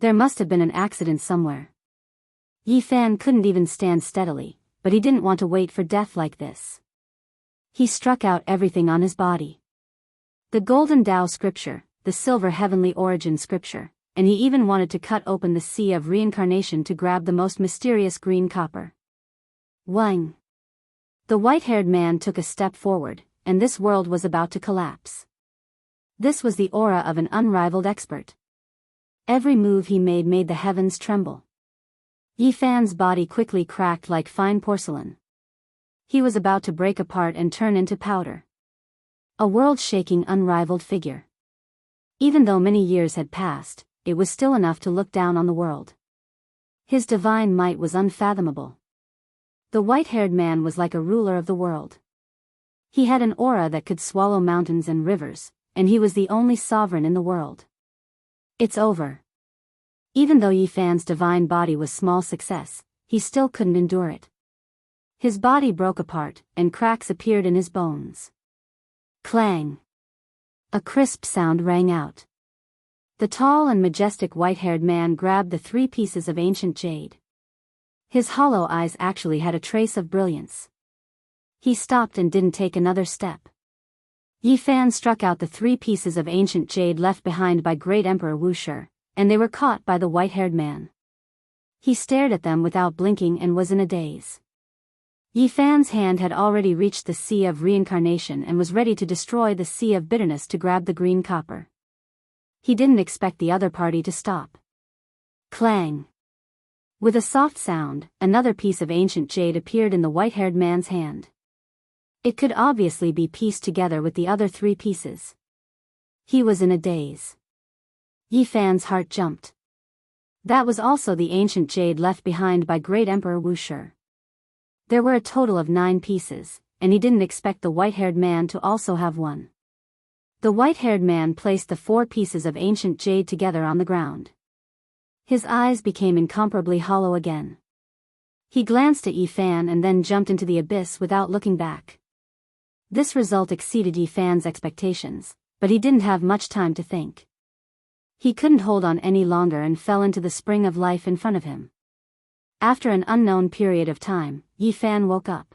There must have been an accident somewhere. Yi Fan couldn't even stand steadily, but he didn't want to wait for death like this. He struck out everything on his body. The golden Tao scripture, the silver heavenly origin scripture, and he even wanted to cut open the sea of reincarnation to grab the most mysterious green copper. Wang! The white-haired man took a step forward, and this world was about to collapse. This was the aura of an unrivaled expert. Every move he made the heavens tremble. Yi Fan's body quickly cracked like fine porcelain. He was about to break apart and turn into powder. A world-shaking unrivaled figure. Even though many years had passed, it was still enough to look down on the world. His divine might was unfathomable. The white-haired man was like a ruler of the world. He had an aura that could swallow mountains and rivers, and he was the only sovereign in the world. It's over. Even though Yi Fan's divine body was small success, he still couldn't endure it. His body broke apart, and cracks appeared in his bones. Clang! A crisp sound rang out. The tall and majestic white-haired man grabbed the 3 pieces of ancient jade. His hollow eyes actually had a trace of brilliance. He stopped and didn't take another step. Yi Fan struck out the 3 pieces of ancient jade left behind by great Emperor Wu Shi, and they were caught by the white-haired man. He stared at them without blinking and was in a daze. Yi Fan's hand had already reached the sea of reincarnation and was ready to destroy the sea of bitterness to grab the green copper. He didn't expect the other party to stop. Clang! With a soft sound, another piece of ancient jade appeared in the white-haired man's hand. It could obviously be pieced together with the other 3 pieces. He was in a daze. Yi Fan's heart jumped. That was also the ancient jade left behind by great Emperor Wushi. There were a total of 9 pieces, and he didn't expect the white-haired man to also have one. The white-haired man placed the 4 pieces of ancient jade together on the ground. His eyes became incomparably hollow again. He glanced at Yi Fan and then jumped into the abyss without looking back. This result exceeded Yi Fan's expectations, but he didn't have much time to think. He couldn't hold on any longer and fell into the spring of life in front of him. After an unknown period of time, Yi Fan woke up.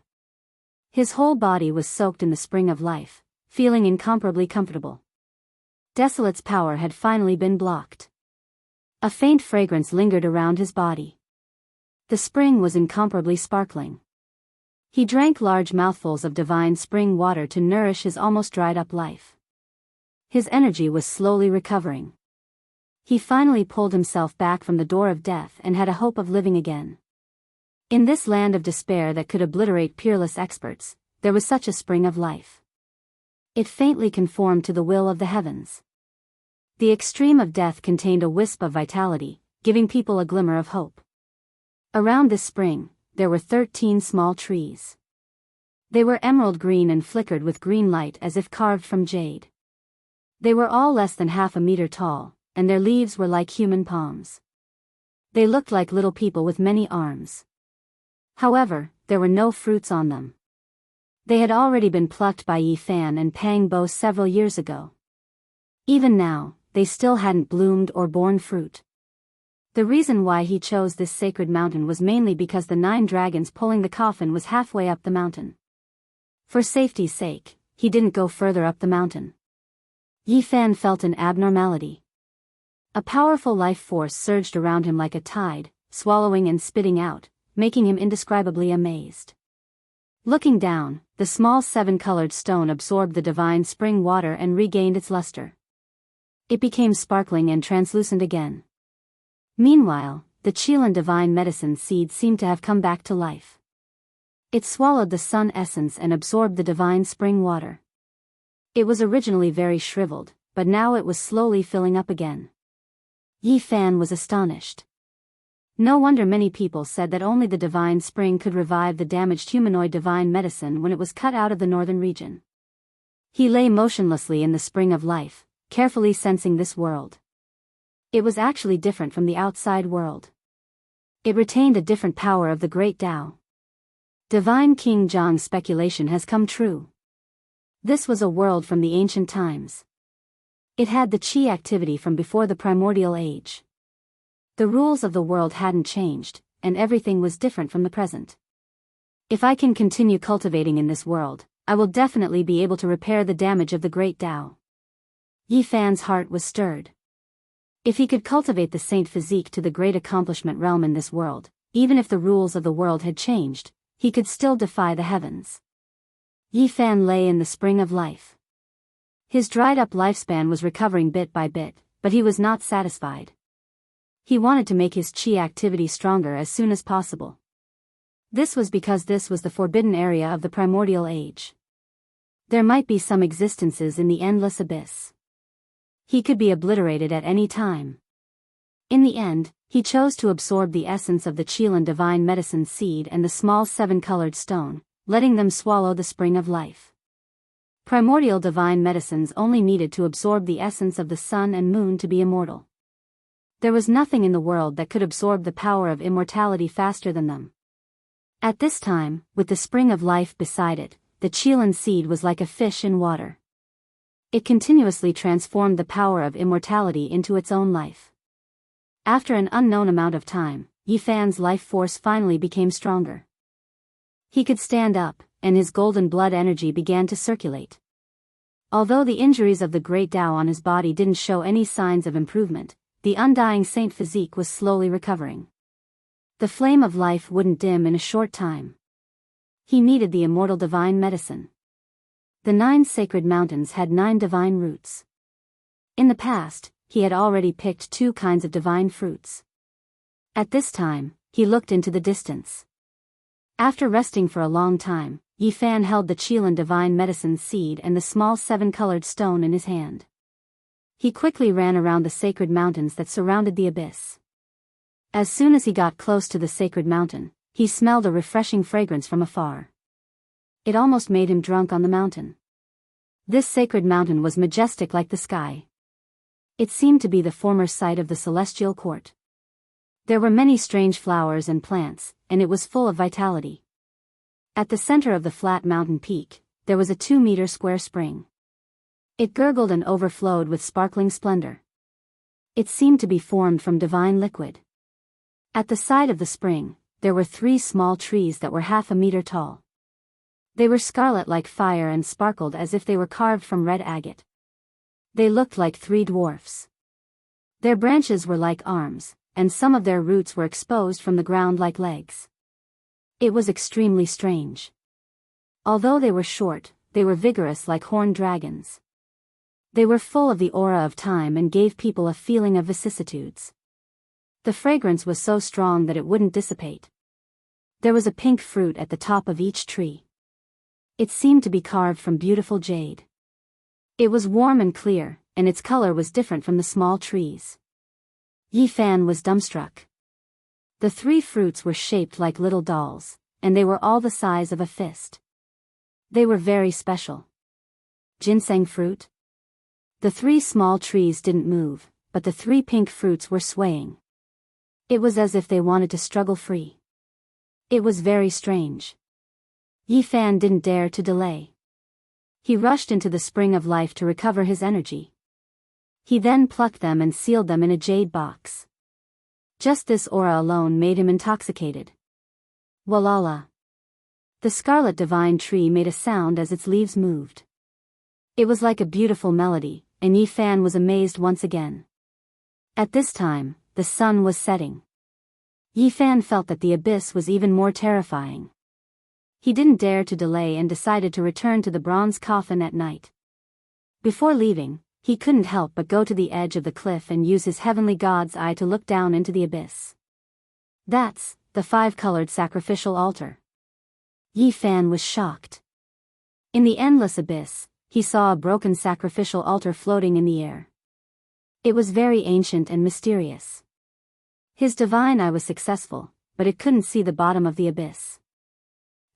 His whole body was soaked in the spring of life, feeling incomparably comfortable. Desolate's power had finally been blocked. A faint fragrance lingered around his body. The spring was incomparably sparkling. He drank large mouthfuls of divine spring water to nourish his almost dried-up life. His energy was slowly recovering. He finally pulled himself back from the door of death and had a hope of living again. In this land of despair that could obliterate peerless experts, there was such a spring of life. It faintly conformed to the will of the heavens. The extreme of death contained a wisp of vitality, giving people a glimmer of hope. Around this spring, there were 13 small trees. They were emerald green and flickered with green light as if carved from jade. They were all less than half a meter tall, and their leaves were like human palms. They looked like little people with many arms. However, there were no fruits on them. They had already been plucked by Yi Fan and Pang Bo several years ago. Even now, they still hadn't bloomed or borne fruit. The reason why he chose this sacred mountain was mainly because the 9 dragons pulling the coffin was halfway up the mountain. For safety's sake, he didn't go further up the mountain. Yi Fan felt an abnormality. A powerful life force surged around him like a tide, swallowing and spitting out, making him indescribably amazed. Looking down, the small 7-colored stone absorbed the divine spring water and regained its luster. It became sparkling and translucent again. Meanwhile, the Qilan divine medicine seed seemed to have come back to life. It swallowed the sun essence and absorbed the divine spring water. It was originally very shriveled, but now it was slowly filling up again. Yi Fan was astonished. No wonder many people said that only the divine spring could revive the damaged humanoid divine medicine when it was cut out of the northern region. He lay motionlessly in the spring of life, carefully sensing this world. It was actually different from the outside world. It retained a different power of the great Tao. Divine King Zhang's speculation has come true. This was a world from the ancient times. It had the qi activity from before the primordial age. The rules of the world hadn't changed, and everything was different from the present. If I can continue cultivating in this world, I will definitely be able to repair the damage of the great Tao. Yi Fan's heart was stirred. If he could cultivate the saint physique to the great accomplishment realm in this world, even if the rules of the world had changed, he could still defy the heavens. Yi Fan lay in the spring of life. His dried-up lifespan was recovering bit by bit, but he was not satisfied. He wanted to make his qi activity stronger as soon as possible. This was because this was the forbidden area of the primordial age. There might be some existences in the endless abyss. He could be obliterated at any time. In the end, he chose to absorb the essence of the Qilan divine medicine seed and the small 7-colored stone, letting them swallow the spring of life. Primordial divine medicines only needed to absorb the essence of the sun and moon to be immortal. There was nothing in the world that could absorb the power of immortality faster than them. At this time, with the spring of life beside it, the Qilan seed was like a fish in water. It continuously transformed the power of immortality into its own life. After an unknown amount of time, Yi Fan's life force finally became stronger. He could stand up, and his golden blood energy began to circulate. Although the injuries of the great Tao on his body didn't show any signs of improvement, the undying saint physique was slowly recovering. The flame of life wouldn't dim in a short time. He needed the immortal divine medicine. The 9 sacred mountains had 9 divine roots. In the past, he had already picked 2 kinds of divine fruits. At this time, he looked into the distance. After resting for a long time, Yi Fan held the Qilan divine medicine seed and the small 7-colored stone in his hand. He quickly ran around the sacred mountains that surrounded the abyss. As soon as he got close to the sacred mountain, he smelled a refreshing fragrance from afar. It almost made him drunk on the mountain. This sacred mountain was majestic like the sky. It seemed to be the former site of the celestial court. There were many strange flowers and plants, and it was full of vitality. At the center of the flat mountain peak, there was a 2-meter square spring. It gurgled and overflowed with sparkling splendor. It seemed to be formed from divine liquid. At the side of the spring, there were 3 small trees that were half a meter tall. They were scarlet like fire and sparkled as if they were carved from red agate. They looked like 3 dwarfs. Their branches were like arms, and some of their roots were exposed from the ground like legs. It was extremely strange. Although they were short, they were vigorous like horned dragons. They were full of the aura of time and gave people a feeling of vicissitudes. The fragrance was so strong that it wouldn't dissipate. There was a pink fruit at the top of each tree. It seemed to be carved from beautiful jade. It was warm and clear, and its color was different from the small trees. Yi Fan was dumbstruck. The 3 fruits were shaped like little dolls, and they were all the size of a fist. They were very special. Ginseng fruit? The 3 small trees didn't move, but the 3 pink fruits were swaying. It was as if they wanted to struggle free. It was very strange. Yi Fan didn't dare to delay. He rushed into the spring of life to recover his energy. He then plucked them and sealed them in a jade box. Just this aura alone made him intoxicated. Walala. The scarlet divine tree made a sound as its leaves moved. It was like a beautiful melody, and Yi Fan was amazed once again. At this time, the sun was setting. Yi Fan felt that the abyss was even more terrifying. He didn't dare to delay and decided to return to the bronze coffin at night. Before leaving, he couldn't help but go to the edge of the cliff and use his heavenly god's eye to look down into the abyss. That's the 5-colored sacrificial altar. Yi Fan was shocked. In the endless abyss, he saw a broken sacrificial altar floating in the air. It was very ancient and mysterious. His divine eye was successful, but it couldn't see the bottom of the abyss.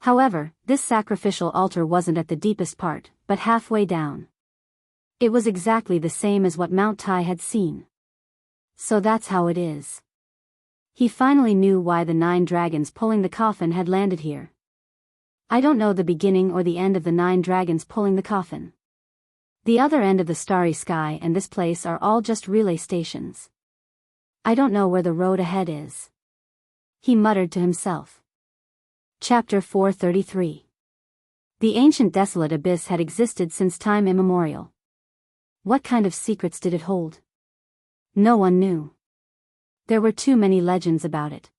However, this sacrificial altar wasn't at the deepest part, but halfway down. It was exactly the same as what Mount Tai had seen. So that's how it is. He finally knew why the 9 dragons pulling the coffin had landed here. I don't know the beginning or the end of the 9 dragons pulling the coffin. The other end of the starry sky and this place are all just relay stations. I don't know where the road ahead is. He muttered to himself. Chapter 433. The ancient desolate abyss had existed since time immemorial. What kind of secrets did it hold? No one knew. There were too many legends about it.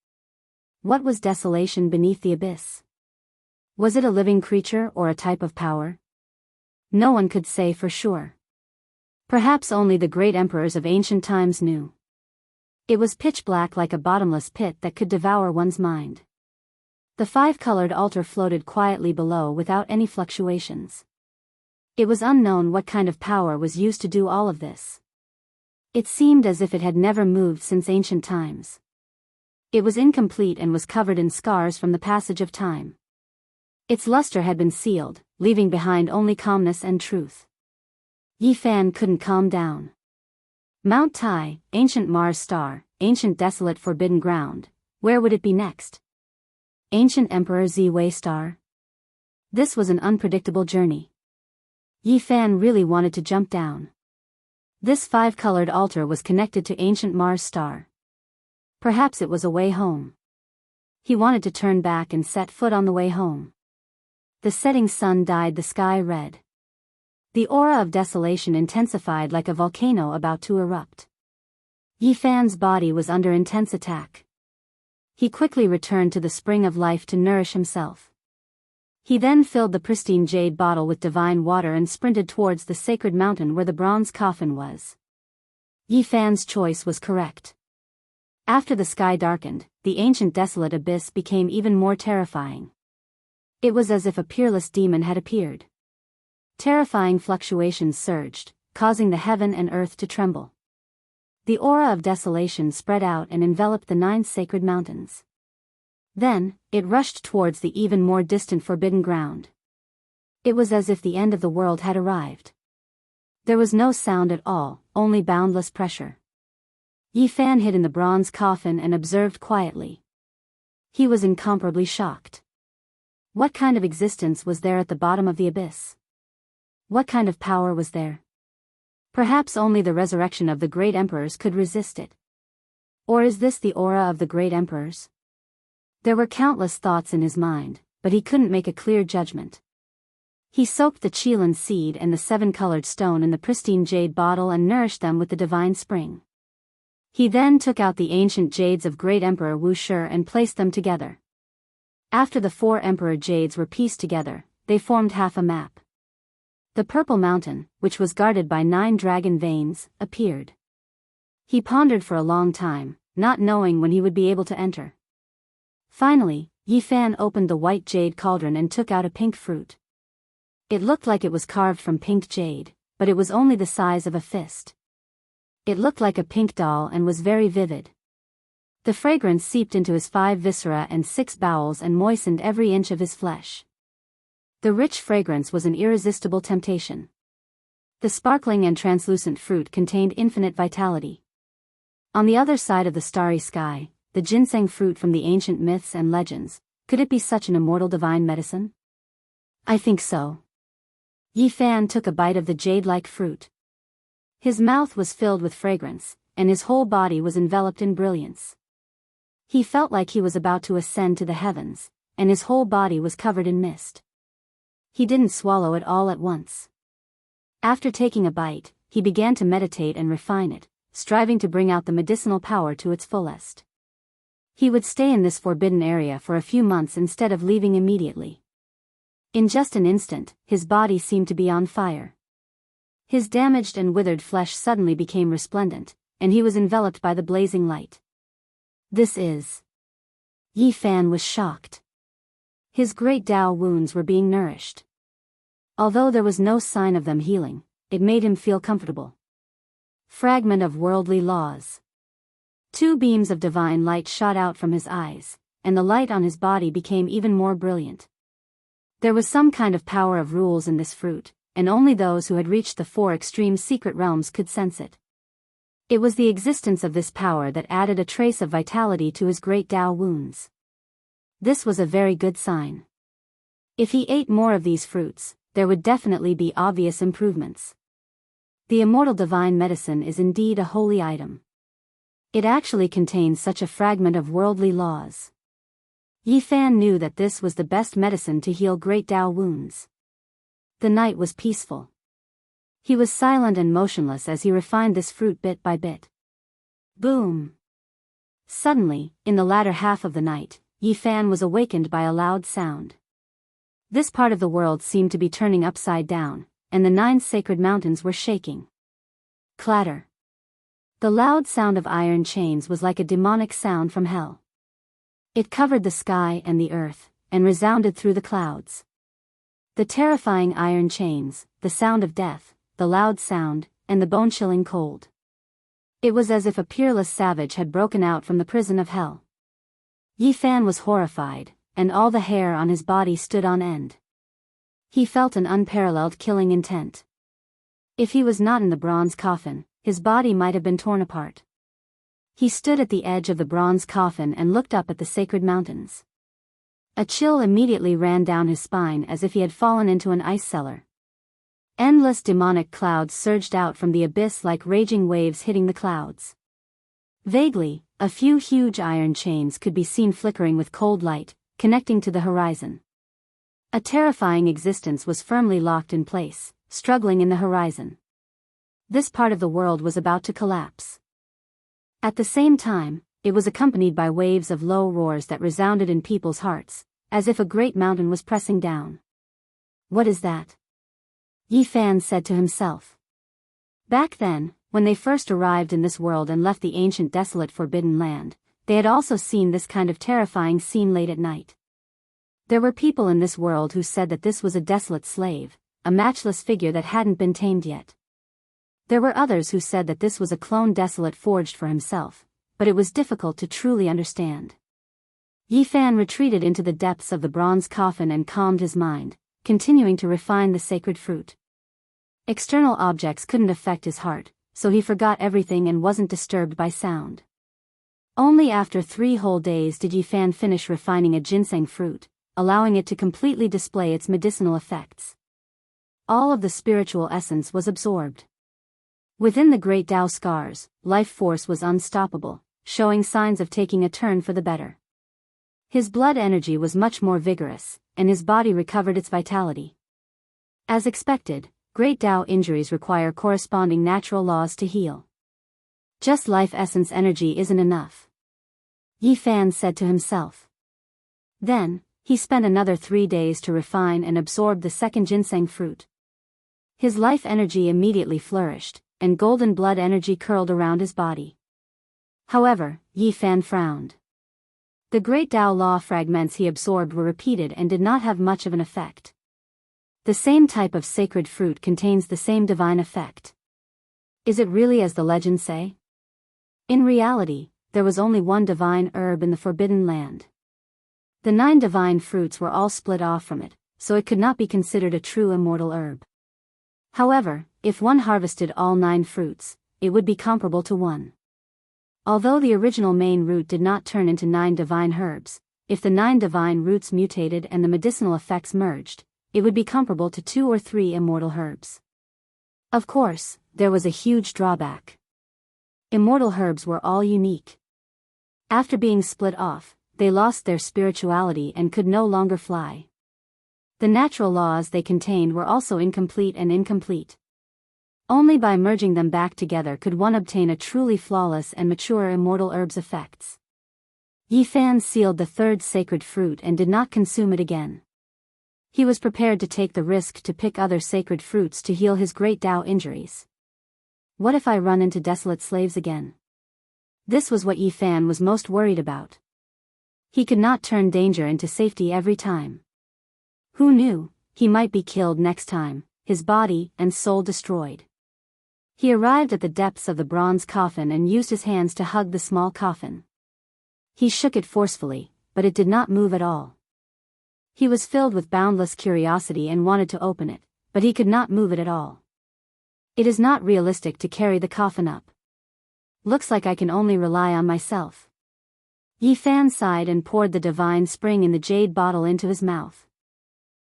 What was desolation beneath the abyss? Was it a living creature or a type of power? No one could say for sure. Perhaps only the great emperors of ancient times knew. It was pitch black like a bottomless pit that could devour one's mind. The 5-colored altar floated quietly below without any fluctuations. It was unknown what kind of power was used to do all of this. It seemed as if it had never moved since ancient times. It was incomplete and was covered in scars from the passage of time. Its luster had been sealed, leaving behind only calmness and truth. Yi Fan couldn't calm down. Mount Tai, ancient Mars star, ancient desolate forbidden ground, where would it be next? Ancient Emperor Ziwei star? This was an unpredictable journey. Yi Fan really wanted to jump down. This 5-colored altar was connected to ancient Mars star. Perhaps it was a way home. He wanted to turn back and set foot on the way home. The setting sun dyed the sky red. The aura of desolation intensified like a volcano about to erupt. Yi Fan's body was under intense attack. He quickly returned to the spring of life to nourish himself. He then filled the pristine jade bottle with divine water and sprinted towards the sacred mountain where the bronze coffin was. Yi Fan's choice was correct. After the sky darkened, the ancient desolate abyss became even more terrifying. It was as if a peerless demon had appeared. Terrifying fluctuations surged, causing the heaven and earth to tremble. The aura of desolation spread out and enveloped the 9 sacred mountains. Then, it rushed towards the even more distant forbidden ground. It was as if the end of the world had arrived. There was no sound at all, only boundless pressure. Yi Fan hid in the bronze coffin and observed quietly. He was incomparably shocked. What kind of existence was there at the bottom of the abyss? What kind of power was there? Perhaps only the resurrection of the great emperors could resist it. Or is this the aura of the great emperors? There were countless thoughts in his mind, but he couldn't make a clear judgment. He soaked the Qilin seed and the 7-colored stone in the pristine jade bottle and nourished them with the divine spring. He then took out the ancient jades of great Emperor Wu Shi and placed them together. After the 4 emperor jades were pieced together, they formed half a map. The Purple Mountain, which was guarded by 9 dragon veins, appeared. He pondered for a long time, not knowing when he would be able to enter. Finally, Yi Fan opened the white jade cauldron and took out a pink fruit. It looked like it was carved from pink jade, but it was only the size of a fist. It looked like a pink doll and was very vivid. The fragrance seeped into his 5 viscera and 6 bowels and moistened every inch of his flesh. The rich fragrance was an irresistible temptation. The sparkling and translucent fruit contained infinite vitality. On the other side of the starry sky, the ginseng fruit from the ancient myths and legends, could it be such an immortal divine medicine? I think so. Yi Fan took a bite of the jade-like fruit. His mouth was filled with fragrance, and his whole body was enveloped in brilliance. He felt like he was about to ascend to the heavens, and his whole body was covered in mist. He didn't swallow it all at once. After taking a bite, he began to meditate and refine it, striving to bring out the medicinal power to its fullest. He would stay in this forbidden area for a few months instead of leaving immediately. In just an instant, his body seemed to be on fire. His damaged and withered flesh suddenly became resplendent, and he was enveloped by the blazing light. This is... Yi Fan was shocked. His great Tao wounds were being nourished. Although there was no sign of them healing, it made him feel comfortable. Fragment of worldly laws. 2 beams of divine light shot out from his eyes, and the light on his body became even more brilliant. There was some kind of power of rules in this fruit, and only those who had reached the 4 extreme secret realms could sense it. It was the existence of this power that added a trace of vitality to his great Tao wounds. This was a very good sign. If he ate more of these fruits, there would definitely be obvious improvements. The immortal divine medicine is indeed a holy item. It actually contains such a fragment of worldly laws. Yi Fan knew that this was the best medicine to heal great Tao wounds. The night was peaceful. He was silent and motionless as he refined this fruit bit by bit. Boom! Suddenly, in the latter half of the night, Yi Fan was awakened by a loud sound. This part of the world seemed to be turning upside down, and the 9 sacred mountains were shaking. Clatter! The loud sound of iron chains was like a demonic sound from hell. It covered the sky and the earth, and resounded through the clouds. The terrifying iron chains, the sound of death, the loud sound, and the bone-chilling cold. It was as if a peerless savage had broken out from the prison of hell. Yi Fan was horrified, and all the hair on his body stood on end. He felt an unparalleled killing intent. If he was not in the bronze coffin, his body might have been torn apart. He stood at the edge of the bronze coffin and looked up at the sacred mountains. A chill immediately ran down his spine as if he had fallen into an ice cellar. Endless demonic clouds surged out from the abyss like raging waves hitting the clouds. Vaguely, a few huge iron chains could be seen flickering with cold light, connecting to the horizon. A terrifying existence was firmly locked in place, struggling in the horizon. This part of the world was about to collapse. At the same time, it was accompanied by waves of low roars that resounded in people's hearts, as if a great mountain was pressing down. What is that? Yi Fan said to himself. Back then, when they first arrived in this world and left the ancient desolate forbidden land, they had also seen this kind of terrifying scene late at night. There were people in this world who said that this was a desolate slave, a matchless figure that hadn't been tamed yet. There were others who said that this was a clone Desolate forged for himself, but it was difficult to truly understand. Yi Fan retreated into the depths of the bronze coffin and calmed his mind, continuing to refine the sacred fruit. External objects couldn't affect his heart, so he forgot everything and wasn't disturbed by sound. Only after 3 whole days did Yi Fan finish refining a ginseng fruit, allowing it to completely display its medicinal effects. All of the spiritual essence was absorbed. Within the great Tao scars, life force was unstoppable, showing signs of taking a turn for the better. His blood energy was much more vigorous, and his body recovered its vitality. As expected, great Tao injuries require corresponding natural laws to heal. Just life essence energy isn't enough, Yi Fan said to himself. Then, he spent another 3 days to refine and absorb the second ginseng fruit. His life energy immediately flourished, and golden blood energy curled around his body. However, Yi Fan frowned. The great Tao law fragments he absorbed were repeated and did not have much of an effect. The same type of sacred fruit contains the same divine effect. Is it really as the legends say? In reality, there was only one divine herb in the Forbidden Land. The 9 divine fruits were all split off from it, so it could not be considered a true immortal herb. However, if one harvested all 9 fruits, it would be comparable to one. Although the original main root did not turn into 9 divine herbs, if the 9 divine roots mutated and the medicinal effects merged, it would be comparable to 2 or 3 immortal herbs. Of course, there was a huge drawback. Immortal herbs were all unique. After being split off, they lost their spirituality and could no longer fly. The natural laws they contained were also incomplete and incomplete. Only by merging them back together could one obtain a truly flawless and mature immortal herb's effects. Yi Fan sealed the 3rd sacred fruit and did not consume it again. He was prepared to take the risk to pick other sacred fruits to heal his great Tao injuries. What if I run into desolate slaves again? This was what Yi Fan was most worried about. He could not turn danger into safety every time. Who knew, he might be killed next time, his body and soul destroyed. He arrived at the depths of the bronze coffin and used his hands to hug the small coffin. He shook it forcefully, but it did not move at all. He was filled with boundless curiosity and wanted to open it, but he could not move it at all. It is not realistic to carry the coffin up. Looks like I can only rely on myself. Yi Fan sighed and poured the divine spring in the jade bottle into his mouth.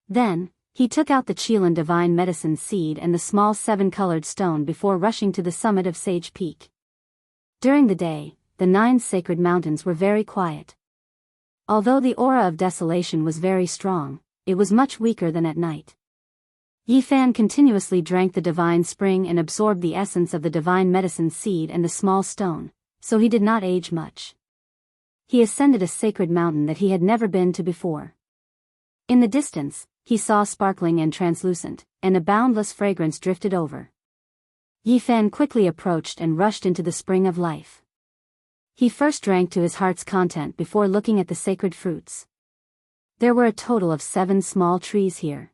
Then, he took out the Qilin divine medicine seed and the small 7-colored stone before rushing to the summit of Sage Peak. During the day, the 9 sacred mountains were very quiet. Although the aura of desolation was very strong, it was much weaker than at night. Yi Fan continuously drank the divine spring and absorbed the essence of the divine medicine seed and the small stone, so he did not age much. He ascended a sacred mountain that he had never been to before. In the distance, he saw sparkling and translucent, and a boundless fragrance drifted over. Yi Fan quickly approached and rushed into the spring of life. He first drank to his heart's content before looking at the sacred fruits. There were a total of 7 small trees here.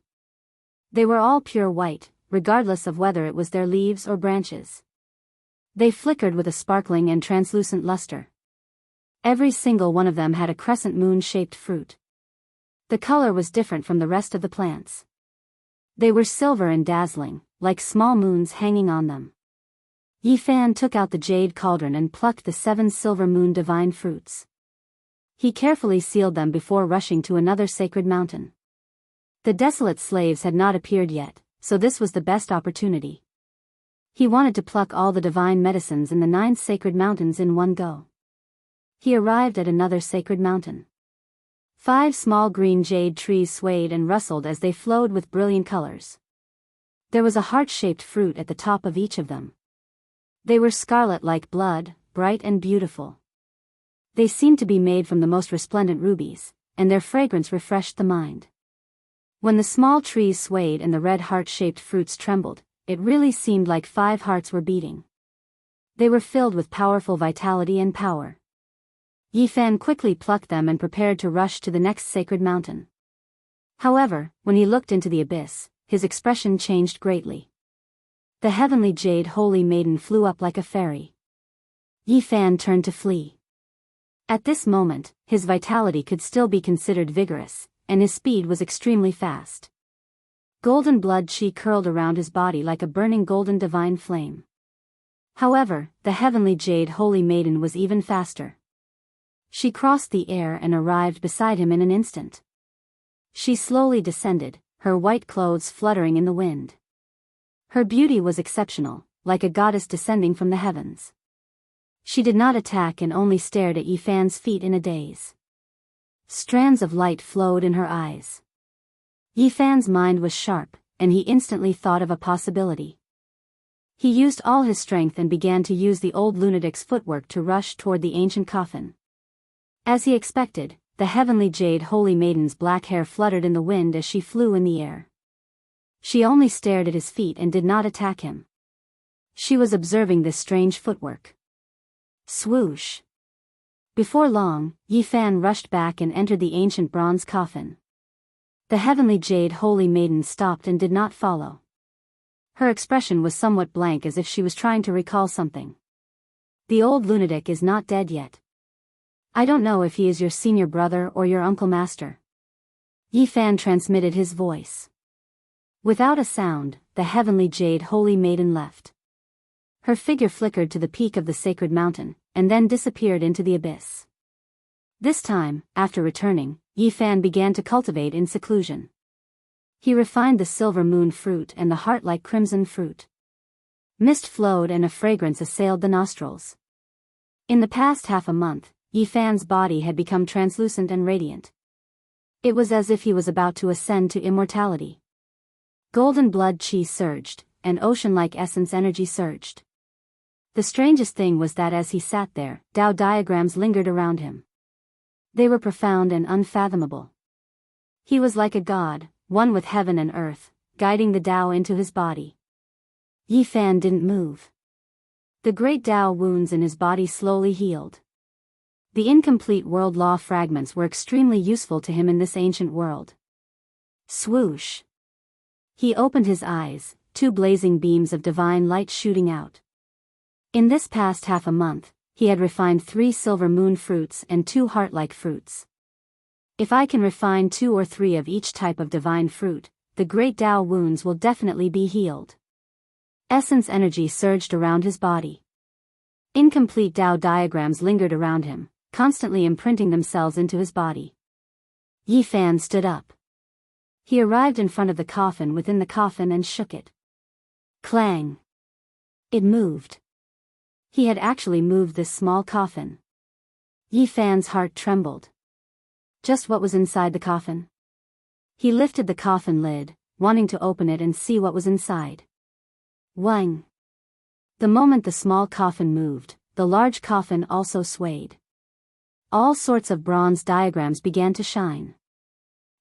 They were all pure white, regardless of whether it was their leaves or branches. They flickered with a sparkling and translucent luster. Every single one of them had a crescent moon-shaped fruit. The color was different from the rest of the plants. They were silver and dazzling, like small moons hanging on them. Yi Fan took out the jade cauldron and plucked the 7 silver moon divine fruits. He carefully sealed them before rushing to another sacred mountain. The desolate slaves had not appeared yet, so this was the best opportunity. He wanted to pluck all the divine medicines in the 9 sacred mountains in one go. He arrived at another sacred mountain. 5 small green jade trees swayed and rustled as they flowed with brilliant colors. There was a heart-shaped fruit at the top of each of them. They were scarlet like blood, bright and beautiful. They seemed to be made from the most resplendent rubies, and their fragrance refreshed the mind. When the small trees swayed and the red heart-shaped fruits trembled, it really seemed like 5 hearts were beating. They were filled with powerful vitality and power. Yi Fan quickly plucked them and prepared to rush to the next sacred mountain. However, when he looked into the abyss, his expression changed greatly. The heavenly jade holy maiden flew up like a fairy. Yi Fan turned to flee. At this moment, his vitality could still be considered vigorous, and his speed was extremely fast. Golden blood chi curled around his body like a burning golden divine flame. However, the heavenly jade holy maiden was even faster. She crossed the air and arrived beside him in an instant. She slowly descended, her white clothes fluttering in the wind. Her beauty was exceptional, like a goddess descending from the heavens. She did not attack and only stared at Yi Fan's feet in a daze. Strands of light flowed in her eyes. Yi Fan's mind was sharp, and he instantly thought of a possibility. He used all his strength and began to use the old lunatic's footwork to rush toward the ancient coffin. As he expected, the heavenly jade holy maiden's black hair fluttered in the wind as she flew in the air. She only stared at his feet and did not attack him. She was observing this strange footwork. Swoosh! Before long, Yi Fan rushed back and entered the ancient bronze coffin. The heavenly jade holy maiden stopped and did not follow. Her expression was somewhat blank, as if she was trying to recall something. The old lunatic is not dead yet. I don't know if he is your senior brother or your uncle master. Yi Fan transmitted his voice. Without a sound, the heavenly jade holy maiden left. Her figure flickered to the peak of the sacred mountain, and then disappeared into the abyss. This time, after returning, Yi Fan began to cultivate in seclusion. He refined the silver moon fruit and the heart-like crimson fruit. Mist flowed and a fragrance assailed the nostrils. In the past half a month, Yi Fan's body had become translucent and radiant. It was as if he was about to ascend to immortality. Golden blood chi surged, and ocean-like essence energy surged. The strangest thing was that as he sat there, Tao diagrams lingered around him. They were profound and unfathomable. He was like a god, one with heaven and earth, guiding the Tao into his body. Yi Fan didn't move. The great Tao wounds in his body slowly healed. The incomplete world law fragments were extremely useful to him in this ancient world. Swoosh! He opened his eyes, two blazing beams of divine light shooting out. In this past half a month, he had refined 3 silver moon fruits and 2 heart-like fruits. If I can refine 2 or 3 of each type of divine fruit, the great Tao wounds will definitely be healed. Essence energy surged around his body. Incomplete Tao diagrams lingered around him, constantly imprinting themselves into his body. Yi Fan stood up. He arrived in front of the coffin within the coffin and shook it. Clang! It moved. He had actually moved this small coffin. Yi Fan's heart trembled. Just what was inside the coffin? He lifted the coffin lid, wanting to open it and see what was inside. Wang! The moment the small coffin moved, the large coffin also swayed. All sorts of bronze diagrams began to shine.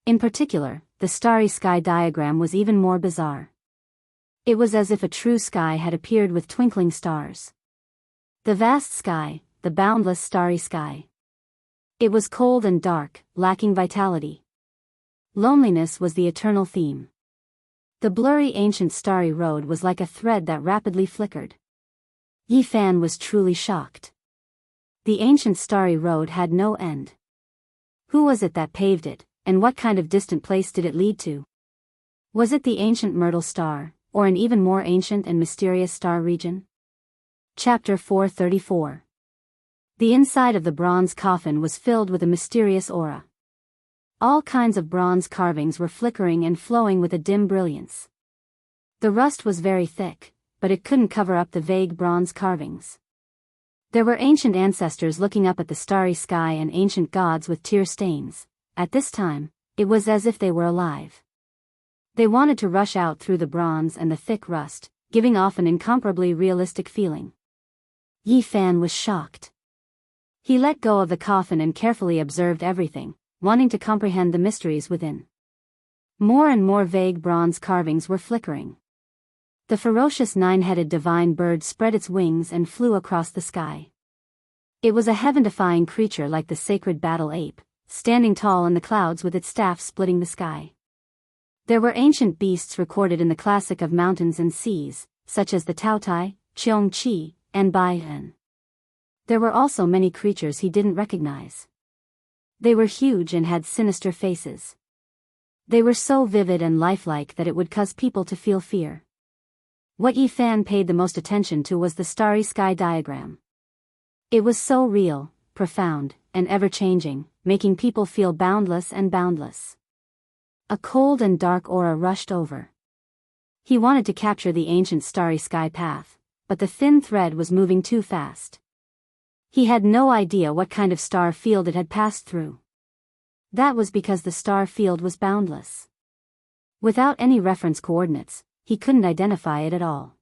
In particular, the starry sky diagram was even more bizarre. It was as if a true sky had appeared with twinkling stars. The vast sky, the boundless starry sky. It was cold and dark, lacking vitality. Loneliness was the eternal theme. The blurry ancient starry road was like a thread that rapidly flickered. Yi Fan was truly shocked. The ancient starry road had no end. Who was it that paved it, and what kind of distant place did it lead to? Was it the ancient Myrtle Star, or an even more ancient and mysterious star region? Chapter 434. The inside of the bronze coffin was filled with a mysterious aura. All kinds of bronze carvings were flickering and flowing with a dim brilliance. The rust was very thick, but it couldn't cover up the vague bronze carvings. There were ancient ancestors looking up at the starry sky and ancient gods with tear stains. At this time, it was as if they were alive. They wanted to rush out through the bronze and the thick rust, giving off an incomparably realistic feeling. Yi Fan was shocked. He let go of the coffin and carefully observed everything, wanting to comprehend the mysteries within. More and more vague bronze carvings were flickering. The ferocious 9-headed divine bird spread its wings and flew across the sky. It was a heaven-defying creature like the sacred battle ape, standing tall in the clouds with its staff splitting the sky. There were ancient beasts recorded in the classic of mountains and seas, such as the Taotai, Cheong-chi, and Bai-en. There were also many creatures he didn't recognize. They were huge and had sinister faces. They were so vivid and lifelike that it would cause people to feel fear. What Yi Fan paid the most attention to was the starry sky diagram. It was so real, profound, and ever-changing, making people feel boundless and boundless. A cold and dark aura rushed over. He wanted to capture the ancient starry sky path, but the thin thread was moving too fast. He had no idea what kind of star field it had passed through. That was because the star field was boundless. Without any reference coordinates, he couldn't identify it at all.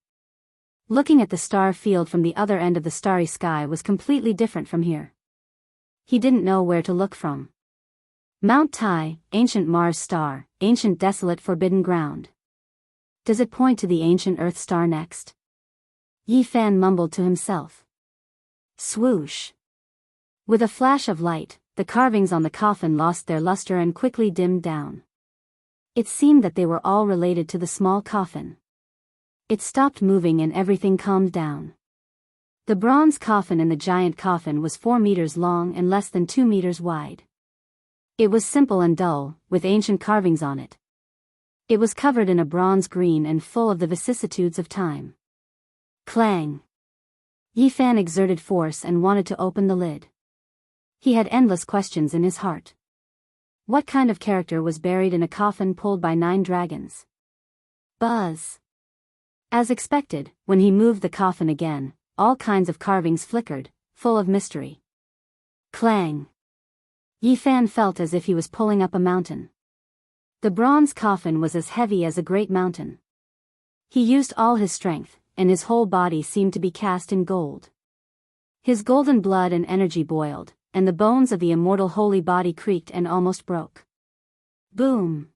Looking at the star field from the other end of the starry sky was completely different from here. He didn't know where to look from. Mount Tai, ancient Mars star, ancient desolate forbidden ground. Does it point to the ancient Earth star next? Yi Fan mumbled to himself. Swoosh. With a flash of light, the carvings on the coffin lost their luster and quickly dimmed down. It seemed that they were all related to the small coffin. It stopped moving and everything calmed down. The bronze coffin in the giant coffin was 4 meters long and less than 2 meters wide. It was simple and dull, with ancient carvings on it. It was covered in a bronze green and full of the vicissitudes of time. Clang! Yi Fan exerted force and wanted to open the lid. He had endless questions in his heart. What kind of character was buried in a coffin pulled by 9 dragons? Buzz! As expected, when he moved the coffin again, all kinds of carvings flickered, full of mystery. Clang! Yi Fan felt as if he was pulling up a mountain. The bronze coffin was as heavy as a great mountain. He used all his strength, and his whole body seemed to be cast in gold. His golden blood and energy boiled, and the bones of the immortal holy body creaked and almost broke. Boom!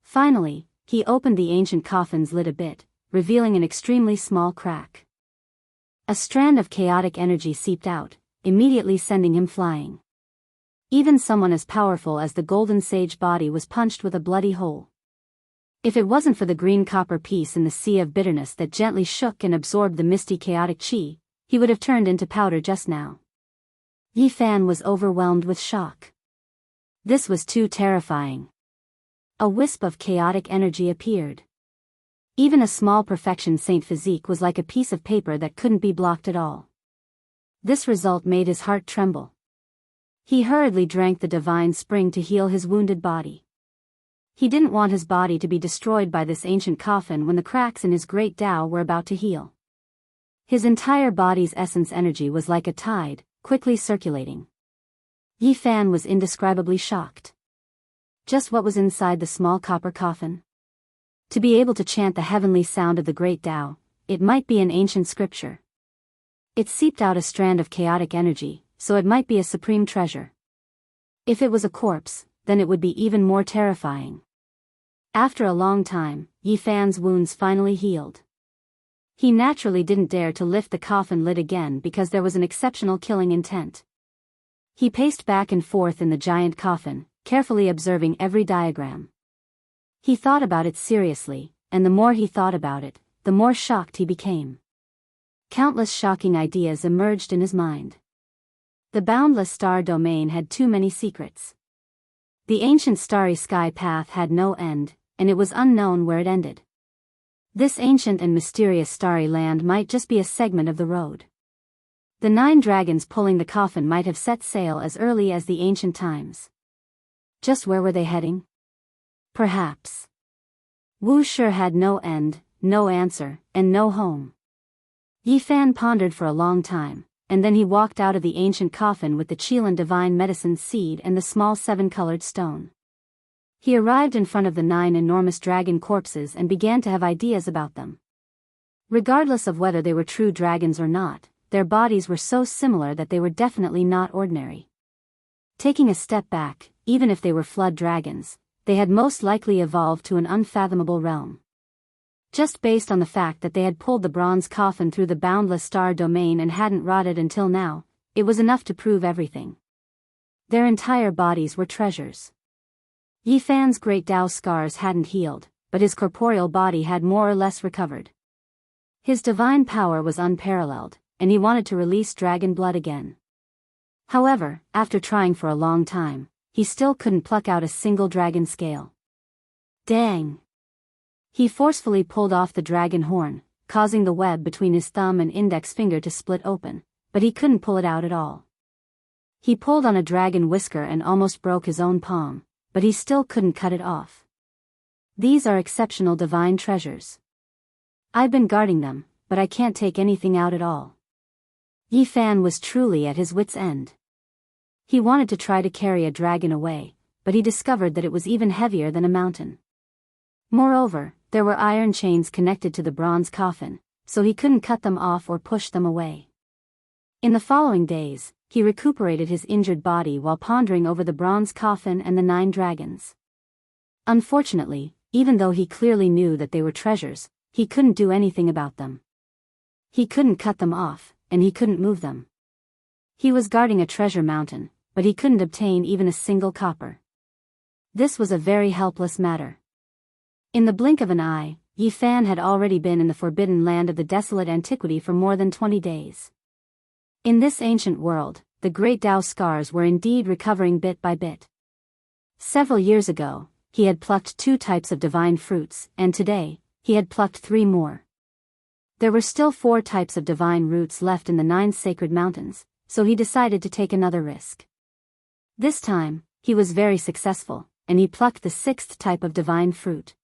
Finally, he opened the ancient coffin's lid a bit, revealing an extremely small crack. A strand of chaotic energy seeped out, immediately sending him flying. Even someone as powerful as the golden sage body was punched with a bloody hole. If it wasn't for the green copper piece in the sea of bitterness that gently shook and absorbed the misty chaotic chi, he would have turned into powder just now. Yi Fan was overwhelmed with shock. This was too terrifying. A wisp of chaotic energy appeared. Even a small perfection saint physique was like a piece of paper that couldn't be blocked at all. This result made his heart tremble. He hurriedly drank the divine spring to heal his wounded body. He didn't want his body to be destroyed by this ancient coffin when the cracks in his great Tao were about to heal. His entire body's essence energy was like a tide, quickly circulating. Yi Fan was indescribably shocked. Just what was inside the small copper coffin? To be able to chant the heavenly sound of the great Tao, it might be an ancient scripture. It seeped out a strand of chaotic energy, so it might be a supreme treasure. If it was a corpse, then it would be even more terrifying. After a long time, Yi Fan's wounds finally healed. He naturally didn't dare to lift the coffin lid again because there was an exceptional killing intent. He paced back and forth in the giant coffin, carefully observing every diagram. He thought about it seriously, and the more he thought about it, the more shocked he became. Countless shocking ideas emerged in his mind. The boundless star domain had too many secrets. The ancient starry sky path had no end, and it was unknown where it ended. This ancient and mysterious starry land might just be a segment of the road. The 9 dragons pulling the coffin might have set sail as early as the ancient times. Just where were they heading? Perhaps. Wu Shi had no end, no answer, and no home. Yi Fan pondered for a long time, and then he walked out of the ancient coffin with the Qilan divine medicine seed and the small 7-colored stone. He arrived in front of the 9 enormous dragon corpses and began to have ideas about them. Regardless of whether they were true dragons or not, their bodies were so similar that they were definitely not ordinary. Taking a step back, even if they were flood dragons, they had most likely evolved to an unfathomable realm. Just based on the fact that they had pulled the bronze coffin through the boundless star domain and hadn't rotted until now, it was enough to prove everything. Their entire bodies were treasures. Yi Fan's great Tao scars hadn't healed, but his corporeal body had more or less recovered. His divine power was unparalleled, and he wanted to release dragon blood again. However, after trying for a long time, he still couldn't pluck out a single dragon scale. Dang! He forcefully pulled off the dragon horn, causing the web between his thumb and index finger to split open, but he couldn't pull it out at all. He pulled on a dragon whisker and almost broke his own palm, but he still couldn't cut it off. These are exceptional divine treasures. I've been guarding them, but I can't take anything out at all. Yi Fan was truly at his wit's end. He wanted to try to carry a dragon away, but he discovered that it was even heavier than a mountain. Moreover, there were iron chains connected to the bronze coffin, so he couldn't cut them off or push them away. In the following days, he recuperated his injured body while pondering over the bronze coffin and the 9 dragons. Unfortunately, even though he clearly knew that they were treasures, he couldn't do anything about them. He couldn't cut them off, and he couldn't move them. He was guarding a treasure mountain, but he couldn't obtain even a single copper. This was a very helpless matter. In the blink of an eye, Yi Fan had already been in the forbidden land of the desolate antiquity for more than 20 days. In this ancient world, the great Tao scars were indeed recovering bit by bit. Several years ago, he had plucked 2 types of divine fruits, and today, he had plucked 3 more. There were still 4 types of divine roots left in the 9 sacred mountains, so he decided to take another risk. This time, he was very successful, and he plucked the 6th type of divine fruit.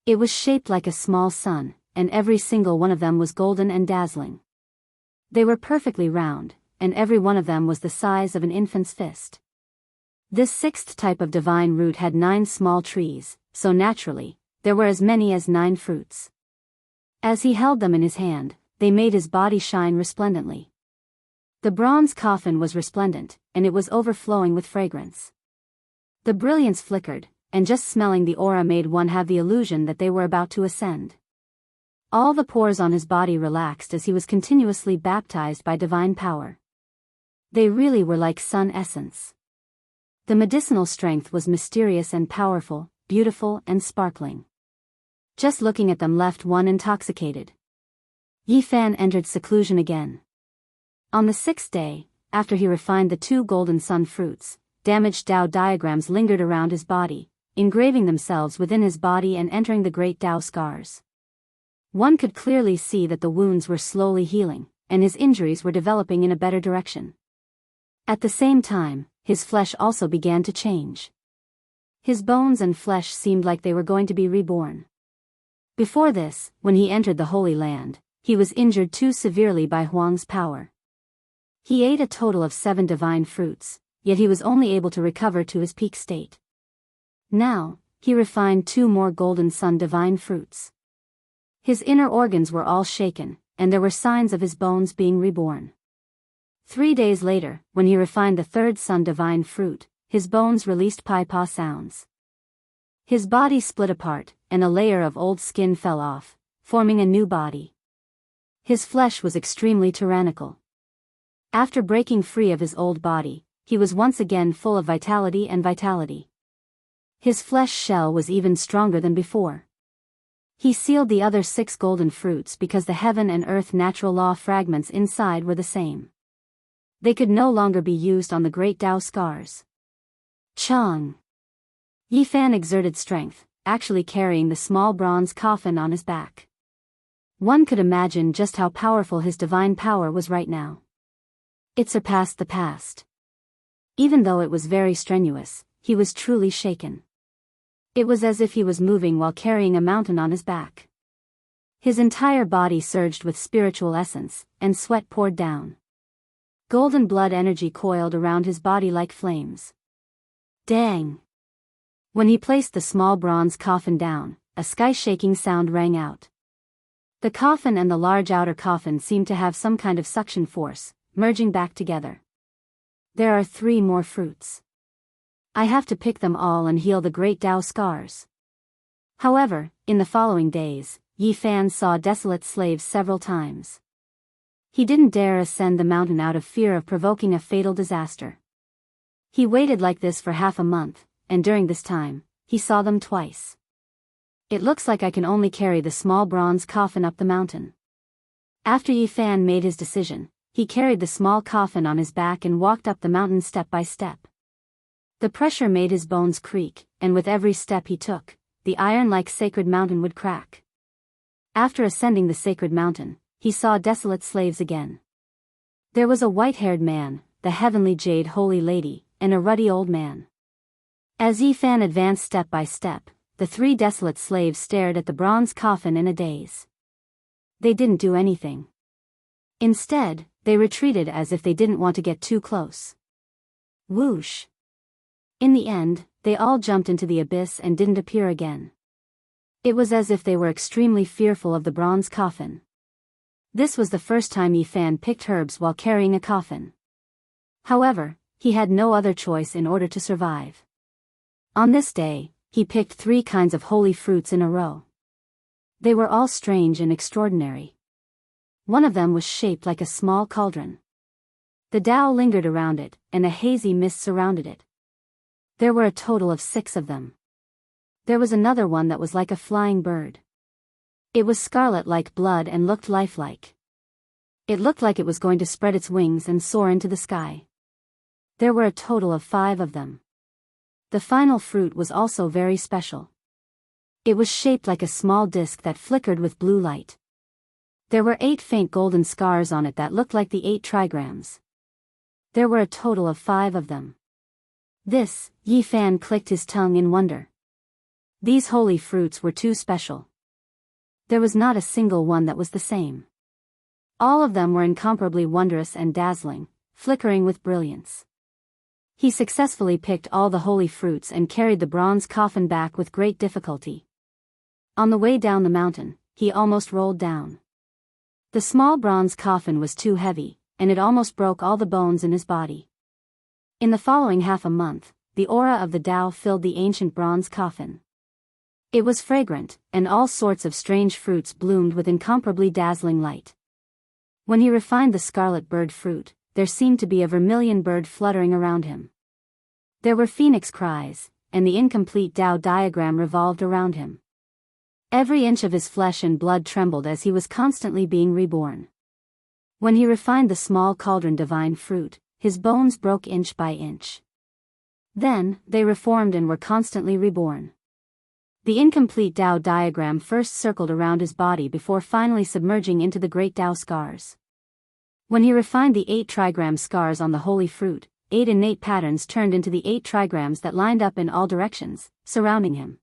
It was shaped like a small sun, and every single one of them was golden and dazzling. They were perfectly round, and every one of them was the size of an infant's fist. This 6th type of divine root had 9 small trees, so naturally, there were as many as 9 fruits. As he held them in his hand, they made his body shine resplendently. The bronze coffin was resplendent, and it was overflowing with fragrance. The brilliance flickered, and just smelling the aura made one have the illusion that they were about to ascend. All the pores on his body relaxed as he was continuously baptized by divine power. They really were like sun essence. The medicinal strength was mysterious and powerful, beautiful and sparkling. Just looking at them left one intoxicated. Yi Fan entered seclusion again. On the 6th day, after he refined the 2 golden sun fruits, damaged Tao diagrams lingered around his body, engraving themselves within his body and entering the great Tao scars. One could clearly see that the wounds were slowly healing, and his injuries were developing in a better direction. At the same time, his flesh also began to change. His bones and flesh seemed like they were going to be reborn. Before this, when he entered the Holy Land, he was injured too severely by Huang's power. He ate a total of 7 divine fruits, yet he was only able to recover to his peak state. Now, he refined 2 more golden sun divine fruits. His inner organs were all shaken, and there were signs of his bones being reborn. 3 days later, when he refined the 3rd sun divine fruit, his bones released pai-pa sounds. His body split apart, and a layer of old skin fell off, forming a new body. His flesh was extremely tyrannical. After breaking free of his old body, he was once again full of vitality and vitality. His flesh shell was even stronger than before. He sealed the other 6 golden fruits because the heaven and earth natural law fragments inside were the same. They could no longer be used on the great Tao scars. Chang! Yi Fan exerted strength, actually carrying the small bronze coffin on his back. One could imagine just how powerful his divine power was right now. It surpassed the past. Even though it was very strenuous, he was truly shaken. It was as if he was moving while carrying a mountain on his back. His entire body surged with spiritual essence, and sweat poured down. Golden blood energy coiled around his body like flames. Dang! When he placed the small bronze coffin down, a sky-shaking sound rang out. The coffin and the large outer coffin seemed to have some kind of suction force, merging back together. There are 3 more fruits. I have to pick them all and heal the great Tao scars. However, in the following days, Yi Fan saw desolate slaves several times. He didn't dare ascend the mountain out of fear of provoking a fatal disaster. He waited like this for half a month, and during this time, he saw them twice. It looks like I can only carry the small bronze coffin up the mountain. After Yi Fan made his decision, he carried the small coffin on his back and walked up the mountain step by step. The pressure made his bones creak, and with every step he took, the iron-like sacred mountain would crack. After ascending the sacred mountain, he saw desolate slaves again. There was a white-haired man, the heavenly jade holy lady, and a ruddy old man. As Yi Fan advanced step by step, the three desolate slaves stared at the bronze coffin in a daze. They didn't do anything. Instead, they retreated as if they didn't want to get too close. Whoosh! In the end, they all jumped into the abyss and didn't appear again. It was as if they were extremely fearful of the bronze coffin. This was the first time Yi Fan picked herbs while carrying a coffin. However, he had no other choice in order to survive. On this day, he picked 3 kinds of holy fruits in a row. They were all strange and extraordinary. One of them was shaped like a small cauldron. The Tao lingered around it, and a hazy mist surrounded it. There were a total of 6 of them. There was another one that was like a flying bird. It was scarlet like blood and looked lifelike. It looked like it was going to spread its wings and soar into the sky. There were a total of 5 of them. The final fruit was also very special. It was shaped like a small disc that flickered with blue light. There were 8 faint golden scars on it that looked like the 8 trigrams. There were a total of 5 of them. This, Yi Fan clicked his tongue in wonder. These holy fruits were too special. There was not a single one that was the same. All of them were incomparably wondrous and dazzling, flickering with brilliance. He successfully picked all the holy fruits and carried the bronze coffin back with great difficulty. On the way down the mountain, he almost rolled down. The small bronze coffin was too heavy, and it almost broke all the bones in his body. In the following half a month, the aura of the Tao filled the ancient bronze coffin. It was fragrant, and all sorts of strange fruits bloomed with incomparably dazzling light. When he refined the scarlet bird fruit, there seemed to be a vermilion bird fluttering around him. There were phoenix cries, and the incomplete Tao diagram revolved around him. Every inch of his flesh and blood trembled as he was constantly being reborn. When he refined the small cauldron divine fruit, his bones broke inch by inch. Then, they reformed and were constantly reborn. The incomplete Tao diagram first circled around his body before finally submerging into the great Tao scars. When he refined the 8 trigram scars on the holy fruit, 8 innate patterns turned into the 8 trigrams that lined up in all directions, surrounding him.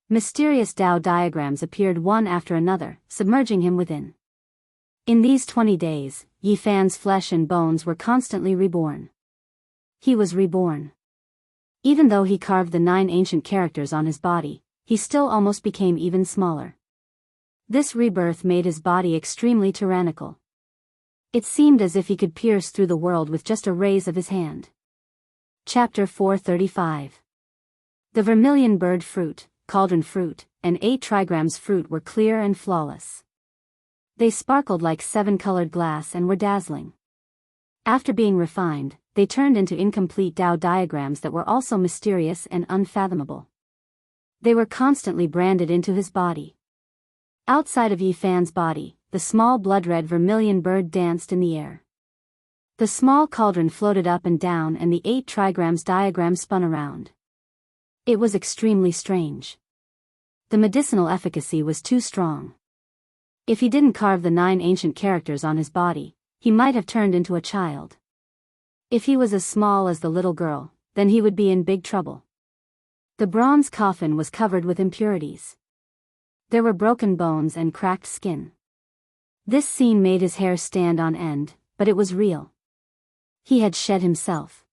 Mysterious Tao diagrams appeared one after another, submerging him within. In these 20 days, Yi Fan's flesh and bones were constantly reborn. He was reborn. Even though he carved the 9 ancient characters on his body, he still almost became even smaller. This rebirth made his body extremely tyrannical. It seemed as if he could pierce through the world with just a raise of his hand. Chapter 435. The vermilion bird fruit, cauldron fruit, and 8 trigrams fruit were clear and flawless. They sparkled like 7-colored glass and were dazzling. After being refined, they turned into incomplete Tao diagrams that were also mysterious and unfathomable. They were constantly branded into his body. Outside of Yi Fan's body, the small blood-red vermilion bird danced in the air. The small cauldron floated up and down and the 8 trigrams diagram spun around. It was extremely strange. The medicinal efficacy was too strong. If he didn't carve the 9 ancient characters on his body, he might have turned into a child. If he was as small as the little girl, then he would be in big trouble. The bronze coffin was covered with impurities. There were broken bones and cracked skin. This scene made his hair stand on end, but it was real. He had shed himself.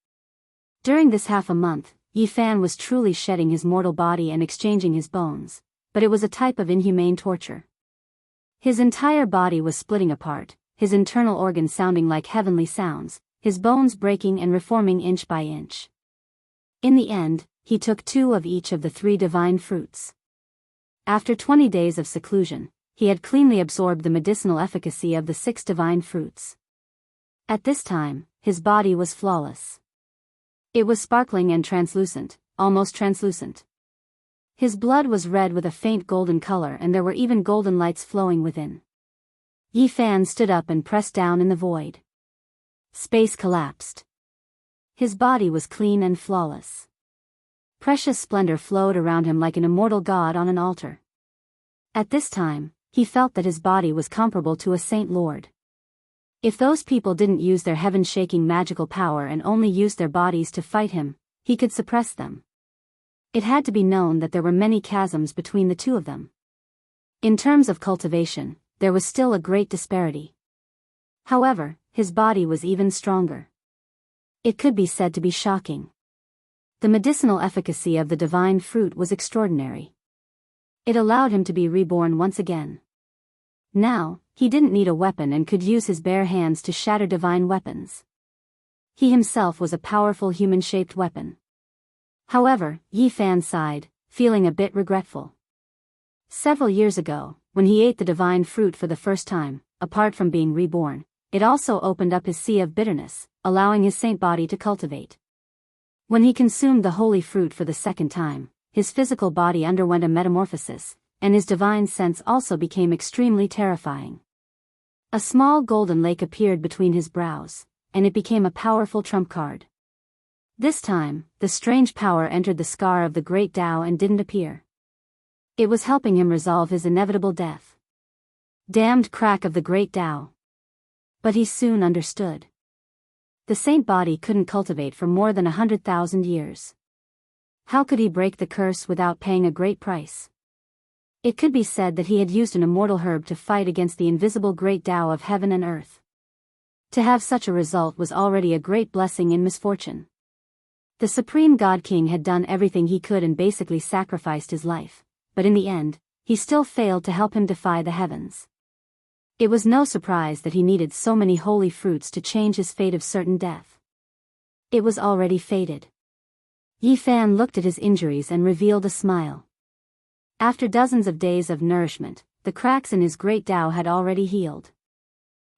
During this half a month, Yi Fan was truly shedding his mortal body and exchanging his bones, but it was a type of inhumane torture. His entire body was splitting apart, his internal organs sounding like heavenly sounds, his bones breaking and reforming inch by inch. In the end, he took 2 of each of the 3 divine fruits. After 20 days of seclusion, he had cleanly absorbed the medicinal efficacy of the 6 divine fruits. At this time, his body was flawless. It was sparkling and translucent, almost translucent. His blood was red with a faint golden color and there were even golden lights flowing within. Yi Fan stood up and pressed down in the void. Space collapsed. His body was clean and flawless. Precious splendor flowed around him like an immortal god on an altar. At this time, he felt that his body was comparable to a saint lord. If those people didn't use their heaven-shaking magical power and only used their bodies to fight him, he could suppress them. It had to be known that there were many chasms between the two of them. In terms of cultivation, there was still a great disparity. However, his body was even stronger. It could be said to be shocking. The medicinal efficacy of the divine fruit was extraordinary. It allowed him to be reborn once again. Now, he didn't need a weapon and could use his bare hands to shatter divine weapons. He himself was a powerful human-shaped weapon. However, Yi Fan sighed, feeling a bit regretful. Several years ago, when he ate the divine fruit for the first time, apart from being reborn, it also opened up his sea of bitterness, allowing his saint body to cultivate. When he consumed the holy fruit for the second time, his physical body underwent a metamorphosis, and his divine sense also became extremely terrifying. A small golden lake appeared between his brows, and it became a powerful trump card. This time, the strange power entered the scar of the great Tao and didn't appear. It was helping him resolve his inevitable death. Damned crack of the great Tao. But he soon understood. The saint body couldn't cultivate for more than 100,000 years. How could he break the curse without paying a great price? It could be said that he had used an immortal herb to fight against the invisible great Tao of heaven and earth. To have such a result was already a great blessing in misfortune. The Supreme God King had done everything he could and basically sacrificed his life, but in the end, he still failed to help him defy the heavens. It was no surprise that he needed so many holy fruits to change his fate of certain death. It was already fated. Yi Fan looked at his injuries and revealed a smile. After dozens of days of nourishment, the cracks in his great Tao had already healed.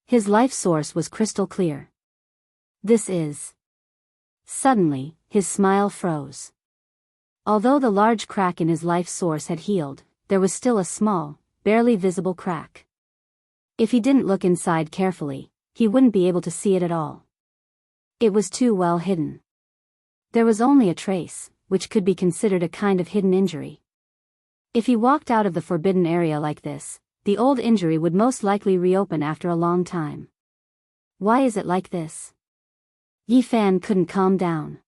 His life source was crystal clear. This is... Suddenly, his smile froze. Although the large crack in his life source had healed, there was still a small, barely visible crack. If he didn't look inside carefully, he wouldn't be able to see it at all. It was too well hidden. There was only a trace, which could be considered a kind of hidden injury. If he walked out of the forbidden area like this, the old injury would most likely reopen after a long time. Why is it like this? Yi Fan couldn't calm down.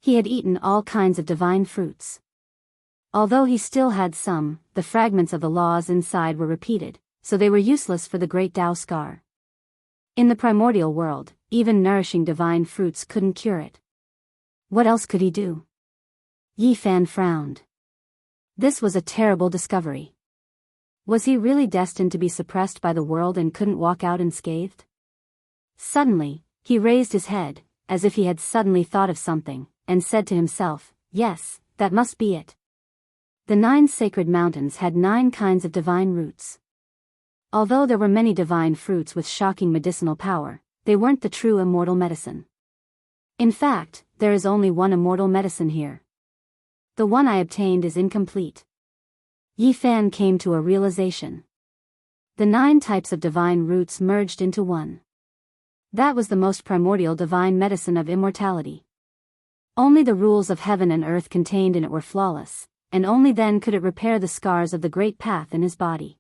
He had eaten all kinds of divine fruits. Although he still had some, the fragments of the laws inside were repeated, so they were useless for the great Tao scar. In the primordial world, even nourishing divine fruits couldn't cure it. What else could he do? Yi Fan frowned. This was a terrible discovery. Was he really destined to be suppressed by the world and couldn't walk out unscathed? Suddenly, he raised his head, as if he had suddenly thought of something, and said to himself, "Yes, that must be it." The 9 sacred mountains had 9 kinds of divine roots. Although there were many divine fruits with shocking medicinal power, they weren't the true immortal medicine. In fact, there is only one immortal medicine here. The one I obtained is incomplete. Yi Fan came to a realization. The 9 types of divine roots merged into one. That was the most primordial divine medicine of immortality. Only the rules of heaven and earth contained in it were flawless, and only then could it repair the scars of the great path in his body.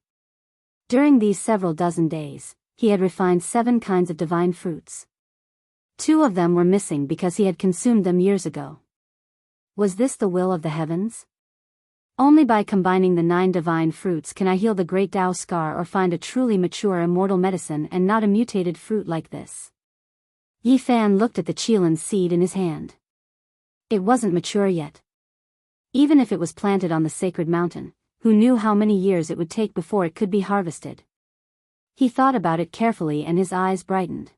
During these several dozen days, he had refined 7 kinds of divine fruits. 2 of them were missing because he had consumed them years ago. Was this the will of the heavens? Only by combining the 9 divine fruits can I heal the great Tao scar or find a truly mature immortal medicine and not a mutated fruit like this. Yi Fan looked at the Qilan seed in his hand. It wasn't mature yet. Even if it was planted on the sacred mountain, who knew how many years it would take before it could be harvested? He thought about it carefully and his eyes brightened.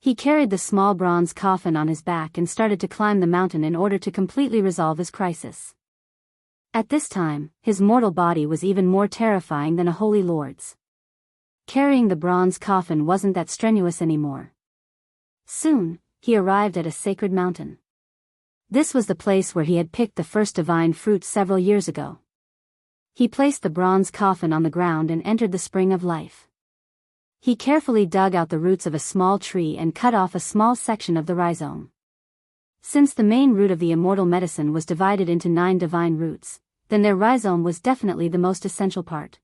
He carried the small bronze coffin on his back and started to climb the mountain in order to completely resolve his crisis. At this time, his mortal body was even more terrifying than a holy lord's. Carrying the bronze coffin wasn't that strenuous anymore. Soon, he arrived at a sacred mountain. This was the place where he had picked the first divine fruit several years ago. He placed the bronze coffin on the ground and entered the spring of life. He carefully dug out the roots of a small tree and cut off a small section of the rhizome. Since the main root of the immortal medicine was divided into 9 divine roots, then their rhizome was definitely the most essential part.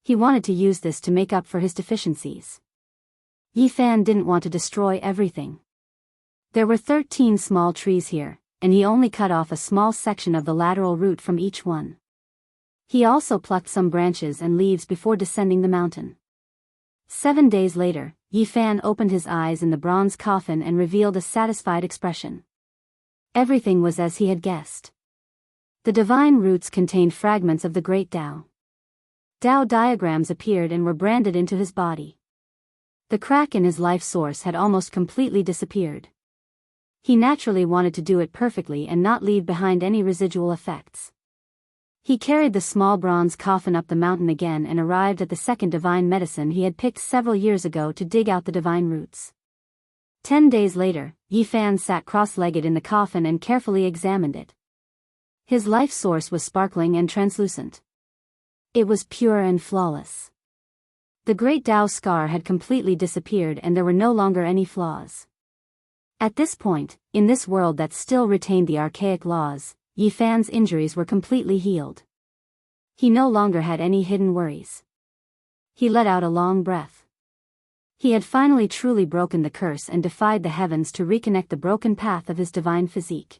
He wanted to use this to make up for his deficiencies. Yi Fan didn't want to destroy everything. There were 13 small trees here, and he only cut off a small section of the lateral root from each one. He also plucked some branches and leaves before descending the mountain. 7 days later, Yi Fan opened his eyes in the bronze coffin and revealed a satisfied expression. Everything was as he had guessed. The divine roots contained fragments of the great Tao. Tao diagrams appeared and were branded into his body. The crack in his life source had almost completely disappeared. He naturally wanted to do it perfectly and not leave behind any residual effects. He carried the small bronze coffin up the mountain again and arrived at the second divine medicine he had picked several years ago to dig out the divine roots. 10 days later, Yi Fan sat cross-legged in the coffin and carefully examined it. His life source was sparkling and translucent. It was pure and flawless. The great Tao scar had completely disappeared and there were no longer any flaws. At this point, in this world that still retained the archaic laws, Yi Fan's injuries were completely healed. He no longer had any hidden worries. He let out a long breath. He had finally truly broken the curse and defied the heavens to reconnect the broken path of his divine physique.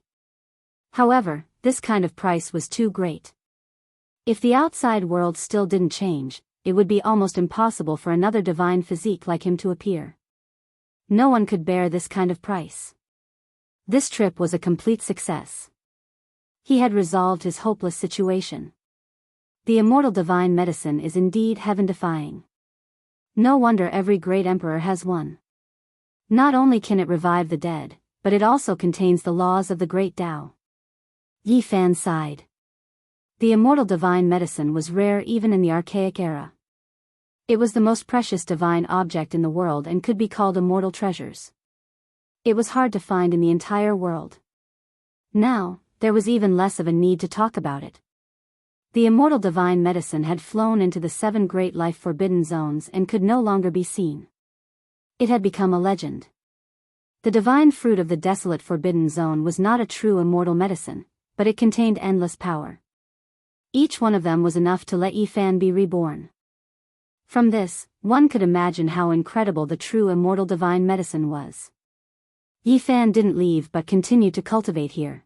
However, this kind of price was too great. If the outside world still didn't change, it would be almost impossible for another divine physique like him to appear. No one could bear this kind of price. This trip was a complete success. He had resolved his hopeless situation. The immortal divine medicine is indeed heaven-defying. No wonder every great emperor has one. Not only can it revive the dead, but it also contains the laws of the great Tao. Yi Fan sighed. The immortal divine medicine was rare even in the archaic era. It was the most precious divine object in the world and could be called immortal treasures. It was hard to find in the entire world. Now, there was even less of a need to talk about it. The immortal divine medicine had flown into the 7 great life forbidden zones and could no longer be seen. It had become a legend. The divine fruit of the desolate forbidden zone was not a true immortal medicine, but it contained endless power. Each one of them was enough to let Yi Fan be reborn. From this, one could imagine how incredible the true immortal divine medicine was. Yi Fan didn't leave but continued to cultivate here.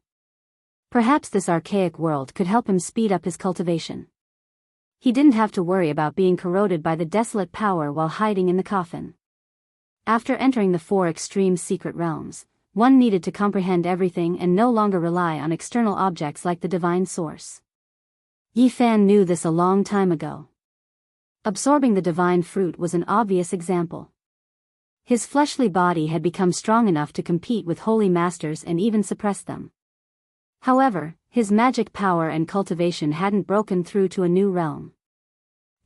Perhaps this archaic world could help him speed up his cultivation. He didn't have to worry about being corroded by the desolate power while hiding in the coffin. After entering the 4 extreme secret realms, one needed to comprehend everything and no longer rely on external objects like the divine source. Yi Fan knew this a long time ago. Absorbing the divine fruit was an obvious example. His fleshly body had become strong enough to compete with holy masters and even suppress them. However, his magic power and cultivation hadn't broken through to a new realm.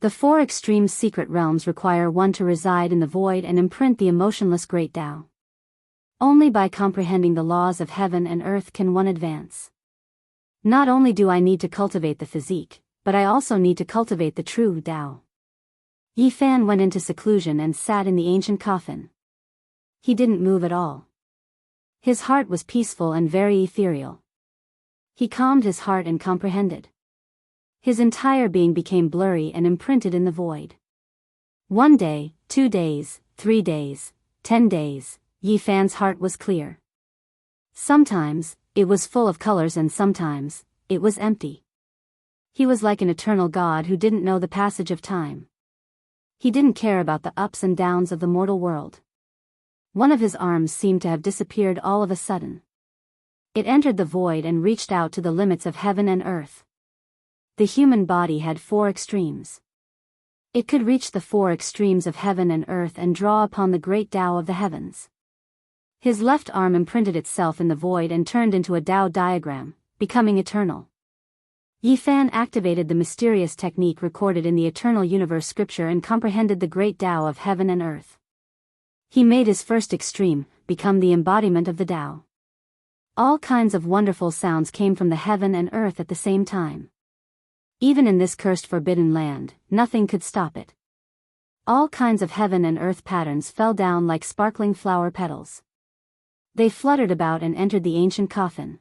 The 4 extreme secret realms require one to reside in the void and imprint the emotionless great Tao. Only by comprehending the laws of heaven and earth can one advance. Not only do I need to cultivate the physique, but I also need to cultivate the true Tao. Yi Fan went into seclusion and sat in the ancient coffin. He didn't move at all. His heart was peaceful and very ethereal. He calmed his heart and comprehended. His entire being became blurry and imprinted in the void. 1 day, 2 days, 3 days, 10 days, Yi Fan's heart was clear. Sometimes, it was full of colors and sometimes, it was empty. He was like an eternal God who didn't know the passage of time. He didn't care about the ups and downs of the mortal world. One of his arms seemed to have disappeared all of a sudden. It entered the void and reached out to the limits of heaven and earth. The human body had 4 extremes. It could reach the 4 extremes of heaven and earth and draw upon the great Tao of the heavens. His left arm imprinted itself in the void and turned into a Tao diagram, becoming eternal. Yi Fan activated the mysterious technique recorded in the Eternal Universe scripture and comprehended the great Tao of heaven and earth. He made his first extreme become the embodiment of the Tao. All kinds of wonderful sounds came from the heaven and earth at the same time. Even in this cursed forbidden land, nothing could stop it. All kinds of heaven and earth patterns fell down like sparkling flower petals. They fluttered about and entered the ancient coffin.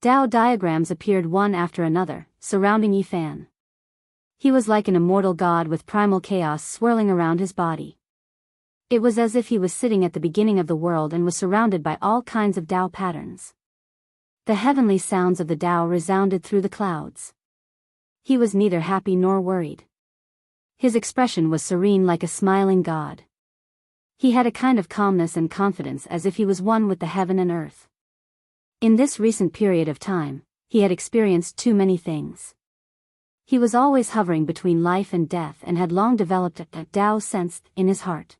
Tao diagrams appeared one after another, surrounding Yifan. He was like an immortal god with primal chaos swirling around his body. It was as if he was sitting at the beginning of the world and was surrounded by all kinds of Tao patterns. The heavenly sounds of the Tao resounded through the clouds. He was neither happy nor worried. His expression was serene like a smiling god. He had a kind of calmness and confidence as if he was one with the heaven and earth. In this recent period of time, he had experienced too many things. He was always hovering between life and death and had long developed a Tao sense in his heart.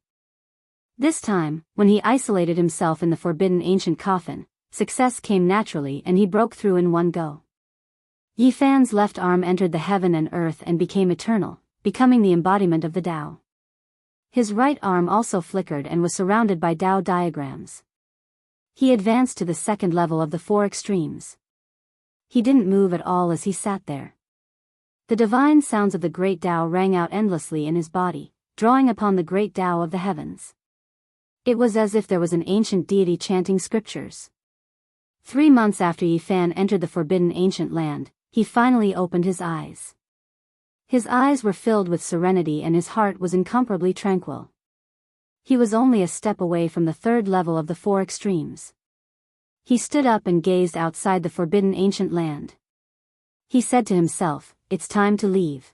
This time, when he isolated himself in the forbidden ancient coffin, success came naturally and he broke through in one go. Yifan's left arm entered the heaven and earth and became eternal, becoming the embodiment of the Tao. His right arm also flickered and was surrounded by Tao diagrams. He advanced to the second level of the four extremes. He didn't move at all as he sat there. The divine sounds of the great Tao rang out endlessly in his body, drawing upon the great Tao of the heavens. It was as if there was an ancient deity chanting scriptures. 3 months after Yifan entered the forbidden ancient land, he finally opened his eyes. His eyes were filled with serenity and his heart was incomparably tranquil. He was only a step away from the third level of the four extremes. He stood up and gazed outside the forbidden ancient land. He said to himself, "It's time to leave."